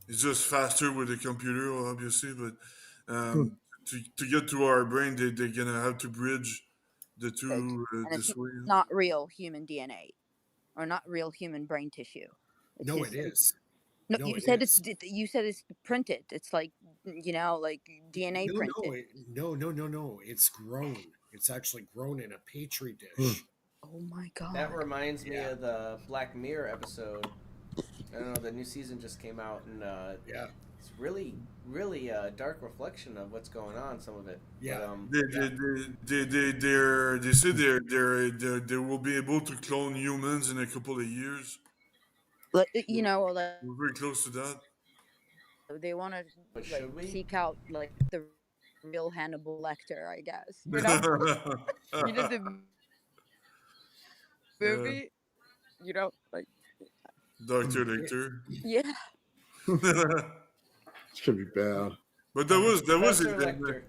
it's just faster with the computer, obviously. But to get to our brain, they're gonna have to bridge the two And it's this way. not real human DNA or not real human brain tissue. It's No, just, it is. No, No, you it said is. you said it's printed. It's like like DNA No, printed. no. It's grown. It's actually grown in a petri dish. Oh my god. That reminds me of the Black Mirror episode. I don't know, the new season just came out, and it's really, really a dark reflection of what's going on. Some of it. Yeah. They say they will be able to clone humans in a couple of years. Like, We're very close to that. they want to But should we? seek out like the real Hannibal Lecter, I guess. You know, the movie. Like Dr. Lecter. Yeah. It's gonna be bad. But that was Professor in Lecter.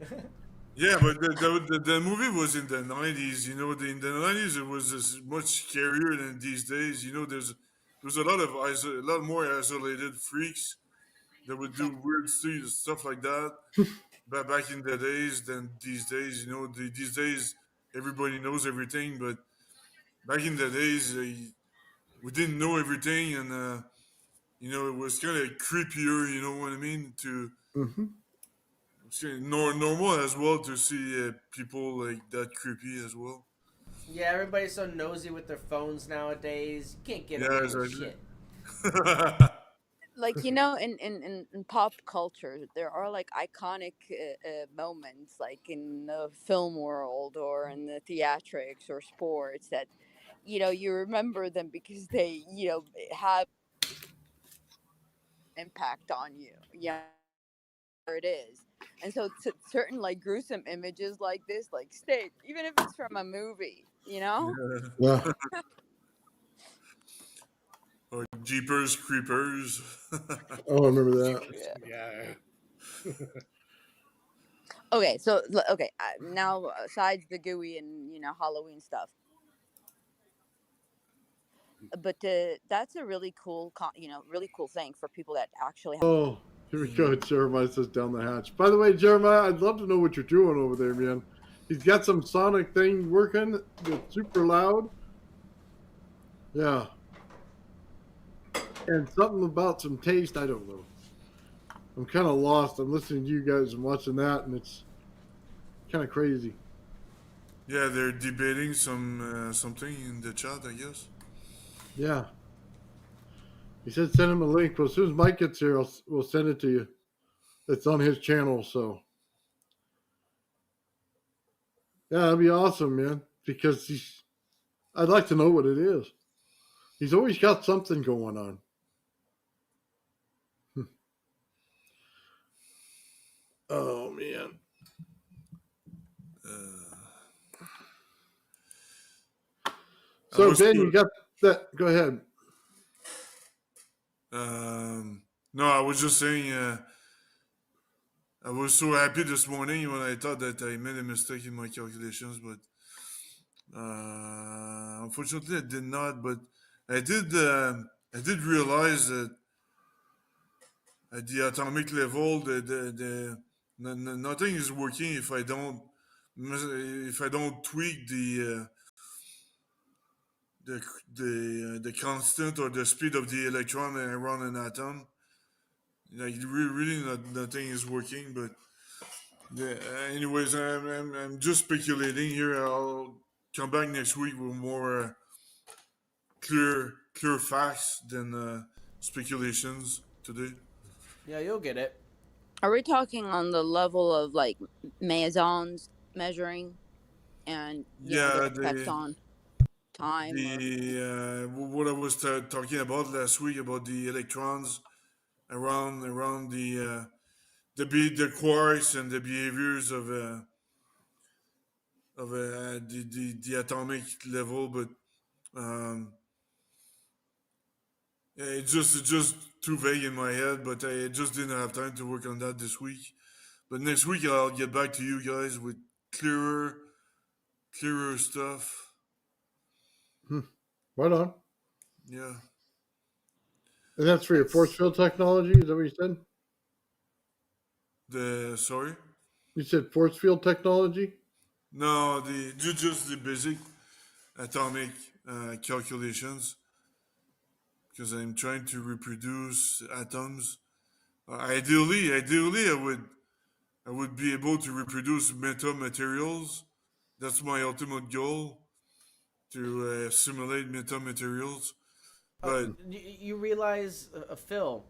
yeah, but the movie was in the 90s. In the 90s, it was much scarier than these days. There's a lot more isolated freaks that would do weird stuff like that back in the days than these days. These days everybody knows everything, but back in the days we didn't know everything, and it was kind of creepier. You know what I mean? Normal as well to see people like that creepy as well. Yeah, everybody's so nosy with their phones nowadays. You can't get away with exactly. shit. Like in pop culture, there are like iconic moments, like in the film world or in the theatrics or sports, that you remember them because they have impact on you. Yeah, it is. And so certain like gruesome images like this like stay, even if it's from a movie. Yeah. Or Jeepers Creepers. Oh, I remember that. Yeah. Okay, so now besides the gooey and Halloween stuff, but that's a really cool really cool thing for people that actually have. Oh, here we go. Jeremiah says down the hatch. By the way, Jeremiah, I'd love to know what you're doing over there, man. He's got some sonic thing working that's super loud. Yeah. And something about some taste, I don't know. I'm kind of lost. I'm listening to you guys and watching that, and it's kind of crazy. Yeah, they're debating something in the chat, I guess. Yeah. He said send him a link. Well, as soon as Mike gets here, we'll send it to you. It's on his channel, so. Yeah, that'd be awesome, man. Because I'd like to know what it is. He's always got something going on. Oh, man. So, Ben, you got that. Go ahead. No, I was just saying, I was so happy this morning when I thought that I made a mistake in my calculations, but unfortunately I did not. But I did realize that at the atomic level, nothing is working if I don't tweak the constant or the speed of the electron around an atom. Like really, nothing is working. But anyways, I'm just speculating here. I'll come back next week with more clear facts than speculations today. Yeah, you'll get it. Are we talking on the level of like mesons measuring and their Yeah, effect on time or what I was talking about last week about the electrons around the quarks and the behaviors of the atomic level, but um, yeah, it's just too vague in my head. But I just didn't have time to work on that this week. But next week I'll get back to you guys with clearer stuff. Right on. Yeah. And that's for your force field technology? Is that what you said? Sorry? You said force field technology? No, just the basic atomic calculations. Because I'm trying to reproduce atoms. Ideally, I would be able to reproduce metamaterials. That's my ultimate goal, to simulate metamaterials. But You realize, Phil,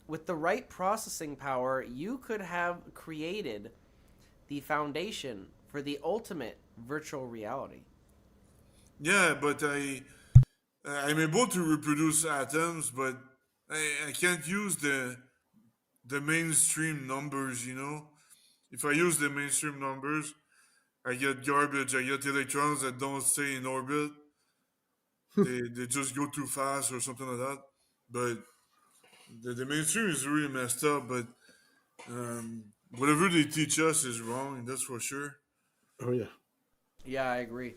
with the right processing power, you could have created the foundation for the ultimate virtual reality. yeah, but I'm able to reproduce atoms, but I can't use the mainstream numbers. If I use the mainstream numbers, I get garbage. I get electrons that don't stay in orbit. They just go too fast or something like that. But the mainstream is really messed up. But whatever they teach us is wrong. That's for sure. Oh yeah. Yeah, I agree.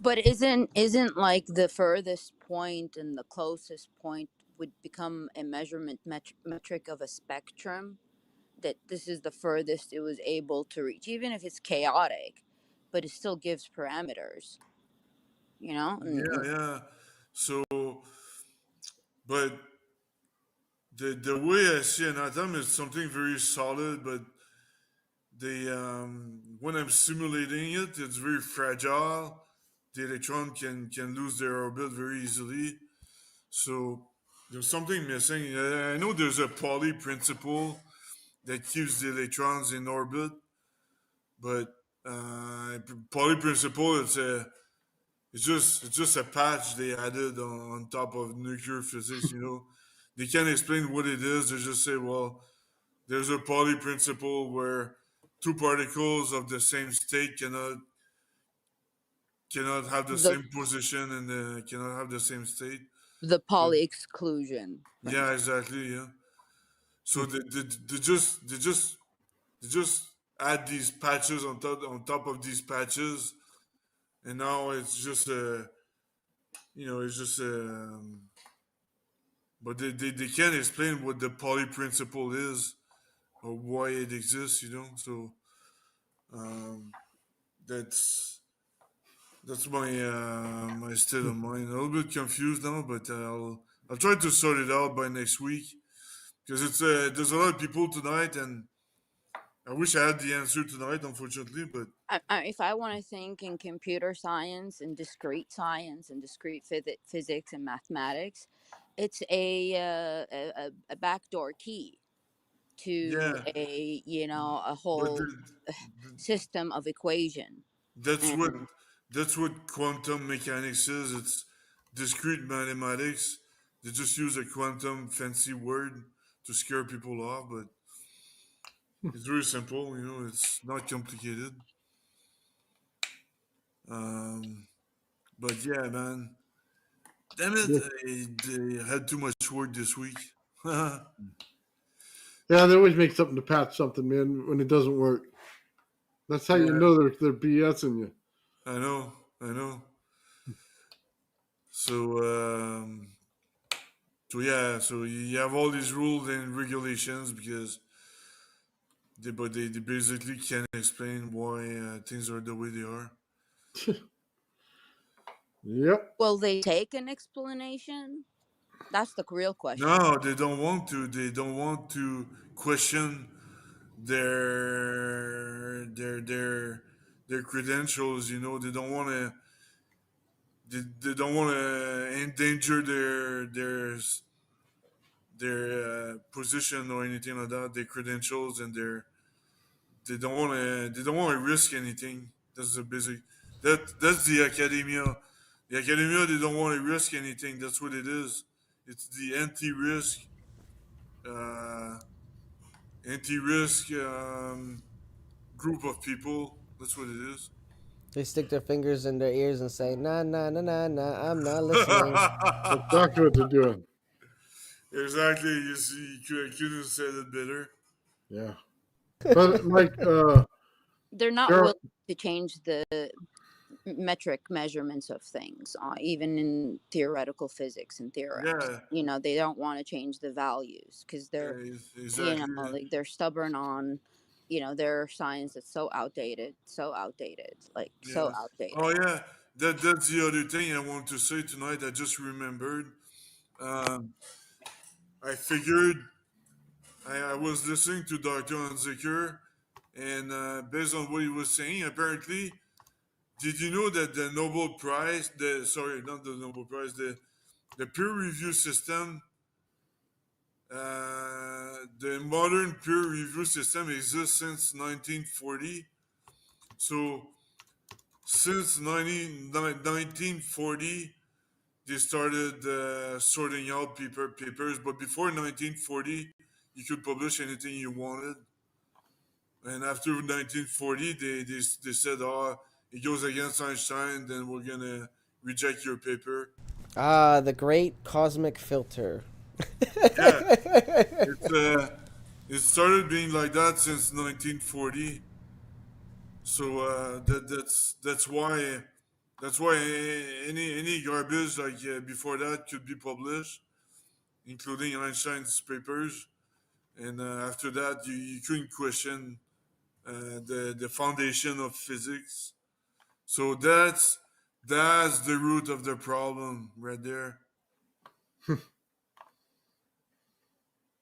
but isn't like the furthest point and the closest point would become a measurement metric of a spectrum, that this is the furthest it was able to reach, even if it's chaotic, but it still gives parameters, Yeah. So, but the way I see an atom is something very solid, but when I'm simulating it, it's very fragile. The electron can lose their orbit very easily. So there's something missing. I know there's a Pauli principle that keeps the electrons in orbit, but Pauli principle it's just a patch they added on top of nuclear physics. They can't explain what it is. They just say, well, there's a Pauli principle where two particles of the same state cannot have the the same position and cannot have the same state. the Pauli exclusion Yeah, principle. exactly. Yeah. So they just add these patches on top of these patches, and now it's just it's just but they can't explain what the Pauli principle is or why it exists. So um, that's my state of mind. A little bit confused now, but I'll try to sort it out by next week, because there's a lot of people tonight, and I wish I had the answer tonight, unfortunately. But If I want to think in computer science and discrete physics and mathematics, it's a backdoor key to yeah, a but whole system of equation. that's what And quantum mechanics is. It's discrete mathematics. They just use a quantum fancy word to scare people off, but it's very simple. It's not complicated. But yeah, man. Damn it! I had too much work this week. I Yeah, they always make something to patch something, man, when it doesn't work. That's how you know they're BSing you. I know. So, so you have all these rules and regulations because they basically can't explain why things are the way they are. Yep. Will they take an explanation? That's the real question. No, they don't want to. They don't want to question their credentials. You know, they don't want to. They don't want to endanger their position or anything like that. Their credentials and their they don't want to risk anything. That's the basic. That's the academia. The academia, they don't want to risk anything. That's what it is. It's the uh, anti-risk group of people. That's what it is. They stick their fingers in their ears and say, "Nah, nah, nah, nah, nah, I'm not listening." Exactly what they're doing. Exactly. You see, you couldn't have said it better. Yeah. But Mike, They're not there, willing to change the metric measurements of things, even in theoretical physics and theorems. Yeah. You know, they don't want to change the values because they're, Exactly. like they're stubborn on, their science that's so outdated, like so Yes. outdated. Oh yeah. That's the other thing I want to say tonight. I just remembered. Um, I figured I was listening to Dr. Hunziker, and based on what he was saying, apparently, did you know that the Nobel Prize, not the Nobel Prize, the peer review system, the modern peer review system exists since 1940. So since 1940, they started sorting out papers, but before 1940, you could publish anything you wanted. And after 1940, they said, oh, it goes against Einstein, then we're going to reject your paper. Ah, the great cosmic filter. Yeah. It started being like that since 1940. So that's why any garbage like before that could be published, including Einstein's papers. And after that, you couldn't question the foundation of physics. So that's the root of the problem right there.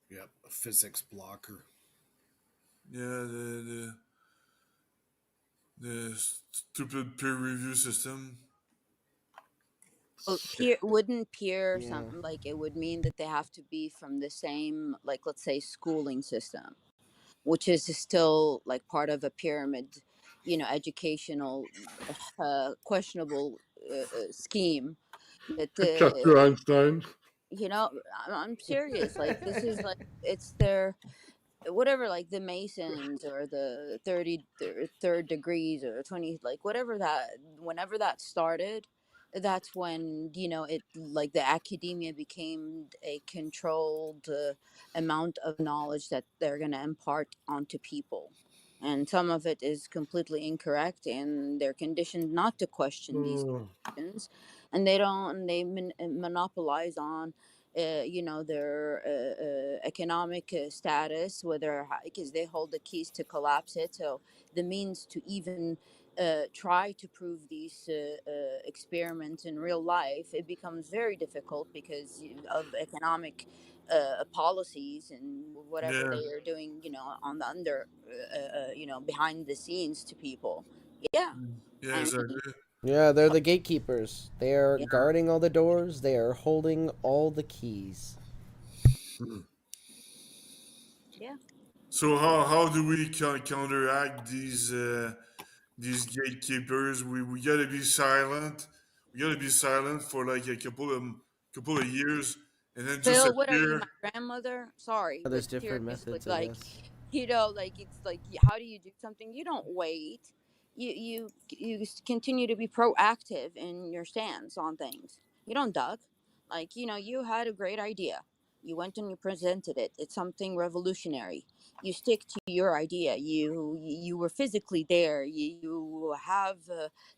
Yep, a physics blocker. Yeah, the stupid peer review system. Well, wouldn't peer something like it would mean that they have to be from the same, like, let's say, schooling system, which is still like part of a pyramid, educational, questionable scheme. That except for Einstein. I'm serious. Like, this is like, it's their whatever, like the Masons or the third degrees or 20, like whatever that, whenever that started, that's when, it, like, the academia became a controlled amount of knowledge that they're going to impart onto people. And some of it is completely incorrect, and they're conditioned not to question these questions, and they monopolize on their economic status, whether, because they hold the keys to collapse it. So the means to even try to prove these experiments in real life, it becomes very difficult because of economic policies and whatever Yeah. they are doing, on the behind the scenes to people. Yeah. Yeah, exactly. Yeah, they're the gatekeepers. They are Yeah. guarding all the doors. They are holding all the keys. Yeah. So how do we counteract these gatekeepers? We gotta be silent. We gotta be silent for like a couple of years, and then just Phil, what are you, appear. my grandmother? Sorry, There's but different seriously, methods, I like, guess. like, it's like, how do you do something? You don't wait. You continue to be proactive in your stance on things. You don't duck. Like, you had a great idea. You went and you presented it. It's something revolutionary. You stick to your idea. You were physically there. You have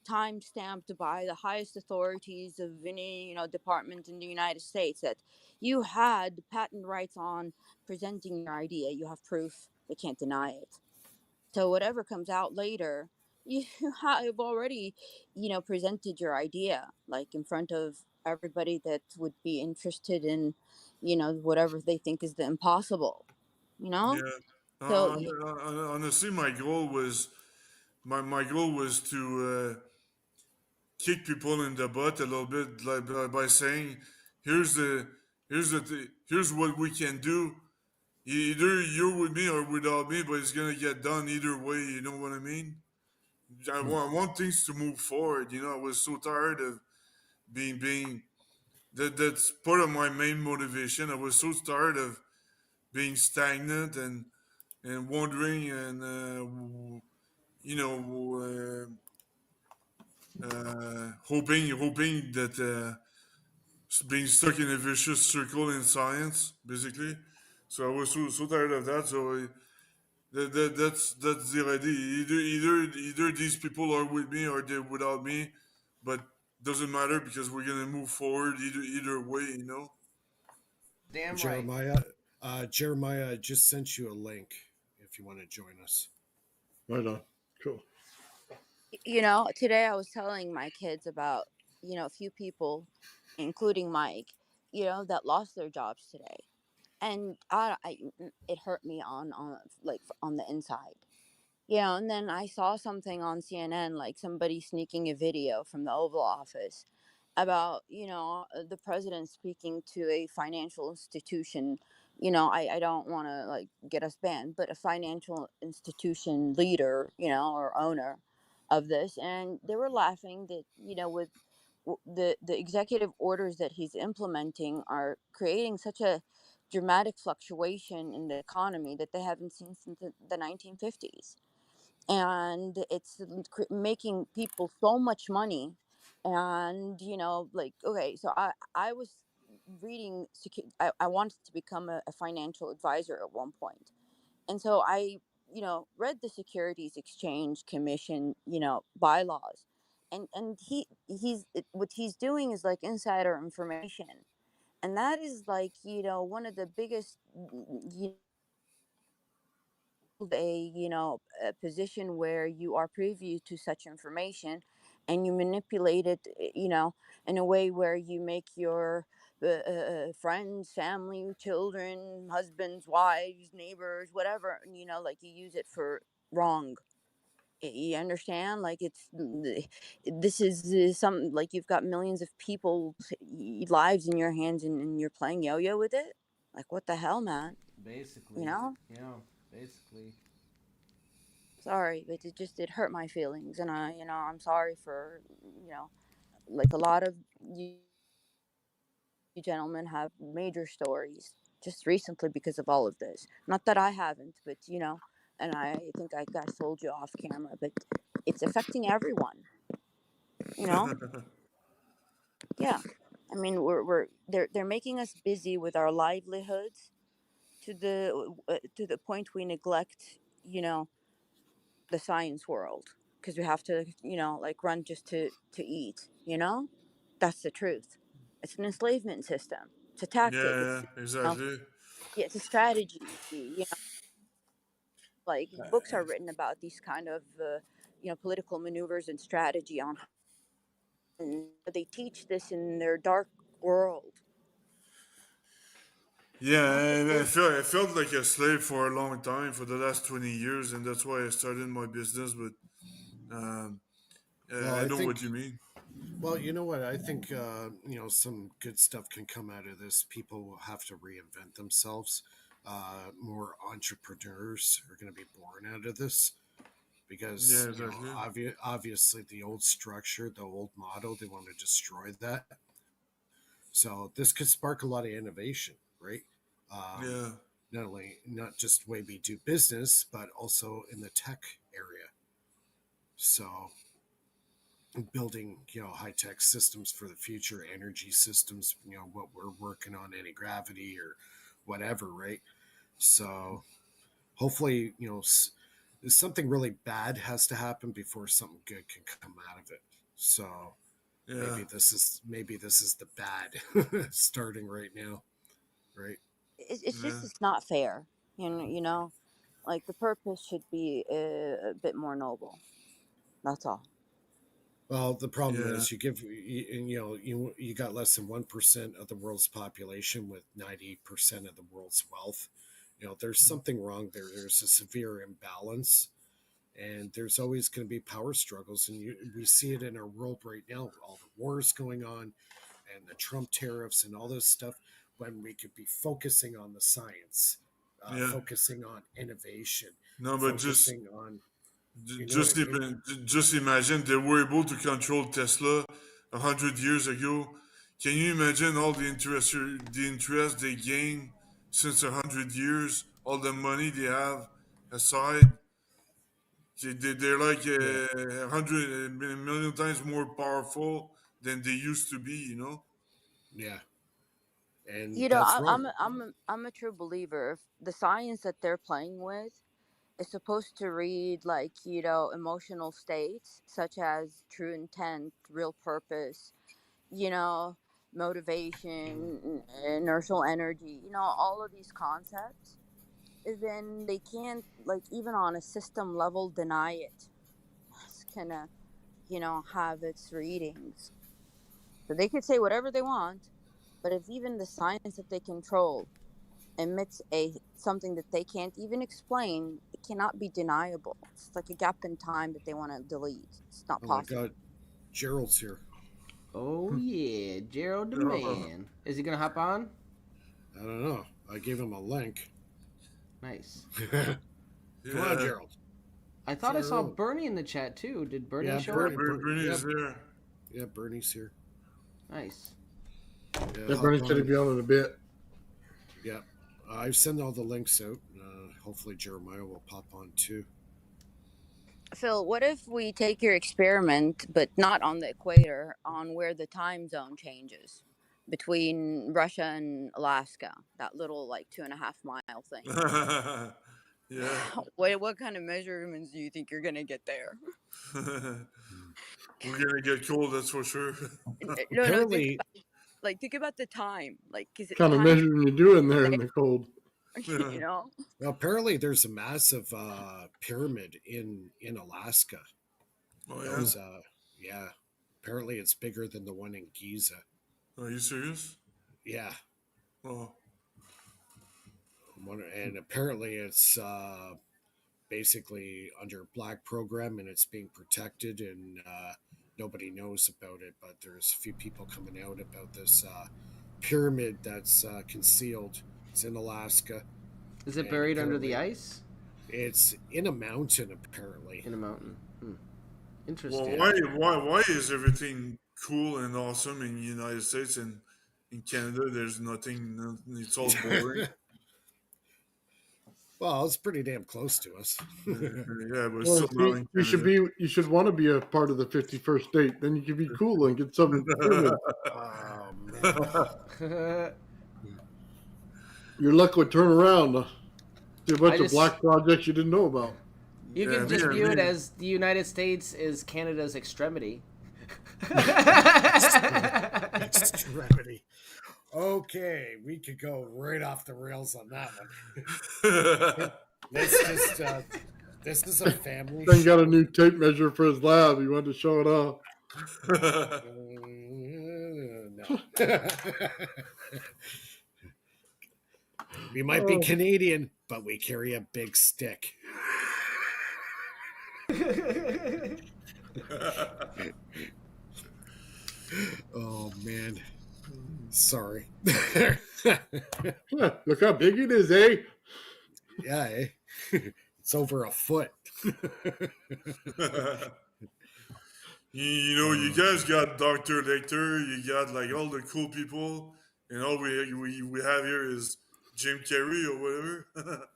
time stamped by the highest authorities of any department in the United States that you had patent rights on presenting your idea. You have proof. They can't deny it. So whatever comes out later, you have already, presented your idea like in front of everybody that would be interested in, whatever they think is the impossible, you know? Yeah. So, Honestly, my goal was to kick people in the butt a little bit, like by saying, "Here's here's what we can do. Either you're with me or without me, but it's gonna get done either way." You know what I mean? I want things to move forward. I was so tired of being that's part of my main motivation. I was so tired of being stagnant and wondering and hoping that being stuck in a vicious circle in science, basically. So I was so tired of that. So that's the idea. Either these people are with me or they're without me, but doesn't matter because we're gonna move forward either way. Damn right. Jeremiah just sent you a link if you want to join us. Right on. Cool. today I was telling my kids about, a few people, including Mike, that lost their jobs today. And it hurt me on the inside. And then I saw something on CNN, like somebody sneaking a video from the Oval Office about, the president speaking to a financial institution. I don't want to like get us banned, but a financial institution leader, or owner of this. And they were laughing that, with the executive orders that he's implementing are creating such a dramatic fluctuation in the economy that they haven't seen since the 1950s, and it's making people so much money. And like, okay, so I was reading I wanted to become a financial advisor at one point, and so I read the Securities Exchange Commission bylaws, and what he's doing is like insider information, and that is like one of the biggest a position where you are privy to such information, and you manipulate it, in a way where you make your friends, family, children, husbands, wives, neighbors, whatever, like you use it for wrong. You understand? Like this is some, like you've got millions of people's lives in your hands, and you're playing yo-yo with it. Like, what the hell, man? Basically, you know basically. Sorry, but it hurt my feelings, and I'm sorry for, like a lot of you gentlemen have major stories just recently because of all of this. Not that I haven't, but and I think I got told you off camera, but it's affecting everyone. You know, yeah. I mean, they're making us busy with our livelihoods to the point we neglect, the science world, because we have to, like run just to eat. That's the truth. It's an enslavement system. It's a tactic. Yeah, exactly. Yeah, it's a strategy. Like books are written about these kind of political maneuvers and strategy on, and they teach this in their dark world. Yeah, I felt like a slave for a long time, for the last 20 years, and that's why I started my business. But Well, I I know what think, you mean. well, you know what? I think, some good stuff can come out of this. People will have to reinvent themselves. More entrepreneurs are going to be born out of this Yeah, because, exactly. obviously the old structure, the old model, they want to destroy that. So this could spark a lot of innovation, right? Um, Yeah. not just the way we do business, but also in the tech area. So building, high tech systems for the future, energy systems, what we're working on, anti-gravity or whatever, right? So hopefully, something really bad has to happen before something good can come out of it. So Yeah. maybe this is the bad starting right now, right? It's just, Yeah. it's not fair. Like the purpose should be a bit more noble. That's all. Well, the problem is you got less than 1% of the world's population with 90% of the world's wealth. There's something wrong there. There's a severe imbalance, and there's always going to be power struggles, and we see it in our world right now. All the wars going on, and the Trump tariffs, and all this stuff. When we could be focusing on the science, focusing on innovation, No, but focusing on. Just imagine they were able to control Tesla 100 years ago. Can you imagine all the interest they gain since 100 years? All the money they have aside. They're like 100 million times more powerful than they used to be. Yeah, and You know, that's wrong. I'm a true believer. If the science that they're playing with is supposed to read like, emotional states such as true intent, real purpose, you know, motivation, inertial energy, all of these concepts, then they can't, like, even on a system level, deny it. It's gonna, have its readings. So they could say whatever they want, but if even the science that they control emits something that they can't even explain, it cannot be deniable. It's like a gap in time that they want to delete. It's not possible. My God, Gerald's here. Oh yeah, Gerald the man. Is he gonna hop on? I don't know. I gave him a link. Nice. Come on, Gerald. I thought I saw Bernie in the chat too. Did Bernie show up? Bernie's there. Yeah, Bernie's here. Nice. Yeah, Bernie's going to be on in a bit. Yeah. I've sent all the links out. Hopefully Jeremiah will pop on too. Phil, what if we take your experiment, but not on the equator, on where the time zone changes between Russia and Alaska? That little, like, 2.5 mile thing. Yeah. What kind of measurements do you think you're going to get there? We're going to get cold, that's for sure. No, think about the time. Like, is it What kind of measuring you doing there in the cold? Well, apparently there's a massive pyramid in Alaska. Oh, yeah? Yeah. Apparently it's bigger than the one in Giza. Are you serious? Yeah. Oh. And apparently it's basically under Black program, and it's being protected, and nobody knows about it, but there's a few people coming out about this pyramid that's concealed. It's in Alaska. Is it buried under the ice? It's in a mountain, apparently. In a mountain. Interesting. Well, why is everything cool and awesome in the United States, and in Canada there's nothing? It's all boring. Well, it's pretty damn close to us. Yeah, but Well, you should want to be a part of the 51st state. Then you can be cool and get some. Oh man. Your luck would turn around. See a bunch of black projects you didn't know about. You can just view it as the United States is Canada's extremity. Extremity. Okay, we could go right off the rails on that one. This is a family. Ben got a new tape measure for his lab. He wanted to show it off. No. We might be Canadian, but we carry a big stick. Oh man, sorry. Look how big it is, eh? Yeah, it's over a foot. You guys got Dr. Lecter, you got like all the cool people, and all we have here is Jim Carrey or whatever.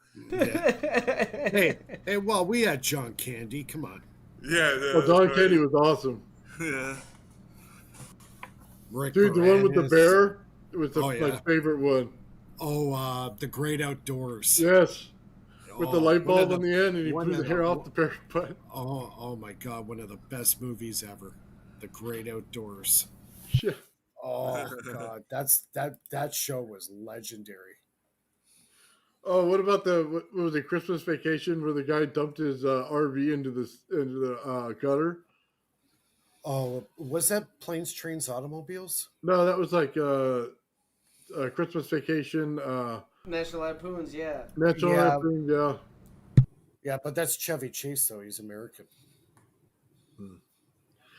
Hey, well, we had John Candy. Come on. Yeah. Well, John Candy was awesome. Yeah. Dude, the one with the bear was my favorite one. Oh, The Great Outdoors. Yes. With the light bulb on the end, and he blew the hair off the bear's butt. Oh my God, one of the best movies ever. The Great Outdoors. Yeah. Oh God, that show was legendary. Oh, what about what was it, Christmas Vacation, where the guy dumped his RV into the gutter? Oh, was that Planes, Trains, Automobiles? No, that was like Christmas Vacation. National Lampoons, yeah. National Yeah. Lampoon, yeah. Yeah, but that's Chevy Chase, though. He's American.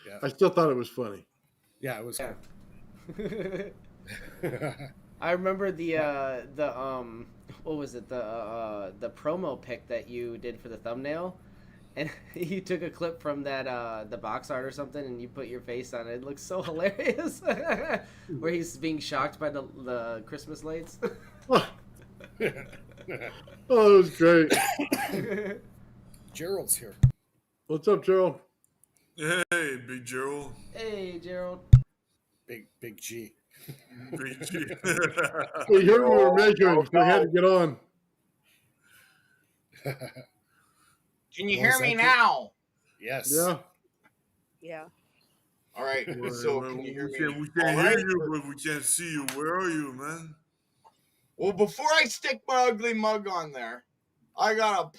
Yeah. I still thought it was funny. Yeah, it was. Yeah. I remember the what was it, the promo pic that you did for the thumbnail, and you took a clip from that the box art or something, and you put your face on it. It looks so hilarious, where he's being shocked by the Christmas lights. Oh, it was great. Gerald's here. What's up, Gerald? Hey, Big Gerald. Hey, Gerald. Big G. Big G. We heard we were measuring, so we had to get on. Can you hear me now? Yes. Yeah. Yeah. All right. So can you hear me? We can hear you, but we can't see you. Where are you, man? Well, before I stick my ugly mug on there, I gotta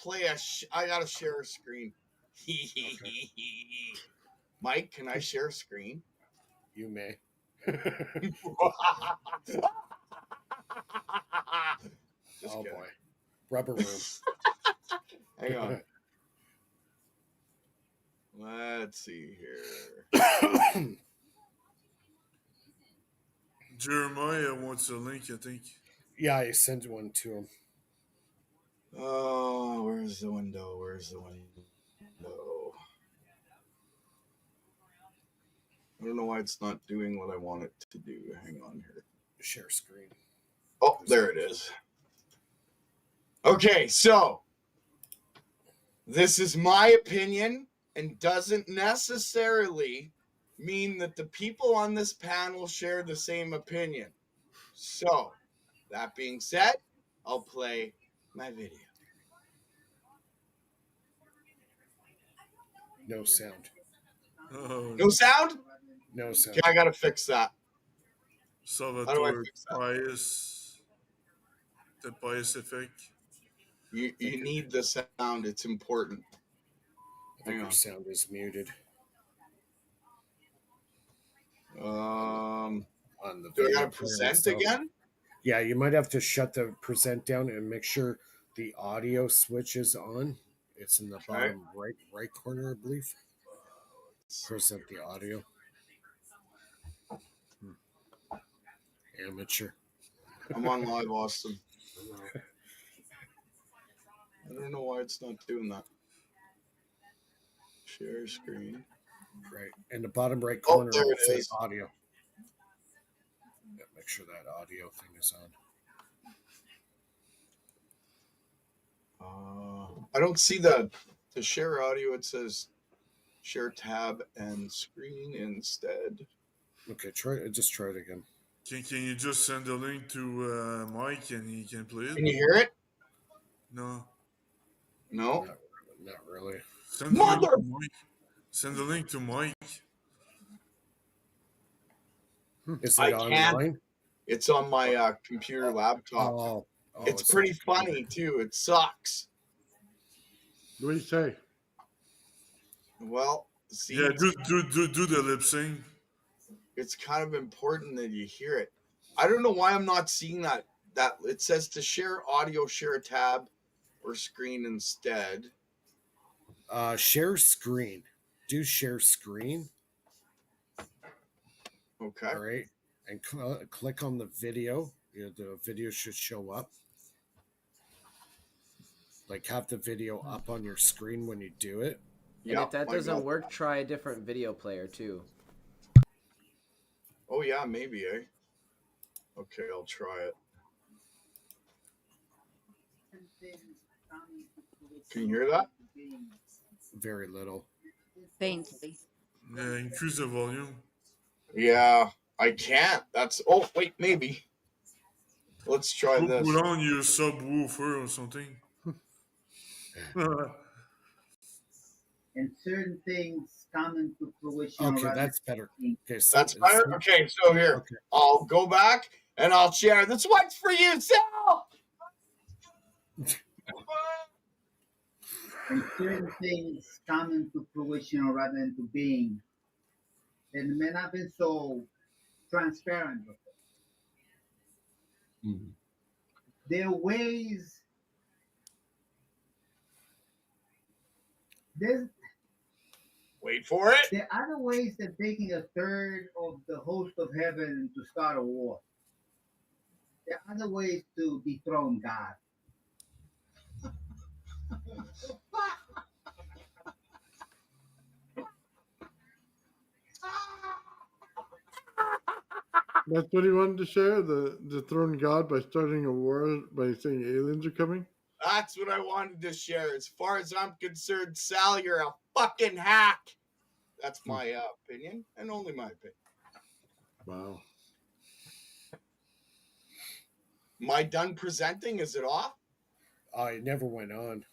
I gotta share a screen. Mike, can I share a screen? You may. Just oh kidding. boy, rubber room. Hang on. Let's see here. Jeremiah wants a link, I think. Yeah, I sent one to him. Oh, where's the window? Where's the window? I don't know why it's not doing what I want it to do. Hang on here. Share screen. Oh, there it is. Okay, so this is my opinion and doesn't necessarily mean that the people on this panel share the same opinion. So, that being said, I'll play my video. No sound. No sound? No sound. Okay, I gotta fix that. Salvatore bias. The bias effect. You need the sound. It's important. I think your sound is muted. On the do I video gotta present itself. again? Yeah, you might have to shut the present down and make sure the audio switch is on. It's in the bottom right corner, I believe. Present the audio. Amateur. I'm on live, Austin. I don't know why it's not doing that. Share screen. Right. In the bottom right corner, there it it says is. audio. Yeah, make sure that audio thing is on. I don't see the share audio. It says share tab and screen instead. Okay, just try it again. Can you just send the link to Mike and he can play it? Can you hear it? No. No? Not really. Send the link to Mike. Send the link to Mike. Is it online? It's on my computer laptop. Oh, it's pretty funny too. It sucks. What do you say? Well, see, yeah, do the lip sync. It's kind of important that you hear it. I don't know why I'm not seeing that. That it says to share audio, share a tab or screen instead. Share screen. Do share screen. Okay. All right. And click on the video. The video should show up. Like have the video up on your screen when you do it. And if that doesn't work, try a different video player too. Oh yeah, maybe, eh? Okay, I'll try it. Can you hear that? Very little. Faintly. Yeah, increase the volume. Yeah, I can't. Oh wait, maybe. Let's try this. Put on your subwoofer or something. And certain things come into fruition. Okay, that's better. Okay, so that's better. Okay, so here I'll go back and I'll share. This one's for you, Sal. And certain things come into fruition rather than to being. And it may not be so transparent. There are ways. There's Wait for it. There are other ways than taking a third of the host of heaven to start a war. There are other ways to dethrone God. That's what he wanted to share, the throne God by starting a war by saying aliens are coming. That's what I wanted to share. As far as I'm concerned, Sal, you're a fucking hack. That's my opinion, and only my opinion. Wow. Am I done presenting? Is it off? I never went on.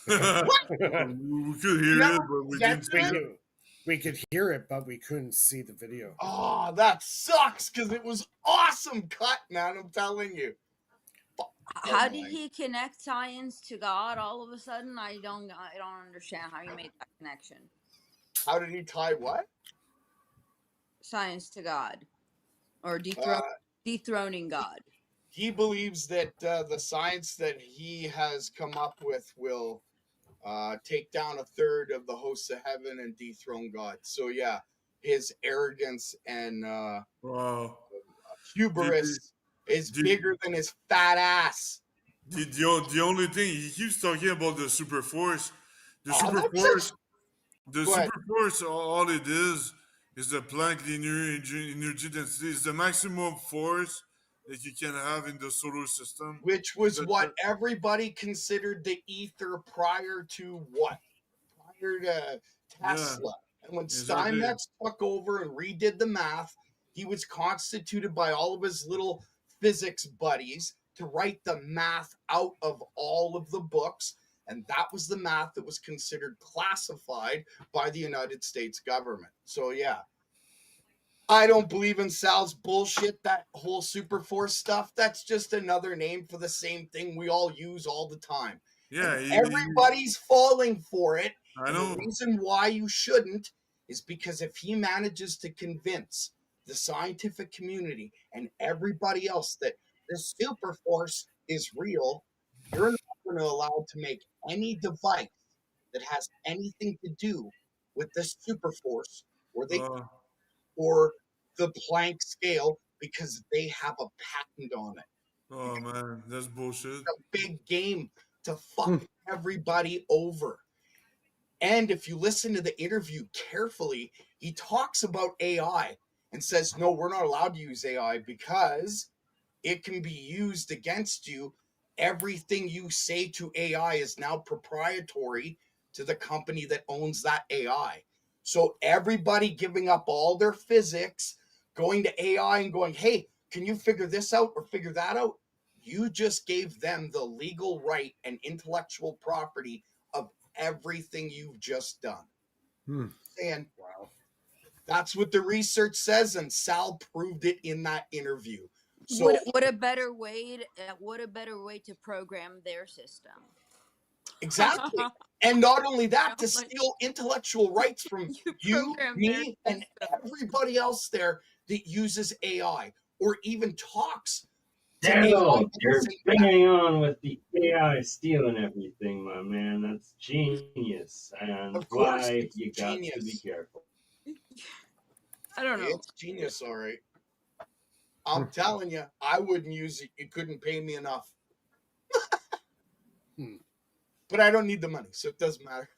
We could hear it, but we didn't see it. We could hear it, but we couldn't see the video. Oh, that sucks because it was awesome cut, man. I'm telling you. How did he connect science to God all of a sudden? I don't understand how he made that connection. How did he tie what? Science to God, or dethroning God. He believes that the science that he has come up with will take down a third of the hosts of heaven and dethrone God. So yeah, his arrogance and hubris is bigger than his fat ass. The only thing he keeps talking about the super force. The super force, all it is the Planck linear energy density. It's the maximum force that you can have in the solar system. Which was what everybody considered the ether prior to what? Prior to Tesla. Yeah, and when Steinmetz took over and redid the math, he was constituted by all of his little physics buddies to write the math out of all of the books. And that was the math that was considered classified by the United States government. So, yeah. I don't believe in Sal's bullshit, that whole super force stuff. That's just another name for the same thing we all use all the time. Yeah, everybody's falling for it. I know. The reason why you shouldn't is because if he manages to convince the scientific community and everybody else that the super force is real, you're not going to allow to make any device that has anything to do with the super force or the Planck scale because they have a patent on it. Oh man, that's bullshit. It's a big game to fuck everybody over. And if you listen to the interview carefully, he talks about AI and says, no, we're not allowed to use AI because it can be used against you. Everything you say to AI is now proprietary to the company that owns that AI. So everybody giving up all their physics, going to AI and going, hey, can you figure this out or figure that out? You just gave them the legal right and intellectual property of everything you've just done. And wow, that's what the research says, and Sal proved it in that interview. So what a better way to program their system. Exactly. And not only that, to steal intellectual rights from you, me, and everybody else there that uses AI or even talks to Daryl, AI. you're banging on with the AI stealing everything, my man. That's genius. And Of course, why it's you got genius. to be careful. I don't know. It's genius, all right. I'm telling you, I wouldn't use it. You couldn't pay me enough. But I don't need the money, so it doesn't matter.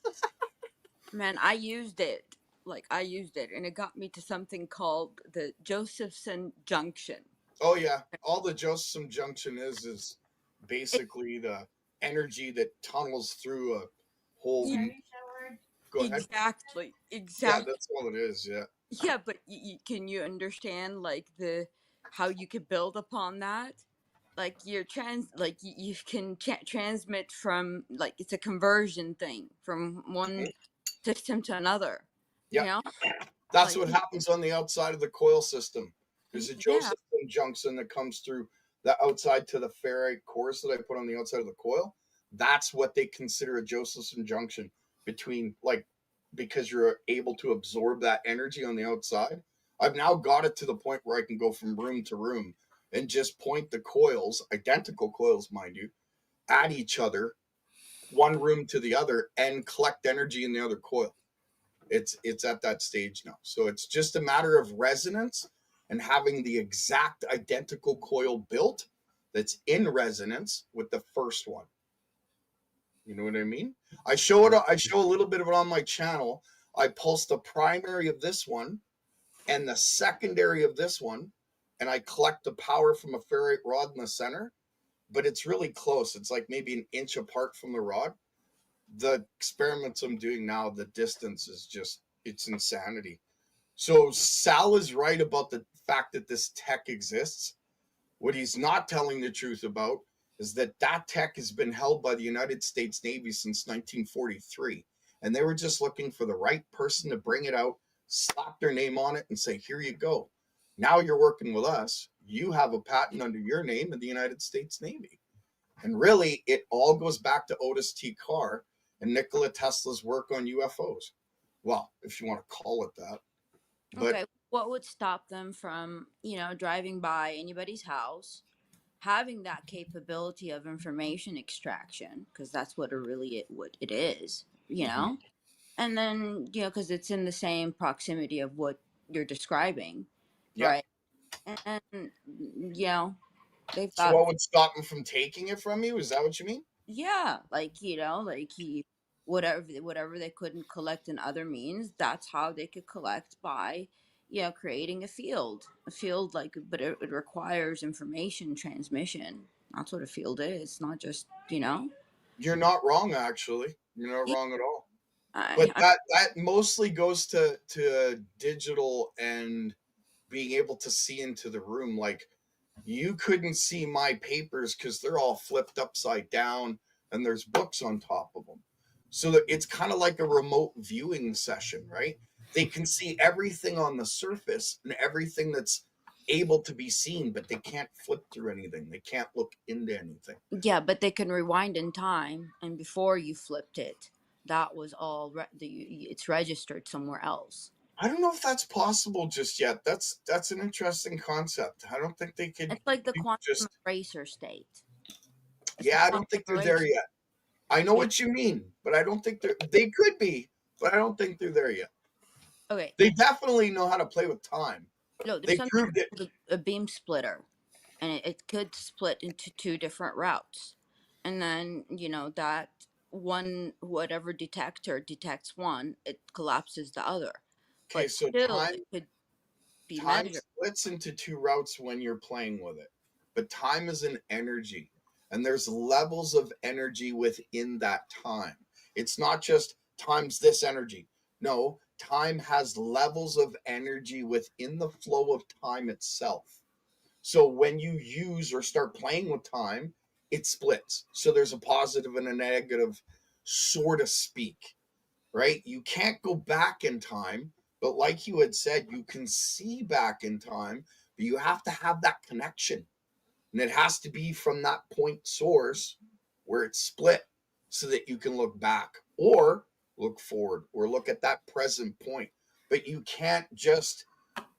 Man, I used it, and it got me to something called the Josephson Junction. Oh, yeah. All the Josephson Junction is basically the energy that tunnels through a whole... Go ahead. Exactly. Yeah, that's all it is, yeah. Yeah, but can you understand, like, how you could build upon that? Like, you can transmit from, like, it's a conversion thing from one system to another. Yeah. You know? That's what happens on the outside of the coil system. There's a Josephson junction that comes through the outside to the ferrite cores that I put on the outside of the coil, that's what they consider a Josephson junction between, like, because you're able to absorb that energy on the outside. I've now got it to the point where I can go from room to room and just point the coils, identical coils, mind you, at each other, one room to the other, and collect energy in the other coil. It's at that stage now. So it's just a matter of resonance and having the exact identical coil built that's in resonance with the first one. You know what I mean? I show a little bit of it on my channel. I pulse the primary of this one and the secondary of this one, and I collect the power from a ferrite rod in the center, but it's really close. It's like maybe an inch apart from the rod. The experiments I'm doing now, the distance is just, it's insanity. So Sal is right about the fact that this tech exists. What he's not telling the truth about is that tech has been held by the United States Navy since 1943. And they were just looking for the right person to bring it out, slap their name on it, and say, here you go. Now you're working with us. You have a patent under your name in the United States Navy. And really, it all goes back to Otis T. Carr and Nikola Tesla's work on UFOs. Well, if you want to call it that. But Okay, what would stop them from, driving by anybody's house, having that capability of information extraction, because that's what it is, and then, because it's in the same proximity of what you're describing, right? And, they've so got, what would stop them from taking it from you? Is that what you mean? yeah, whatever they couldn't collect in other means, that's how they could collect by, creating a field, but it requires information transmission. That's what a field is, not just, You're not wrong, actually. You're not wrong at all. But I that mostly goes to digital and being able to see into the room. Like, you couldn't see my papers because they're all flipped upside down and there's books on top of them. So that it's kind of like a remote viewing session, right? They can see everything on the surface and everything that's able to be seen, but they can't flip through anything. They can't look into anything. Yeah, but they can rewind in time, and before you flipped it, that was all it's registered somewhere else. I don't know if that's possible just yet. That's an interesting concept. I don't think they could. It's like the quantum eraser state. Yeah, I don't think they're there yet. I know what you mean, but I don't think they could be, but I don't think they're there yet. Okay. They definitely know how to play with time. No, They there's proved it. called a beam splitter, and it could split into two different routes, and then that one, whatever detector detects one, it collapses the other. Okay, But so still, time it could be time measured. splits into two routes when you're playing with it, but time is an energy, and there's levels of energy within that time. It's not just times this energy. No, time has levels of energy within the flow of time itself. So when you use or start playing with time, it splits. So there's a positive and a negative, so to speak, right? You can't go back in time, but like you had said, you can see back in time, but you have to have that connection. And it has to be from that point source where it's split so that you can look back or look forward or look at that present point. But you can't just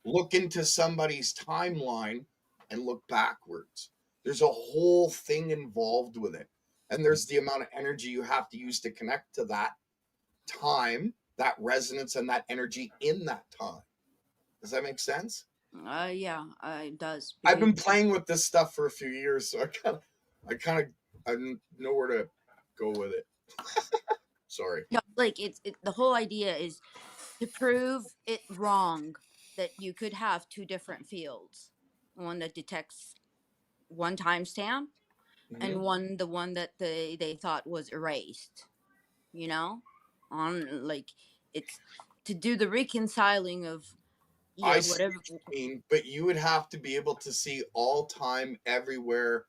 look into somebody's timeline and look backwards. There's a whole thing involved with it. And there's the amount of energy you have to use to connect to that time, that resonance, and that energy in that time. Does that make sense? Yeah, it does. I've been playing with this stuff for a few years, so I know where to go with it. Sorry. Yeah, like the whole idea is to prove it wrong that you could have two different fields, one that detects one timestamp and the one that they thought was erased. On like it's to do the reconciling of I see whatever. what you mean, but you would have to be able to see all time, everywhere,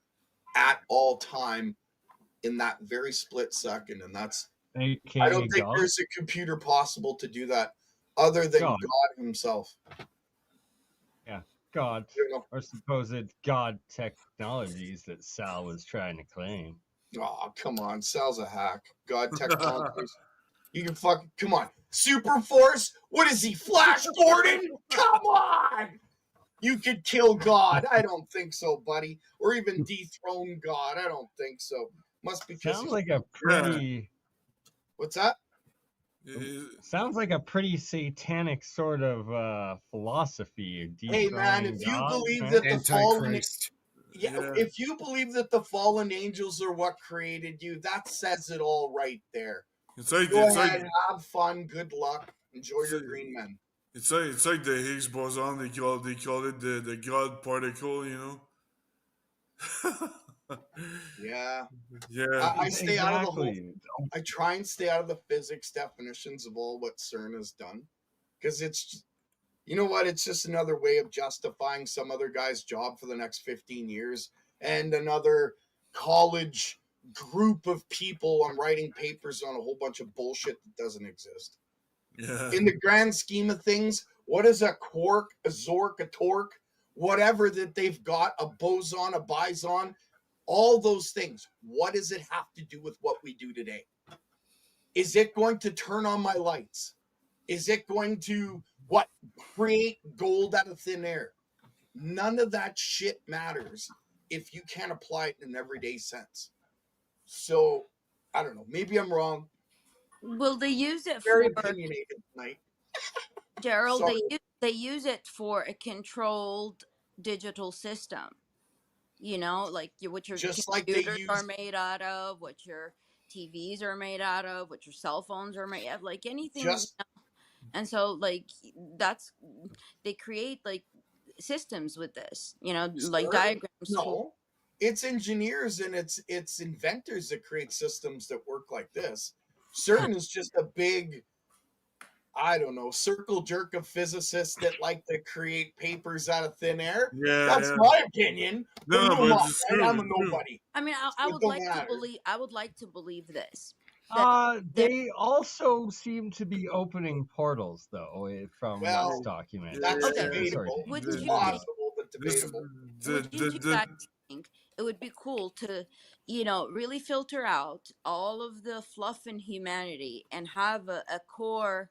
at all time in that very split second, and that's. I don't think there's a computer possible to do that other than God himself. Yeah. God You know? or supposed God technologies that Sal was trying to claim. Oh, come on. Sal's a hack. God technologies. You can fucking come on. Super Force? What is he? Flash Gordon? Come on! You could kill God. I don't think so, buddy. Or even dethrone God. I don't think so. Must be because Sounds like a pretty. What's that? Sounds like a pretty satanic sort of philosophy. Hey man, Dethroning if you God, believe right? that the fallen Antichrist. if you believe that the fallen angels are what created you, that says it all right there. Go ahead, have fun, good luck, enjoy your green men. It's like the Higgs boson. They call it the God particle. You know. Yeah. Yeah. I stay out of the whole. Exactly. I try and stay out of the physics definitions of all what CERN has done, because it's, you know what? It's just another way of justifying some other guy's job for the next 15 years and another college group of people on writing papers on a whole bunch of bullshit that doesn't exist. Yeah. In the grand scheme of things, what is a quark, a zork, a torque, whatever that they've got, a boson, a bison, all those things? What does it have to do with what we do today? Is it going to turn on my lights? Is it going to create gold out of thin air? None of that shit matters if you can't apply it in an everyday sense. So I don't know. Maybe I'm wrong. Will they use it Very for opinionated tonight. Gerald? Sorry. They use it for a controlled digital system. You know, like what your Just like they computers use are made out of, what your TVs are made out of, what your cell phones are made of, like anything. Just and so, like they create like systems with this. You know, like CERN? diagrams. No, it's engineers and it's inventors that create systems that work like this. CERN is just a big, I don't know, circle jerk of physicists that like to create papers out of thin air. Yeah, That's yeah. my opinion. No, But but no, it's right? true. I'm a It's true. nobody. I mean, I It would don't like to matter. believe. I would like to believe this. That They also seem to be opening portals, though, from this Well, document. that's Okay. debatable. Wouldn't It's you think? possible, but debatable. Wouldn't you guys think it would be cool to, you know, really filter out all of the fluff in humanity and have a core,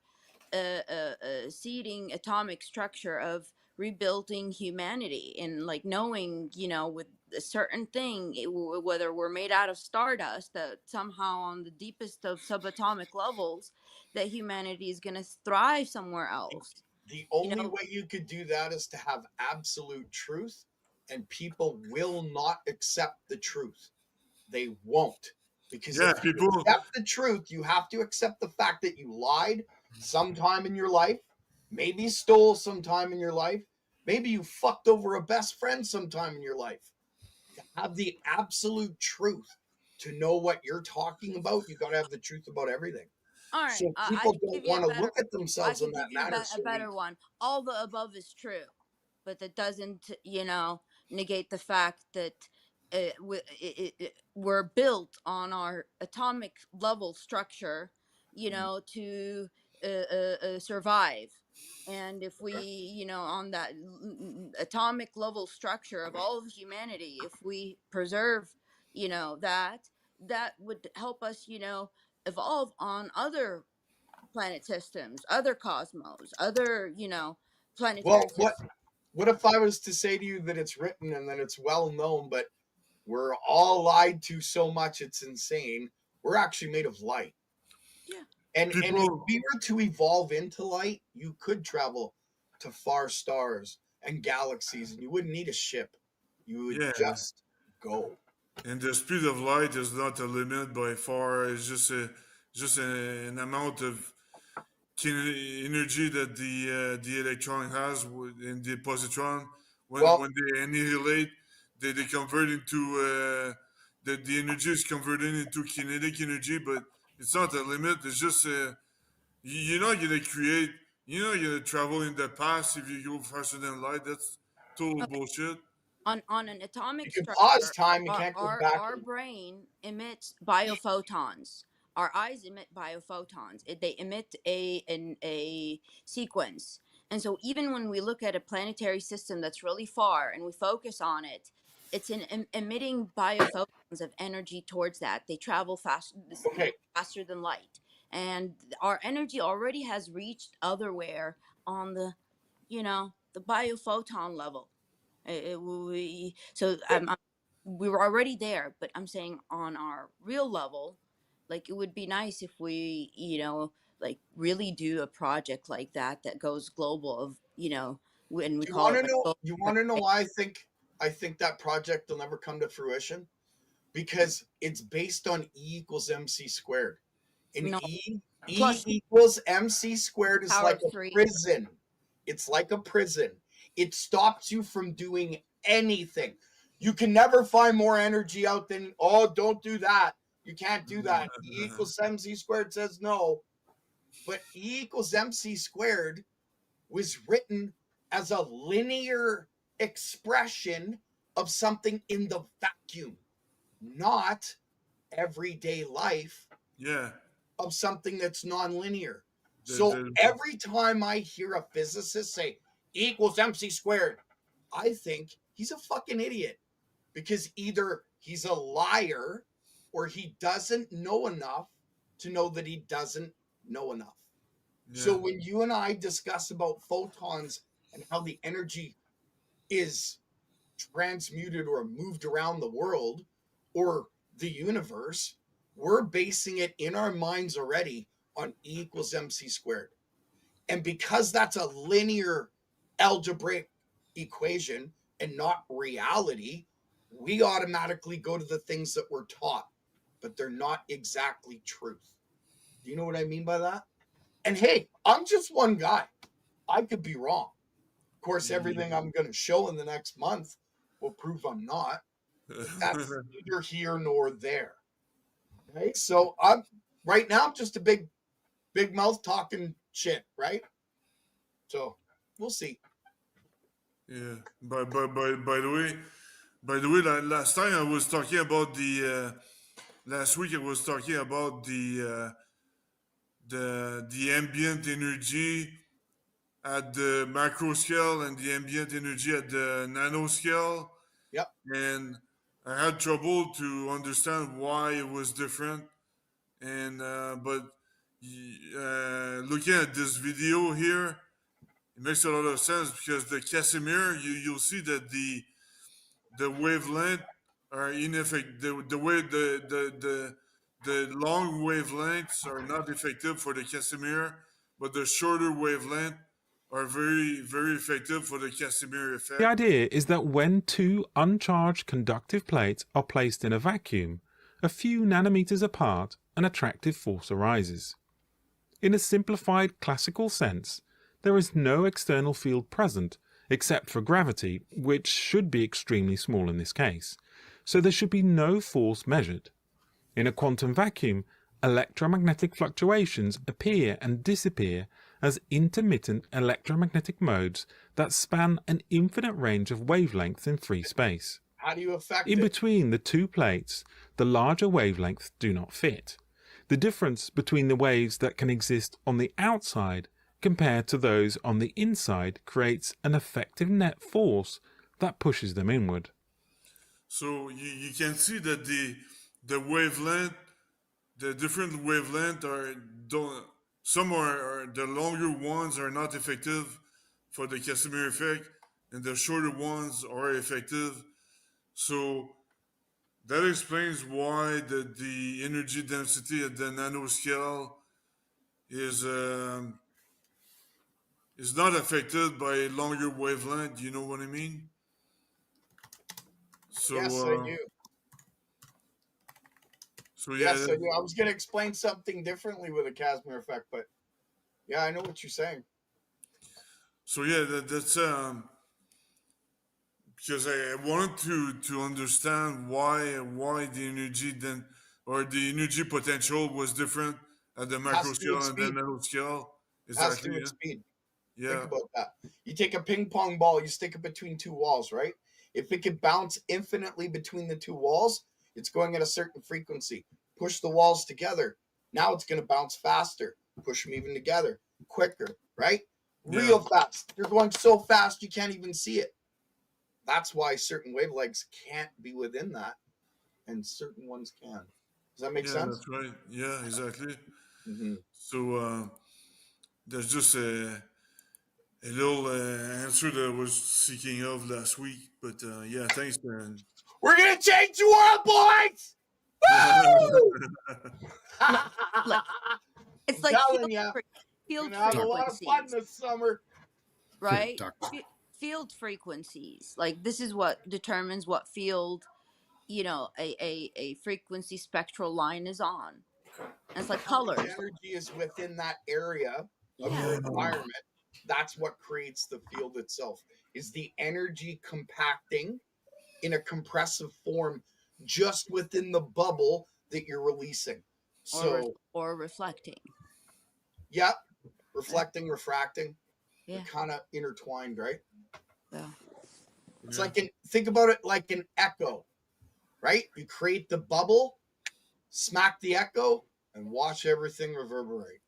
seeding atomic structure of rebuilding humanity and like knowing, you know, with a certain thing, whether we're made out of stardust, that somehow on the deepest of subatomic levels, that humanity is going to thrive somewhere else. The only way you could do that is to have absolute truth, and people will not accept the truth. They won't. Because Yeah, if you people- accept the truth, you have to accept the fact that you lied sometime in your life, maybe stole sometime in your life, maybe you fucked over a best friend sometime in your life. To have the absolute truth, to know what you're talking about, you got to have the truth about everything. All right, So I people can don't give you a want to better. look at themselves I in can that give you manner. a better one. All the above is true, but that doesn't, you know, negate the fact that we're built on our atomic level structure, you know, to survive. And if we, you know, on that atomic level structure of all of humanity, if we preserve, you know, that would help us, you know, evolve on other planet systems, other cosmos, other, you know, planetary Well, systems. what if I was to say to you that it's written and that it's well known, but we're all lied to so much it's insane? We're actually made of light. Yeah. And if we were to evolve into light, you could travel to far stars and galaxies, and you wouldn't need a ship. You would just go. And the speed of light is not a limit by far. It's just an amount of energy that the electron has in the positron. When they annihilate, they convert into the energy is converted into kinetic energy, but it's not a limit. It's just you're not gonna create. You're not gonna travel in the past if you go faster than light. That's total bullshit. On an atomic You can structure, pause time, you our, can't go our, back. our brain emits biophotons. Our eyes emit biophotons. They emit a sequence And so even when we look at a planetary system that's really far and we focus on it, it's emitting biophotons of energy towards that. They travel faster than light. And our energy already has reached otherwhere on the, the biophoton level. We were already there, but I'm saying on our real level, like it would be nice if we, like really do a project like that goes global of, when we You call want it to like know? global You want to know why I think that project will never come to fruition? Because it's based on E equals MC squared. And No. E Plus equals MC squared is power like of a 3. prison. It's like a prison. It stops you from doing anything. You can never find more energy out than, oh, don't do that. You can't do that. E equals MC squared says no. But E equals MC squared was written as a linear expression of something in the vacuum, not everyday life Yeah. of something that's nonlinear. So every time I hear a physicist say E equals MC squared, I think he's a fucking idiot, because either he's a liar or he doesn't know enough to know that he doesn't know enough. Yeah. So when you and I discuss about photons and how the energy is transmuted or moved around the world or the universe, we're basing it in our minds already on E equals MC squared. And because that's a linear algebraic equation and not reality, we automatically go to the things that we're taught, but they're not exactly truth. Do you know what I mean by that? And hey, I'm just one guy. I could be wrong. Of course, everything I'm going to show in the next month will prove I'm not. But that's neither here nor there. Okay, so I'm right now just a big mouth talking shit, right? So we'll see. Yeah. By the way, last time I was talking about last week I was talking about the ambient energy at the macro scale and the ambient energy at the nano scale. Yep. And I had trouble to understand why it was different. And but looking at this video here, it makes a lot of sense, because the Casimir, you'll see that the wavelength are ineffective. The way the long wavelengths are not effective for the Casimir, but the shorter wavelength are very, very effective for the Casimir effect. The idea is that when two uncharged conductive plates are placed in a vacuum, a few nanometers apart, an attractive force arises. In a simplified classical sense, there is no external field present except for gravity, which should be extremely small in this case, so there should be no force measured. In a quantum vacuum, electromagnetic fluctuations appear and disappear as intermittent electromagnetic modes that span an infinite range of wavelengths in free space. How do you affect In it? between the two plates, the larger wavelengths do not fit. The difference between the waves that can exist on the outside compared to those on the inside creates an effective net force that pushes them inward. So you can see that the wavelength, the different wavelength some are the longer ones are not effective for the Casimir effect, and the shorter ones are effective. So that explains why the energy density at the nanoscale is not affected by a longer wavelength. You know what I mean? So Yes, I do. So yeah, Yes, I do. I was going to explain something differently with a Casimir effect, but yeah, I know what you're saying. So yeah, that's because I wanted to understand why the energy the energy potential was different at the macro Has to do with scale and the speed. nano scale. Has to Exactly. do with Yeah. speed. Yeah. Think about that. You take a ping pong ball, you stick it between two walls, right? If it can bounce infinitely between the two walls, it's going at a certain frequency. Push the walls together. Now it's going to bounce faster. Push them even together, quicker, right? real fast. You're going so fast you can't even see it. That's why certain wavelengths can't be within that, and certain ones can. Does that make sense? That's right. Yeah, exactly. Mm-hmm. So there's just a little answer that I was seeking of last week, but yeah, thanks, man. We're gonna change the world, boys! Woo! It's I'm like telling ya, field gonna have a lot of fun frequencies, this summer. right? Field frequencies. Like this is what determines what field, a frequency spectral line is on. And it's like How much colors. energy is within that area of your environment. That's what creates the field itself. Is the energy compacting in a compressive form just within the bubble that you're releasing. So or reflecting. Yeah, reflecting, refracting. Yeah. They're kind of intertwined, right? Yeah. It's like think about it like an echo, right? You create the bubble, smack the echo, and watch everything reverberate.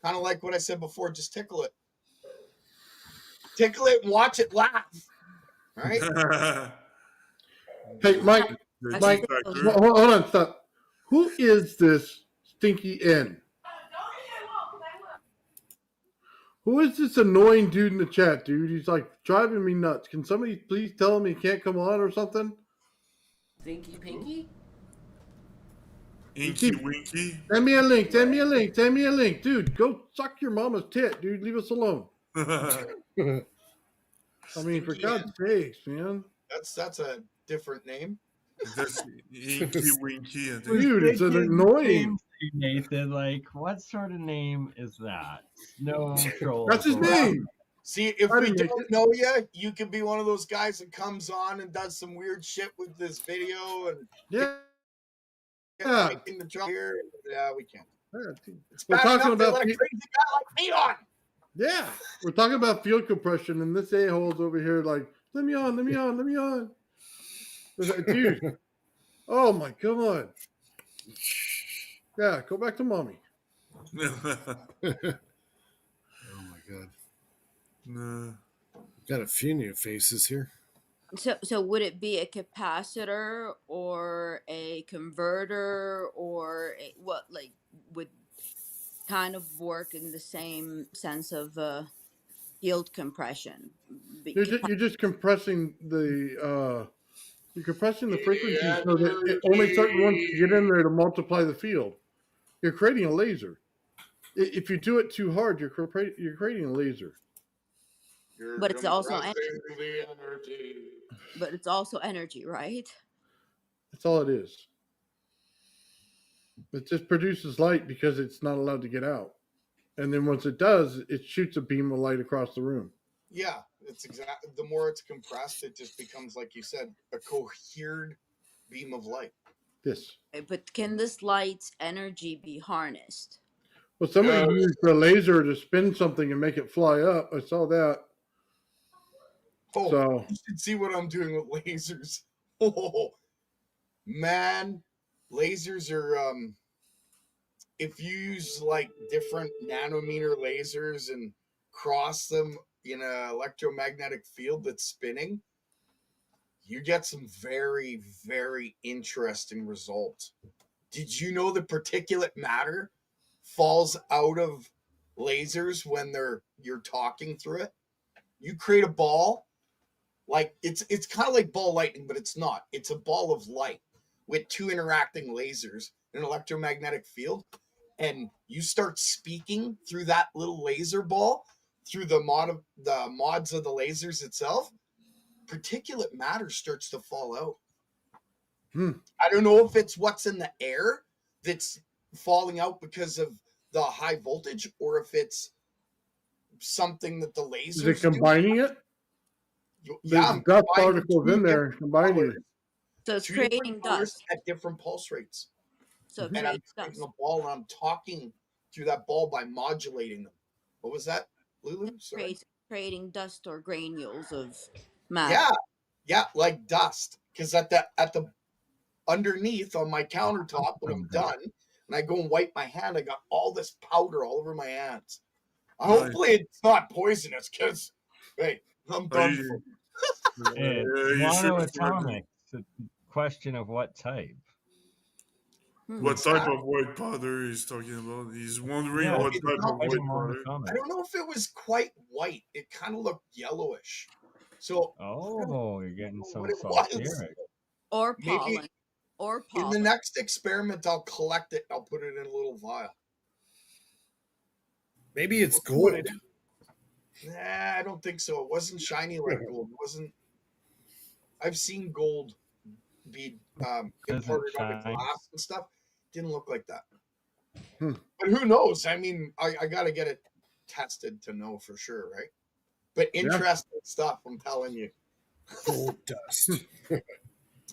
Kind of like what I said before, just tickle it. Tickle it and watch it laugh. Right? Hey, Mike, hold on, stop. Who is this Stinky N? Who is this annoying dude in the chat, dude? He's like driving me nuts. Can somebody please tell him he can't come on or something? Stinky Pinky? Inky Winky. Send me a link. Send me a link. Send me a link. Dude, go suck your mama's tit, dude. Leave us alone. I mean, for God's sakes, man. That's a different name. That's Inky Winky. I think. Dude, it's an annoying. Nathan, like, what sort of name is that? No troll. That's his name. See, if we don't know you, you could be one of those guys that comes on and does some weird shit with this video and in the drum here. Yeah, we can't. It's We're bad talking enough they about let a crazy guy like me on. Yeah, we're talking about field compression, and this a-hole's over here like, let me on, let me on, let me on. Dude, oh my God. Yeah, go back to mommy. Oh my God. No. Got a few new faces here. So would it be a capacitor or a converter or would kind of work in the same sense of field compression? You're just compressing the frequency so that only certain ones can get in there to multiply the field. You're creating a laser. If you do it too hard, you're creating a laser. But it's also energy. But it's also energy, right? That's all it is. It just produces light because it's not allowed to get out. And then once it does, it shoots a beam of light across the room. Yeah, it's exactly. The more it's compressed, it just becomes, like you said, a coherent beam of light. Yes. But can this light's energy be harnessed? Well, somebody used a laser to spin something and make it fly up. I saw that. Oh, so you should see what I'm doing with lasers. Oh, man, lasers are if you use like different nanometer lasers and cross them in an electromagnetic field that's spinning, you get some very, very interesting results. Did you know that particulate matter falls out of lasers when you're talking through it? You create a ball, like it's kind of like ball lightning, but it's not. It's a ball of light with two interacting lasers in an electromagnetic field, and you start speaking through that little laser ball through the mods of the lasers itself. Particulate matter starts to fall out. I don't know if it's what's in the air that's falling out because of the high voltage, or if it's something that the lasers is it combining it? Yeah, there's dust particles in there combining it. So it's creating dust at different pulse rates. So and I'm taking a ball and I'm talking through that ball by modulating them. What was that, Lulu? Sorry. Creating dust or granules of matter. Yeah, like dust. Because at the underneath on my countertop when I'm done, and I go and wipe my hand, I got all this powder all over my hands. Hopefully it's not poisonous, because, hey, I'm done for. It's monoatomic. It's a question of what type. What type of white powder he's talking about? He's wondering what type of white powder. I don't know if it was quite white. It kind of looked yellowish. So you're getting some what it sulfuric. Or Maybe pollen. Or pollen. in the next experiment, I'll collect it. I'll put it in a little vial. Maybe it's gold. Nah, I don't think so. It wasn't shiny like gold. It wasn't. I've seen gold be imported out of glass and stuff. Didn't look like that. But who knows? I mean, I got to get it tested to know for sure, right? But interesting stuff, I'm telling you. Gold dust.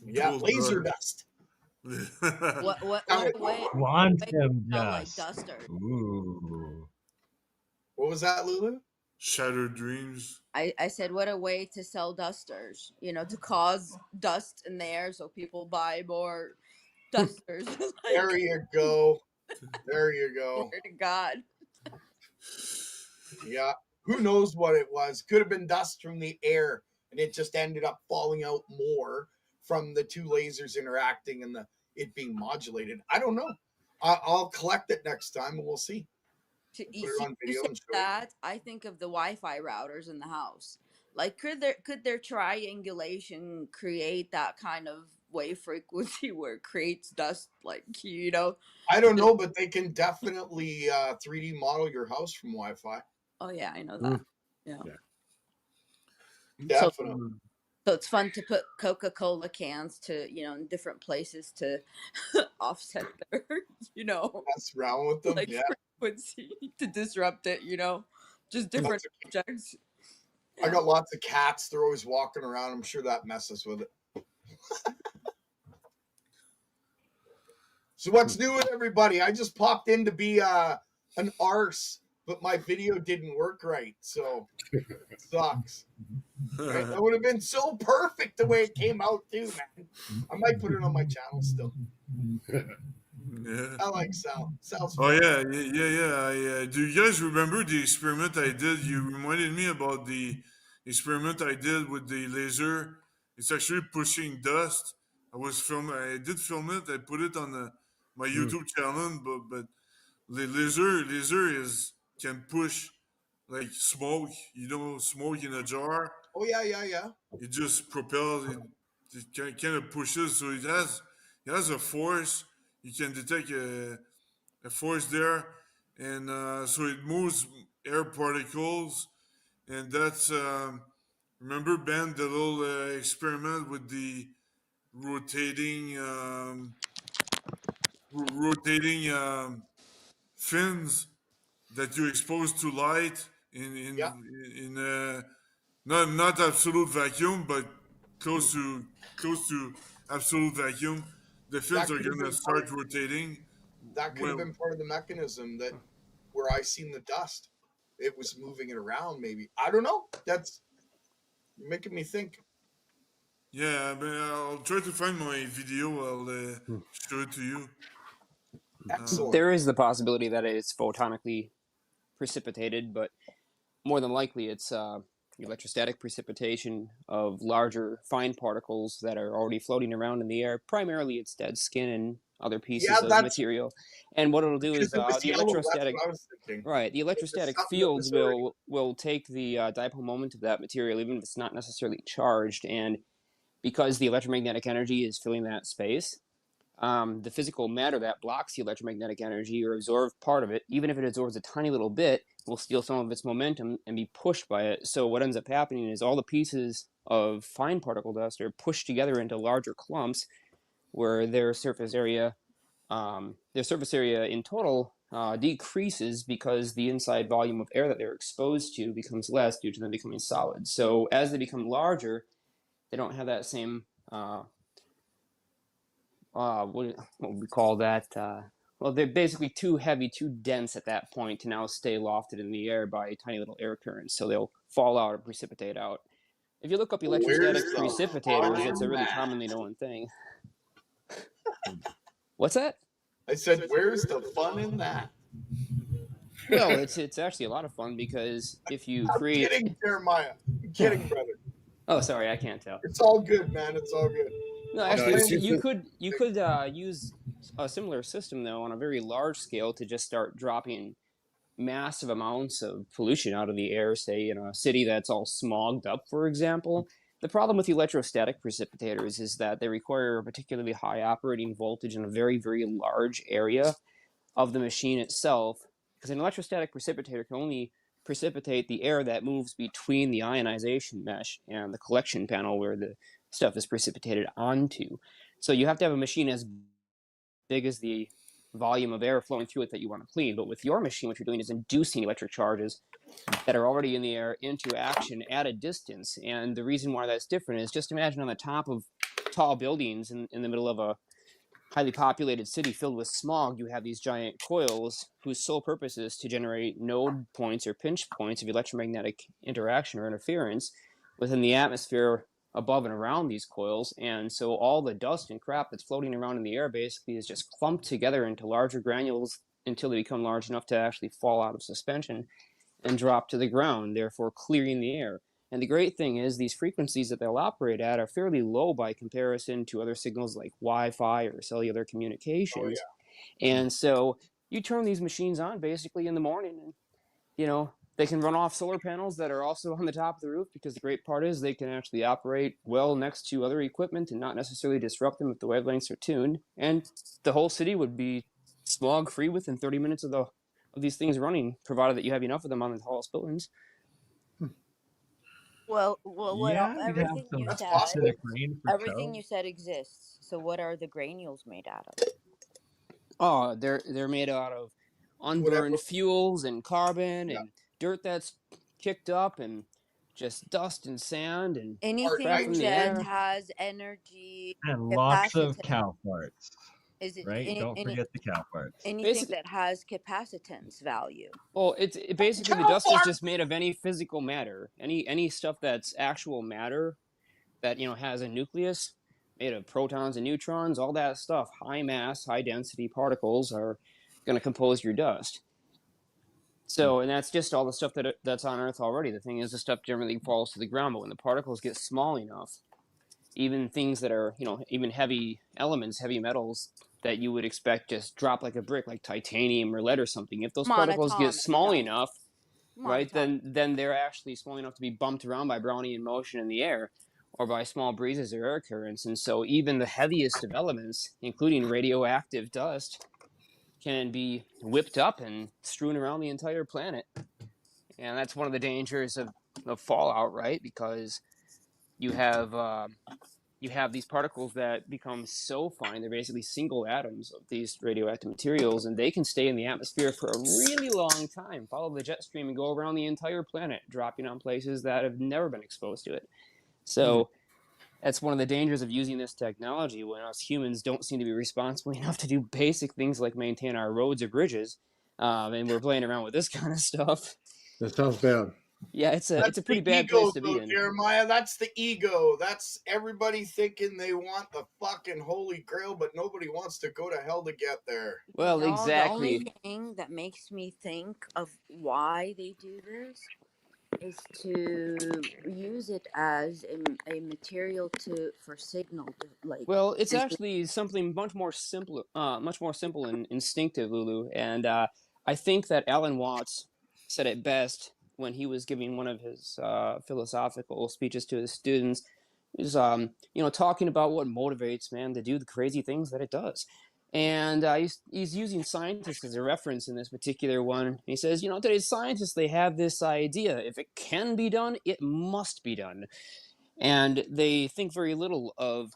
Yeah, Gold laser dust. dust. What way? Quantum Like dust. dusters. Ooh. What was that, Lulu? Shattered dreams. I said, what a way to sell dusters, to cause dust in the air so people buy more dusters. There you go. There you go. Glory to God. Yeah. Who knows what it was? Could have been dust from the air, and it just ended up falling out more from the two lasers interacting and it being modulated. I don't know. I'll collect it next time, and we'll see. Put it on video and show that. I think of the Wi-Fi routers in the house. Like, could their triangulation create that kind of wave frequency where it creates dust? Like, I don't know, but they can definitely 3D model your house from Wi-Fi. Oh yeah, I know that. Yeah. Definitely. So it's fun to put Coca-Cola cans to, in different places to offset their, Mess around with them, yeah. frequency to disrupt it, just different objects. I got lots of cats. They're always walking around. I'm sure that messes with it. So what's new with everybody? I just popped in to be an arse, but my video didn't work right, so it sucks. Right? That would have been so perfect the way it came out too, man. I might put it on my channel still. Yeah. I like Sal. Sal's Oh fun. yeah. Do you guys remember the experiment I did? You reminded me about the experiment I did with the laser. It's actually pushing dust. I did film it. I put it on my YouTube channel, but the laser can push like smoke. Smoke in a jar. Oh yeah. It just propels. It kind of pushes. So it has a force. You can detect a force there, and so it moves air particles, and that's remember, Ben, the little experiment with the rotating fins that you expose to light in not absolute vacuum, but close to absolute vacuum. The fins are going to start rotating. That could have been part of the mechanism that where I seen the dust. It was moving it around, maybe. I don't know. That's making me think. Yeah, but I'll try to find my video. I'll show it to you. Excellent. There is the possibility that it's photonically precipitated, but more than likely it's electrostatic precipitation of larger fine particles that are already floating around in the air. Primarily it's dead skin and other pieces of material. And what it'll do is the electrostatic the electrostatic fields will take the dipole moment of that material, even if it's not necessarily charged, and because the electromagnetic energy is filling that space, the physical matter that blocks the electromagnetic energy or absorbs part of it, even if it absorbs a tiny little bit, will steal some of its momentum and be pushed by it. So what ends up happening is all the pieces of fine particle dust are pushed together into larger clumps, where their surface area in total decreases because the inside volume of air that they're exposed to becomes less due to them becoming solid. So as they become larger, they don't have that same what we call that? Well, they're basically too heavy, too dense at that point to now stay lofted in the air by tiny little air currents. So they'll fall out or precipitate out. If you look up electrostatic precipitators, it's a really commonly known thing. What's that? I said, where's the fun in that? Well, it's actually a lot of fun because if you I'm create. kidding, Jeremiah. I'm kidding, brother. Oh, sorry, I can't tell. It's all good, man. It's all good. No, I'm actually, playing- you could use a similar system though on a very large scale to just start dropping massive amounts of pollution out of the air, say in a city that's all smogged up, for example. The problem with electrostatic precipitators is that they require a particularly high operating voltage in a very, very large area of the machine itself, because an electrostatic precipitator can only precipitate the air that moves between the ionization mesh and the collection panel where the stuff is precipitated onto. So you have to have a machine as big as the volume of air flowing through it that you want to clean. But with your machine, what you're doing is inducing electric charges that are already in the air into action at a distance. And the reason why that's different is just imagine on the top of tall buildings in the middle of a highly populated city filled with smog, you have these giant coils whose sole purpose is to generate node points or pinch points of electromagnetic interaction or interference within the atmosphere above and around these coils. And so all the dust and crap that's floating around in the air basically is just clumped together into larger granules until they become large enough to actually fall out of suspension and drop to the ground, therefore clearing the air. And the great thing is these frequencies that they'll operate at are fairly low by comparison to other signals like Wi-Fi or cellular communications. And so you turn these machines on basically in the morning and, you know, they can run off solar panels that are also on the top of the roof, because the great part is they can actually operate well next to other equipment and not necessarily disrupt them if the wavelengths are tuned. And the whole city would be smog free within 30 minutes of these things running, provided that you have enough of them on the tallest buildings. Well, Yeah, we'd have everything some you specific said, rain for everything show. you said exists. So what are the granules made out of? Oh, they're made out of unburned fuels and carbon and dirt that's kicked up and just dust and sand and crap from Anything the that air. has energy And lots of capacitance. cow farts. Is it Right? Don't forget the cow farts. anything that has capacitance value? Well, it basically the dust is just made of any physical matter, any stuff that's actual matter that has a nucleus made of protons and neutrons. All that stuff, high mass, high density particles are going to compose your dust. So, and that's just all the stuff that's on Earth already. The thing is, the stuff generally falls to the ground, but when the particles get small enough, even things that are, even heavy elements, heavy metals that you would expect just drop like a brick, like titanium or lead or something, if those particles get small enough, right, then they're actually small enough to be bumped around by Brownian motion in the air or by small breezes or air currents. And so even the heaviest of elements, including radioactive dust, can be whipped up and strewn around the entire planet. And that's one of the dangers of fallout, right? Because you have these particles that become so fine, they're basically single atoms of these radioactive materials, and they can stay in the atmosphere for a really long time, follow the jet stream and go around the entire planet, dropping on places that have never been exposed to it. So that's one of the dangers of using this technology, when us humans don't seem to be responsible enough to do basic things like maintain our roads or bridges, and we're playing around with this kind of stuff. That sounds bad. Yeah, it's a pretty bad ego, place to be though, in. Jeremiah. That's the ego. That's everybody thinking they want the fucking holy grail, but nobody wants to go to hell to get there. Well, No, exactly. The only thing that makes me think of why they do this is to use it as a material for signal, Well, it's actually something much more simple and instinctive, Lulu. And I think that Alan Watts said it best when he was giving one of his philosophical speeches to his students. He was, talking about what motivates man to do the crazy things that it does. And he's using scientists as a reference in this particular one. He says, today's scientists, they have this idea. If it can be done, it must be done. And they think very little of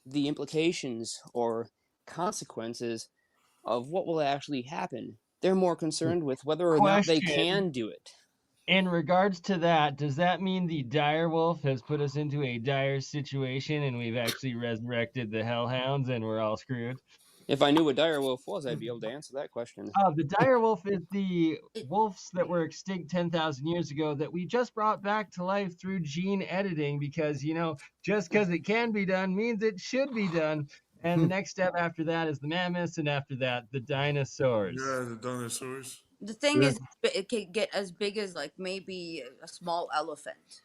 the implications or consequences of what will actually happen. They're more concerned with whether or not they can do it. In regards to that, does that mean the dire wolf has put us into a dire situation and we've actually resurrected the hellhounds and we're all screwed? If I knew what dire wolf was, I'd be able to answer that question. The dire wolf is the wolves that were extinct 10,000 years ago that we just brought back to life through gene editing, because, just because it can be done means it should be done. And the next step after that is the mammoths, and after that, the dinosaurs. Yeah, the dinosaurs. The thing is, it can get as big as like maybe a small elephant.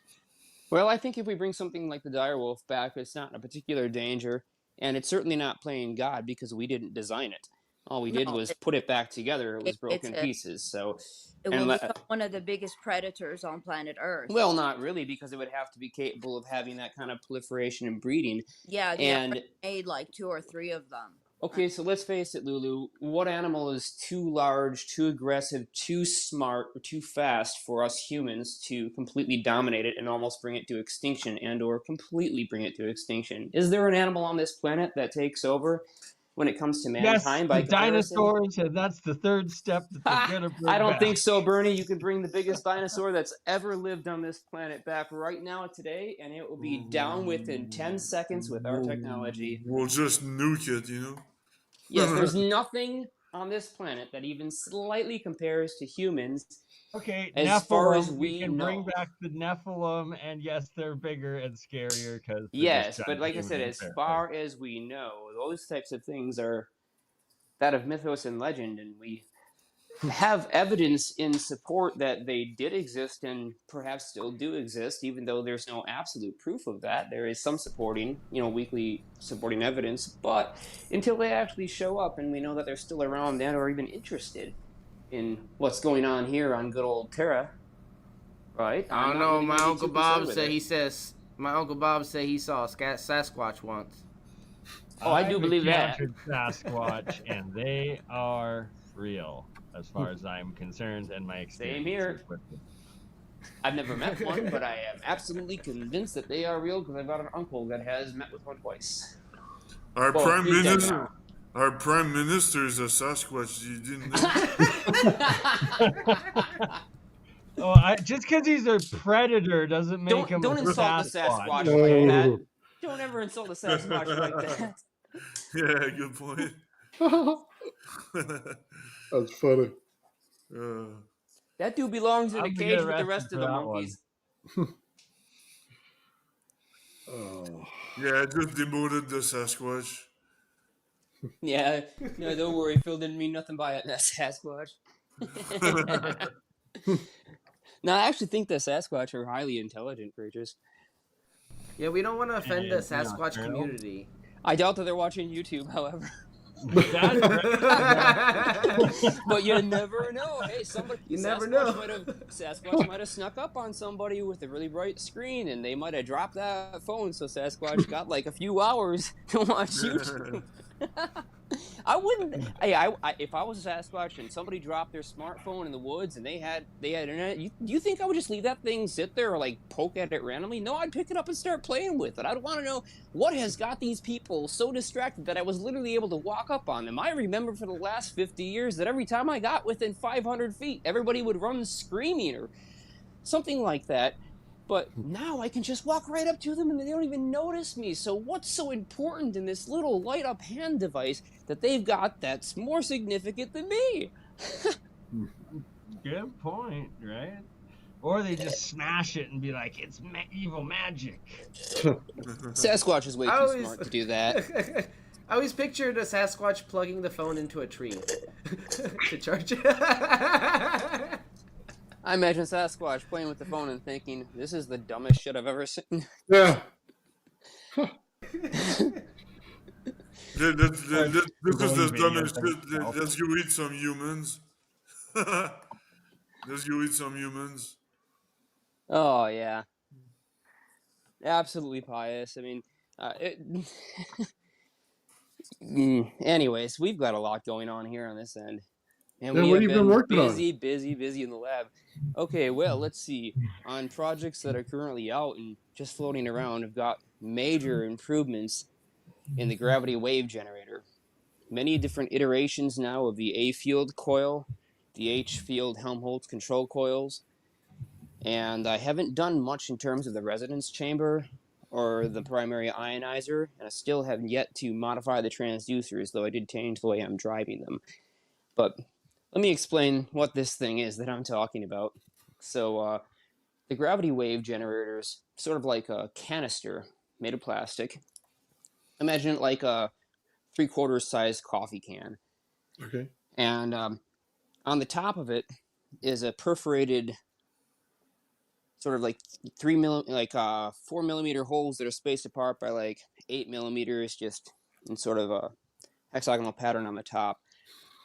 Well, I think if we bring something like the direwolf back, it's not in a particular danger, and it's certainly not playing God because we didn't design it. All we did No, was put it back together. It was it's broken pieces. So, it and will become one of the biggest predators on planet Earth. well, not really, because it would have to be capable of having that kind of proliferation and breeding. Yeah, they And already made like 2 or 3 of them. okay, so let's face it, Lulu. What animal is too large, too aggressive, too smart, or too fast for us humans to completely dominate it and almost bring it to extinction and/or completely bring it to extinction? Is there an animal on this planet that takes over when it comes to Yes, mankind the by comparison? dinosaurs, and that's the third step that they're gonna bring I don't back. think so, Bernie. You can bring the biggest dinosaur that's ever lived on this planet back right now today, and it will be down within 10 seconds with our technology. We'll just nuke it, you know? Yes, there's nothing on this planet that even slightly compares to humans. Okay, as far as Nephilim, we can know. bring back the Nephilim, and yes, they're bigger and scarier because Yes, but like I said, as far as we know, those types of things are that of mythos and legend, and we have evidence in support that they did exist and perhaps still do exist, even though there's no absolute proof of that. There is some supporting, weekly supporting evidence, but until they actually show up and we know that they're still around and or even interested in what's going on here on good old Terra, right? I don't know. My Uncle Bob said he saw a Sasquatch once. Oh, I do believe that. Sasquatch, and they are real, as far as I'm concerned, and my experience. Same here. I've never met one, but I am absolutely convinced that they are real because I've got an uncle that has met with one twice. Our Well, prime he's dead minister, now. our prime minister is a Sasquatch. You didn't know? Just because he's a predator doesn't make him Don't a insult the Sasquatch. Sasquatch like that. Don't ever insult the Sasquatch like that. Yeah, good point. That's funny. That dude belongs in a I'm gonna cage get with the arrested rest of for the that monkeys. Yeah, I just demoted the Sasquatch. Yeah, no, don't worry. Phil didn't mean nothing by it. That Sasquatch. No, I actually think the Sasquatch are highly intelligent creatures. Yeah, we don't want to offend the And Sasquatch nocturnal. community. I doubt that they're watching YouTube, however. But you never know. Hey, Sasquatch might have snuck up on somebody with a really bright screen, and they might have dropped that phone, so Sasquatch got like a few hours to watch YouTube. I wouldn't. Hey, if I was a Sasquatch and somebody dropped their smartphone in the woods and they had internet, you think I would just leave that thing sit there or like poke at it randomly? No, I'd pick it up and start playing with it. I'd want to know what has got these people so distracted that I was literally able to walk up on them. I remember for the last 50 years that every time I got within 500 feet, everybody would run screaming or something like that. But now I can just walk right up to them and they don't even notice me. So what's so important in this little light-up hand device that they've got that's more significant than me? Good point, right? Or they just smash it and be like, it's evil magic. Sasquatch is way too smart to do that. I always pictured a Sasquatch plugging the phone into a tree to charge it. I imagine Sasquatch playing with the phone and thinking, this is the dumbest shit I've ever seen. Yeah. This is the dumbest shit. Let's go eat some humans. Let's go eat some humans. Oh, yeah. Absolutely pious. I mean, anyways, we've got a lot going on here on this end. And Yeah, we what have have you been working on? busy in the lab. Okay, well, let's see. On projects that are currently out and just floating around, I've got major improvements in the gravity wave generator. Many different iterations now of the A-field coil, the H-field Helmholtz control coils, and I haven't done much in terms of the resonance chamber or the primary ionizer, and I still have yet to modify the transducers, though I did change the way I'm driving them. But let me explain what this thing is that I'm talking about. So the gravity wave generator is sort of like a canister made of plastic. Imagine it like a 3/4 size coffee can. Okay. And on the top of it is a perforated sort of like 4 millimeter holes that are spaced apart by like 8 millimeters, just in sort of a hexagonal pattern on the top.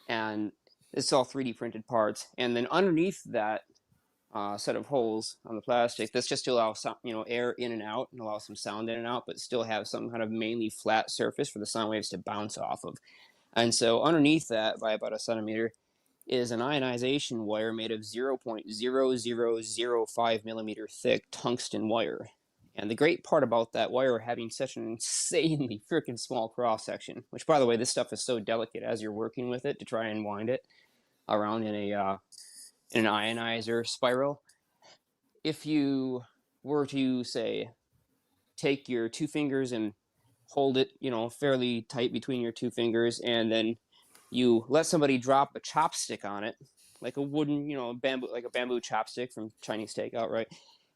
And it's all 3D printed parts. And then underneath that set of holes on the plastic, that's just to allow some, air in and out and allow some sound in and out, but still have some kind of mainly flat surface for the sound waves to bounce off of. And so underneath that, by about a centimeter, is an ionization wire made of 0.0005 millimeter thick tungsten wire. And the great part about that wire having such an insanely freaking small cross section, which, by the way, this stuff is so delicate as you're working with it to try and wind it around in an ionizer spiral. If you were to, say, take your 2 fingers and hold it, fairly tight between your 2 fingers, and then you let somebody drop a chopstick on it, like a wooden, bamboo chopstick from Chinese takeout, right?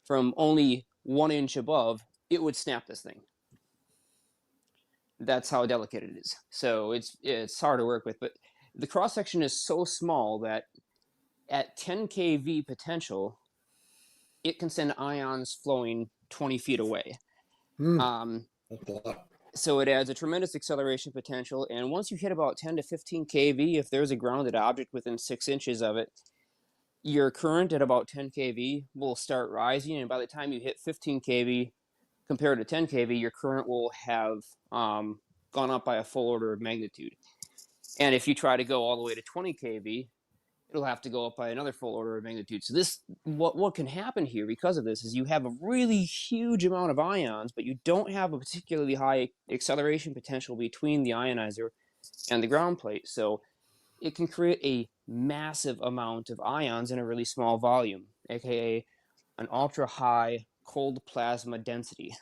From only 1 inch above, it would snap this thing. That's how delicate it is. So it's hard to work with, but the cross section is so small that at 10 kV potential, it can send ions flowing 20 feet away. That's a lot. So it adds a tremendous acceleration potential, and once you hit about 10 to 15 kV, if there's a grounded object within 6 inches of it, your current at about 10 kV will start rising, and by the time you hit 15 kV compared to 10 kV, your current will have gone up by a full order of magnitude. And if you try to go all the way to 20 kV, it'll have to go up by another full order of magnitude. So what can happen here because of this is you have a really huge amount of ions, but you don't have a particularly high acceleration potential between the ionizer and the ground plate. So it can create a massive amount of ions in a really small volume, aka an ultra high cold plasma density.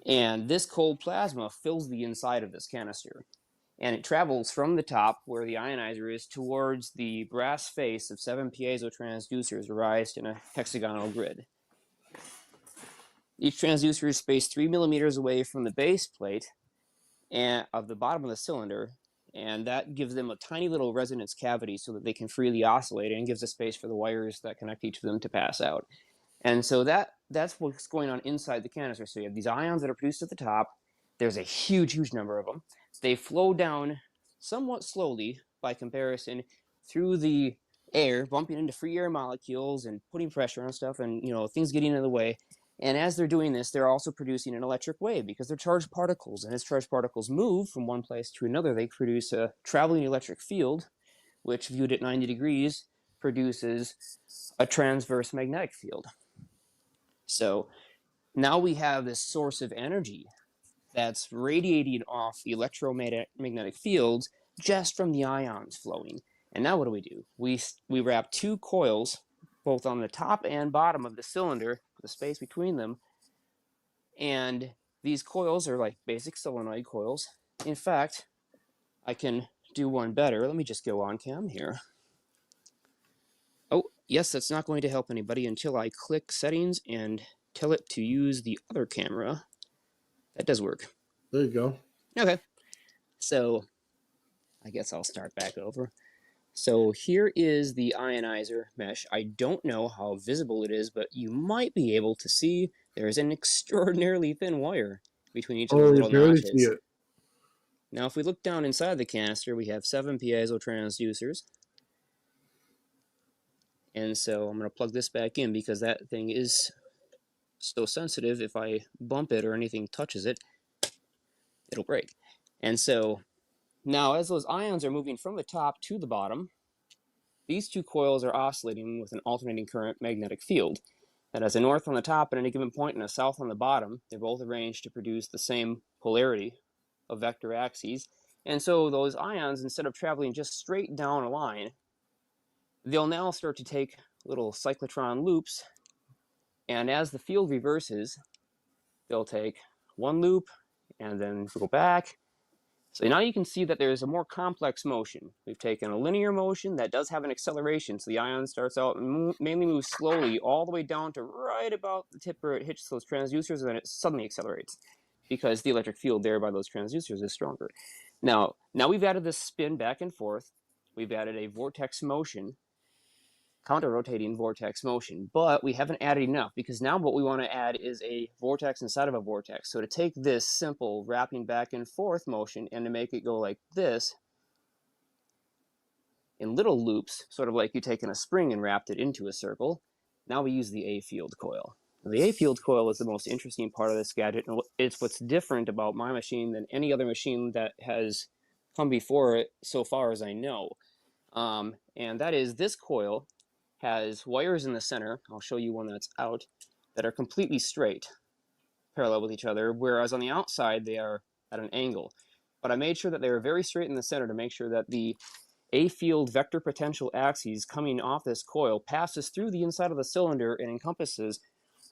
And this cold plasma fills the inside of this canister. And it travels from the top, where the ionizer is, towards the brass face of 7 piezo transducers raised in a hexagonal grid. Each transducer is spaced 3 millimeters away from the base plate and of the bottom of the cylinder, and that gives them a tiny little resonance cavity so that they can freely oscillate, and gives a space for the wires that connect each of them to pass out. And so that's what's going on inside the canister. So you have these ions that are produced at the top. There's a huge number of them. They flow down somewhat slowly by comparison through the air, bumping into free air molecules and putting pressure on stuff, and things getting in the way. And as they're doing this, they're also producing an electric wave because they're charged particles. And as charged particles move from one place to another, they produce a traveling electric field, which, viewed at 90 degrees, produces a transverse magnetic field. So now we have this source of energy that's radiating off electromagnetic fields just from the ions flowing. And now what do? We wrap 2 coils, both on the top and bottom of the cylinder, the space between them, and these coils are like basic solenoid coils. In fact, I can do one better. Let me just go on cam here. Oh, yes, that's not going to help anybody until I click settings and tell it to use the other camera. That does work. There you go. Okay. So I guess I'll start back over. So here is the ionizer mesh. I don't know how visible it is, but you might be able to see there's an extraordinarily thin wire between each of the little notches. See it. Now, if we look down inside the canister, we have 7 piezo transducers. And so I'm going to plug this back in because that thing is so sensitive. If I bump it or anything touches it, it'll break. And so now, as those ions are moving from the top to the bottom, these 2 coils are oscillating with an alternating current magnetic field. That has a north on the top at any given point and a south on the bottom. They're both arranged to produce the same polarity of vector axes. And so those ions, instead of traveling just straight down a line, they'll now start to take little cyclotron loops. And as the field reverses, they'll take one loop and then go back. So now you can see that there's a more complex motion. We've taken a linear motion that does have an acceleration. So the ion starts out and mainly moves slowly all the way down to right about the tip where it hits those transducers, and then it suddenly accelerates because the electric field there by those transducers is stronger. Now we've added this spin back and forth. We've added a vortex motion, counter-rotating vortex motion, but we haven't added enough, because now what we want to add is a vortex inside of a vortex. So to take this simple wrapping back and forth motion and to make it go like this in little loops, sort of like you taken a spring and wrapped it into a circle, now we use the A-field coil. Now, the A-field coil is the most interesting part of this gadget, and it's what's different about my machine than any other machine that has come before it so far as I know. And that is, this coil has wires in the center, I'll show you one that's out, that are completely straight, parallel with each other, whereas on the outside they are at an angle. But I made sure that they were very straight in the center to make sure that the A-field vector potential axes coming off this coil passes through the inside of the cylinder and encompasses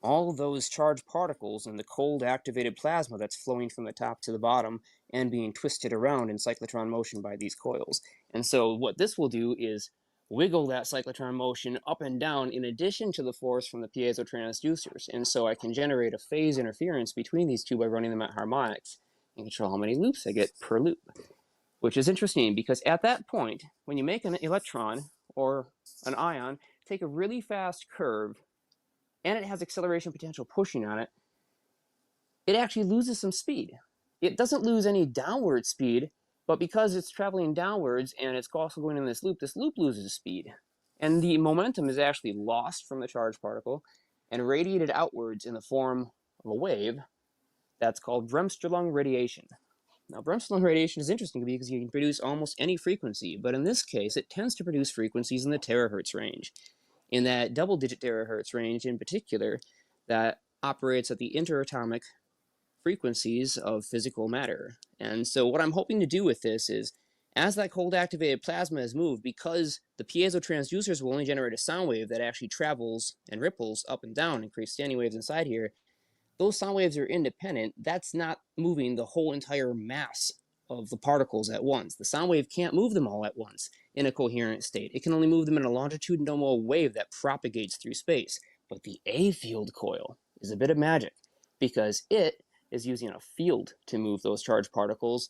all those charged particles in the cold activated plasma that's flowing from the top to the bottom and being twisted around in cyclotron motion by these coils. And so what this will do is wiggle that cyclotron motion up and down in addition to the force from the piezo transducers. And so I can generate a phase interference between these two by running them at harmonics and control how many loops I get per loop. Which is interesting, because at that point, when you make an electron or an ion take a really fast curve and it has acceleration potential pushing on it, it actually loses some speed. It doesn't lose any downward speed, but because it's traveling downwards and it's also going in this loop loses speed. And the momentum is actually lost from the charged particle and radiated outwards in the form of a wave that's called Bremsstrahlung radiation. Now, Bremsstrahlung radiation is interesting because you can produce almost any frequency, but in this case, it tends to produce frequencies in the terahertz range. In that double-digit terahertz range in particular, that operates at the interatomic frequencies of physical matter. And so what I'm hoping to do with this is, as that cold activated plasma is moved, because the piezo transducers will only generate a sound wave that actually travels and ripples up and down and creates standing waves inside here, those sound waves are independent. That's not moving the whole entire mass of the particles at once. The sound wave can't move them all at once in a coherent state. It can only move them in a longitudinal wave that propagates through space. But the A-field coil is a bit of magic, because it is using a field to move those charged particles,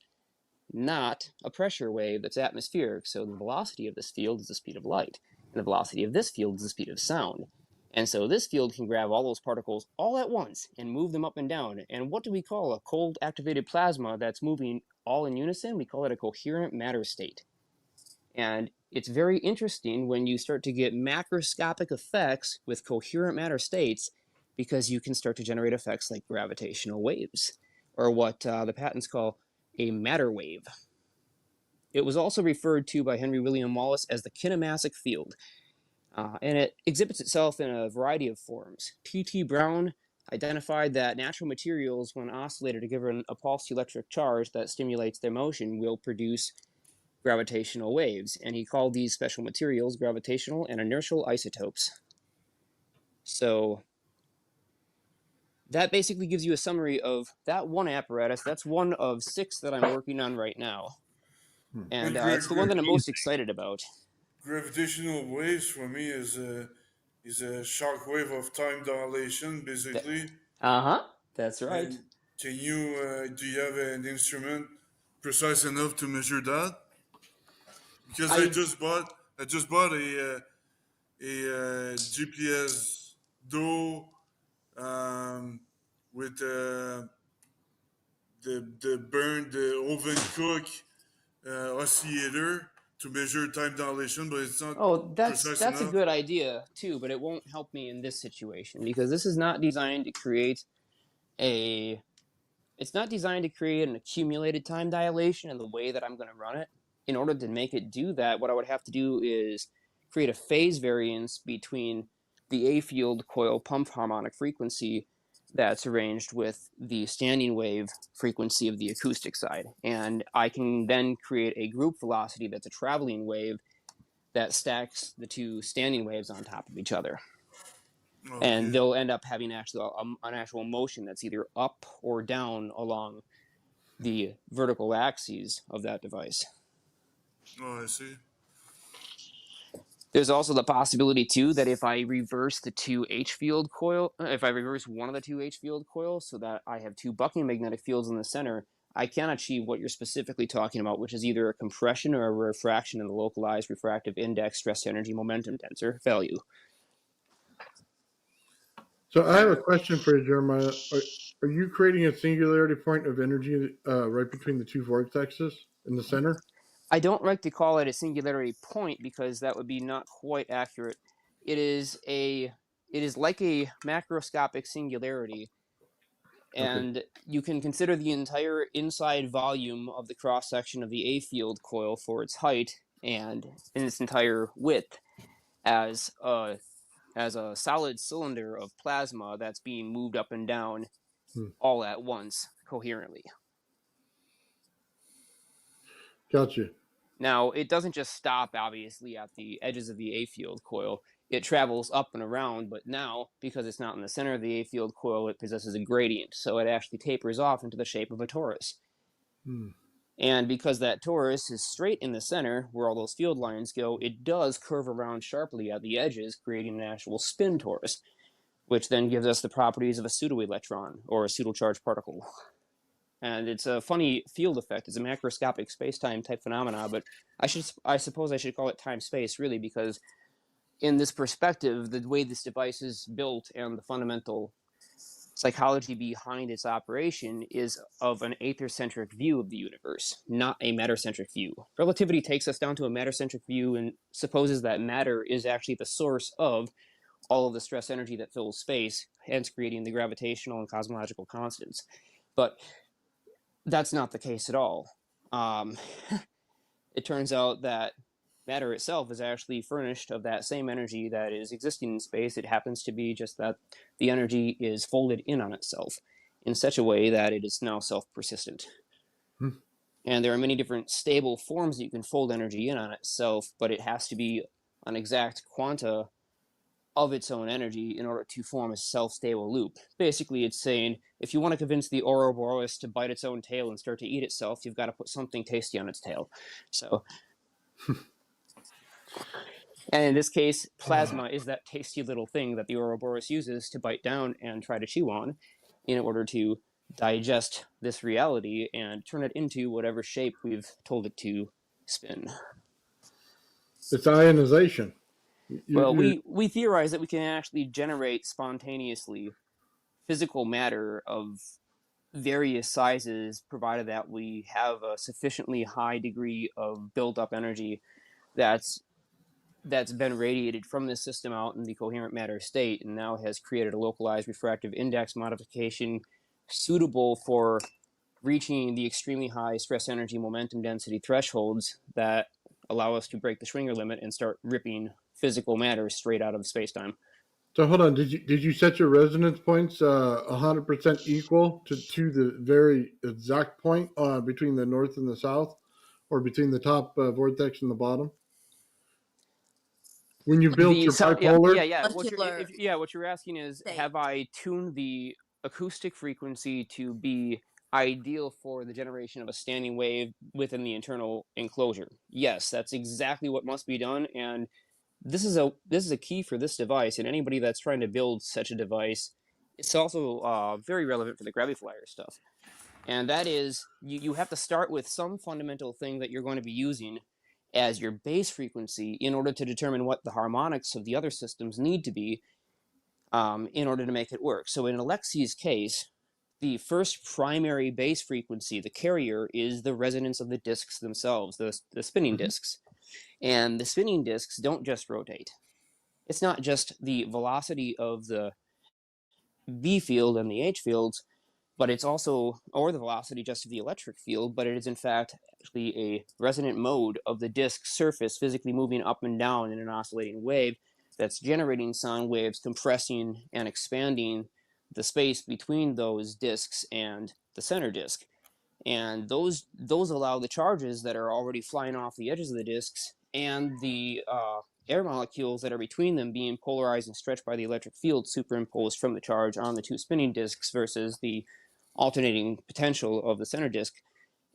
not a pressure wave that's atmospheric. So the velocity of this field is the speed of light, and the velocity of this field is the speed of sound. And so this field can grab all those particles all at once and move them up and down. And what do we call a cold activated plasma that's moving all in unison? We call it a coherent matter state. And it's very interesting when you start to get macroscopic effects with coherent matter states, because you can start to generate effects like gravitational waves, or what the patents call a matter wave. It was also referred to by Henry William Wallace as the kinematic field. And it exhibits itself in a variety of forms. T.T. Brown identified that natural materials, when oscillated or given a pulsed electric charge that stimulates their motion, will produce gravitational waves. And he called these special materials gravitational and inertial isotopes. So that basically gives you a summary of that one apparatus. That's one of 6 that I'm working on right now. And it's the one that I'm most excited about. Gravitational waves for me is a shock wave of time dilation, basically. That's right. And can you do you have an instrument precise enough to measure that? Because I just bought a GPS DO with the oven cook oscillator to measure time dilation, but it's not that's precise a enough. good idea too, but it won't help me in this situation, because this is not designed to create an accumulated time dilation in the way that I'm going to run it. In order to make it do that, what I would have to do is create a phase variance between the A-field coil pump harmonic frequency that's arranged with the standing wave frequency of the acoustic side. And I can then create a group velocity that's a traveling wave that stacks the two standing waves on top of each other. Okay. And they'll end up having an actual motion that's either up or down along the vertical axes of that device. Oh, I see. There's also the possibility too that if I reverse the two if I reverse one of the two H-field coils so that I have two bucking magnetic fields in the center, I can achieve what you're specifically talking about, which is either a compression or a refraction in the localized refractive index stress energy momentum tensor value. So I have a question for you, Jeremiah. Are you creating a singularity point of energy right between the two vortexes in the center? I don't like to call it a singularity point because that would be not quite accurate. It is like a macroscopic singularity, and you can consider the entire inside volume of the cross section of the A field coil for its height and in its entire width as a solid cylinder of plasma that's being moved up and down all at once coherently. Gotcha. Now, it doesn't just stop, obviously, at the edges of the A field coil. It travels up and around, but now, because it's not in the center of the A field coil, it possesses a gradient, so it actually tapers off into the shape of a torus. And because that torus is straight in the center, where all those field lines go, it does curve around sharply at the edges, creating an actual spin torus, which then gives us the properties of a pseudoelectron, or a pseudocharged particle. And it's a funny field effect. It's a macroscopic space-time type phenomena, but I suppose I should call it time-space, really, because in this perspective, the way this device is built and the fundamental psychology behind its operation is of an aether-centric view of the universe, not a matter-centric view. Relativity takes us down to a matter-centric view and supposes that matter is actually the source of all of the stress energy that fills space, hence creating the gravitational and cosmological constants. But that's not the case at all. It turns out that matter itself is actually furnished of that same energy that is existing in space. It happens to be just that the energy is folded in on itself in such a way that it is now self-persistent. And there are many different stable forms that you can fold energy in on itself, but it has to be an exact quanta of its own energy in order to form a self-stable loop. Basically, it's saying, if you want to convince the Ouroboros to bite its own tail and start to eat itself, you've got to put something tasty on its tail. So, and in this case, plasma is that tasty little thing that the Ouroboros uses to bite down and try to chew on in order to digest this reality and turn it into whatever shape we've told it to spin. It's ionization. Well, we theorize that we can actually generate spontaneously physical matter of various sizes, provided that we have a sufficiently high degree of built-up energy that's been radiated from this system out in the coherent matter state, and now has created a localized refractive index modification suitable for reaching the extremely high stress energy momentum density thresholds that allow us to break the Schwinger limit and start ripping physical matter straight out of space-time. So hold on, did you set your resonance points 100% equal to the very exact point between the north and the south, or between the top vortex and the bottom? When you built your bipolar? What you're asking is, have I tuned the acoustic frequency to be ideal for the generation of a standing wave within the internal enclosure? Yes, that's exactly what must be done, and this is a key for this device, and anybody that's trying to build such a device. It's also very relevant for the Graviflyer stuff, and that is you have to start with some fundamental thing that you're going to be using as your base frequency in order to determine what the harmonics of the other systems need to be in order to make it work. So in Alexi's case, the first primary base frequency, the carrier, is the resonance of the discs themselves, the spinning discs. And the spinning discs don't just rotate. It's not just the velocity of the B field and the H fields, but it's also, or the velocity just of the electric field, but it is in fact actually a resonant mode of the disk surface physically moving up and down in an oscillating wave that's generating sound waves, compressing and expanding the space between those disks and the center disk. And those allow the charges that are already flying off the edges of the disks and the air molecules that are between them being polarized and stretched by the electric field superimposed from the charge on the two spinning disks versus the alternating potential of the center disk.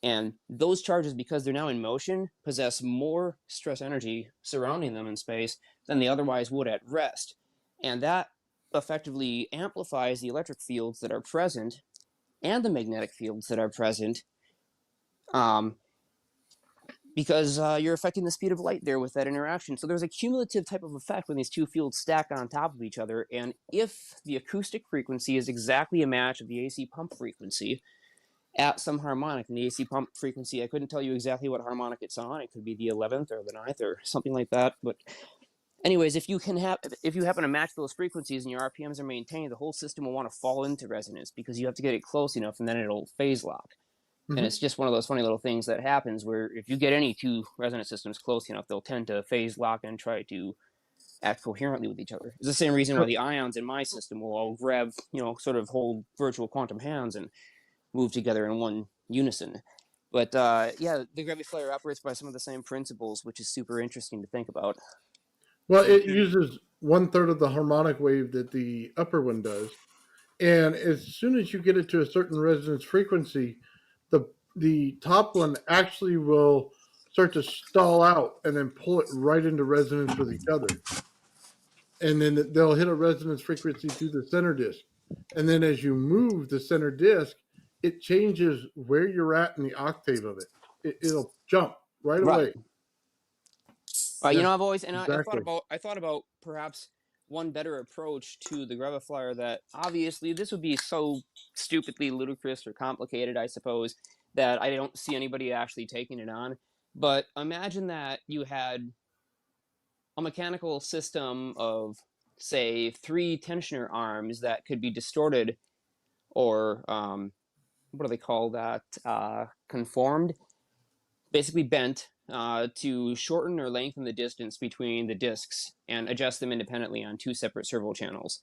And those charges, because they're now in motion, possess more stress energy surrounding them in space than they otherwise would at rest. And that effectively amplifies the electric fields that are present and the magnetic fields that are present because you're affecting the speed of light there with that interaction. So there's a cumulative type of effect when these two fields stack on top of each other. And if the acoustic frequency is exactly a match of the AC pump frequency at some harmonic, and the AC pump frequency, I couldn't tell you exactly what harmonic it's on. It could be the 11th or the 9th or something like that. But anyways, if you happen to match those frequencies and your RPMs are maintained, the whole system will want to fall into resonance because you have to get it close enough, and then it'll phase lock. And it's just one of those funny little things that happens where if you get any two resonant systems close enough, they'll tend to phase lock and try to act coherently with each other. It's the same reason why the ions in my system will all grab, sort of hold virtual quantum hands and move together in one unison. But yeah, the gravity flare operates by some of the same principles, which is super interesting to think about. Well, it uses 1/3 of the harmonic wave that the upper one does. And as soon as you get it to a certain resonance frequency, the top one actually will start to stall out and then pull it right into resonance with each other. And then they'll hit a resonance frequency through the center disk. And then as you move the center disk, it changes where you're at in the octave of it. It'll jump right away. I've always I thought about perhaps one better approach to the gravifier that obviously this would be so stupidly ludicrous or complicated, I suppose, that I don't see anybody actually taking it on. But imagine that you had a mechanical system of, say, 3 tensioner arms that could be distorted or, what do they call that, conformed, basically bent to shorten or lengthen the distance between the discs and adjust them independently on 2 separate servo channels.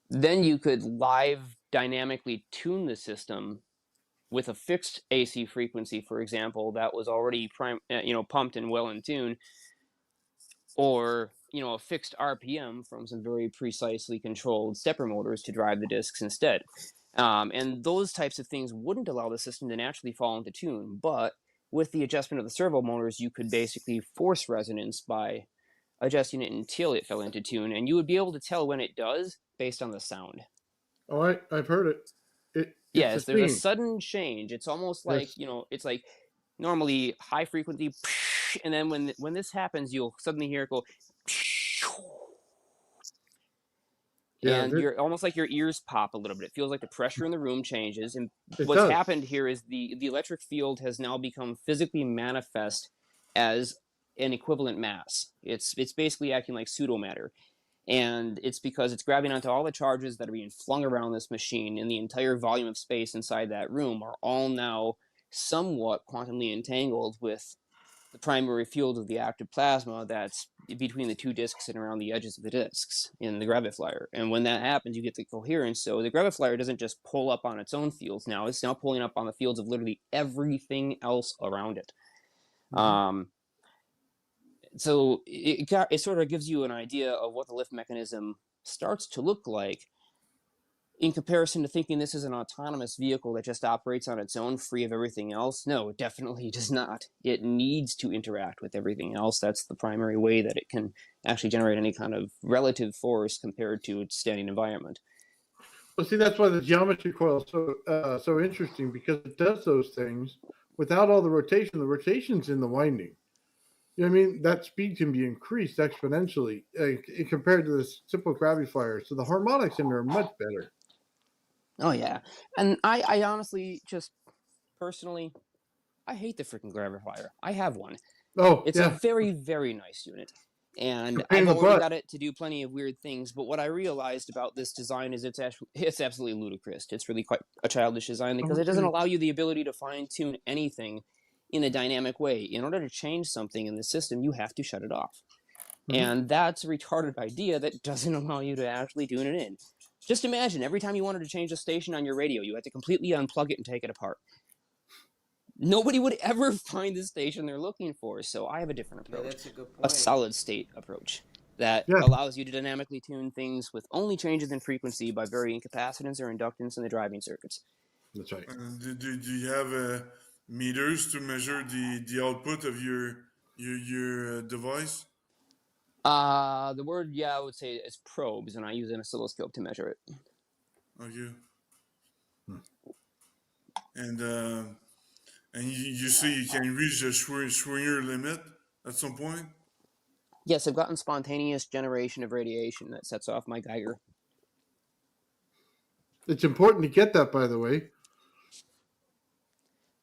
Then you could live dynamically tune the system with a fixed AC frequency, for example, that was already pumped and well in tune, or a fixed RPM from some very precisely controlled stepper motors to drive the discs instead. And those types of things wouldn't allow the system to naturally fall into tune, but with the adjustment of the servo motors, you could basically force resonance by adjusting it until it fell into tune, and you would be able to tell when it does based on the sound. Oh, I've heard it. Yes, there's a sudden change. It's almost like, it's like normally high frequency, and then when this happens, you'll suddenly hear it go, and you're almost like your ears pop a little bit. It feels like the pressure in the room changes, and what's happened here is the electric field has now become physically manifest as an equivalent mass. It's basically acting like pseudomatter. And it's because it's grabbing onto all the charges that are being flung around this machine, and the entire volume of space inside that room are all now somewhat quantumly entangled with the primary field of the active plasma that's between the 2 discs and around the edges of the discs in the gravifier. And when that happens, you get the coherence. So the gravifier doesn't just pull up on its own fields now. It's now pulling up on the fields of literally everything else around it. So it sort of gives you an idea of what the lift mechanism starts to look like in comparison to thinking this is an autonomous vehicle that just operates on its own, free of everything else. No, it definitely does not. It needs to interact with everything else. That's the primary way that it can actually generate any kind of relative force compared to its standing environment. Well, see, that's why the geometry coil is so interesting, because it does those things without all the rotation. The rotation's in the winding. You know what I mean? That speed can be increased exponentially compared to the simple gravifier. So the harmonics in there are much better. Oh, yeah. And I honestly, just personally, I hate the freaking gravifier. I have one. It's a very, very nice unit. And I've already got it to do plenty of weird things. But what I realized about this design is it's absolutely ludicrous. It's really quite a childish design because it doesn't allow you the ability to fine-tune anything in a dynamic way. In order to change something in the system, you have to shut it off. And that's a retarded idea that doesn't allow you to actually tune it in. Just imagine, every time you wanted to change a station on your radio, you had to completely unplug it and take it apart. Nobody would ever find the station they're looking for, so I have a different approach. That's a good point. A solid state approach that allows you to dynamically tune things with only changes in frequency by varying capacitance or inductance in the driving circuits. That's right. Do you have meters to measure the output of your device? The word, I would say is probes, and I use an oscilloscope to measure it. Okay. And And you say you can reach the Schwinger limit at some point? Yes, I've gotten spontaneous generation of radiation that sets off my Geiger. It's important to get that, by the way.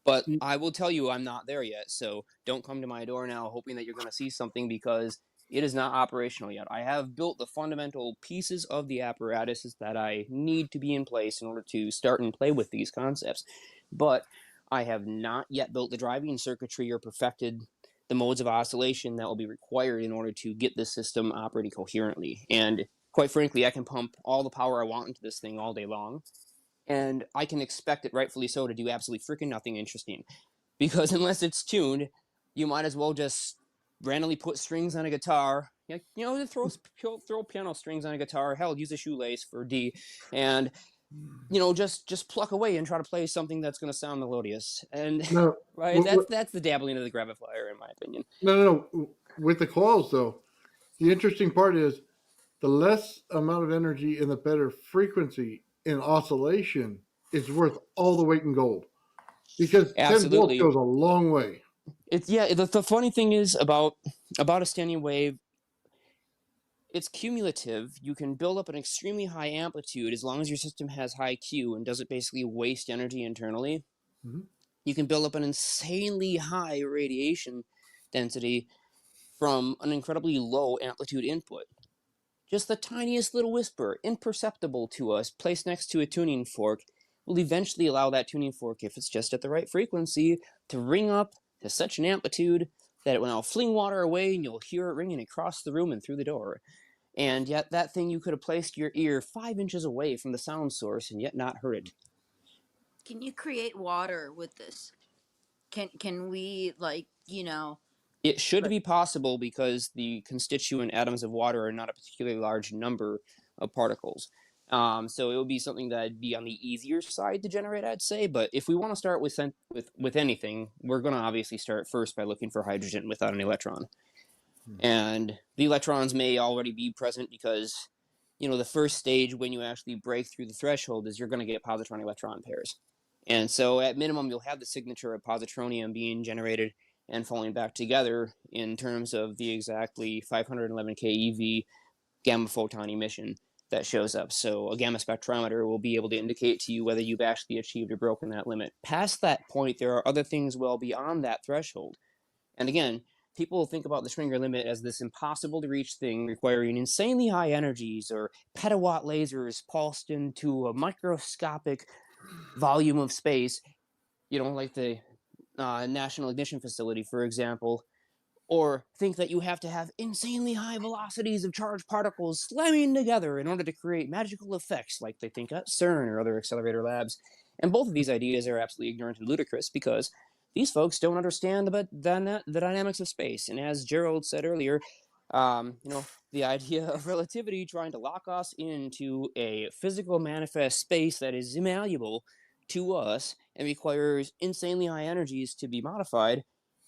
But I will tell you, I'm not there yet. So don't come to my door now hoping that you're going to see something, because it is not operational yet. I have built the fundamental pieces of the apparatuses that I need to be in place in order to start and play with these concepts. But I have not yet built the driving circuitry or perfected the modes of oscillation that will be required in order to get this system operating coherently. And quite frankly, I can pump all the power I want into this thing all day long, and I can expect it, rightfully so, to do absolutely freaking nothing interesting. Because unless it's tuned, you might as well just randomly put strings on a guitar. Throw piano strings on a guitar. Hell, use a shoelace for D, and just pluck away and try to play something that's going to sound melodious. And No, right, that's the dabbling of the gravifier, in my opinion. No. With the coils, though, the interesting part is the less amount of energy and the better frequency in oscillation is worth all the weight in gold, because 10 volts goes a long way. The funny thing is about a standing wave, it's cumulative. You can build up an extremely high amplitude as long as your system has high Q and doesn't basically waste energy internally. Mm-hmm. You can build up an insanely high radiation density from an incredibly low amplitude input. Just the tiniest little whisper, imperceptible to us, placed next to a tuning fork, will eventually allow that tuning fork, if it's just at the right frequency, to ring up to such an amplitude that it will now fling water away and you'll hear it ringing across the room and through the door. And yet that thing, you could have placed your ear 5 inches away from the sound source and yet not heard it. Can you create water with this? Can we, It should be possible, because the constituent atoms of water are not a particularly large number of particles. So it would be something that would be on the easier side to generate, I'd say. But if we want to start with anything, we're going to obviously start first by looking for hydrogen without an electron. And the electrons may already be present, because the first stage when you actually break through the threshold is you're going to get positron electron pairs. And so at minimum, you'll have the signature of positronium being generated and falling back together in terms of the exactly 511 keV gamma photon emission that shows up. So a gamma spectrometer will be able to indicate to you whether you've actually achieved or broken that limit. Past that point, there are other things well beyond that threshold. And again, people think about the Schwinger limit as this impossible to reach thing requiring insanely high energies or petawatt lasers pulsed into a microscopic volume of space, like the National Ignition Facility, for example, or think that you have to have insanely high velocities of charged particles slamming together in order to create magical effects like they think at CERN or other accelerator labs. And both of these ideas are absolutely ignorant and ludicrous, because these folks don't understand the dynamics of space. And as Gerald said earlier, the idea of relativity trying to lock us into a physical manifest space that is immalleable to us and requires insanely high energies to be modified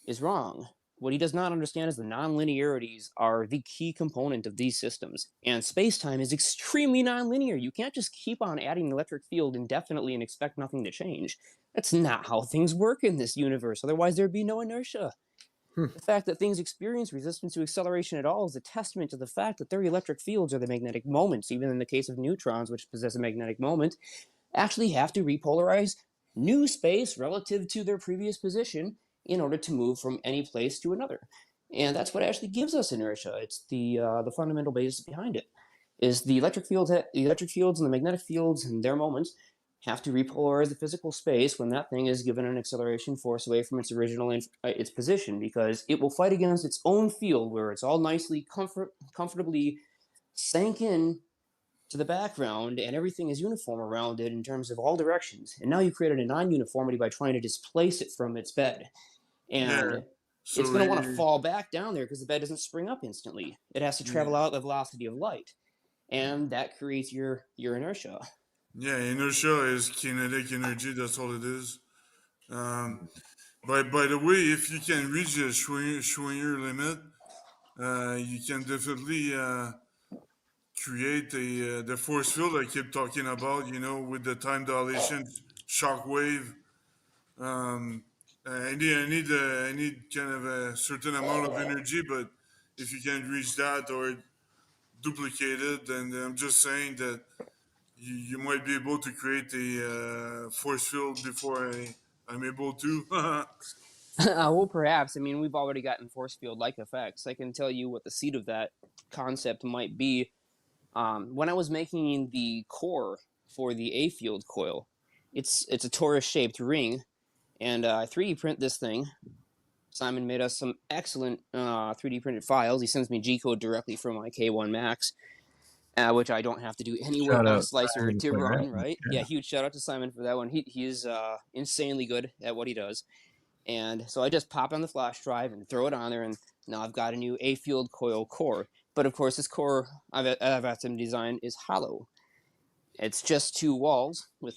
is wrong. What he does not understand is the nonlinearities are the key component of these systems. And space-time is extremely nonlinear. You can't just keep on adding an electric field indefinitely and expect nothing to change. That's not how things work in this universe. Otherwise, there'd be no inertia. The fact that things experience resistance to acceleration at all is a testament to the fact that their electric fields, or the magnetic moments, even in the case of neutrons, which possess a magnetic moment, actually have to repolarize new space relative to their previous position in order to move from any place to another. And that's what actually gives us inertia. It's the fundamental basis behind it. Is the electric fields and the magnetic fields and their moments have to repolarize the physical space when that thing is given an acceleration force away from its original its position, because it will fight against its own field where it's all nicely comfortably sank in to the background and everything is uniform around it in terms of all directions. And now you created a non-uniformity by trying to displace it from its bed. And it's going to want to fall back down there because the bed doesn't spring up instantly. It has to travel out at the velocity of light. And that creates your inertia. Yeah, inertia is kinetic energy. That's all it is. By the way, if you can reach the Schwinger limit, you can definitely create the force field I keep talking about. With the time dilation shock wave. I need kind of a certain amount of energy, but if you can't reach that or duplicate it, then I'm just saying that you might be able to create a force field before I'm able to. Well, perhaps. I mean, we've already gotten force field-like effects. I can tell you what the seed of that concept might be. When I was making the core for the A field coil, it's a torus-shaped ring, and I 3D print this thing. Simon made us some excellent 3D printed files. He sends me G-code directly from my K1 Max, which I don't have to do any work Shout on a out slicer Simon to for run, that. right? Yeah, huge shout out to Simon for that one. He is insanely good at what he does. And so I just pop on the flash drive and throw it on there, and now I've got a new A-field coil core. But of course, this core I've asked him to design is hollow. It's just two walls with,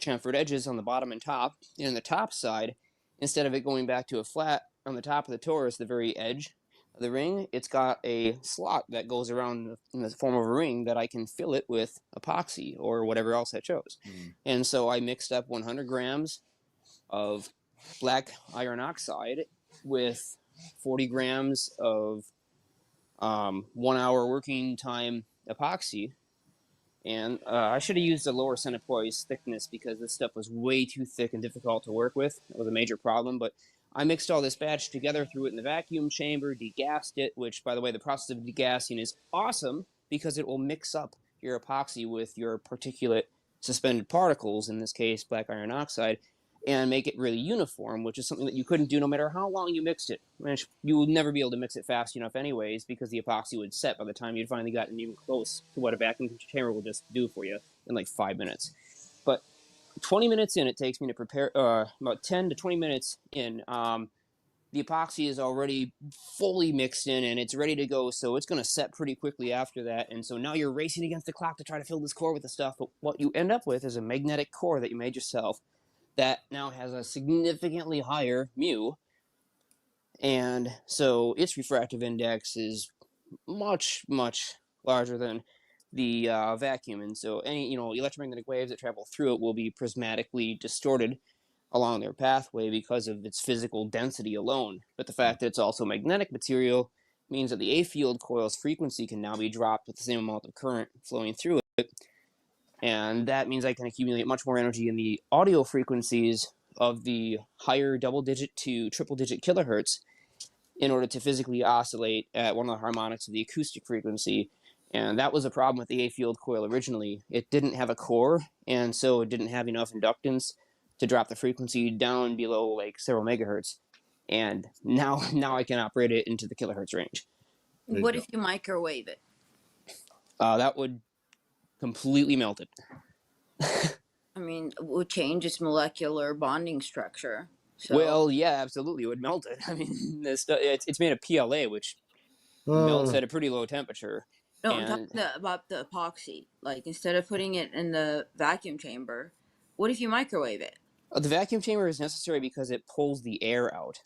chamfered edges on the bottom and top. And on the top side, instead of it going back to a flat on the top of the torus, the very edge of the ring, it's got a slot that goes around in the form of a ring that I can fill it with epoxy or whatever else I chose. And so I mixed up 100 grams of black iron oxide with 40 grams of 1 hour working time epoxy. And I should have used a lower centipoise thickness because this stuff was way too thick and difficult to work with. That was a major problem. But I mixed all this batch together, threw it in the vacuum chamber, degassed it, which, by the way, the process of degassing is awesome because it will mix up your epoxy with your particulate suspended particles, in this case, black iron oxide, and make it really uniform, which is something that you couldn't do no matter how long you mixed it. You would never be able to mix it fast enough anyways, because the epoxy would set by the time you'd finally gotten even close to what a vacuum chamber will just do for you in like 5 minutes. But 20 minutes in, it takes me to prepare, about 10 to 20 minutes in, the epoxy is already fully mixed in and it's ready to go, so it's going to set pretty quickly after that. And so now you're racing against the clock to try to fill this core with the stuff, but what you end up with is a magnetic core that you made yourself that now has a significantly higher mu, and so its refractive index is much, much larger than the vacuum, and so any electromagnetic waves that travel through it will be prismatically distorted along their pathway because of its physical density alone. But the fact that it's also magnetic material means that the A field coil's frequency can now be dropped with the same amount of current flowing through it. And that means I can accumulate much more energy in the audio frequencies of the higher double-digit to triple-digit kilohertz in order to physically oscillate at one of the harmonics of the acoustic frequency. And that was a problem with the A-field coil originally. It didn't have a core, and so it didn't have enough inductance to drop the frequency down below like several megahertz. And now I can operate it into the kilohertz range. What if you microwave it? That would completely melt it. I mean, it would change its molecular bonding structure. So. Well, yeah, absolutely, it would melt it. I mean, it's made of PLA, which melts at a pretty low temperature. No, I'm talking about the epoxy. Like, instead of putting it in the vacuum chamber, what if you microwave it? The vacuum chamber is necessary because it pulls the air out.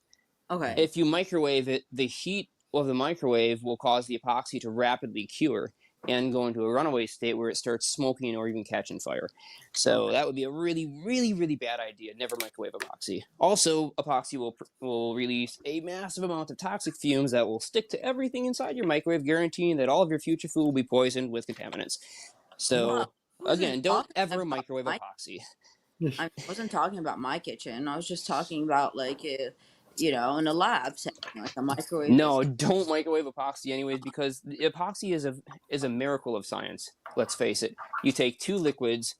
Okay. If you microwave it, the heat of the microwave will cause the epoxy to rapidly cure and go into a runaway state where it starts smoking or even catching fire. So that would be a really, really, really bad idea. Never microwave epoxy. Also, epoxy will release a massive amount of toxic fumes that will stick to everything inside your microwave, guaranteeing that all of your future food will be poisoned with contaminants. So, again, don't ever microwave epoxy. I wasn't talking about my kitchen. I was just talking about, like, in a lab setting, like a microwave. No, don't microwave epoxy anyways, because the epoxy is a miracle of science. Let's face it. You take two liquids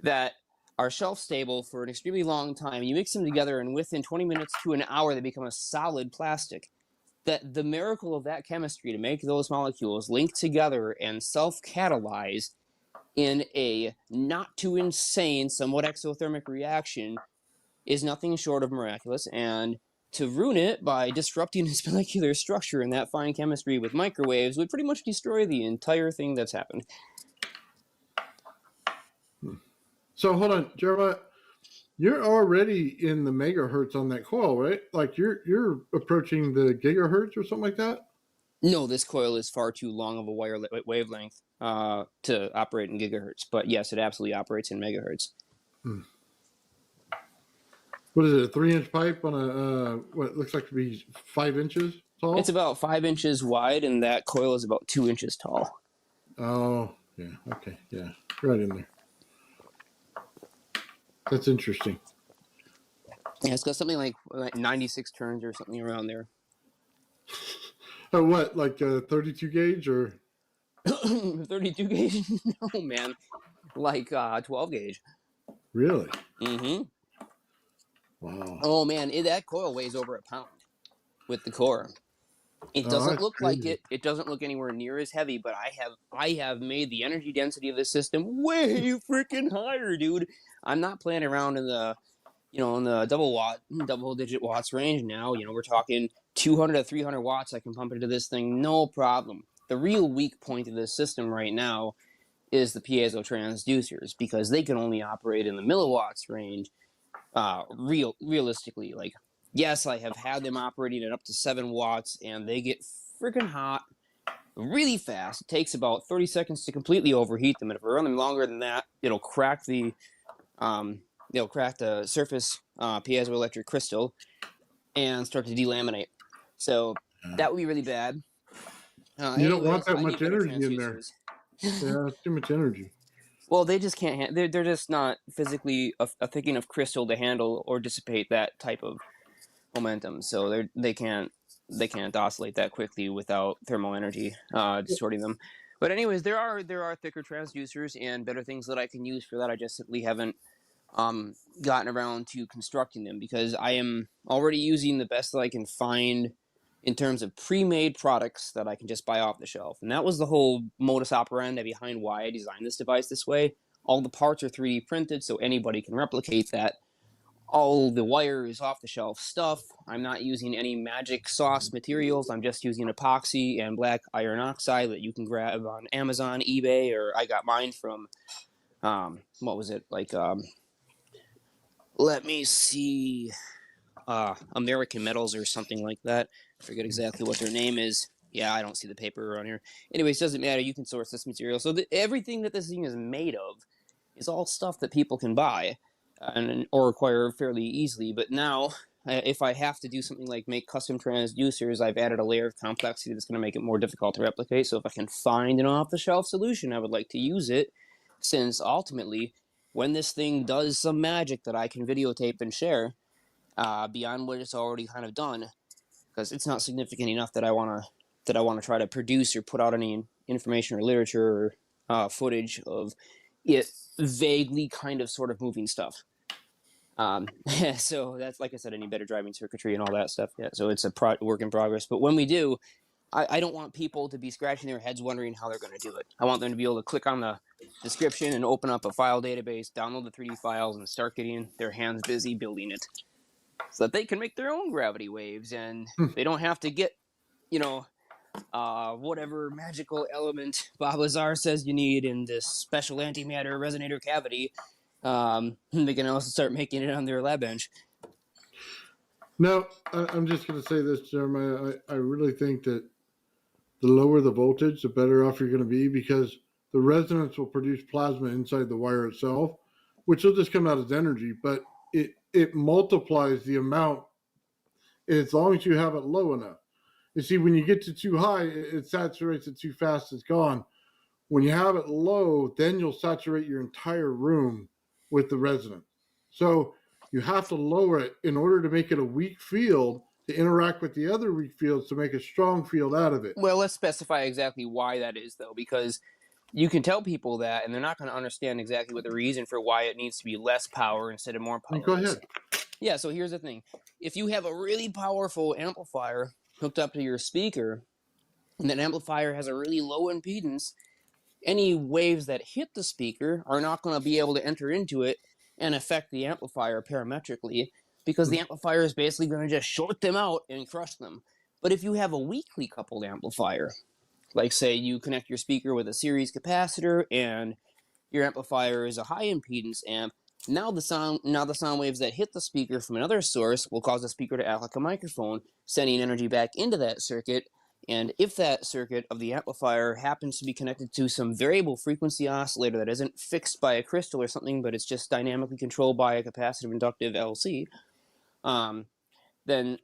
that are shelf stable for an extremely long time, you mix them together, and within 20 minutes to an hour, they become a solid plastic. That the miracle of that chemistry to make those molecules link together and self-catalyze in a not too insane, somewhat exothermic reaction is nothing short of miraculous, and to ruin it by disrupting its molecular structure in that fine chemistry with microwaves would pretty much destroy the entire thing that's happened. So hold on, Jeremiah, you're already in the megahertz on that coil, right? Like you're approaching the gigahertz or something like that? No, this coil is far too long of a wavelength to operate in gigahertz, but yes, it absolutely operates in megahertz. What is it? A 3-inch pipe on a what looks like to be 5 inches tall? It's about 5 inches wide, and that coil is about 2 inches tall. Oh, yeah. Okay, yeah, right in there. That's interesting. Yeah, it's got something like 96 turns or something around there. Oh, what? Like a 32 gauge or 32 gauge? No, man. Like 12 gauge. really? Mm-hmm. Wow. Oh, man. That coil weighs over a pound with the core. It Oh, doesn't that's look like crazy. it. It doesn't look anywhere near as heavy, but I have made the energy density of this system way freaking higher, dude. I'm not playing around in the double digit watts range now. We're talking 200 to 300 watts I can pump into this thing, no problem. The real weak point of this system right now is the piezo transducers, because they can only operate in the milliwatts range. Realistically, like, yes, I have had them operating at up to 7 watts, and they get freaking hot really fast. It takes about 30 seconds to completely overheat them, and if I run them longer than that, it'll crack the surface piezoelectric crystal and start to delaminate. So that would be really bad. You don't want that I much need better energy in there. transducers. Yeah, it's too much energy. Well, they just can't. They're just not physically a thick enough crystal to handle or dissipate that type of momentum. So they can't oscillate that quickly without thermal energy distorting them. But anyways, there are thicker transducers and better things that I can use for that. I just simply haven't gotten around to constructing them, because I am already using the best that I can find in terms of pre-made products that I can just buy off the shelf. And that was the whole modus operandi behind why I designed this device this way. All the parts are 3D printed, so anybody can replicate that. All the wire is off-the-shelf stuff. I'm not using any magic sauce materials. I'm just using epoxy and black iron oxide that you can grab on Amazon, eBay, or I got mine from, what was it? Like, let me see, American Metals or something like that. I forget exactly what their name is. Yeah, I don't see the paper around here. Anyways, doesn't matter. You can source this material. So everything that this thing is made of is all stuff that people can buy or acquire fairly easily. But now, if I have to do something like make custom transducers, I've added a layer of complexity that's going to make it more difficult to replicate. So if I can find an off-the-shelf solution, I would like to use it, since ultimately, when this thing does some magic that I can videotape and share, beyond what it's already kind of done, because it's not significant enough that I want to try to produce or put out any information or literature or footage of it vaguely kind of sort of moving stuff. So that's, like I said, I need better driving circuitry and all that stuff. Yeah, so it's a work in progress. But when we do, I don't want people to be scratching their heads wondering how they're going to do it. I want them to be able to click on the description and open up a file database, download the 3D files, and start getting their hands busy building it, so that they can make their own gravity waves, and they don't have to get, whatever magical element Bob Lazar says you need in this special antimatter resonator cavity. They can also start making it on their lab bench. No, I'm just going to say this, Jeremiah. I really think that the lower the voltage, the better off you're going to be, because the resonance will produce plasma inside the wire itself, which will just come out as energy, but it multiplies the amount as long as you have it low enough. You see, when you get to too high, it saturates it too fast, it's gone. When you have it low, then you'll saturate your entire room with the resonance. So you have to lower it in order to make it a weak field to interact with the other weak fields to make a strong field out of it. Well, let's specify exactly why that is, though, because you can tell people that, and they're not going to understand exactly what the reason for why it needs to be less power instead of more power. Go ahead. Yeah, so here's the thing. If you have a really powerful amplifier hooked up to your speaker, and that amplifier has a really low impedance, any waves that hit the speaker are not going to be able to enter into it and affect the amplifier parametrically, because the amplifier is basically going to just short them out and crush them. But if you have a weakly coupled amplifier, like say you connect your speaker with a series capacitor and your amplifier is a high impedance amp, now the sound waves that hit the speaker from another source will cause the speaker to act like a microphone, sending energy back into that circuit. And if that circuit of the amplifier happens to be connected to some variable frequency oscillator that isn't fixed by a crystal or something, but it's just dynamically controlled by a capacitive inductive LC, then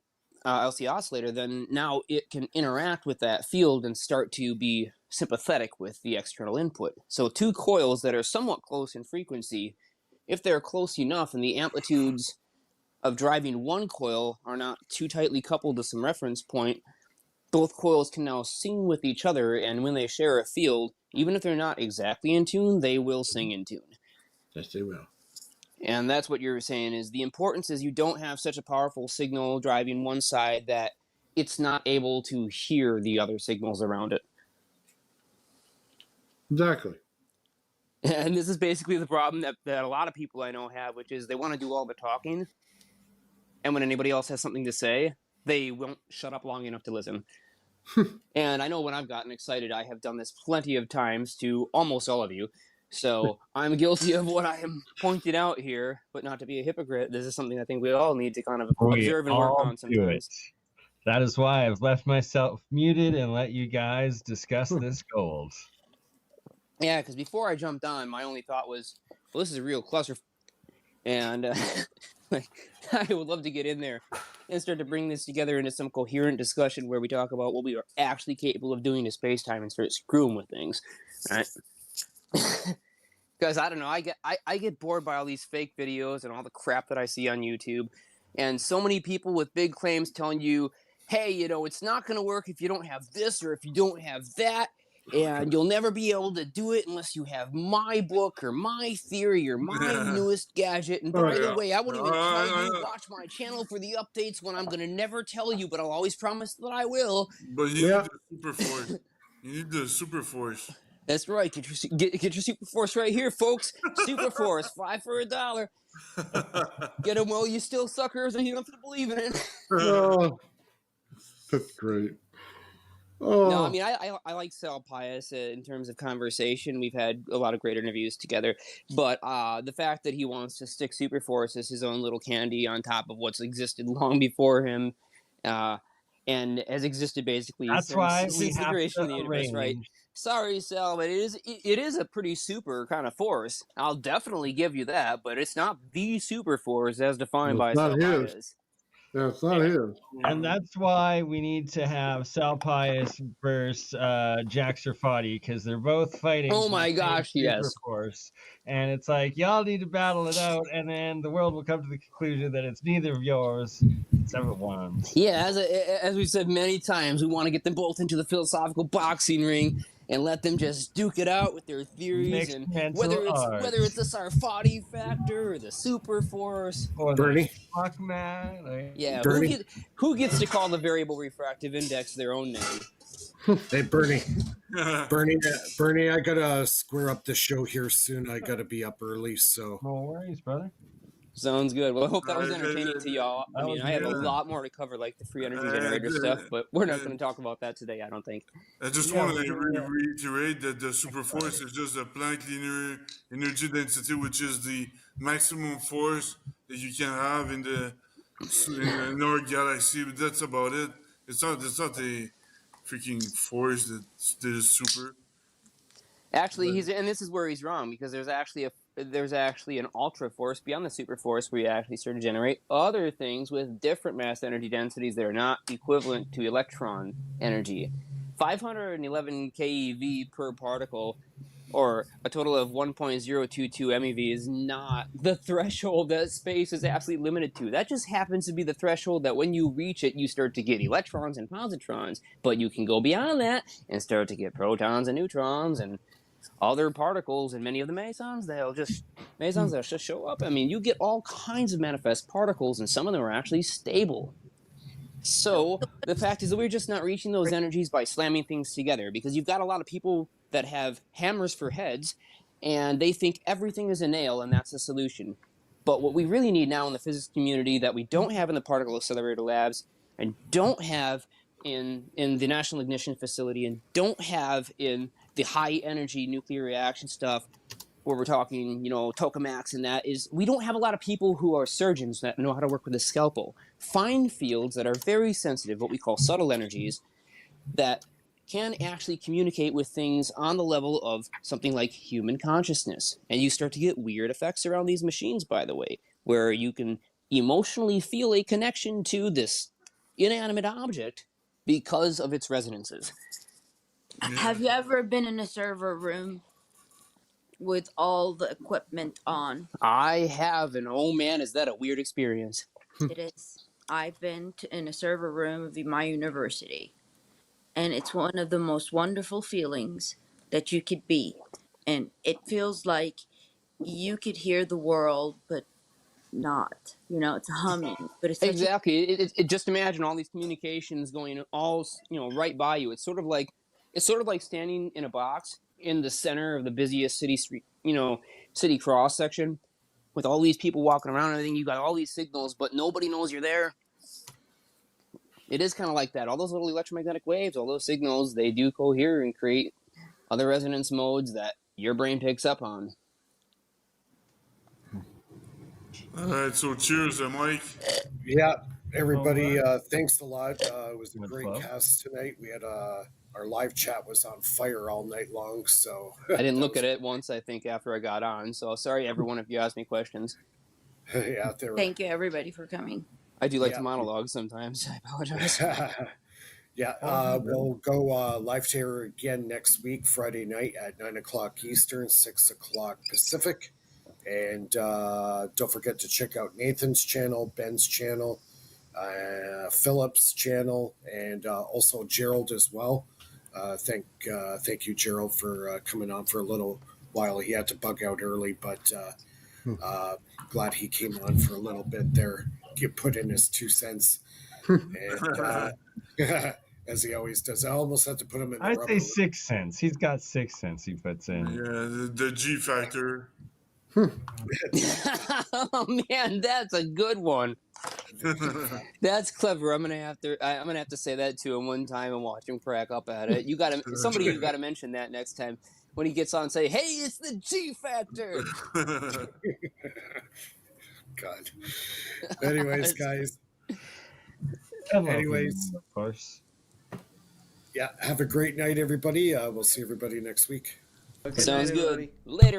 LC oscillator, then now it can interact with that field and start to be sympathetic with the external input. So two coils that are somewhat close in frequency, if they're close enough and the amplitudes of driving one coil are not too tightly coupled to some reference point, both coils can now sing with each other, and when they share a field, even if they're not exactly in tune, they will sing in tune. Yes, they will. And that's what you're saying, is the importance is you don't have such a powerful signal driving one side that it's not able to hear the other signals around it. Exactly. And this is basically the problem that a lot of people I know have, which is they want to do all the talking, and when anybody else has something to say, they won't shut up long enough to listen. And I know when I've gotten excited, I have done this plenty of times to almost all of you. So I'm guilty of what I am pointing out here, but not to be a hypocrite. This is something I think we all need to kind of observe and work on sometimes. That is why I've left myself muted and let you guys discuss this gold. Yeah, because before I jumped on, my only thought was, well, this is a real cluster. And I would love to get in there and start to bring this together into some coherent discussion where we talk about what we are actually capable of doing to space-time and start screwing with things, right? Because I don't know, I get bored by all these fake videos and all the crap that I see on YouTube, and so many people with big claims telling you, hey, you know, it's not going to work if you don't have this or if you don't have that, and you'll never be able to do it unless you have my book or my theory or my newest gadget. And by the way, I won't even tell you, watch my channel for the updates when I'm going to never tell you, but I'll always promise that I will. But you need the super force. You need the super force. That's right. Get your super force right here, folks. Super force, $5 for $1. Get them while you still suckers and you don't have to believe in it. Oh, that's great. Oh. No, I mean, I like Sal Pius in terms of conversation. We've had a lot of great interviews together. But the fact that he wants to stick Superforce as his own little candy on top of what's existed long before him and has existed basically since the creation of the universe, right? Sorry, Sal, but it is a pretty super kind of force. I'll definitely give you that, but it's not the super force as defined by Sal Pius. Yeah, it's not his. And that's why we need to have Sal Pius versus Jack Serfati, because they're both fighting. Oh my gosh, yes. Force. And it's like, y'all need to battle it out, and then the world will come to the conclusion that it's neither of yours, it's everyone's. Yeah, as we've said many times, we want to get them both into the philosophical boxing ring and let them just duke it out with their theories, and whether it's the Sarfati factor or the super force or Bernie. Fuck man. Like, yeah, Bernie. who gets to call the variable refractive index their own name? Hey, Bernie. Bernie, I gotta square up the show here soon. I gotta be up early, so. No worries, brother. Sounds good. Well, I hope that was entertaining to y'all. I mean, I had a lot more to cover, like the free energy generator stuff, but we're not going to talk about that today, I don't think. I just want to reiterate that the super force is just a Planck linear energy density, which is the maximum force that you can have in our galaxy. But that's about it. It's not a freaking force that is super. Actually, and this is where he's wrong, because there's actually an ultra force beyond the super force where you actually start to generate other things with different mass energy densities that are not equivalent to electron energy. 511 keV per particle, or a total of 1.022 MeV, is not the threshold that space is absolutely limited to. That just happens to be the threshold that when you reach it, you start to get electrons and positrons, but you can go beyond that and start to get protons and neutrons and other particles, and many of the mesons that'll just show up. I mean, you get all kinds of manifest particles, and some of them are actually stable. So the fact is that we're just not reaching those energies by slamming things together, because you've got a lot of people that have hammers for heads, and they think everything is a nail, and that's the solution. But what we really need now in the physics community that we don't have in the particle accelerator labs, and don't have in the National Ignition Facility, and don't have in the high energy nuclear reaction stuff where we're talking, tokamaks and that, is we don't have a lot of people who are surgeons that know how to work with a scalpel. Fine fields that are very sensitive, what we call subtle energies, that can actually communicate with things on the level of something like human consciousness. And you start to get weird effects around these machines, by the way, where you can emotionally feel a connection to this inanimate object because of its resonances. Have you ever been in a server room with all the equipment on? I have, and oh man, is that a weird experience. It is. I've been in a server room of my university, and it's one of the most wonderful feelings that you could be. And it feels like you could hear the world, but not. You know, it's humming, but it's such Exactly. Just imagine all these communications going all, right by you. It's sort of like standing in a box in the center of the busiest city street, city cross section, with all these people walking around and everything. You got all these signals, but nobody knows you're there. It is kind of like that. All those little electromagnetic waves, all those signals, they do cohere and create other resonance modes that your brain picks up on. All right, so cheers, Mike. Yeah, everybody, thanks a lot. It was a great cast tonight. We had our live chat was on fire all night long, so I didn't look at it once, I think, after I got on. So sorry, everyone, if you asked me questions. Yeah, Thank you, everybody, for coming. I do like to monologue sometimes. I apologize. Yeah, we'll go live to her again next week, Friday night at 9 o'clock Eastern, 6 o'clock Pacific. And don't forget to check out Nathan's channel, Ben's channel, Philip's channel, and also Gerald as well. Thank you, Gerald, for coming on for a little while. He had to bug out early, but glad he came on for a little bit there. Get put in his 2 cents. And, as he always does. I almost have to put him in the I'd rubber. say 6 cents. He's got 6 cents he puts in. Yeah, the G factor. Oh man, that's a good one. That's clever. I'm gonna have to say that to him one time and watch him crack up at it. You gotta mention that next time when he gets on. Say, hey, it's the G factor. God. Anyways, guys. Anyways, of course. Yeah, have a great night, everybody. We'll see everybody next week. Sounds good. Later.